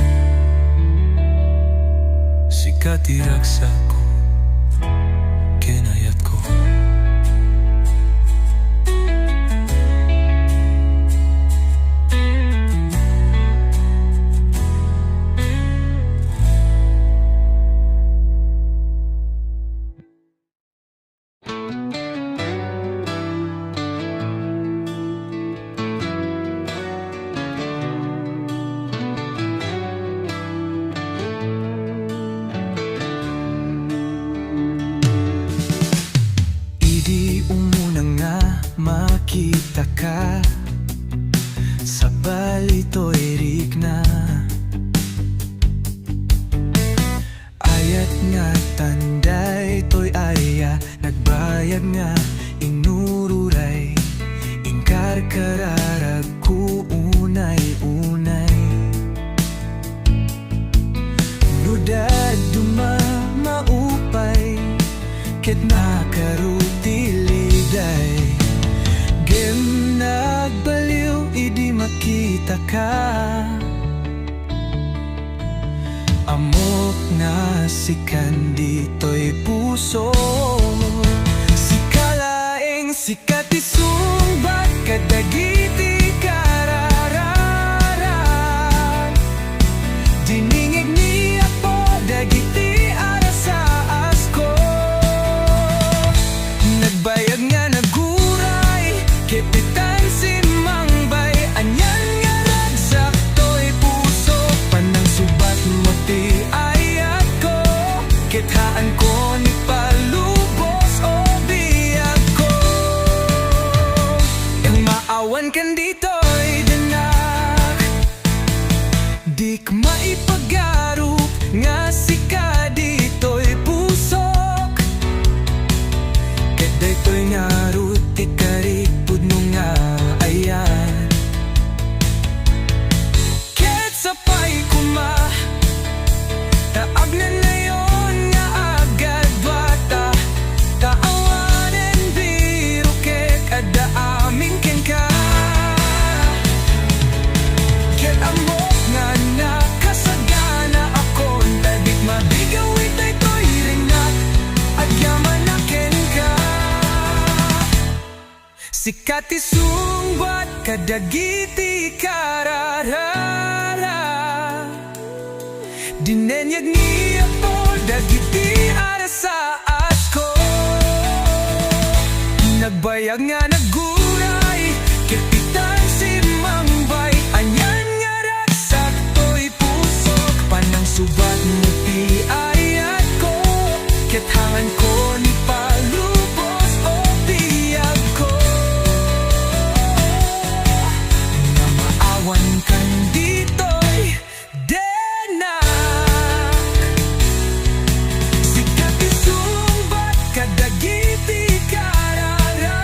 M: Sikati ragsak ko ken ayat ko. Idi umuna nga makita ka sa balito erik na ayat nga tanday toy aya nagbayad nga inururay ingkar kararag ku unay-unay nudad duma maupay ket nakarutiliday gem nagbaliw idi makita ka amok nga sikan dito'y puso. Sikalaeng sikati sumbat kadagiti karararan diningig ni apo dagiti arasaas ko. Nagbayag nga naguray ketitan si mangbay anyan nga ragsak to'y puso. Panang subat mo ti ayat ko kithaan ko ni palubos o biyag ko. Yung maawan kan dito'y danak dik maipagarop nga sika dito'y pusok. Daytoy nga ruti karipud no nga ayan ket sapay kuma taag na layon nga agad bata taawanen biro ket ada amin ken ka ket amok nga nakasagana ako tadik mabigaw itaytoy ringat agyaman na ken ka. Sikati sungbat kadagiti kararara dinenyag ni apo dagiti arasaas ko. Nagbayag nga naguray Kapitan si Mambay, anyan nga ragsak to'y pusok. Panang subat mo ti ayat ko, kethangan ko ni palubos o biyag ko. Nga maawan kan dito'y denak. Sikat isumbat kadagiti karararak.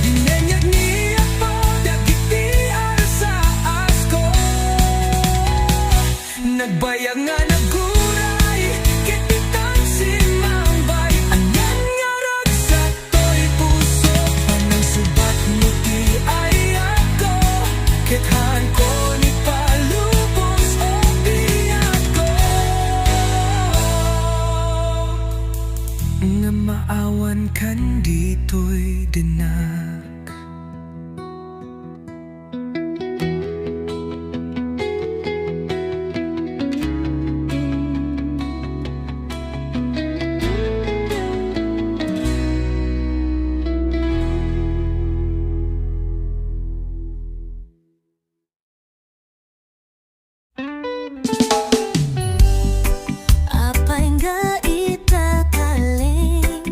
M: Dinenyag niya po dagiti arsaas ko. Nagbayag nga naguray, kapitan si Mambay, anyan nga ragsak to'y puso. Panang subat mo ti ayat ko, kethan ko ni palubos o biyag ko. Nga maawan kan dito'y dinak.
A: Apay nga itataling,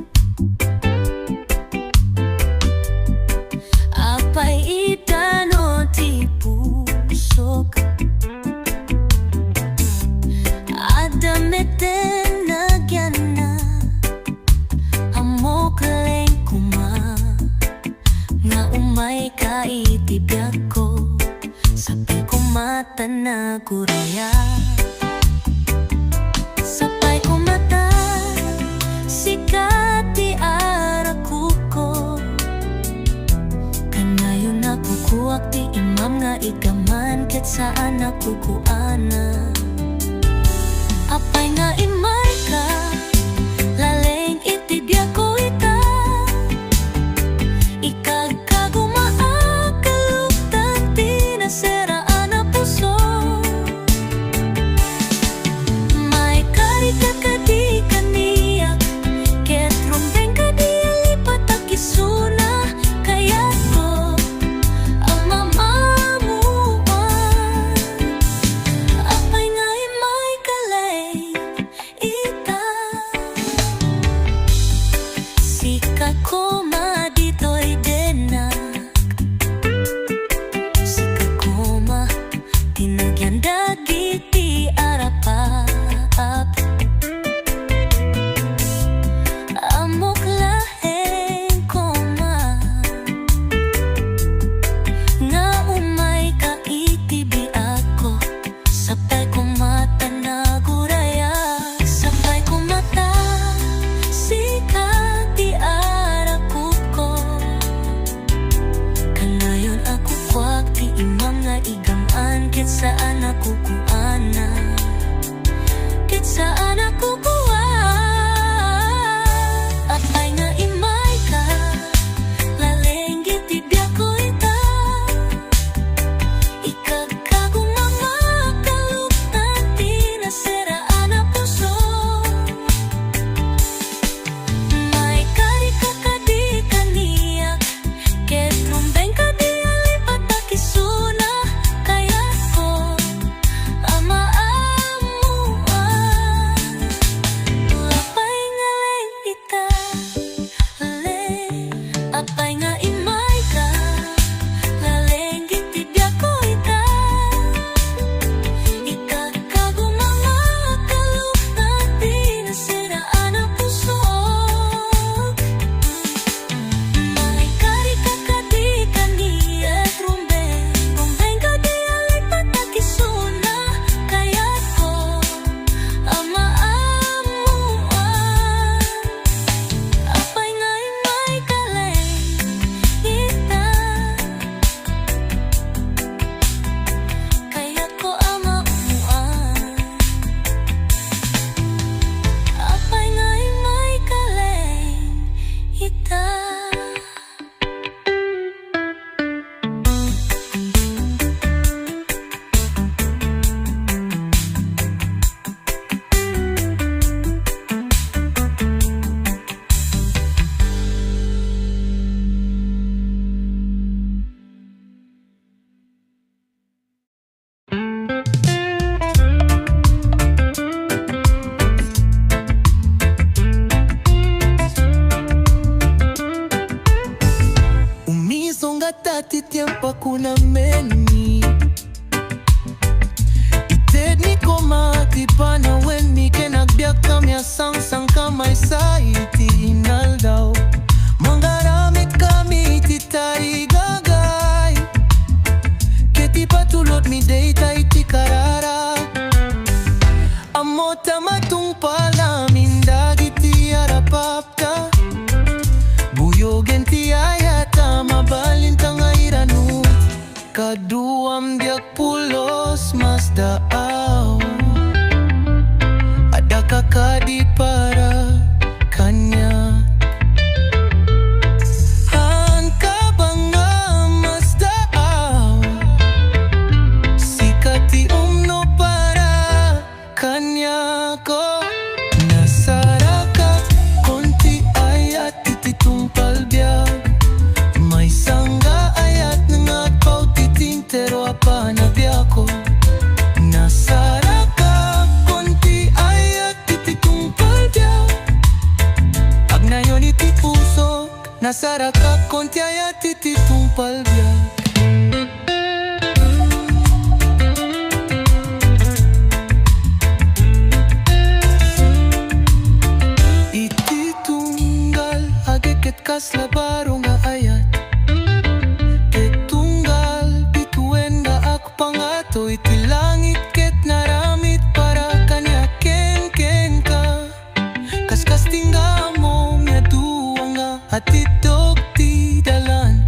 A: apay itano ti pusok. Adameten nagyan na amo kaleng kuma, nga umay ka itibiyag ko, sabi ko mata na kuraya. Sapay ko mata, sikat di arakuko. Kanayon nakukuwak di imam nga ikaman, ket saan nakukuana. Apay nga imay ka, laleng itibiyag ko ita. Ikagkagumaakalutan tinasiraan na puso. May karika ka di kaniyak, ket rumbeng ka di lipat ang kisuna. Kaya't ko ang mamamuan. Apay nga imay kalay ita. Sikat ko madito'y denak. Sikat ko ma tinagyan dagiti arapap. Amok laheng ko ma, nga umay ka itibi ako. Sapay ko mata na guraya, sapay ko mata sikat di arakuko.
C: kuna meni ited ni komati pana wen mi kenagbiak kami sang kamay sa iti inaldaw mangaramit kami iti tarigagay keti patulot mi dayta iti karara amota matung palamin dagiti arapapta buyogen ti ayata mabalintang airanu kaduam diak pulos mas daaw ada kakadi para kanya han kabanga mas daaw sikati umno para kanya ko nasaraka konti ayat tititong palbiag may sangga ayat nangatpaw titintero apa nabiyako nasaraka konti ayat tititong palbiag agnayon iti puso nasaraka konti ayat tititong palbiag kas labaro nga ayat ket tunggal bituen nga ako pangato iti langit ket naramit para kanya ken ka kaskas tingga mo nga duwa nga atidok ti dalan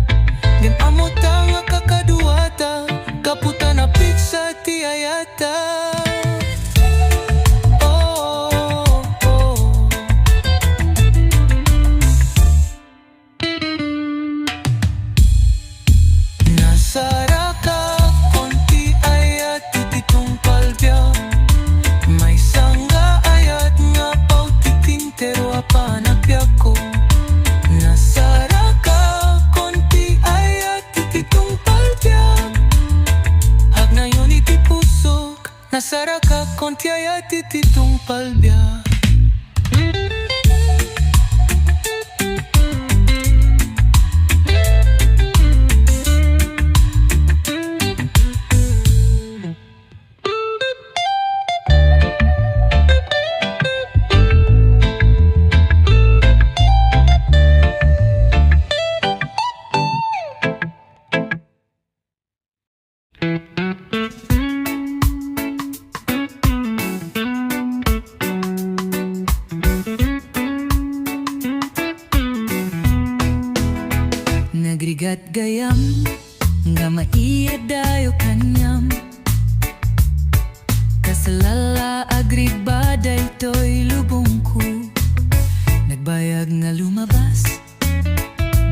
C: ngem amo ta nga kakaduata kaputa na pizza ti ayata nasaraka konti ayat tititong palbiag nagrigat gayam nga maiya dayo kanyam kasalala agribaday to'y lubong ko nagbayag nga lumabas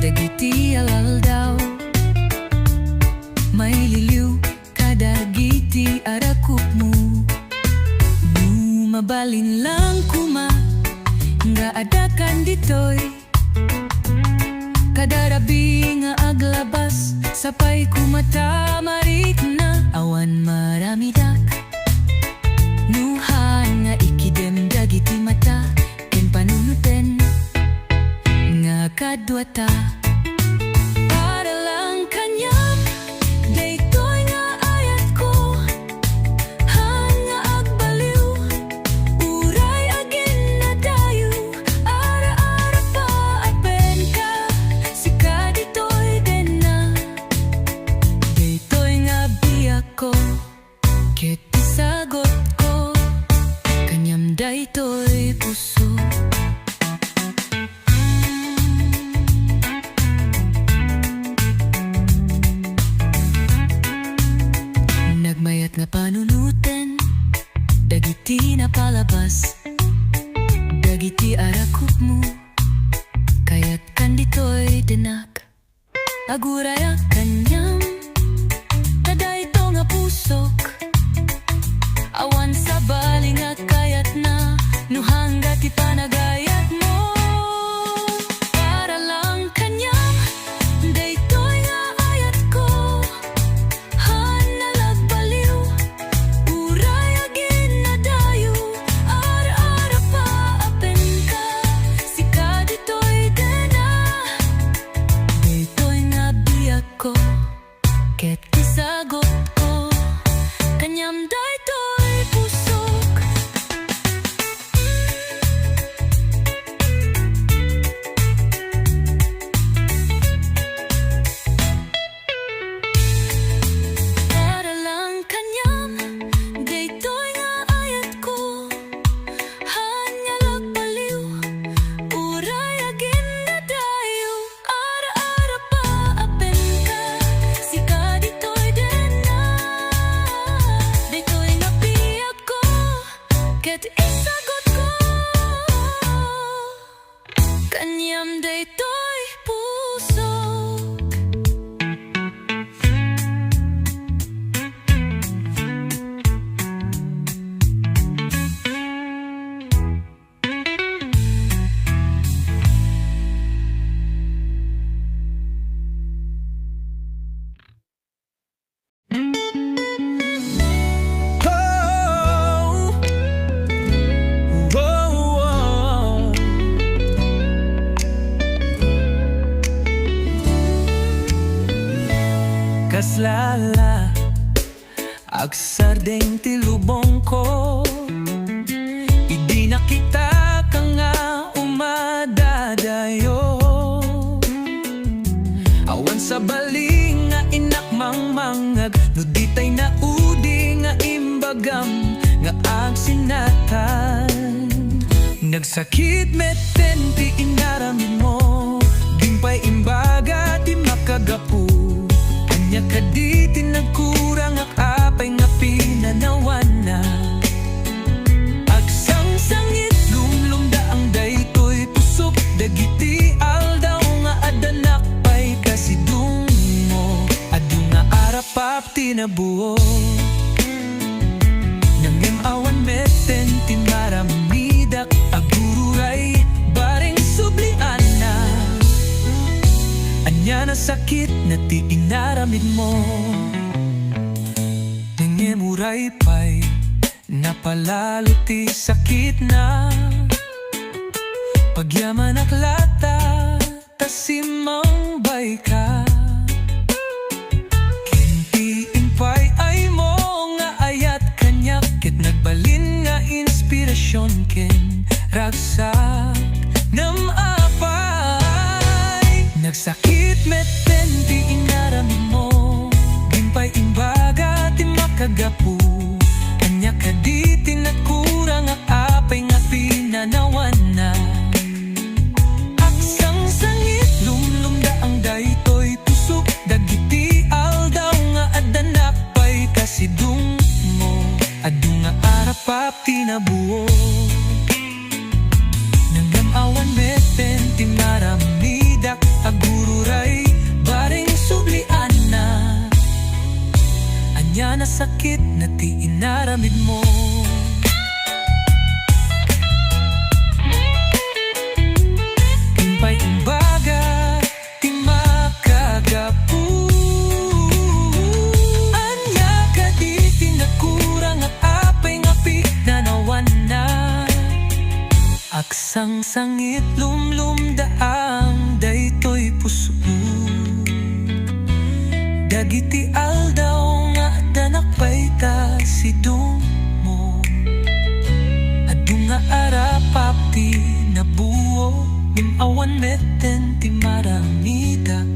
C: dagiti alaldaw may liliw kadagiti arakup mo mabalin lang kuma nga adakan dito'y kadarabi nga aglabas sapay kumatamarik na awan maramidak nuhan nga ikidem dagiti mata ken panunuten nga kadwata para lang kanyam daytoy nga ayat ko han nga agbaliw uray agin na dayo ara-ara pa at ben ka ket isagot ko kanyam daytoy puso nagmayat nga panunuten dagiti na palabas dagiti arakup mo kayat kanditoy denak aguraya kanyam dayto nga pusok awan sa baling at kayat na nuhangga ti panagayat mo para lang kanyam daytoy nga ayat ko han nalagbaliw uray agin na dayo ara-ara pa apen ka sika ditoy dena daytoy nga biyak ko
K: Anyam daytoy puso.
M: Kaslala agsardeng tilubong ko, idi na kita ka nga umadadayo. Awan sa baling nga inakmangmangag, no ditay na udi nga imbagam nga agsinatan. Nagsakit meten ti inaramid mo, dimpay imbaga ti makagapu. Nya kaditi nagkurang ak apay nga pinanawan na. Agsang-sangit lumlumda ang daytoy pusok, dagiti aldaw nga adanak pay kasidung mo. Adu nga arapap tinabuo, nangem awan meten tinmaramidak agururay baring sublian na. Anya na sakit na ti inaramid mo, nangemuray pa'y napalalo ti sakit na. Pagyaman ak lata, tasimang bay ka. Kintiin pa'y ay mo nga ayat kanyak, ket nagbalin nga inspirasyon ken ragsak nam apay. Nagsakit meten ti inaramid mo, dimpay imbaga ti makagapu. Kanya kaditi nagkurang ak apay nga pinanawan na. Agsang-sangit lumlumda ang daytoy tusok, dagiti aldaw nga adanak pay kasidung mo. Adu nga arapap tinabuo, nangamawan meten ti maramidak agururay baring sublian na. Anya na sakit na ti inaramid mo. Timpay imbaga ti makagapu. Anya kaditi nagkurang at apay nga pinanawan na. Agsang-sangit lumlumda ang daytoy puso, dagiti aldaw nga danak pay kasidung mo. Adu nga arapap ti nabuo, imawan meten ti maramidak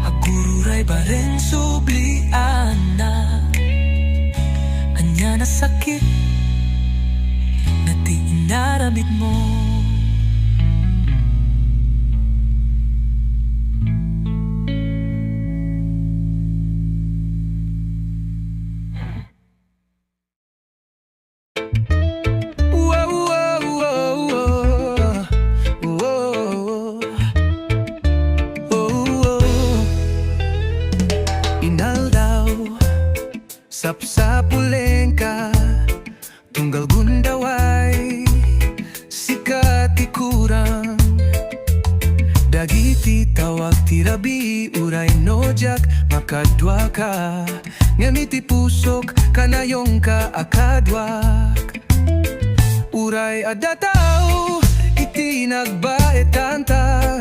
M: agururay bareng sublian na. Anya na sakit na ti inaramid mo. Inaldaw sapsapuleng ka, tunggal gundaway sikat ikurang. Dagiti tawag tirabi uray nojak makadwa ka, ngamiti pusok kanayong ka akadwak. Uray adataw iti nagbaetanta,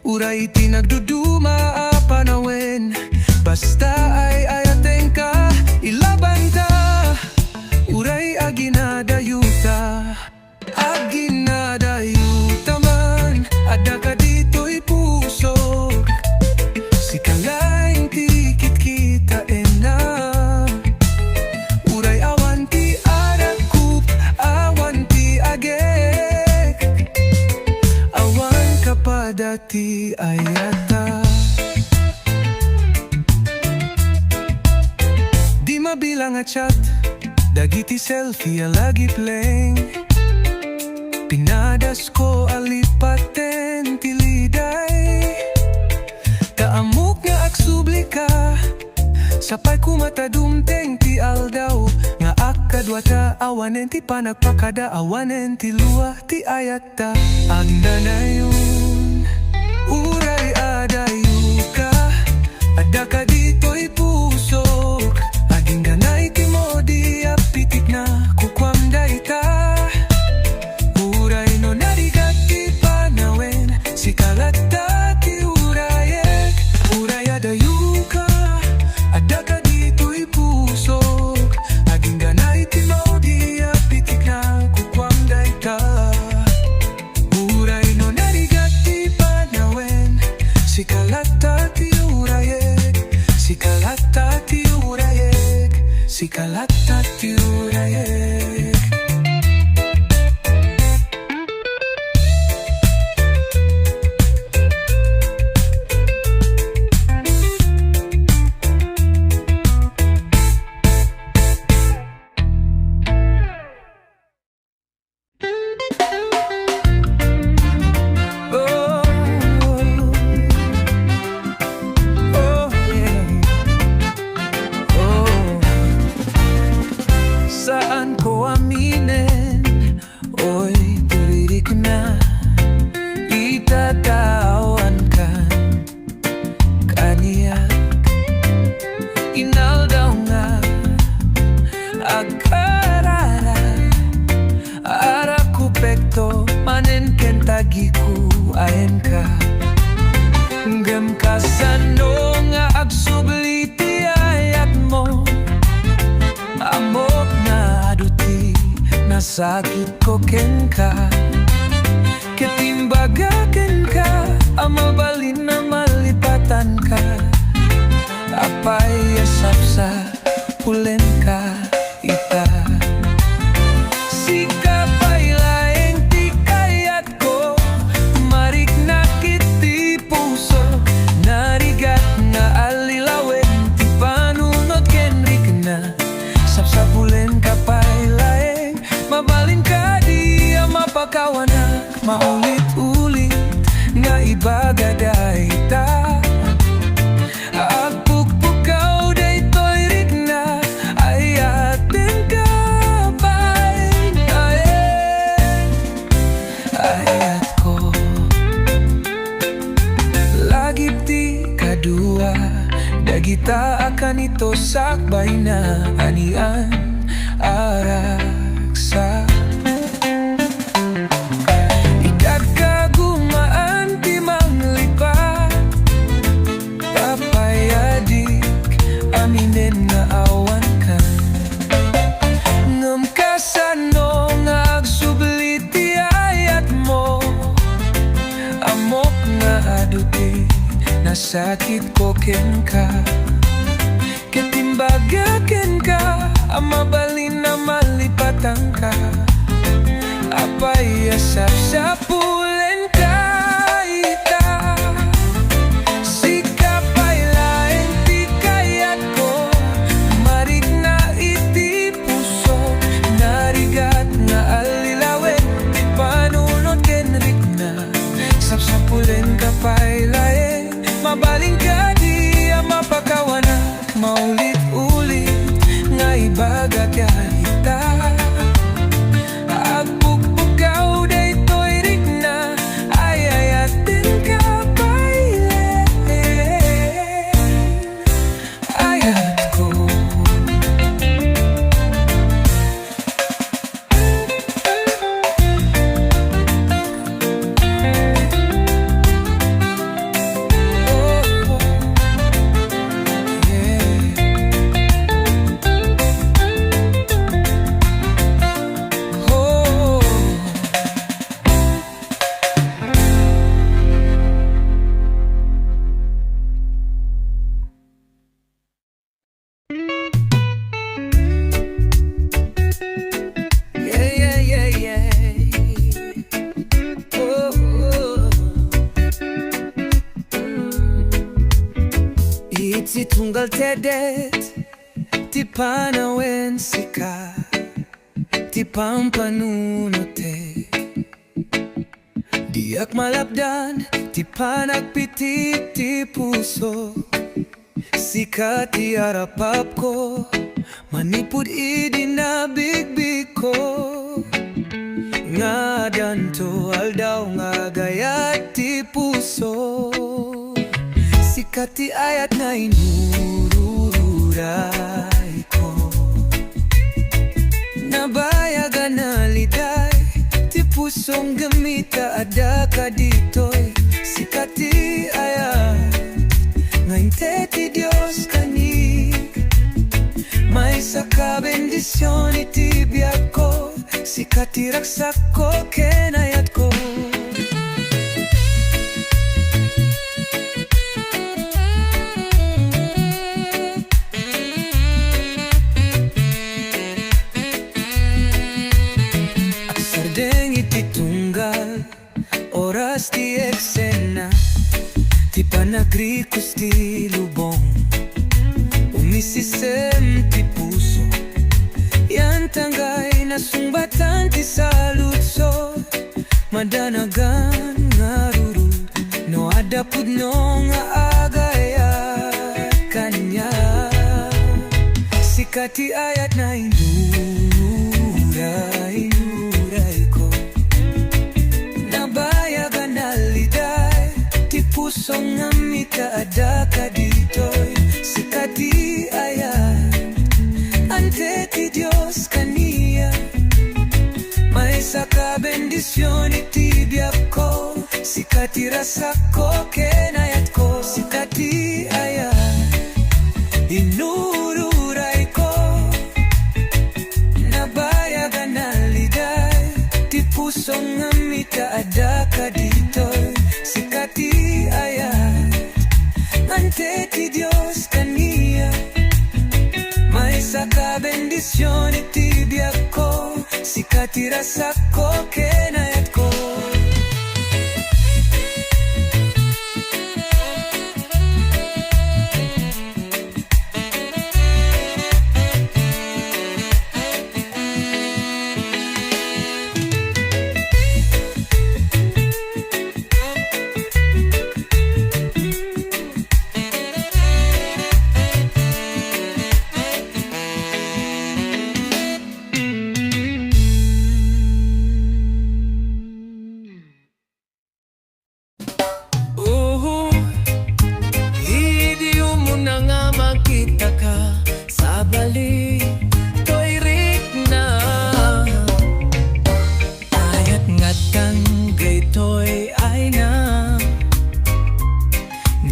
M: uray iti nagduduma apanawen. Basta ay ayaten ka, ilabanta, uray aginadayuta. Aginadayuta man, ada ka dito'y puso. Si kalaing tikit kita na, uray awan ti arakup, awan ti agek, awan kapadati ayata. Mabilang at chat, dagiti selfie lagi playing.
C: Pinadas ko alipaten tiliday, kaamok nga aksubli ka, sapay kumatadumteng ti aldaw, nga akadwa ta awanen ti panagpakada, awanen ti luwa ti ayata. Agna na yun, uray adayo ka, ada ka dito'y pusok, aging ganay ti mo di apitik na kukwam dayta. Uray no narigat ti panawen, si kalata ti urayek, uray adayo ka, ada ka dito'y pusok, aging ganay ti mo di apitik na kukwam dayta. Uray no narigat ti panawen, si kalata ti urayek, si kalata ti urayek, si kalata ti urayek. Saan ko aminin, oy diririk na, itatawan ka kaniyak, inaldaw nga agkarara, arakupekto manen kentagiku ayen ka, gem kasano nga agsubli ti ayat mo, amok na aduti, nasakit ko ken ka, ketimbaga ken ka, amabalin na malipatan ka, apay asap sa pulen ka ita. Sikapay laeng ti kayat ko, marik nakit ti puso, narigat nga alilawen ti panunod kenrik na, sapsapulen ka pailaeng, mabalin ka di mapakawanak, maulit-ulit nga ibagaday ta. Agpukpukaw daytoy rik na, ayaten ka pailaeng, ayat ko. Lagip ti kadua, dagita akan ito sakbay na anian araksa. Ikat ka gumaan ti manglipat, papayadik aminen na awan ka, ngam kasano nga agsubli ti ayat mo, amok nga aduti, nasakit ko ken ka, ketimbaga ken ka, amabalin na malipatan ka, apay asap sa pulen ka ita. Sikapay laeng ti kayat ko, marik na iti puso, narigat nga alilawen ti panunod kenrik na, sapsapulen ka pailaeng, mabaling ka di mapakawanak, maulit-ulit nga ibaga kahita. Agpukpukaw daytoy rik na, ayayatin ka pailaeng, ayat ko. Iti tunggal tedet, ti panawen sika, ti pampanunote, Diak malapdan, ti panagpitik ti puso. Sikat ti arapap ko, manipud idi na bigbig ko. Nga danto aldaw nga gayat ti puso. Sikat ti ayat na inururay ko. Nabayagan na liday, ti pusong gamita ada ka ditoy. Sikat ti ayat, ngayon ti Diyos kanig. May saka bendisyon iti biyag ko. Sikat ti raksak ko, kenayat ko. Sardeng iti tunggal, oras ti eksena, ti panagrikos ti lubong. Umisisem ti puso, yan tanggay na sumbatan ti salutso. Madanagan nga rurud, no adapud no nga agayat kanya. Sikat ti ayat na inuray ko. Nabayagan na liday, ti pusong nga mita ada ka ditoy. Sikat ti ayat, ante ti Diyos kaniya. May saka bendisyon iti biyag ko. Sikat ti rasak ko, kenayat ko. Sikat ti ayat, inururay ko. Nabayagan na liday, ti pusong nga mita ada ka ditoy. Sikat ti ayat, ante ti Diyos kaniya. May saka bendisyon iti biyag ko. Sikat ti rasak ko, kenayat ko.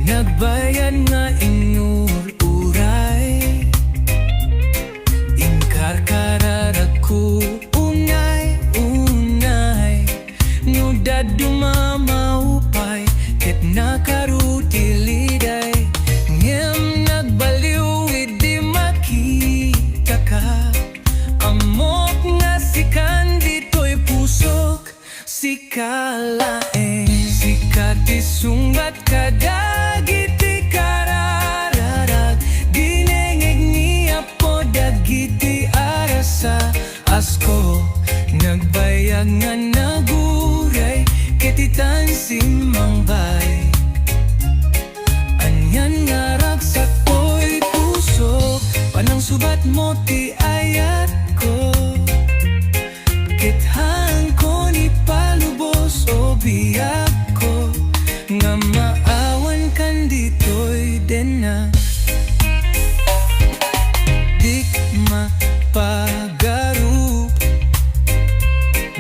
C: Nagbayan nga inururay, inkarkararag ko unay, nudad dumamaupay, ket nakarutiliday. Ngem nagbaliw idi makita ka, amok nga sikan dito'y pusok, sikalaeng. Sikat ti sungbat kadagiti karararag, dinengeg niya po dagiti arasa. Asko nagbayag nga naguray, ketitan simangbay. Anyan nga ragsak ko'y puso, panang subat mo ti ayat ko. Kethang ko ni palubos o biyak ko, nga maawan kan dito'y den na. Dik mapagarup,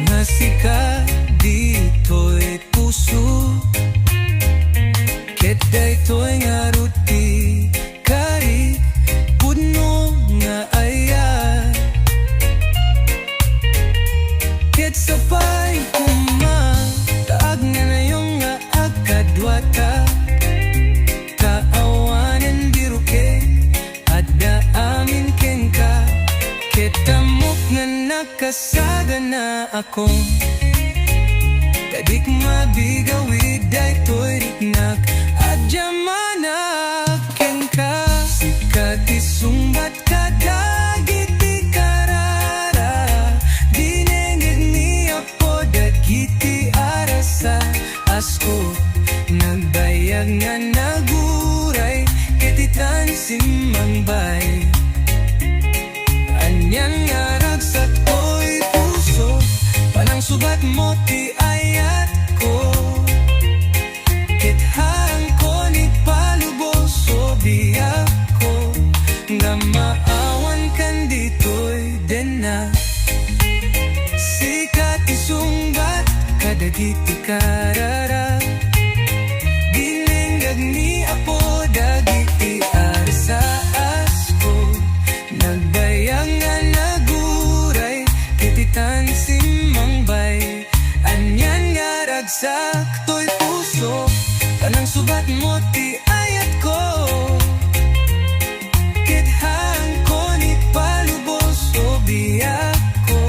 C: nga sika dito'y puso. Ket dayto'y nga ruti kari, pudno nga ayat. Ket sapay kuma, taag nga na yung nga akadwata. Kaawanan biruke, adda amin ken ka. Ket amok nga nakasaga na akong, kadik mabigawid dayto'y riknak. Adya manak ken ka, sikat isumbat kadagiti karara, dinengeg niya po dagiti arasa.
M: asko nagbayag nga naguray ketitan simmangbay anyan nga ragsat ko'y puso panang subat mo ti ayat ko kithang ko ni paluboso biyak ko nga maawan kan dito'y den na sikat isungbat kadagiti karara gininggag ni apo dagiti arsa asko nagbayang nga naguray kititan simmangbay anyan nga ragsak to'y puso kanang subat mo ti ayat ko kithang ko ni palubos o biyak ko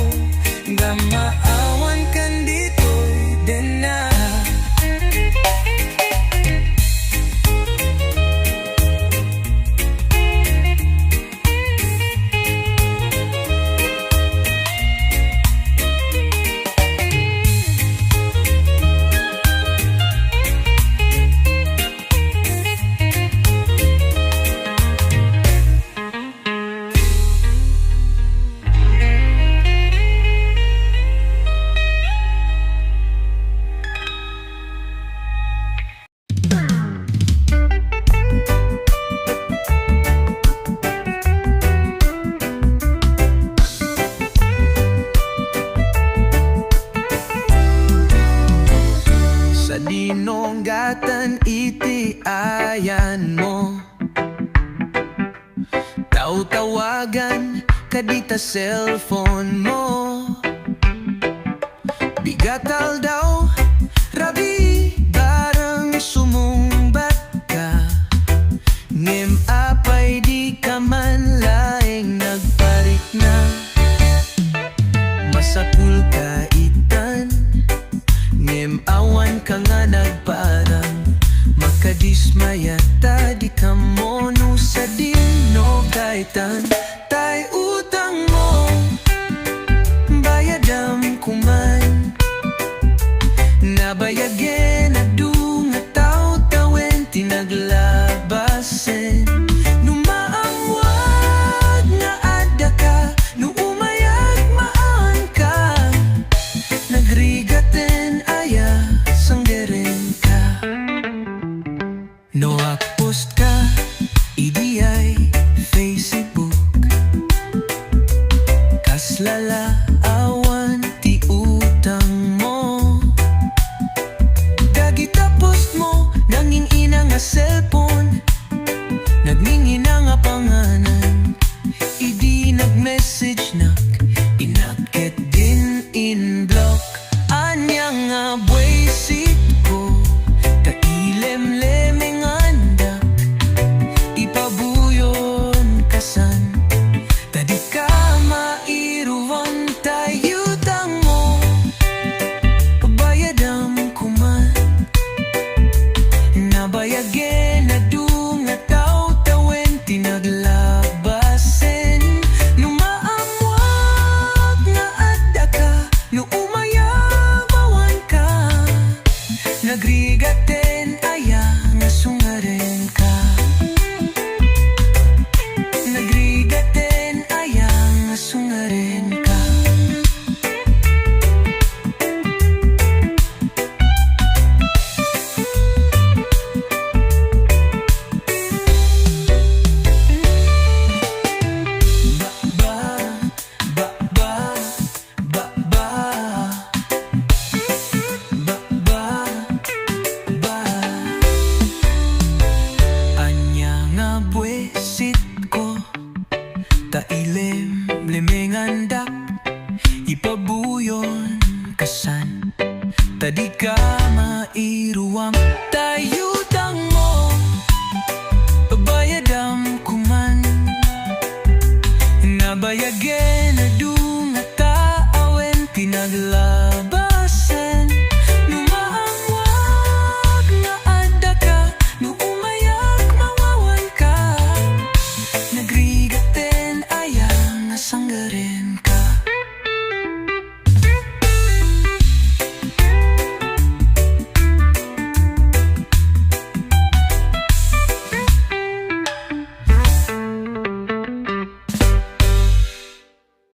M: nga maawan kan dito'y den na sa dinonggatan iti ayan mo taw-tawagan kadita cellphone mo bigatal daw rabi barang sumungbat ka ngem apay di ka man laeng nagparik na masapul ka itan ngem awan ka nga nagparang makadismaya ta di ka mono sa dino kaitan tay utang mo bayadam kuman nabayagin na dunga taw-tawen tinaglabasen numaangwag nga adda ka nuumayag maan ka nagrigaten aya sanggeren ka no post ka idiyay Facebook kaslala awan ti utang mo dagita post mo nanging ina nga cellphone nagmingina nga panganan idi nag-message nak inakit din in block anya nga buwisit ko kailem-lemeng andak ipabuyon kasan tadi ka mairuwan tayutang mo pabayadam kuman nabayagin na dunga taw-tawen tinaglabasen numaamwag nga adda ka nuumayabawan ka nagrigaten aya nga sungaren ka nagrigaten aya nga sungaren ka anya nga buwisit ko tailem lemengandak ipabuyon kasan tadi ka mairuwam